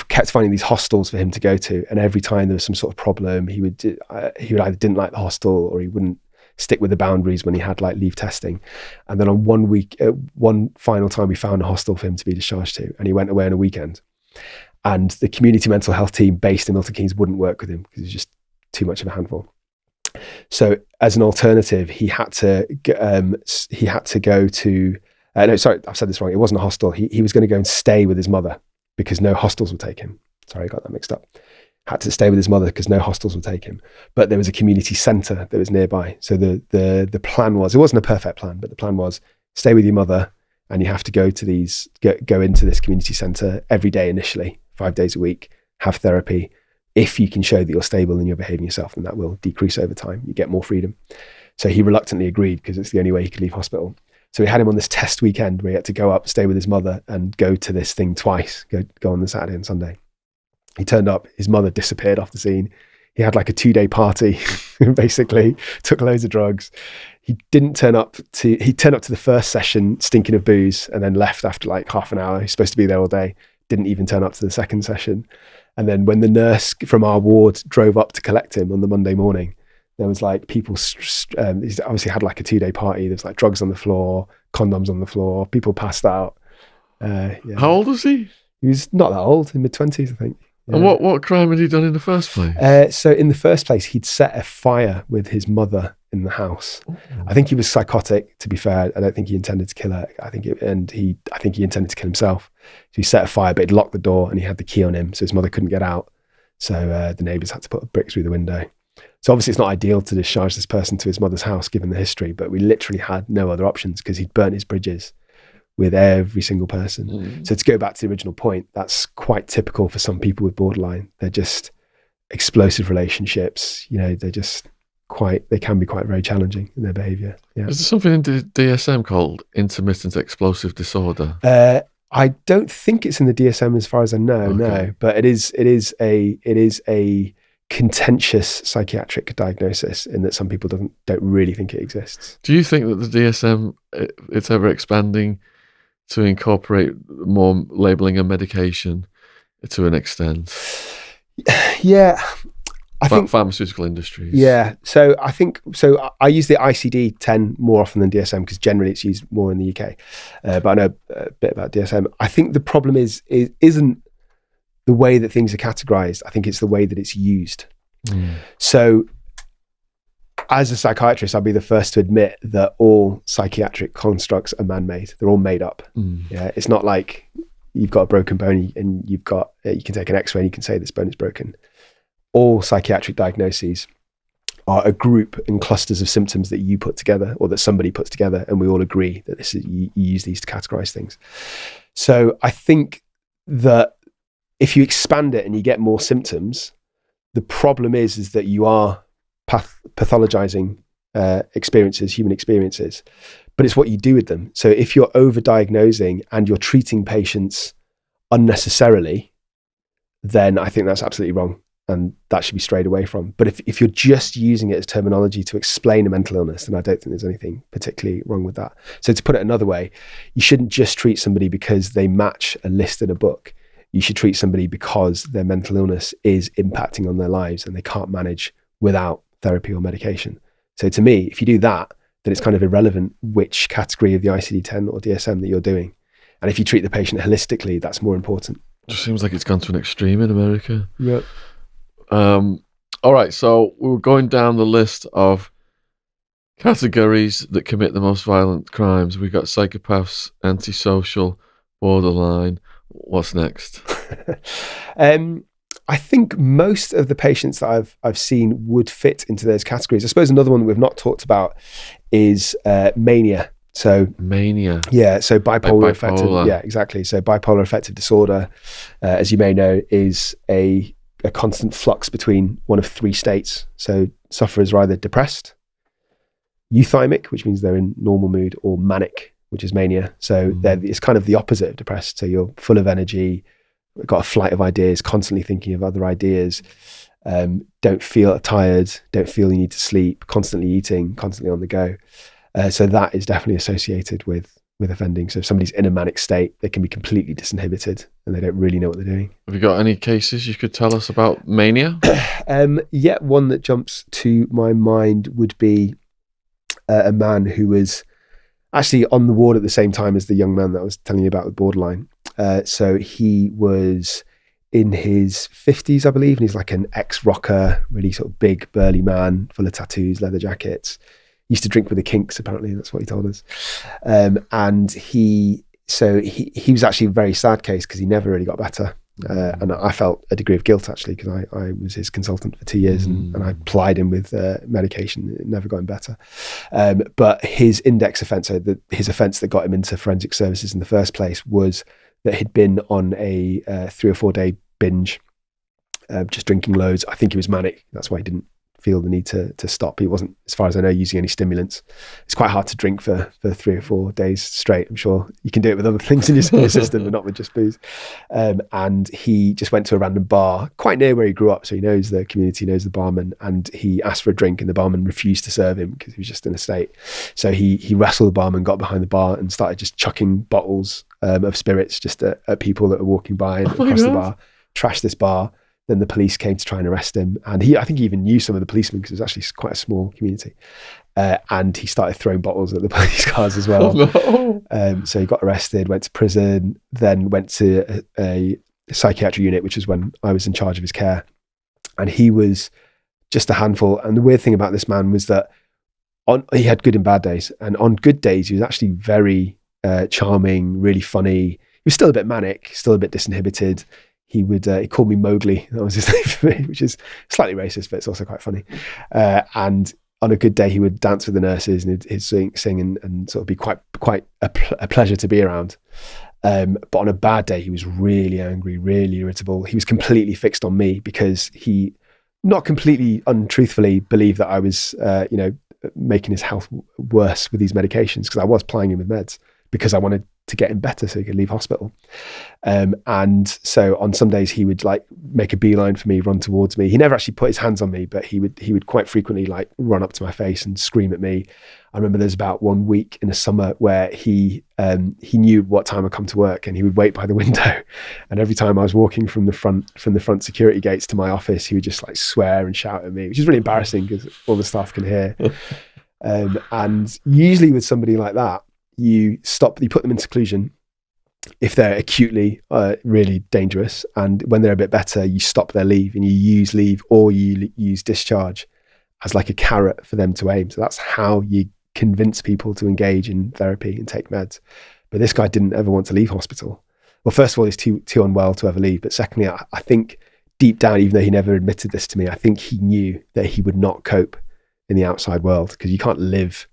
kept finding these hostels for him to go to. And every time there was some sort of problem, he would either didn't like the hostel or he wouldn't stick with the boundaries when he had like leave testing. And then on one final time, we found a hostel for him to be discharged to, and he went away on a weekend. And the community mental health team based in Milton Keynes wouldn't work with him because he was just too much of a handful. So as an alternative, he had to go to, no, sorry, I've said this wrong. It wasn't a hostel. He was going to go and stay with his mother because no hostels would take him. Sorry, I got that mixed up. Had to stay with his mother because no hostels would take him. But there was a community centre that was nearby. So the plan was, it wasn't a perfect plan, but the plan was stay with your mother and you have to go into this community centre every day initially, 5 days a week, have therapy. If you can show that you're stable and you're behaving yourself, then that will decrease over time. You get more freedom. So he reluctantly agreed because it's the only way he could leave hospital. So we had him on this test weekend where he had to go up, stay with his mother and go to this thing twice, go on the Saturday and Sunday. He turned up, his mother disappeared off the scene. He had like a 2-day party, basically, took loads of drugs. He turned up to the first session stinking of booze and then left after like half an hour. He's supposed to be there all day. Didn't even turn up to the second session. And then when the nurse from our ward drove up to collect him on the Monday morning, there was like people, he's obviously had like a 2-day party. There's like drugs on the floor, condoms on the floor, people passed out. How old was he? He was not that old, in mid-20s, I think. Yeah. And what crime had he done in the first place? So in the first place, he'd set a fire with his mother in the house. Ooh. I think he was psychotic, to be fair. I don't think he intended to kill her. I think he intended to kill himself. So he set a fire, but he'd locked the door and he had the key on him, so his mother couldn't get out. So the neighbours had to put a brick through the window. So obviously it's not ideal to discharge this person to his mother's house, given the history, but we literally had no other options because he'd burnt his bridges with every single person. So to go back to the original point, that's quite typical for some people with borderline. They're just explosive relationships. You know, they can be quite very challenging in their behaviour. Yeah. Is there something in DSM called intermittent explosive disorder? I don't think it's in the DSM as far as I know, no. But it is a contentious psychiatric diagnosis in that some people don't really think it exists. Do you think that the DSM it's ever expanding to incorporate more labelling and medication to an extent? Yeah. I think pharmaceutical industries. Yeah. So I use the ICD-10 more often than DSM because generally it's used more in the UK. But I know a bit about DSM. I think the problem isn't the way that things are categorized. I think it's the way that it's used. So as a psychiatrist, I'll be the first to admit that all psychiatric constructs are man-made. They're all made up. Yeah, it's not like you've got a broken bone and you can take an X-ray and you can say this bone is broken. All psychiatric diagnoses are a group and clusters of symptoms that you put together or that somebody puts together, and we all agree that you use these to categorize things. So I think that if you expand it and you get more symptoms, the problem is that you are pathologizing human experiences, but it's what you do with them. So if you're over-diagnosing and you're treating patients unnecessarily, then I think that's absolutely wrong. And that should be strayed away from. But if you're just using it as terminology to explain a mental illness, then I don't think there's anything particularly wrong with that. So to put it another way, you shouldn't just treat somebody because they match a list in a book. You should treat somebody because their mental illness is impacting on their lives and they can't manage without therapy or medication. So to me, if you do that, then it's kind of irrelevant which category of the ICD-10 or DSM that you're doing. And if you treat the patient holistically, that's more important. It just seems like it's gone to an extreme in America. Yeah. All right, so we were going down the list of categories that commit the most violent crimes. We've got psychopaths, antisocial, borderline. What's next? I think most of the patients that I've seen would fit into those categories. I suppose another one that we've not talked about is mania. So mania. Yeah, so bipolar Bipolar. affective. Yeah, exactly. So bipolar affective disorder, as you may know, is a constant flux between one of three states. So sufferers are either depressed, euthymic, which means they're in normal mood, or manic, which is mania. So it's kind of the opposite of depressed. So you're full of energy, got a flight of ideas, constantly thinking of other ideas, don't feel tired, don't feel you need to sleep, constantly eating, constantly on the go. So that is definitely associated with offending. So if somebody's in a manic state, they can be completely disinhibited and they don't really know what they're doing. Have you got any cases you could tell us about mania? Yeah, one that jumps to my mind would be a man who was actually on the ward at the same time as the young man that I was telling you about with borderline. So he was in his 50s, I believe, and he's like an ex-rocker, really sort of big, burly man, full of tattoos, leather jackets. He used to drink with the Kinks, apparently, that's what he told us. And he was actually a very sad case because he never really got better. And I felt a degree of guilt, actually, because I was his consultant for 2 years and I plied him with medication. It never got him better. But his index offence, so his offence that got him into forensic services in the first place, was that he'd been on a 3 or 4 day binge, just drinking loads. I think he was manic. That's why he didn't feel the need to stop. He wasn't, as far as I know, using any stimulants. It's quite hard to drink for 3 or 4 days straight. I'm sure you can do it with other things in your system, but not with just booze. And he just went to a random bar quite near where he grew up. So he knows the community, knows the barman, and he asked for a drink and the barman refused to serve him because he was just in a state. So he wrestled the barman, got behind the bar and started just chucking bottles of spirits just at people that were walking by and across the bar, trashed this bar. Then the police came to try and arrest him. And I think he even knew some of the policemen because it was actually quite a small community. And he started throwing bottles at the police cars as well. Oh, no. So he got arrested, went to prison, then went to a psychiatric unit, which was when I was in charge of his care. And he was just a handful. And the weird thing about this man was that he had good and bad days. And on good days, he was actually very charming, really funny. He was still a bit manic, still a bit disinhibited. He called me Mowgli. That was his name for me, which is slightly racist, but it's also quite funny. And on a good day, he would dance with the nurses and he'd sing and sort of be quite a pleasure to be around. But on a bad day, he was really angry, really irritable. He was completely fixed on me because he, not completely untruthfully, believed that I was, making his health worse with these medications because I was plying him with meds because I wanted to get him better so he could leave hospital. And so on some days he would like make a beeline for me, run towards me. He never actually put his hands on me, but he would quite frequently like run up to my face and scream at me. I remember there's about 1 week in the summer where he knew what time I'd come to work and he would wait by the window. And every time I was walking from the front security gates to my office, he would just like swear and shout at me, which is really embarrassing because all the staff can hear. And usually with somebody like that, you put them in seclusion if they're acutely really dangerous, and when they're a bit better you stop their leave and you use leave or you use discharge as like a carrot for them to aim. So that's how you convince people to engage in therapy and take meds. But this guy didn't ever want to leave hospital. Well, first of all, he's too unwell to ever leave, but secondly, I think deep down, even though he never admitted this to me, I think he knew that he would not cope in the outside world because you can't live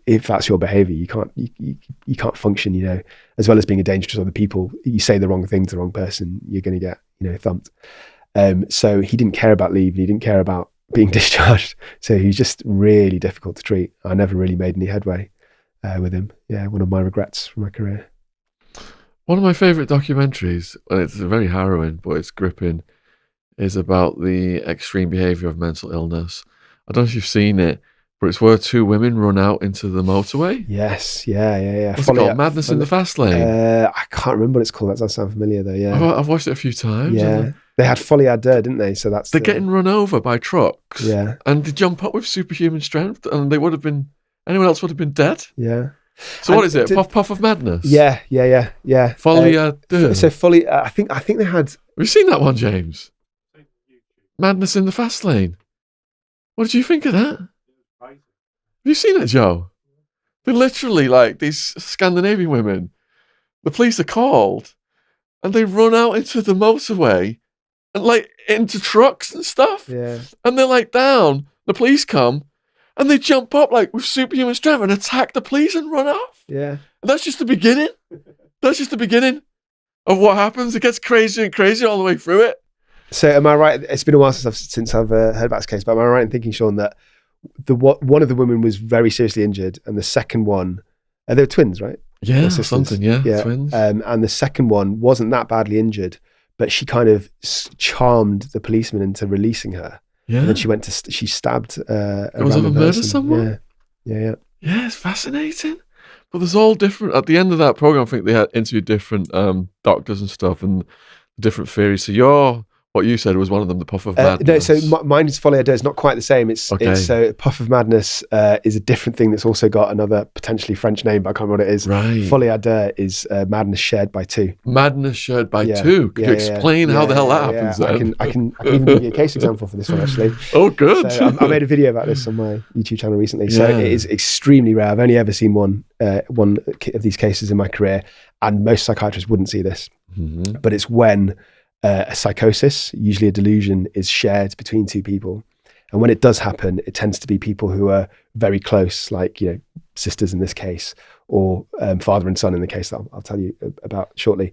if that's your behavior. You can't function, as well as being a danger to other people. You say the wrong thing to the wrong person, you're going to get thumped. So he didn't care about leave, he didn't care about being discharged, so he was just really difficult to treat. I never really made any headway with him. One of my regrets from my career. One of my favourite documentaries, and it's very harrowing but it's gripping, is about the extreme behaviour of mental illness. I don't know if you've seen it, but it's where 2 women run out into the motorway. Yes, yeah. What's it called? Madness in the Fast Lane? I can't remember what it's called. That does sound familiar though, yeah. I've watched it a few times. Yeah. They had folie à deux, didn't they? So they're getting run over by trucks. Yeah. And they jump up with superhuman strength and anyone else would have been dead. Yeah. So what is it? Puff of Madness? Yeah. Folie à deux. So folie, I think they had... Have you seen that one, James? Madness in the Fast Lane. What did you think of that? Have you seen it, Joe? They're literally like these Scandinavian women. The police are called and they run out into the motorway and like into trucks and stuff. Yeah. And they're like down. The police come and they jump up like with superhuman strength and attack the police and run off. Yeah. And that's just the beginning. That's just the beginning of what happens. It gets crazier and crazier all the way through it. So am I right? It's been a while since I've heard about this case, but am I right in thinking, Sean, that one of the women was very seriously injured, and the second one, they were twins, right? Yeah, something. Yeah, twins. And the second one wasn't that badly injured, but she kind of charmed the policeman into releasing her. Yeah. And then she stabbed a was it a random murder person. someone? Yeah. Yeah, it's fascinating. But there's all different. At the end of that program, I think they had interviewed different doctors and stuff and different theories. So what you said was one of them, the puff of madness. No, so mine is Folie à Deux. It's not quite the same. It's so puff of madness is a different thing that's also got another potentially French name, but I can't remember what it is. Right. Folie à Deux is madness shared by two. Madness shared by two. Could you explain how the hell that happens? Then? I can even give you a case example for this one, actually. Oh, good. So I made a video about this on my YouTube channel recently. So it is extremely rare. I've only ever seen one of these cases in my career, and most psychiatrists wouldn't see this. Mm-hmm. But it's when a psychosis, usually a delusion, is shared between two people. And when it does happen, it tends to be people who are very close, like, sisters in this case, or father and son in the case that I'll tell you about shortly.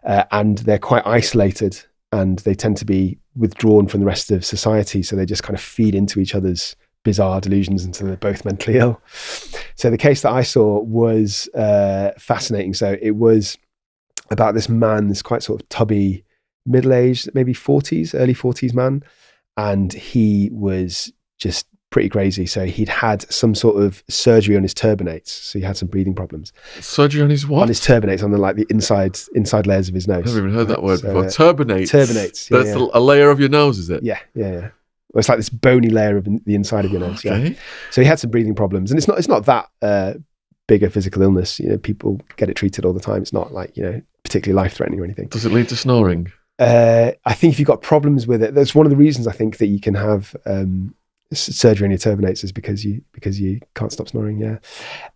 And they're quite isolated, and they tend to be withdrawn from the rest of society. So they just kind of feed into each other's bizarre delusions until they're both mentally ill. So the case that I saw was fascinating. So it was about this man, this quite sort of tubby, middle-aged, maybe early 40s man, and he was just pretty crazy. So he'd had some sort of surgery on his turbinates, so he had some breathing problems. Surgery on his what? On his turbinates, on the inside layers of his nose. I've never even heard that word before. Turbinates. Turbinates. That's a layer of your nose, is it? Yeah. Well, it's like this bony layer of the inside of your nose. Okay. Yeah. So he had some breathing problems, and it's not that big a physical illness. People get it treated all the time. It's not like particularly life-threatening or anything. Does it lead to snoring? I think if you've got problems with it, that's one of the reasons I think that you can have surgery on your turbinates is because you can't stop snoring. Yeah.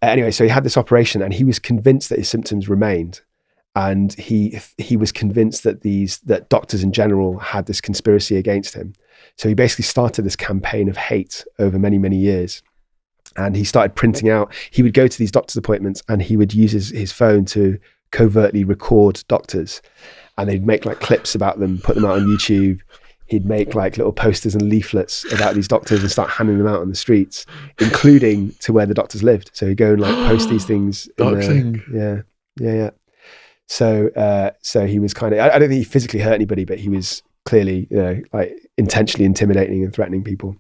Anyway, so he had this operation, and he was convinced that his symptoms remained, and he was convinced that doctors in general had this conspiracy against him. So he basically started this campaign of hate over many, many years. And he started printing out. He would go to these doctor's appointments, and he would use his phone to covertly record doctors. And they'd make like clips about them, put them out on YouTube. He'd make like little posters and leaflets about these doctors and start handing them out on the streets, including to where the doctors lived. So he'd go and like post these things. Yeah. So he was kind of, I don't think he physically hurt anybody, but he was clearly, like intentionally intimidating and threatening people.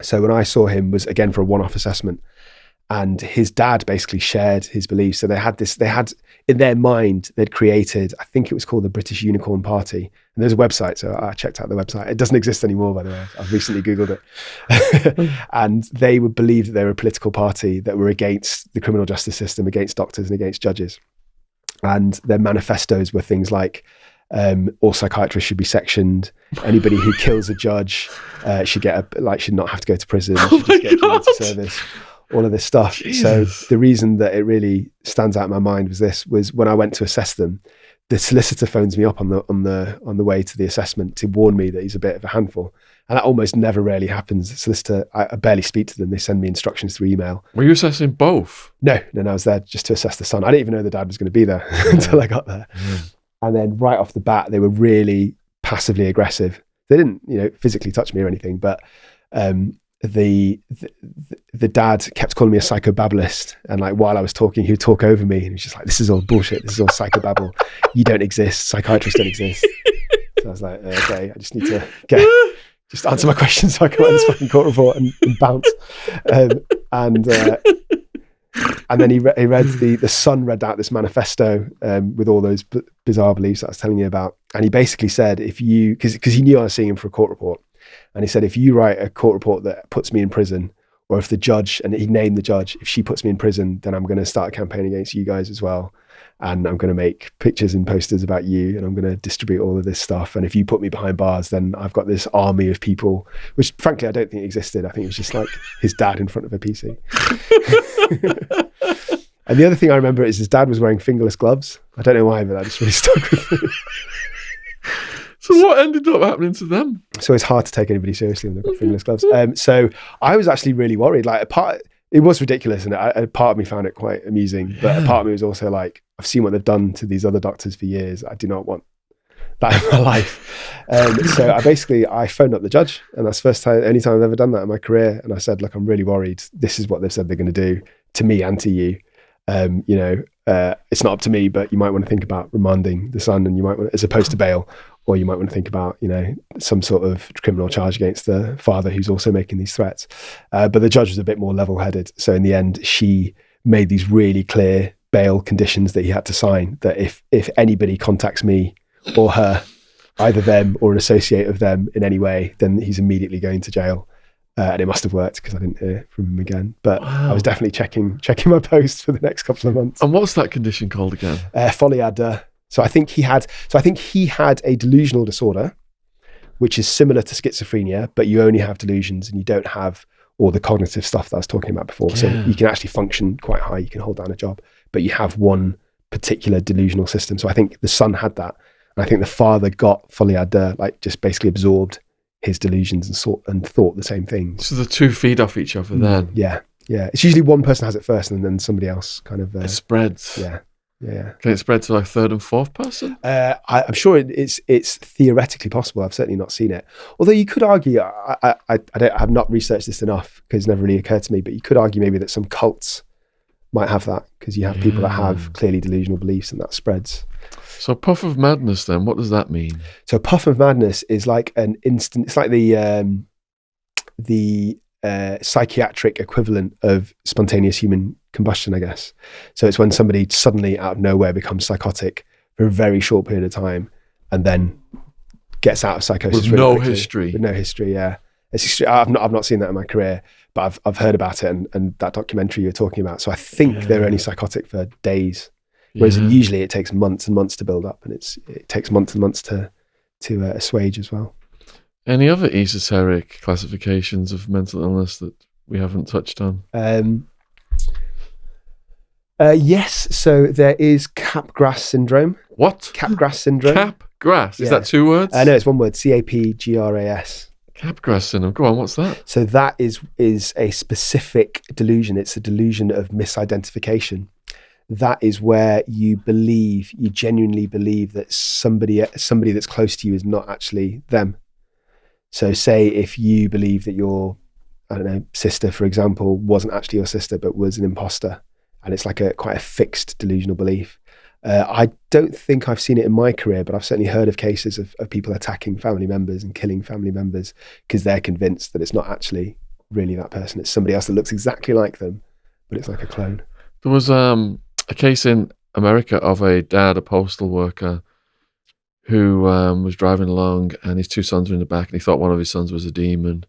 So when I saw him was again for a one-off assessment, and his dad basically shared his beliefs. So they had in their mind, they'd created, I think it was called the British Unicorn Party. And there's a website. So I checked out the website. It doesn't exist anymore, by the way. I've recently Googled it. And they would believe that they were a political party that were against the criminal justice system, against doctors and against judges. And their manifestos were things like, all psychiatrists should be sectioned. Anybody who kills a judge should not have to go to prison. Should just get community service. All of this stuff. Jesus. So the reason that it really stands out in my mind was when I went to assess them, the solicitor phones me up on the way to the assessment to warn me that he's a bit of a handful. And that almost never really happens. The solicitor, I barely speak to them. They send me instructions through email. Were you assessing both? No, I was there just to assess the son. I didn't even know the dad was going to be there until I got there. And then right off the bat, they were really passively aggressive. They didn't, physically touch me or anything, but the dad kept calling me a psychobabblist, and like while I was talking, he would talk over me, and he was just like, "This is all bullshit. This is all psychobabble. You don't exist. Psychiatrists don't exist." So I was like, "Okay, I just need to just answer my questions so I can write this fucking court report and bounce." And then he read the son read out this manifesto with all those bizarre beliefs that I was telling you about, and he basically said, because he knew I was seeing him for a court report. And he said, if you write a court report that puts me in prison, or if the judge, and he named the judge, if she puts me in prison, then I'm going to start a campaign against you guys as well. And I'm going to make pictures and posters about you, and I'm going to distribute all of this stuff. And if you put me behind bars, then I've got this army of people, which frankly, I don't think existed. I think it was just like his dad in front of a PC. And the other thing I remember is his dad was wearing fingerless gloves. I don't know why, but that just really stuck with me. So what ended up happening to them? So it's hard to take anybody seriously when they've got fingerless gloves. So I was actually really worried. Like it was ridiculous, and a part of me found it quite amusing. But a part of me was also like, I've seen what they've done to these other doctors for years. I do not want that in my life. So I phoned up the judge, and that's the only time I've ever done that in my career. And I said, look, I'm really worried. This is what they've said they're going to do to me and to you. It's not up to me, but you might want to think about remanding the son, and you might want, as opposed to bail, or you might want to think about, some sort of criminal charge against the father who's also making these threats. But the judge was a bit more level-headed. So in the end, she made these really clear bail conditions that he had to sign, that if anybody contacts me or her, either them or an associate of them in any way, then he's immediately going to jail. And it must have worked because I didn't hear from him again. But I was definitely checking my post for the next couple of months. And what's that condition called again? Folie à deux. So I think he had a delusional disorder, which is similar to schizophrenia, but you only have delusions and you don't have all the cognitive stuff that I was talking about before. Yeah. So you can actually function quite high. You can hold down a job, but you have one particular delusional system. So I think the son had that. And I think the father got folie à deux, like just basically absorbed his delusions and thought the same things. So the two feed off each other then? Yeah. It's usually one person has it first and then somebody else kind of... it spreads. Yeah. Can it spread to like third and fourth person? I'm sure it's theoretically possible. I've certainly not seen it. Although you could argue, I have not researched this enough because it's never really occurred to me, but you could argue maybe that some cults might have that because you have people that have clearly delusional beliefs and that spreads. So puff of madness then, what does that mean? So puff of madness is like an instant, it's like the psychiatric equivalent of spontaneous human combustion, I guess. So it's when somebody suddenly out of nowhere becomes psychotic for a very short period of time and then gets out of psychosis with really no quickly. history. With no history, yeah. I've not seen that in my career, but I've heard about it and that documentary you're talking about. So I think they're only psychotic for days. Whereas usually it takes months and months to build up, and it takes months and months to assuage as well. Any other esoteric classifications of mental illness that we haven't touched on? Yes, so there is Capgras syndrome. What? Capgras syndrome. Capgras? Is that two words? No, it's one word. CAPGRAS. Capgras syndrome. Go on, what's that? So that is a specific delusion. It's a delusion of misidentification. That is where you genuinely believe that somebody that's close to you is not actually them. So say if you believe that your, sister, for example, wasn't actually your sister, but was an imposter, and it's like quite a fixed delusional belief. I don't think I've seen it in my career, but I've certainly heard of cases of people attacking family members and killing family members because they're convinced that it's not actually really that person. It's somebody else that looks exactly like them, but it's like a clone. There was a case in America of a dad, a postal worker, who was driving along and his two sons were in the back and he thought one of his sons was a demon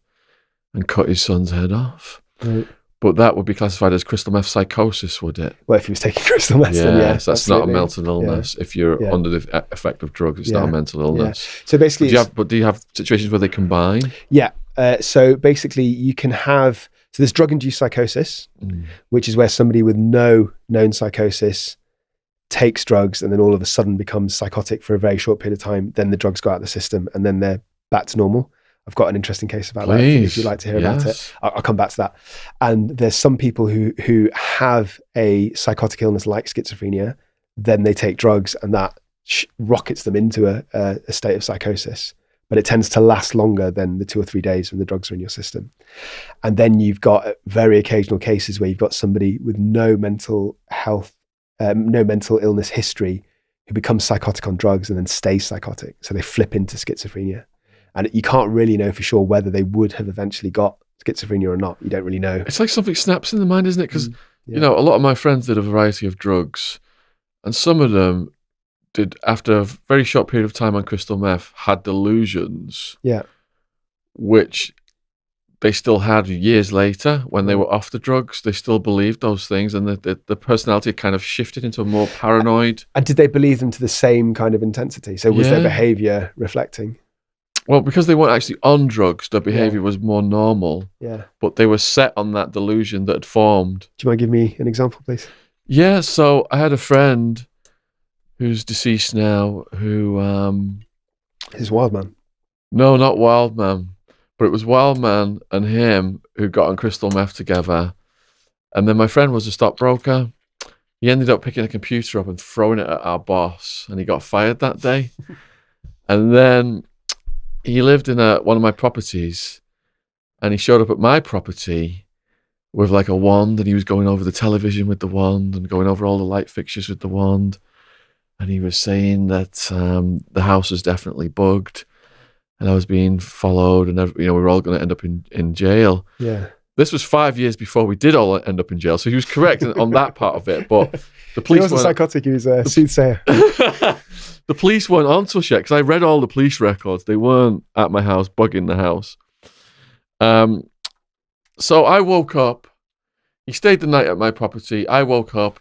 and cut his son's head off. Right. But that would be classified as crystal meth psychosis, would it? Well, if he was taking crystal meth, then yes. So that's not a mental illness. Yeah. If you're under the effect of drugs, it's not a mental illness. Yeah. So basically... do you have situations where they combine? Yeah. So basically you can have... So there's drug-induced psychosis, which is where somebody with no known psychosis takes drugs and then all of a sudden becomes psychotic for a very short period of time. Then the drugs go out of the system and then they're back to normal. I've got an interesting case about that if you'd like to hear about it. I'll come back to that. And there's some people who have a psychotic illness like schizophrenia, then they take drugs and that rockets them into a state of psychosis. But it tends to last longer than the 2 or 3 days when the drugs are in your system. And then you've got very occasional cases where you've got somebody with no mental health, no mental illness history who becomes psychotic on drugs and then stays psychotic. So they flip into schizophrenia. And you can't really know for sure whether they would have eventually got schizophrenia or not. You don't really know. It's like something snaps in the mind, isn't it? Because, a lot of my friends did a variety of drugs and some of them did, after a very short period of time on crystal meth, had delusions. Yeah. Which they still had years later when they were off the drugs. They still believed those things and the personality kind of shifted into a more paranoid. And did they believe them to the same kind of intensity? So was their behavior reflecting? Well, because they weren't actually on drugs, their behavior was more normal. Yeah. But they were set on that delusion that had formed. Do you mind giving me an example, please? Yeah, so I had a friend who's deceased now who... His wild man. No, not Wildman. But it was Wildman and him who got on crystal meth together. And then my friend was a stockbroker. He ended up picking a computer up and throwing it at our boss. And he got fired that day. And then he lived in one of my properties. And he showed up at my property with like a wand. And he was going over the television with the wand and going over all the light fixtures with the wand. And he was saying that the house was definitely bugged. And I was being followed, and we were all going to end up in jail. Yeah. This was 5 years before we did all end up in jail, so he was correct on that part of it. But the police He wasn't psychotic; he was a soothsayer. The police weren't onto us yet because I read all the police records. They weren't at my house, bugging the house. So I woke up. He stayed the night at my property. I woke up.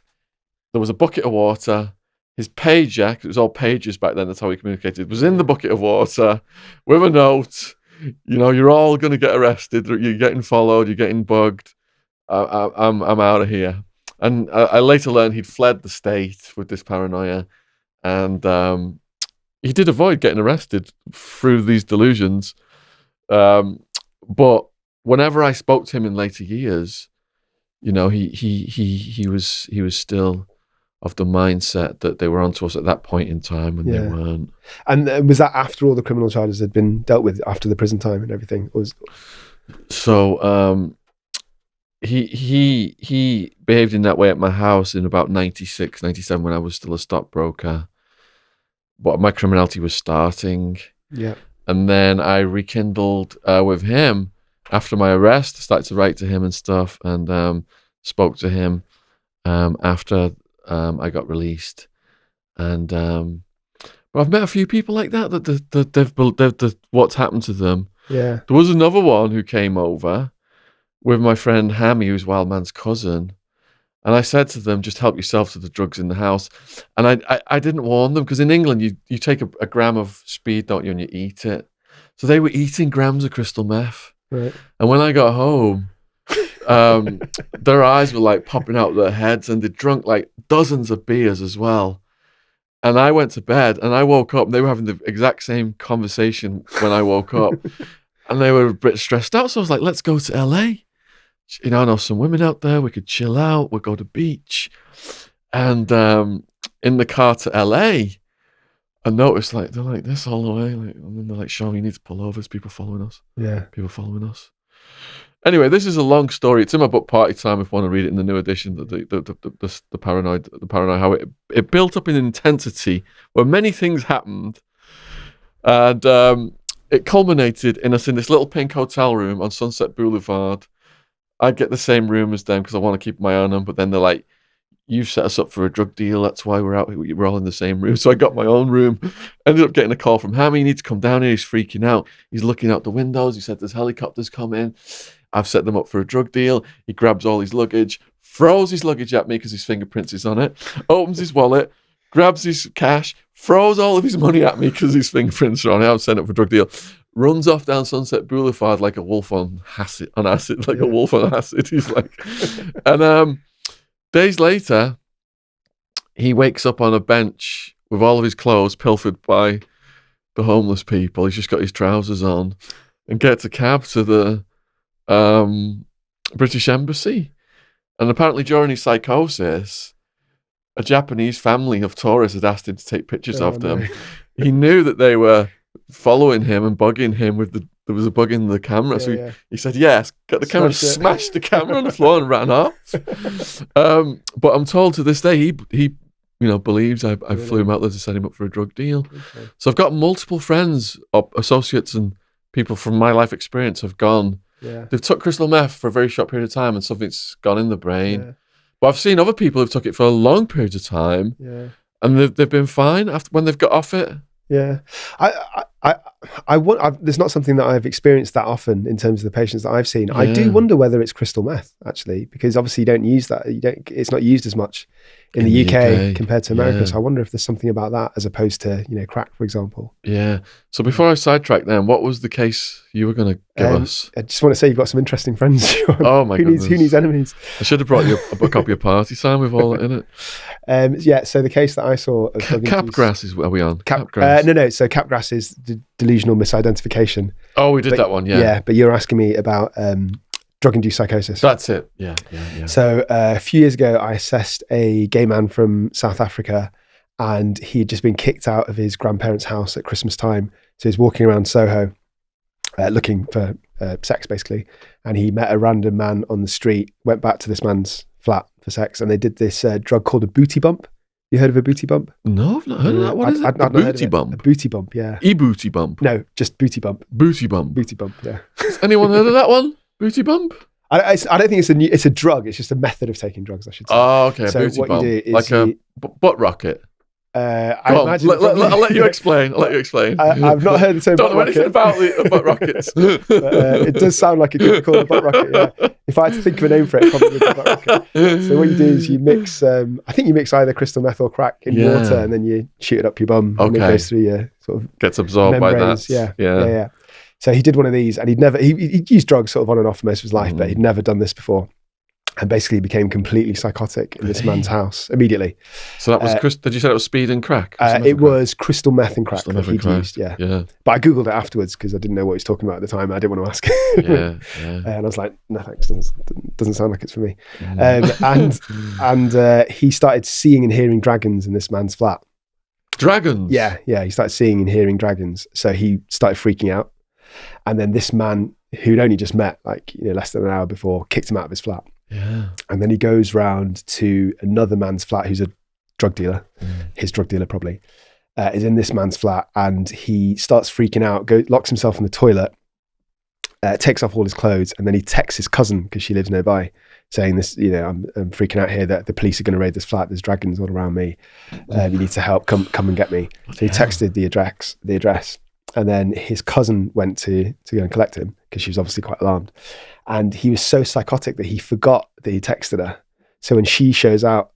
There was a bucket of water. His pager, 'cause it was all pages back then, that's how we communicated, was in the bucket of water with a note. You're all going to get arrested. You're getting followed. You're getting bugged. I'm out of here. And I later learned he'd fled the state with this paranoia. And he did avoid getting arrested through these delusions. But whenever I spoke to him in later years, he was still of the mindset that they were onto us at that point in time when they weren't. And was that after all the criminal charges had been dealt with, after the prison time and everything? So he behaved in that way at my house in about 96, 97 when I was still a stockbroker. But my criminality was starting. Yeah. And then I rekindled with him after my arrest. I started to write to him and stuff, and spoke to him after I got released. And but I've met a few people like that they've what's happened to them. Yeah. There was another one who came over with my friend Hammy, who's Wildman's cousin. And I said to them, just help yourself to the drugs in the house. And I didn't warn them, because in England, you take a gram of speed, don't you, and you eat it. So they were eating grams of crystal meth. Right. And when I got home, their eyes were like popping out of their heads, and they'd drunk like dozens of beers as well. And I went to bed, and I woke up, and they were having the exact same conversation when I woke up. And they were a bit stressed out. So I was like, let's go to LA. I know some women out there. We could chill out. We'll go to the beach. And in the car to LA, I noticed they're like this all the way. And then they're like, Sean, you need to pull over. There's people following us. Yeah. People following us. Anyway, this is a long story. It's in my book Party Time if you want to read it in the new edition. The paranoia, how it built up in intensity where many things happened. And it culminated in us in this little pink hotel room on Sunset Boulevard. I get the same room as them because I want to keep my eye on them, but then they're like, you've set us up for a drug deal, that's why we're all in the same room. So I got my own room. Ended up getting a call from Hammy, you need to come down here. He's freaking out. He's looking out the windows. He said there's helicopters coming. I've set them up for a drug deal. He grabs all his luggage, throws his luggage at me because his fingerprints is on it, opens his wallet, grabs his cash, throws all of his money at me because his fingerprints are on it. I've set up for a drug deal. Runs off down Sunset Boulevard like a wolf on acid, a wolf on acid. He's like, and days later, he wakes up on a bench with all of his clothes pilfered by the homeless people. He's just got his trousers on, and gets a cab to the British Embassy. And apparently, during his psychosis, a Japanese family of tourists had asked him to take pictures of them. No. He knew that they were following him and bugging him there was a bug in the camera. He said, yes, got the camera, smashed the camera on the floor and ran off. But I'm told to this day, he believes I flew him out there to set him up for a drug deal. Okay. So I've got multiple friends, associates and people from my life experience have gone. Yeah. They've took crystal meth for a very short period of time and something's gone in the brain. Yeah. But I've seen other people who've took it for a long period of time and they've been fine when they've got off it. Yeah. There's not something that I've experienced that often in terms of the patients that I've seen. I do Yeah. wonder whether it's crystal meth actually, because obviously you don't use that. It's not used as much in the UK compared to America. yeah. So I wonder if there's something about that as opposed to crack, for example. Yeah. So before I sidetrack, then what was the case you were going to give us? I just want to say you've got some interesting friends. Sean. Oh my goodness! Who needs enemies? I should have brought you a copy of Party Time with all that in it. So the case that I saw of Capgrass is where we on? Capgrass. No. So Capgrass is delusional misidentification. Oh, we did that one. Yeah. Yeah, but you're asking me about drug-induced psychosis. That's it. Yeah. So a few years ago, I assessed a gay man from South Africa, and he'd just been kicked out of his grandparents' house at Christmas time. So he's walking around Soho looking for sex, basically. And he met a random man on the street, went back to this man's flat for sex, and they did this drug called a booty bump. You heard of a booty bump? No, I've not heard of that. What is it? A booty bump? A booty bump, yeah. E-booty bump? No, just booty bump. Booty bump? Booty bump, yeah. Has anyone heard of that one? Booty bump? I don't think it's a drug. It's just a method of taking drugs, I should say. Oh, okay. So booty what bump. you do is like a butt rocket. I imagine I'll let you explain. I've not heard the term Don't butt know anything rocket. about the butt rockets. But, it does sound like it could be called a butt rocket, yeah. If I had to think of a name for it, probably would be a butt rocket. So what you do is you mix, I think you mix either crystal meth or crack in water, and then you shoot it up your bum, and it goes through your sort of gets absorbed membranes. by that. Yeah. So he did one of these, and he'd used drugs sort of on and off for most of his life, but he'd never done this before. And basically became completely psychotic in this man's house immediately. So that was, did you say it was speed and crack? It was crystal meth and crack that he'd used, yeah. But I Googled it afterwards because I didn't know what he was talking about at the time. I didn't want to ask. And I was like, no thanks, doesn't sound like it's for me. And he started seeing and hearing dragons in this man's flat. Dragons? Yeah, he started seeing and hearing dragons. So he started freaking out. And then this man, who'd only just met less than an hour before, kicked him out of his flat. Yeah. And then he goes round to another man's flat who's a drug dealer, his drug dealer probably, is in this man's flat, and he starts freaking out, locks himself in the toilet, takes off all his clothes, and then he texts his cousin, because she lives nearby, saying this, I'm freaking out here that the police are going to raid this flat, there's dragons all around me, you need to help, come and get me. So he texted the address, and then his cousin went to go and collect him, because she was obviously quite alarmed. And he was so psychotic that he forgot that he texted her. So when she shows up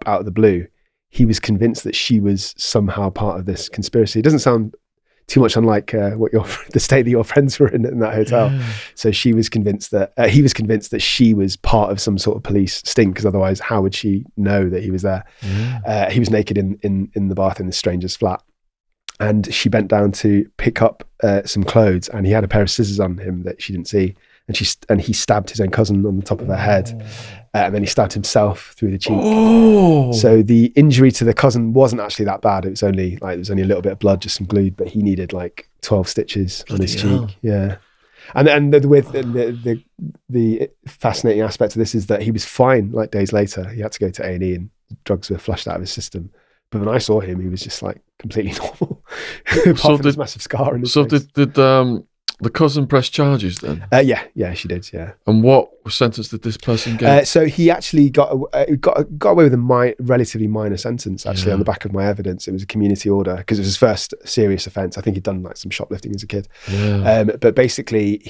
out of the blue, he was convinced that she was somehow part of this conspiracy. It doesn't sound too much unlike the state that your friends were in that hotel. Yeah. So he was convinced that she was part of some sort of police sting, because otherwise, how would she know that he was there? Yeah. He was naked in the bath in this stranger's flat. And she bent down to pick up some clothes, and he had a pair of scissors on him that she didn't see. And he stabbed his own cousin on the top of her head, and then he stabbed himself through the cheek. Oh. So the injury to the cousin wasn't actually that bad. It was only a little bit of blood, just some glued, but he needed 12 stitches on his cheek. Yeah. And the fascinating aspect of this is that he was fine. Days later, he had to go to A&E, and drugs were flushed out of his system. But when I saw him, he was just completely normal. Apart from this massive scar in his face. Did the cousin press charges then? Yeah, she did. Yeah. And what sentence did this person get? So he actually got away with a relatively minor sentence. Actually, on the back of my evidence, it was a community order, because it was his first serious offence. I think he'd done some shoplifting as a kid. Yeah. But basically,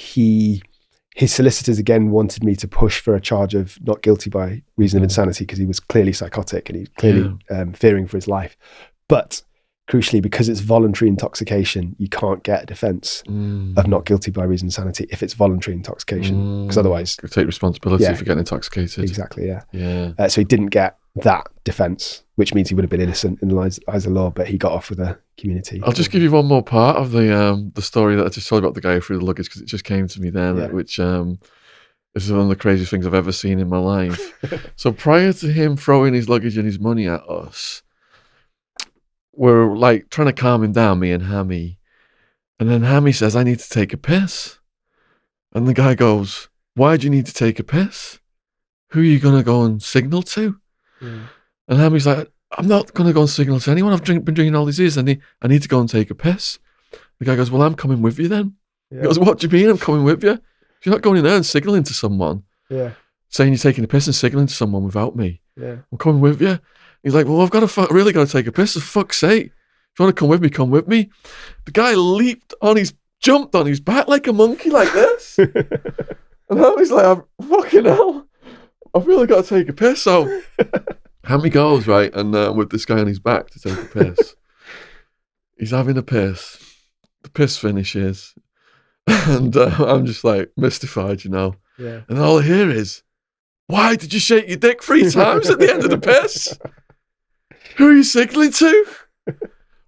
his solicitors again wanted me to push for a charge of not guilty by reason of insanity, because he was clearly psychotic and he's clearly fearing for his life. But crucially, because it's voluntary intoxication, you can't get a defence of not guilty by reason of insanity if it's voluntary intoxication, because otherwise you take responsibility for getting intoxicated. Exactly. Yeah. So he didn't get that defence, which means he would have been innocent in the eyes of the law, but he got off with a community. I'll just give you one more part of the story that I just told about the guy who threw the luggage, because it just came to me then, which is one of the craziest things I've ever seen in my life. So prior to him throwing his luggage and his money at us, we're trying to calm him down, me and Hammy. And then Hammy says, I need to take a piss. And the guy goes, why do you need to take a piss? Who are you going to go and signal to? Yeah. And Hammy's like, I'm not going to go and signal to anyone. I've been drinking all these years. I need to go and take a piss. The guy goes, well, I'm coming with you then. Yeah. He goes, what do you mean I'm coming with you? You're not going in there and signaling to someone. Yeah. Saying you're taking a piss and signaling to someone without me. Yeah. I'm coming with you. He's like, well, I've really got to take a piss, for fuck's sake. you want to come with me? Come with me. The guy jumped on his back like a monkey like this. And I was like, fucking hell, I've really got to take a piss. So Hammy goes, right, and with this guy on his back to take a piss. He's having a piss. The piss finishes. And I'm just like mystified, you know. Yeah. And all I hear is, why did you shake your dick 3 times at the end of the piss? Who are you signaling to?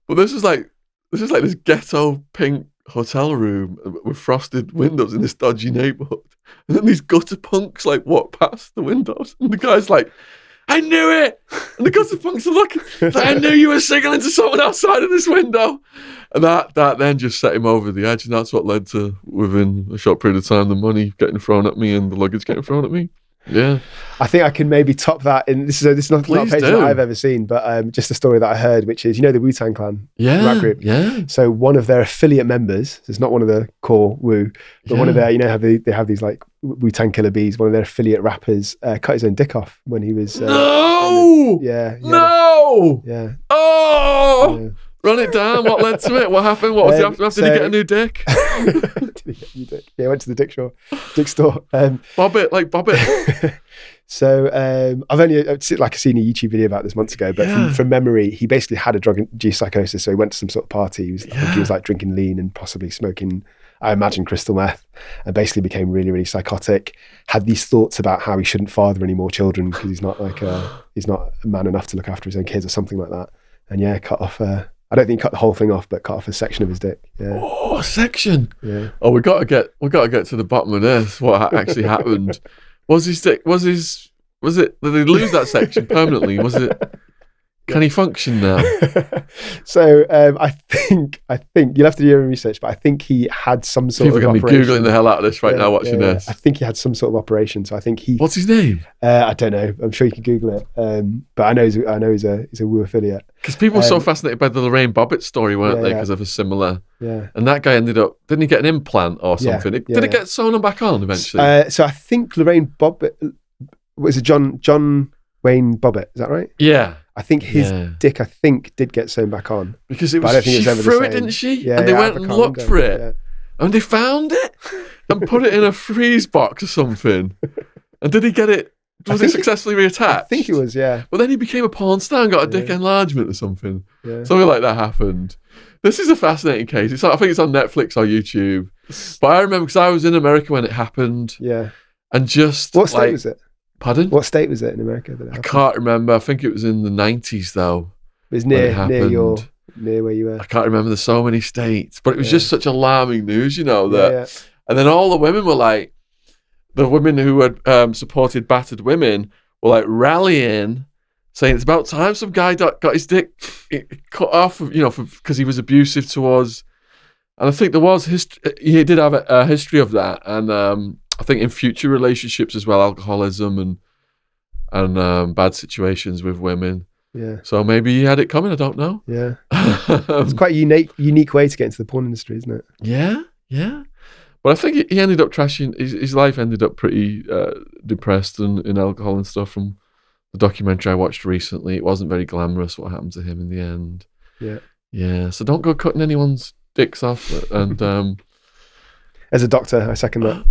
Well, this is like this ghetto pink hotel room with frosted windows in this dodgy neighborhood. And then these gutter punks like walk past the windows. And the guy's like, I knew it! And the gutter punks are looking, like, I knew you were signaling to someone outside of this window. And that then just set him over the edge. And that's what led to, within a short period of time, the money getting thrown at me and the luggage getting thrown at me. Yeah. I think I can maybe top that. And this is not a page that I've ever seen, but just a story that I heard, which is, the Wu-Tang Clan rap group. Yeah. So one of their affiliate members, so it's not one of the core Wu, but one of their, they have these like Wu-Tang Killer Bees, one of their affiliate rappers cut his own dick off when he was... No! Yeah. No! Yeah. Oh! Yeah. Run it down. What led to it? What happened? What was the after? Did he get a new dick? Did he get a new dick? Yeah, I went to the dick store. Bob it. So I've only seen a YouTube video about this months ago, but from memory, he basically had a drug-induced psychosis. So he went to some sort of party. I think he was like drinking lean and possibly smoking, I imagine, crystal meth, and basically became really, really psychotic. Had these thoughts about how he shouldn't father any more children because he's not a man enough to look after his own kids or something like that. And cut off. I don't think he cut the whole thing off, but cut off a section of his dick. Yeah. Oh, a section. Yeah. Oh, we got to get to the bottom of this. What actually happened? Was his dick? Was it? Did he lose that section permanently? Was it? Can he function now? So I think you'll have to do your own research, but I think he had some sort People of are going to be operation. googling the hell out of this right now, watching this. I think he had some sort of operation. So I think he. What's his name? I don't know. I'm sure you can Google it. But I know he's a Wu affiliate. Because people were so fascinated by the Lorraine Bobbitt story, weren't they? Because of a similar. Yeah. And that guy didn't he get an implant or something? Did it get sewn back on eventually? So I think Lorraine Bobbitt, was it John Wayne Bobbitt? Is that right? Yeah. I think his dick, did get sewn back on. Because it was, she threw it, didn't she? Yeah, and they went and looked for it. Yeah. And they found it and put it in a freeze box or something. And did he get it? Was it successfully reattached? I think he was, yeah. Well, then he became a porn star and got a dick enlargement or something. Yeah. Something like that happened. This is a fascinating case. I think it's on Netflix or YouTube. But I remember because I was in America when it happened. Yeah. And just what state was it? Pardon? What state was it in America that it happened? I can't remember. I think it was in the 90s though. It was near where you were. I can't remember. There's so many states, but it was just such alarming news, that. And then all the women were like, the women who had supported battered women were like rallying, saying it's about time some guy got his dick cut off, because he was abusive towards. And I think there was he did have a history of that, and I think in future relationships as well, alcoholism and bad situations with women. Yeah. So maybe he had it coming. I don't know. Yeah. It's quite a unique way to get into the porn industry, isn't it? Yeah. Yeah. But I think he ended up trashing. His life ended up pretty depressed and in alcohol and stuff. From the documentary I watched recently, it wasn't very glamorous what happened to him in the end. Yeah. Yeah. So don't go cutting anyone's dicks off. And as a doctor, I second that.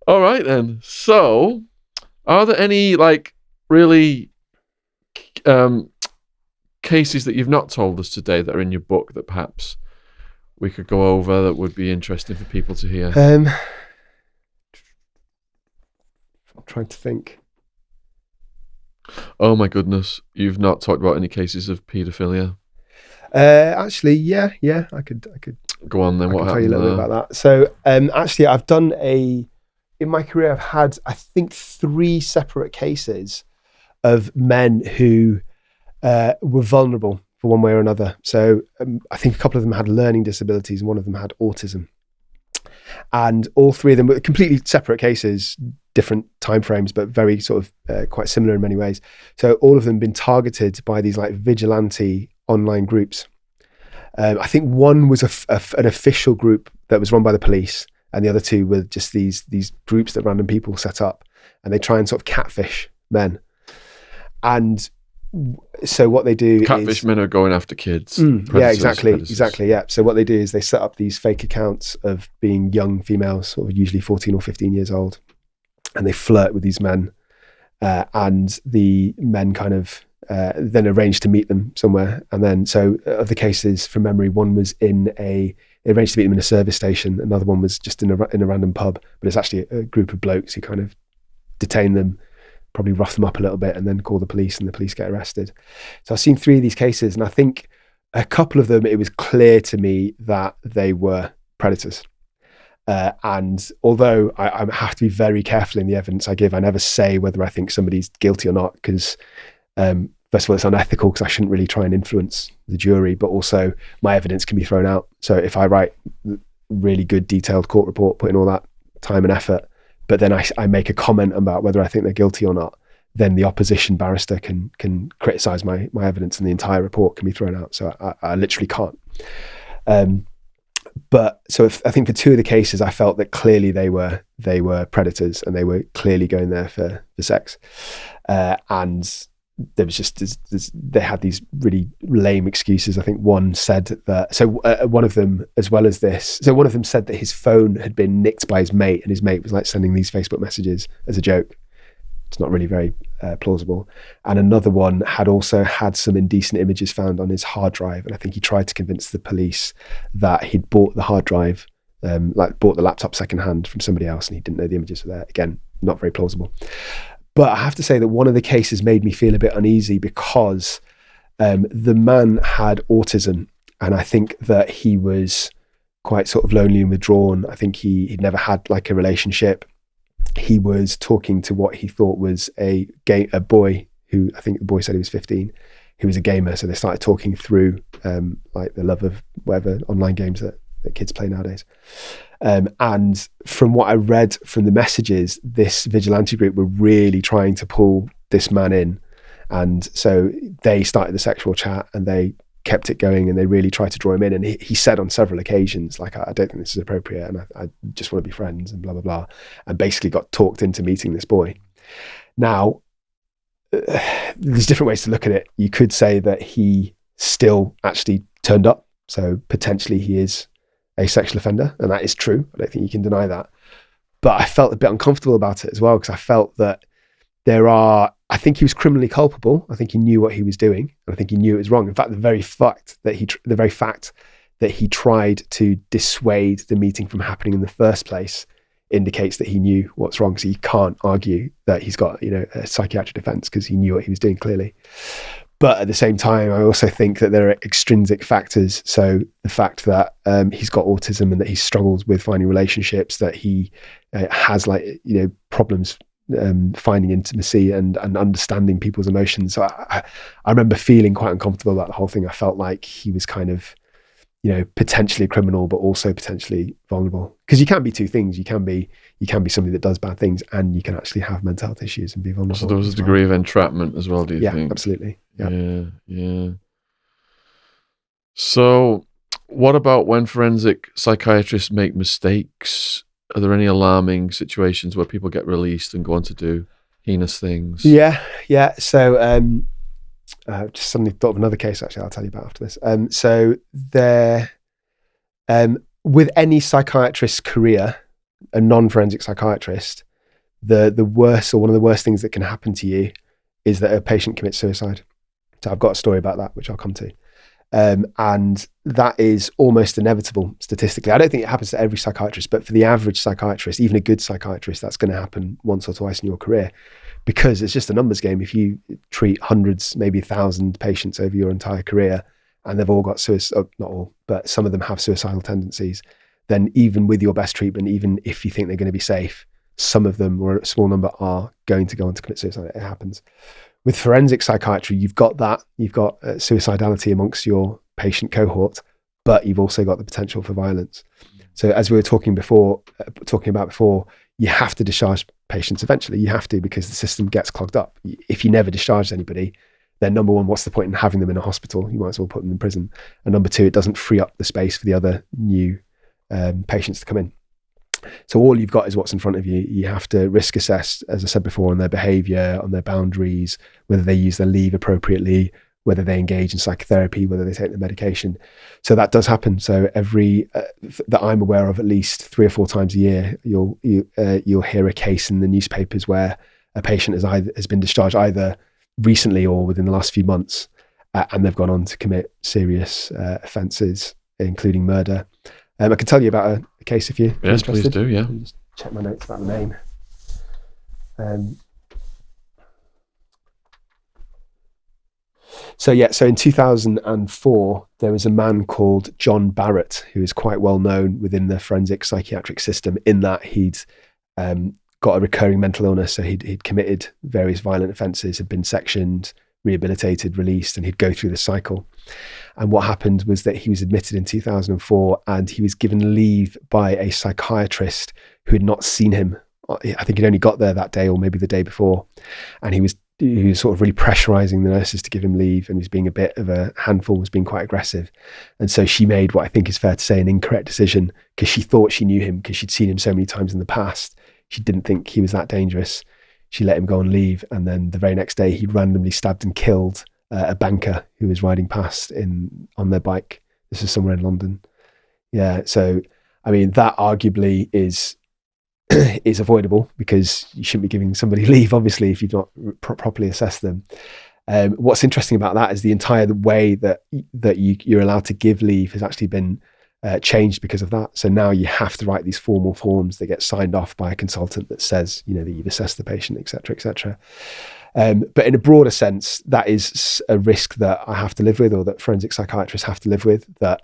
All right then. So, are there any really cases that you've not told us today that are in your book that perhaps we could go over that would be interesting for people to hear? I'm trying to think. Oh my goodness, you've not talked about any cases of paedophilia? Actually, yeah, I could. Go on then. What happened? Tell you a little bit about that. So, actually, I've done in my career, I've had, I think, 3 separate cases of men who were vulnerable for one way or another. So I think a couple of them had learning disabilities and one of them had autism. And all 3 of them were completely separate cases, different timeframes, but very sort of quite similar in many ways. So all of them been targeted by these vigilante online groups. I think one was an official group that was run by the police, and the other 2 were just these groups that random people set up, and they try and sort of catfish men. And So what they do Catfish is... men are going after kids. Yeah, exactly. Predators. Exactly, yeah. So what they do is they set up these fake accounts of being young females, sort of usually 14 or 15 years old, and they flirt with these men, and the men kind of then arrange to meet them somewhere. And then, so of the cases from memory, one was they arranged to meet them in a service station. Another one was just in a random pub, but it's actually a group of blokes who kind of detain them, probably rough them up a little bit, and then call the police, and the police get arrested. So I've seen 3 of these cases, and I think a couple of them, it was clear to me that they were predators. And although I have to be very careful in the evidence I give, I never say whether I think somebody's guilty or not, because first of all, it's unethical because I shouldn't really try and influence the jury, but also my evidence can be thrown out. So if I write really good detailed court report, put in all that time and effort, but then I make a comment about whether I think they're guilty or not, then the opposition barrister can criticize my evidence and the entire report can be thrown out. So I literally can't. But so I think for 2 of the cases, I felt that clearly they were predators and they were clearly going there for sex. And there was just, they had these really lame excuses. I think one said that, one of them, as well as this, so one of them said that his phone had been nicked by his mate, and his mate was like sending these Facebook messages as a joke. It's not really very plausible. And another one had also had some indecent images found on his hard drive, and I think he tried to convince the police that he'd bought the hard drive, bought the laptop secondhand from somebody else, and he didn't know the images were there. Again, not very plausible. But I have to say that one of the cases made me feel a bit uneasy because the man had autism, and I think that he was quite sort of lonely and withdrawn. I think he'd never had like a relationship. He was talking to what he thought was a boy who, I think the boy said he was 15, who was a gamer. So they started talking through like the love of whatever online games that kids play nowadays. And from what I read from the messages, this vigilante group were really trying to pull this man in. And so they started the sexual chat and they kept it going, and they really tried to draw him in. And he said on several occasions, like, I don't think this is appropriate, and I just want to be friends, and blah, blah, blah. And basically got talked into meeting this boy. Now, there's different ways to look at it. You could say that he still actually turned up. So potentially he is a sexual offender, and that is true. I don't think you can deny that. But I felt a bit uncomfortable about it as well, because I felt that I think he was criminally culpable. I think he knew what he was doing, and I think he knew it was wrong. In fact, the very fact that he tried to dissuade the meeting from happening in the first place indicates that he knew what's wrong. So you can't argue that he's got, a psychiatric defense, because he knew what he was doing clearly. But at the same time, I also think that there are extrinsic factors. So the fact that he's got autism and that he struggles with finding relationships, that he has problems finding intimacy and understanding people's emotions. So I remember feeling quite uncomfortable about the whole thing. I felt like he was kind of, potentially a criminal, but also potentially vulnerable. Because you can be 2 things. You can be somebody that does bad things, and you can actually have mental health issues and be vulnerable. So there was a degree of entrapment as well, do you think? Yeah, absolutely. Yeah. So what about when forensic psychiatrists make mistakes? Are there any alarming situations where people get released and go on to do heinous things? Yeah. So just suddenly thought of another case, actually, I'll tell you about after this. So there, with any psychiatrist's career, a non-forensic psychiatrist, the worst, or one of the worst things that can happen to you is that a patient commits suicide. So I've got a story about that, which I'll come to. And that is almost inevitable statistically. I don't think it happens to every psychiatrist, but for the average psychiatrist, even a good psychiatrist, that's going to happen once or twice in your career, because it's just a numbers game. If you treat hundreds, maybe 1,000 patients over your entire career, and they've all got not all, but some of them have suicidal tendencies, then even with your best treatment, even if you think they're going to be safe, some of them, or a small number, are going to go on to commit suicide. It happens. With forensic psychiatry, you've got suicidality amongst your patient cohort, but you've also got the potential for violence. So as we were talking about before, you have to discharge patients eventually. You have to, because the system gets clogged up. If you never discharge anybody, then number one, what's the point in having them in a hospital? You might as well put them in prison. And number two, it doesn't free up the space for the other new patients to come in. So all you've got is what's in front of you. You have to risk assess, as I said before, on their behaviour, on their boundaries, whether they use their leave appropriately, whether they engage in psychotherapy, whether they take the medication. So that does happen. So every that I'm aware of, at least 3 or 4 times a year, you'll hear a case in the newspapers where a patient has been discharged either recently or within the last few months, and they've gone on to commit serious offences, including murder. I can tell you about a case if you're yes, interested. Please do. Yeah. Let me just check my notes about the name. So in 2004, there was a man called John Barrett, who is quite well known within the forensic psychiatric system in that he'd got a recurring mental illness. So he'd committed various violent offences, had been sectioned, rehabilitated, released, and he'd go through the cycle. And what happened was that he was admitted in 2004 and he was given leave by a psychiatrist who had not seen him. I think he'd only got there that day or maybe the day before. And he was sort of really pressurizing the nurses to give him leave, and he was being a bit of a handful, was being quite aggressive. And so she made what I think is fair to say an incorrect decision, because she thought she knew him because she'd seen him so many times in the past. She didn't think he was that dangerous. She let him go on leave, and then the very next day he randomly stabbed and killed a banker who was riding past on their bike. This is somewhere in London. Yeah, so I mean that arguably is avoidable, because you shouldn't be giving somebody leave, obviously, if you've not properly assessed them. What's interesting about that is the entire way that you're allowed to give leave has actually been changed because of that. So now you have to write these formal forms that get signed off by a consultant that says, that you've assessed the patient, etc., etc. But in a broader sense, that is a risk that I have to live with, or that forensic psychiatrists have to live with, that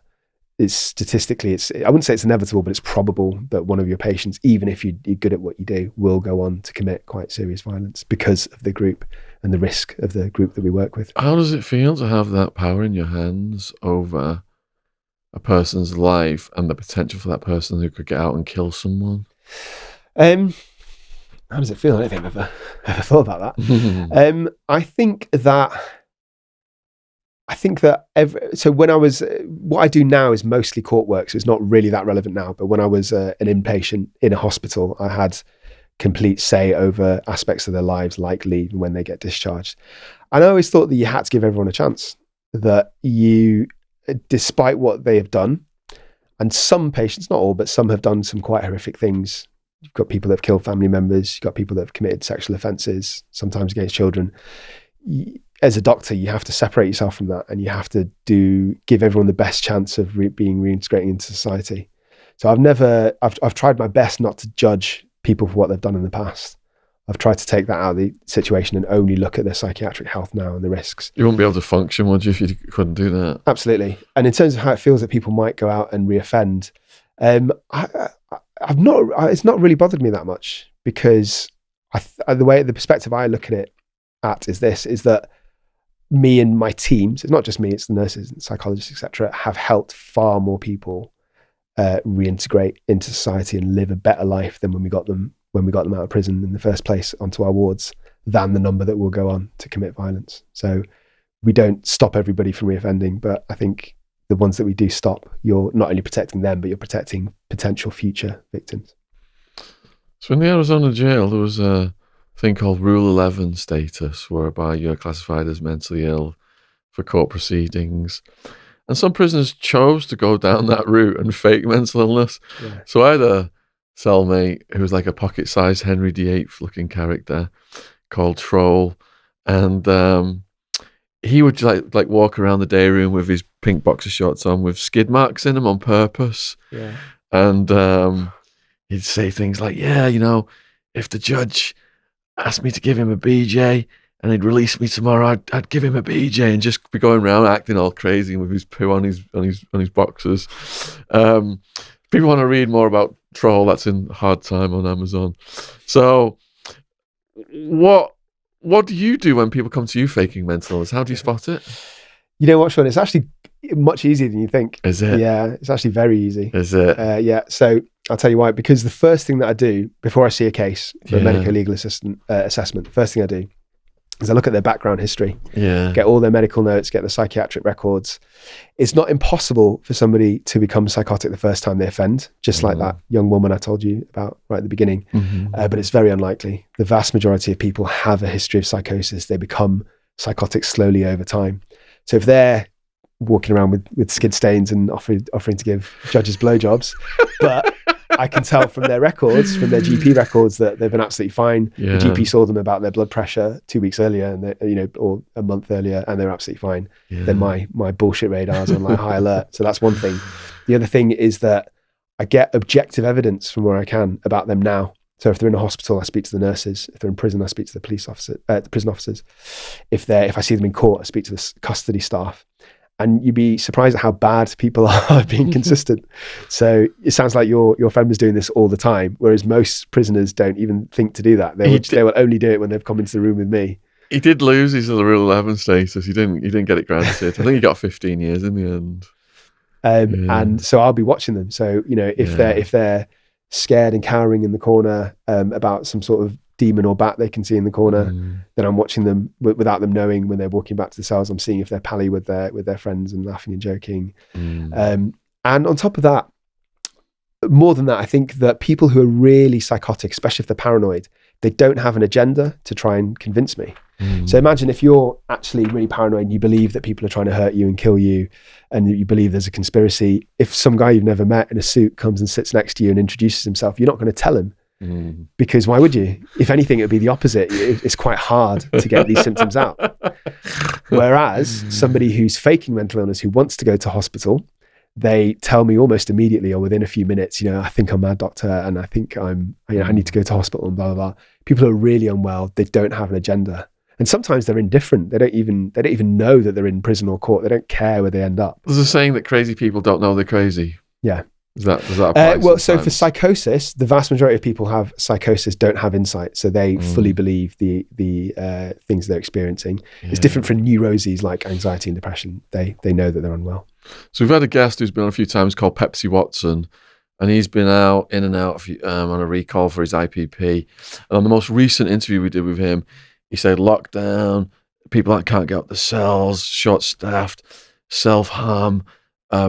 is statistically, I wouldn't say it's inevitable, but it's probable that one of your patients, even if you're good at what you do, will go on to commit quite serious violence because of the group and the risk of the group that we work with. How does it feel to have that power in your hands over a person's life and the potential for that person who could get out and kill someone? How does it feel? I don't think I've ever thought about that. I think that so when I was, what I do now is mostly court work, so it's not really that relevant now. But when I was an inpatient in a hospital, I had complete say over aspects of their lives, like leave and when they get discharged. And I always thought that you had to give everyone a chance, that you, despite what they have done, and some patients, not all, but some have done some quite horrific things. You've got people that have killed family members, you've got people that have committed sexual offences, sometimes against children. As a doctor, you have to separate yourself from that, and you have to give everyone the best chance of being reintegrating into society. So I've tried my best not to judge people for what they've done in the past. I've tried to take that out of the situation and only look at their psychiatric health now and the risks. You wouldn't be able to function, would you, if you couldn't do that? Absolutely. And in terms of how it feels that people might go out and reoffend, it's not really bothered me that much, because the perspective I look at it is that me and my teams, it's not just me, it's the nurses and psychologists, etc., have helped far more people reintegrate into society and live a better life than when we got them out of prison in the first place onto our wards, than the number that will go on to commit violence. So we don't stop everybody from reoffending, but I think the ones that we do stop, you're not only protecting them, but you're protecting potential future victims. So in the Arizona jail, there was a thing called Rule 11 status, whereby you're classified as mentally ill for court proceedings. And some prisoners chose to go down that route and fake mental illness. Yeah. So I had a cellmate who was like a pocket-sized Henry VIII looking character called Troll. And he would like walk around the day room with his pink boxer shorts on with skid marks in them on purpose. Yeah. And he'd say things like, if the judge asked me to give him a BJ and he'd release me tomorrow, I'd give him a BJ, and just be going around acting all crazy with his poo on his boxers. People want to read more about Troll, that's in Hard Time on Amazon. So what do you do when people come to you faking mental illness? How do you spot it? You know what, Sean? It's actually much easier than you think. Is it? Yeah, it's actually very easy. Is it? Yeah. So I'll tell you why. Because the first thing that I do before I see a case for a medico-legal assessment, the first thing I do is I look at their background history, Yeah. get all their medical notes, get the psychiatric records. It's not impossible for somebody to become psychotic the first time they offend, just like that young woman I told you about right at the beginning. But it's very unlikely. The vast majority of people have a history of psychosis. They become psychotic slowly over time. So if they're walking around with skid stains and offering to give judges blowjobs, but I can tell from their records, from their GP records, that they've been absolutely fine. Yeah. The GP saw them about their blood pressure 2 weeks earlier, and or a month earlier, and they're absolutely fine. Yeah. Then my bullshit radar's on like high alert. So that's one thing. The other thing is that I get objective evidence from where I can about them now. So if they're in a hospital, I speak to the nurses. If they're in prison, I speak to the the prison officers. If I see them in court, I speak to the custody staff. And you'd be surprised at how bad people are being consistent. So it sounds like your friend was doing this all the time, whereas most prisoners don't even think to do that. They will only do it when they've come into the room with me. He did lose his Rule 11 status. He didn't get it granted. I think he got 15 years in the end. And so I'll be watching them. So if they're scared and cowering in the corner about some sort of demon or bat they can see in the corner, then I'm watching them without them knowing. When they're walking back to the cells, I'm seeing if they're pally with their friends and laughing and joking. And on top of that, more than that, I think that people who are really psychotic, especially if they're paranoid, they don't have an agenda to try and convince me. So imagine if you're actually really paranoid and you believe that people are trying to hurt you and kill you, and you believe there's a conspiracy. If some guy you've never met in a suit comes and sits next to you and introduces himself, you're not going to tell him. Because why would you? If anything, it would be the opposite. It's quite hard to get these symptoms out. Whereas somebody who's faking mental illness, who wants to go to hospital, they tell me almost immediately or within a few minutes, I think I'm mad, doctor, and I think I need to go to hospital and blah, blah, blah. People who are really unwell, they don't have an agenda. And sometimes they're indifferent. They don't even know that they're in prison or court. They don't care where they end up. There's a saying that crazy people don't know they're crazy. Yeah. Does that apply? So for psychosis, the vast majority of people have psychosis don't have insight, so they fully believe the things they're experiencing. Yeah. It's different for neuroses like anxiety and depression. They know that they're unwell. So we've had a guest who's been on a few times called Pepsi Watson, and he's been in and out on a recall for his IPP. And on the most recent interview we did with him, he said lockdown, people that can't get out the cells, short-staffed, self-harm.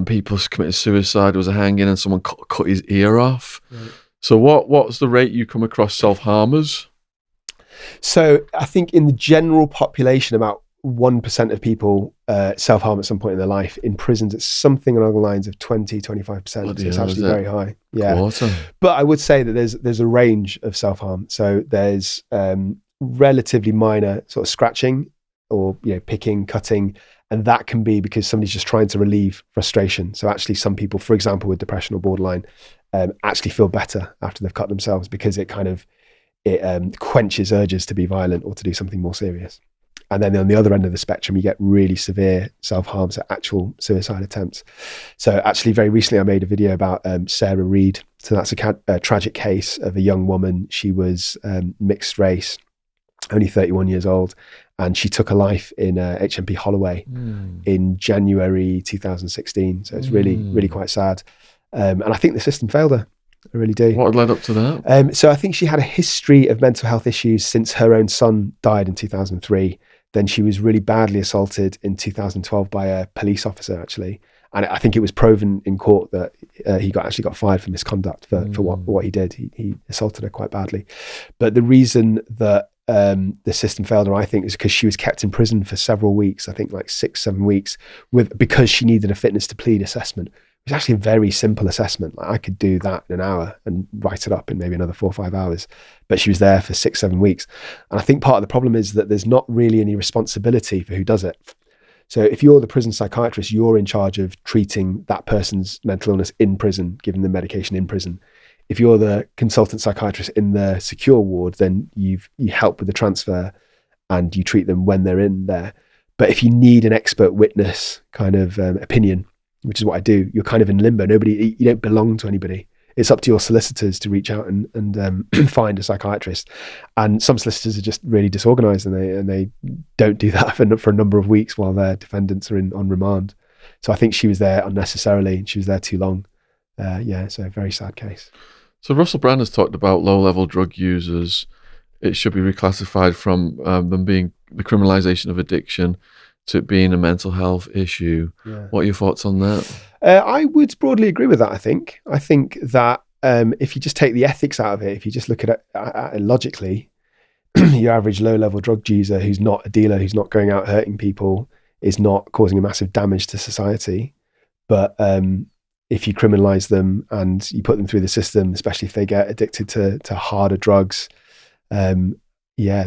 People committed suicide. There was a hanging and someone cut his ear off. Right. So what's the rate you come across self-harmers? So I think in the general population, about 1% of people self-harm at some point in their life. In prisons, it's something along the lines of 20-25%. So it's actually very high. Yeah. Awesome. But I would say that there's a range of self-harm. So there's relatively minor sort of scratching or picking, cutting. And that can be because somebody's just trying to relieve frustration. So actually some people, for example, with depression or borderline, actually feel better after they've cut themselves because it quenches urges to be violent or to do something more serious. And then on the other end of the spectrum, you get really severe self-harm, so actual suicide attempts. So actually very recently I made a video about Sarah Reed. So that's a tragic case of a young woman. She was mixed race, only 31 years old. And she took a life in HMP Holloway in January 2016. So it's really, really quite sad. And I think the system failed her. I really do. What led up to that? So I think she had a history of mental health issues since her own son died in 2003. Then she was really badly assaulted in 2012 by a police officer, actually. And I think it was proven in court that he actually got fired for misconduct for what he did. He assaulted her quite badly. But the reason that the system failed her, I think, is because she was kept in prison for several weeks, I think like 6-7 weeks, because she needed a fitness to plead assessment. It was actually a very simple assessment. Like I could do that in an hour and write it up in maybe another 4 or 5 hours. But she was there for 6-7 weeks. And I think part of the problem is that there's not really any responsibility for who does it. So if you're the prison psychiatrist, you're in charge of treating that person's mental illness in prison, giving them medication in prison. If you're the consultant psychiatrist in the secure ward, then you help with the transfer and you treat them when they're in there. But if you need an expert witness kind of opinion, which is what I do, you're kind of in limbo. You don't belong to anybody. It's up to your solicitors to reach out and find a psychiatrist. And some solicitors are just really disorganized and they don't do that for a number of weeks while their defendants are on remand. So I think she was there unnecessarily and she was there too long. So a very sad case. So Russell Brand has talked about low-level drug users. It should be reclassified from them being the criminalisation of addiction to it being a mental health issue. Yeah. What are your thoughts on that? I would broadly agree with that. I think that if you just take the ethics out of it, if you just look at it logically, your average low-level drug user who's not a dealer, who's not going out hurting people, is not causing a massive damage to society. But if you criminalise them and you put them through the system, especially if they get addicted to harder drugs, then I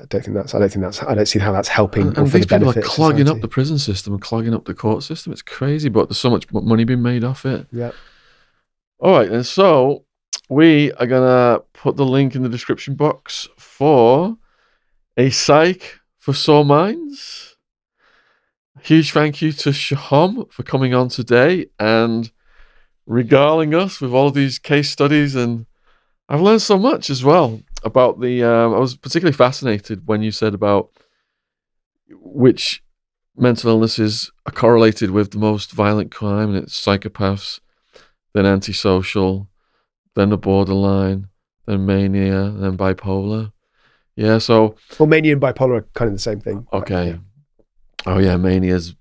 don't see how that's helping. And or for these the people are benefit of clogging up society. the prison system and clogging up the court system. It's crazy, but there's so much money being made off it. Yeah. All right, and so we are going to put the link in the description box for a Psych for Sore Minds. Huge thank you to Sohom for coming on today and regaling us with all of these case studies. And I've learned so much as well about the... I was particularly fascinated when you said about which mental illnesses are correlated with the most violent crime, and it's psychopaths, then antisocial, then the borderline, then mania, then bipolar. Yeah, so... Well, mania and bipolar are kind of the same thing. Okay. Yeah. Oh, yeah, mania's...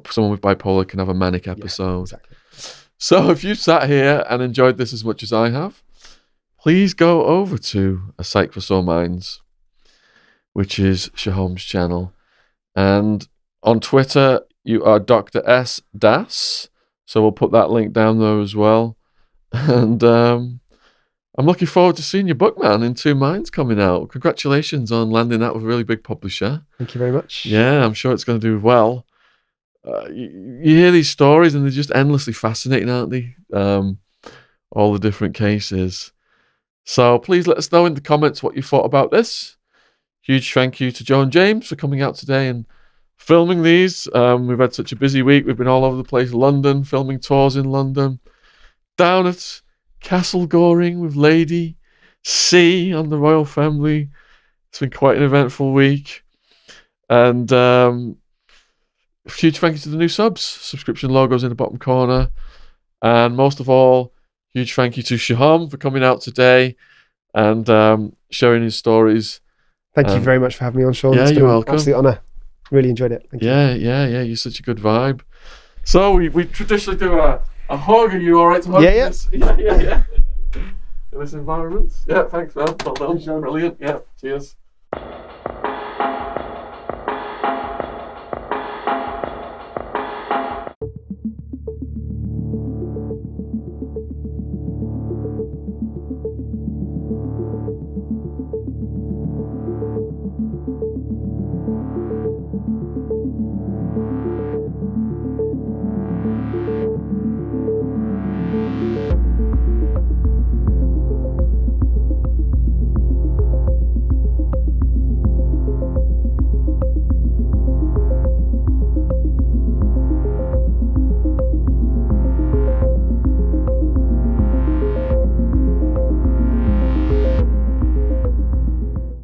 Someone with bipolar can have a manic episode. Yeah, exactly. So if you sat here and enjoyed this as much as I have, please go over to A Psych for Sore Minds, which is Sohom's channel. And on Twitter, you are Dr. S. Das. So we'll put that link down there as well. And I'm looking forward to seeing your book, man, In Two Minds coming out. Congratulations on landing that with a really big publisher. Thank you very much. Yeah, I'm sure it's going to do well. You hear these stories and they're just endlessly fascinating, aren't they? All the different cases. So please let us know in the comments what you thought about this. Huge thank you to Joe and James for coming out today and filming these. We've had such a busy week. We've been all over the place. London, filming tours in London. Down at Castle Goring with Lady C on the royal family. It's been quite an eventful week. And huge thank you to the new subs. Subscription logos in the bottom corner. And most of all, huge thank you to Sohom for coming out today and sharing his stories. Thank you very much for having me on, Sean. Yeah, It's been you're an welcome. absolute honour. Really enjoyed it. Thank you. Yeah. You're such a good vibe. So we traditionally do a hug. Are you all right to hug? Yeah. Yeah. In this environment? Yeah, thanks, man. Well done. Brilliant. Yeah, cheers.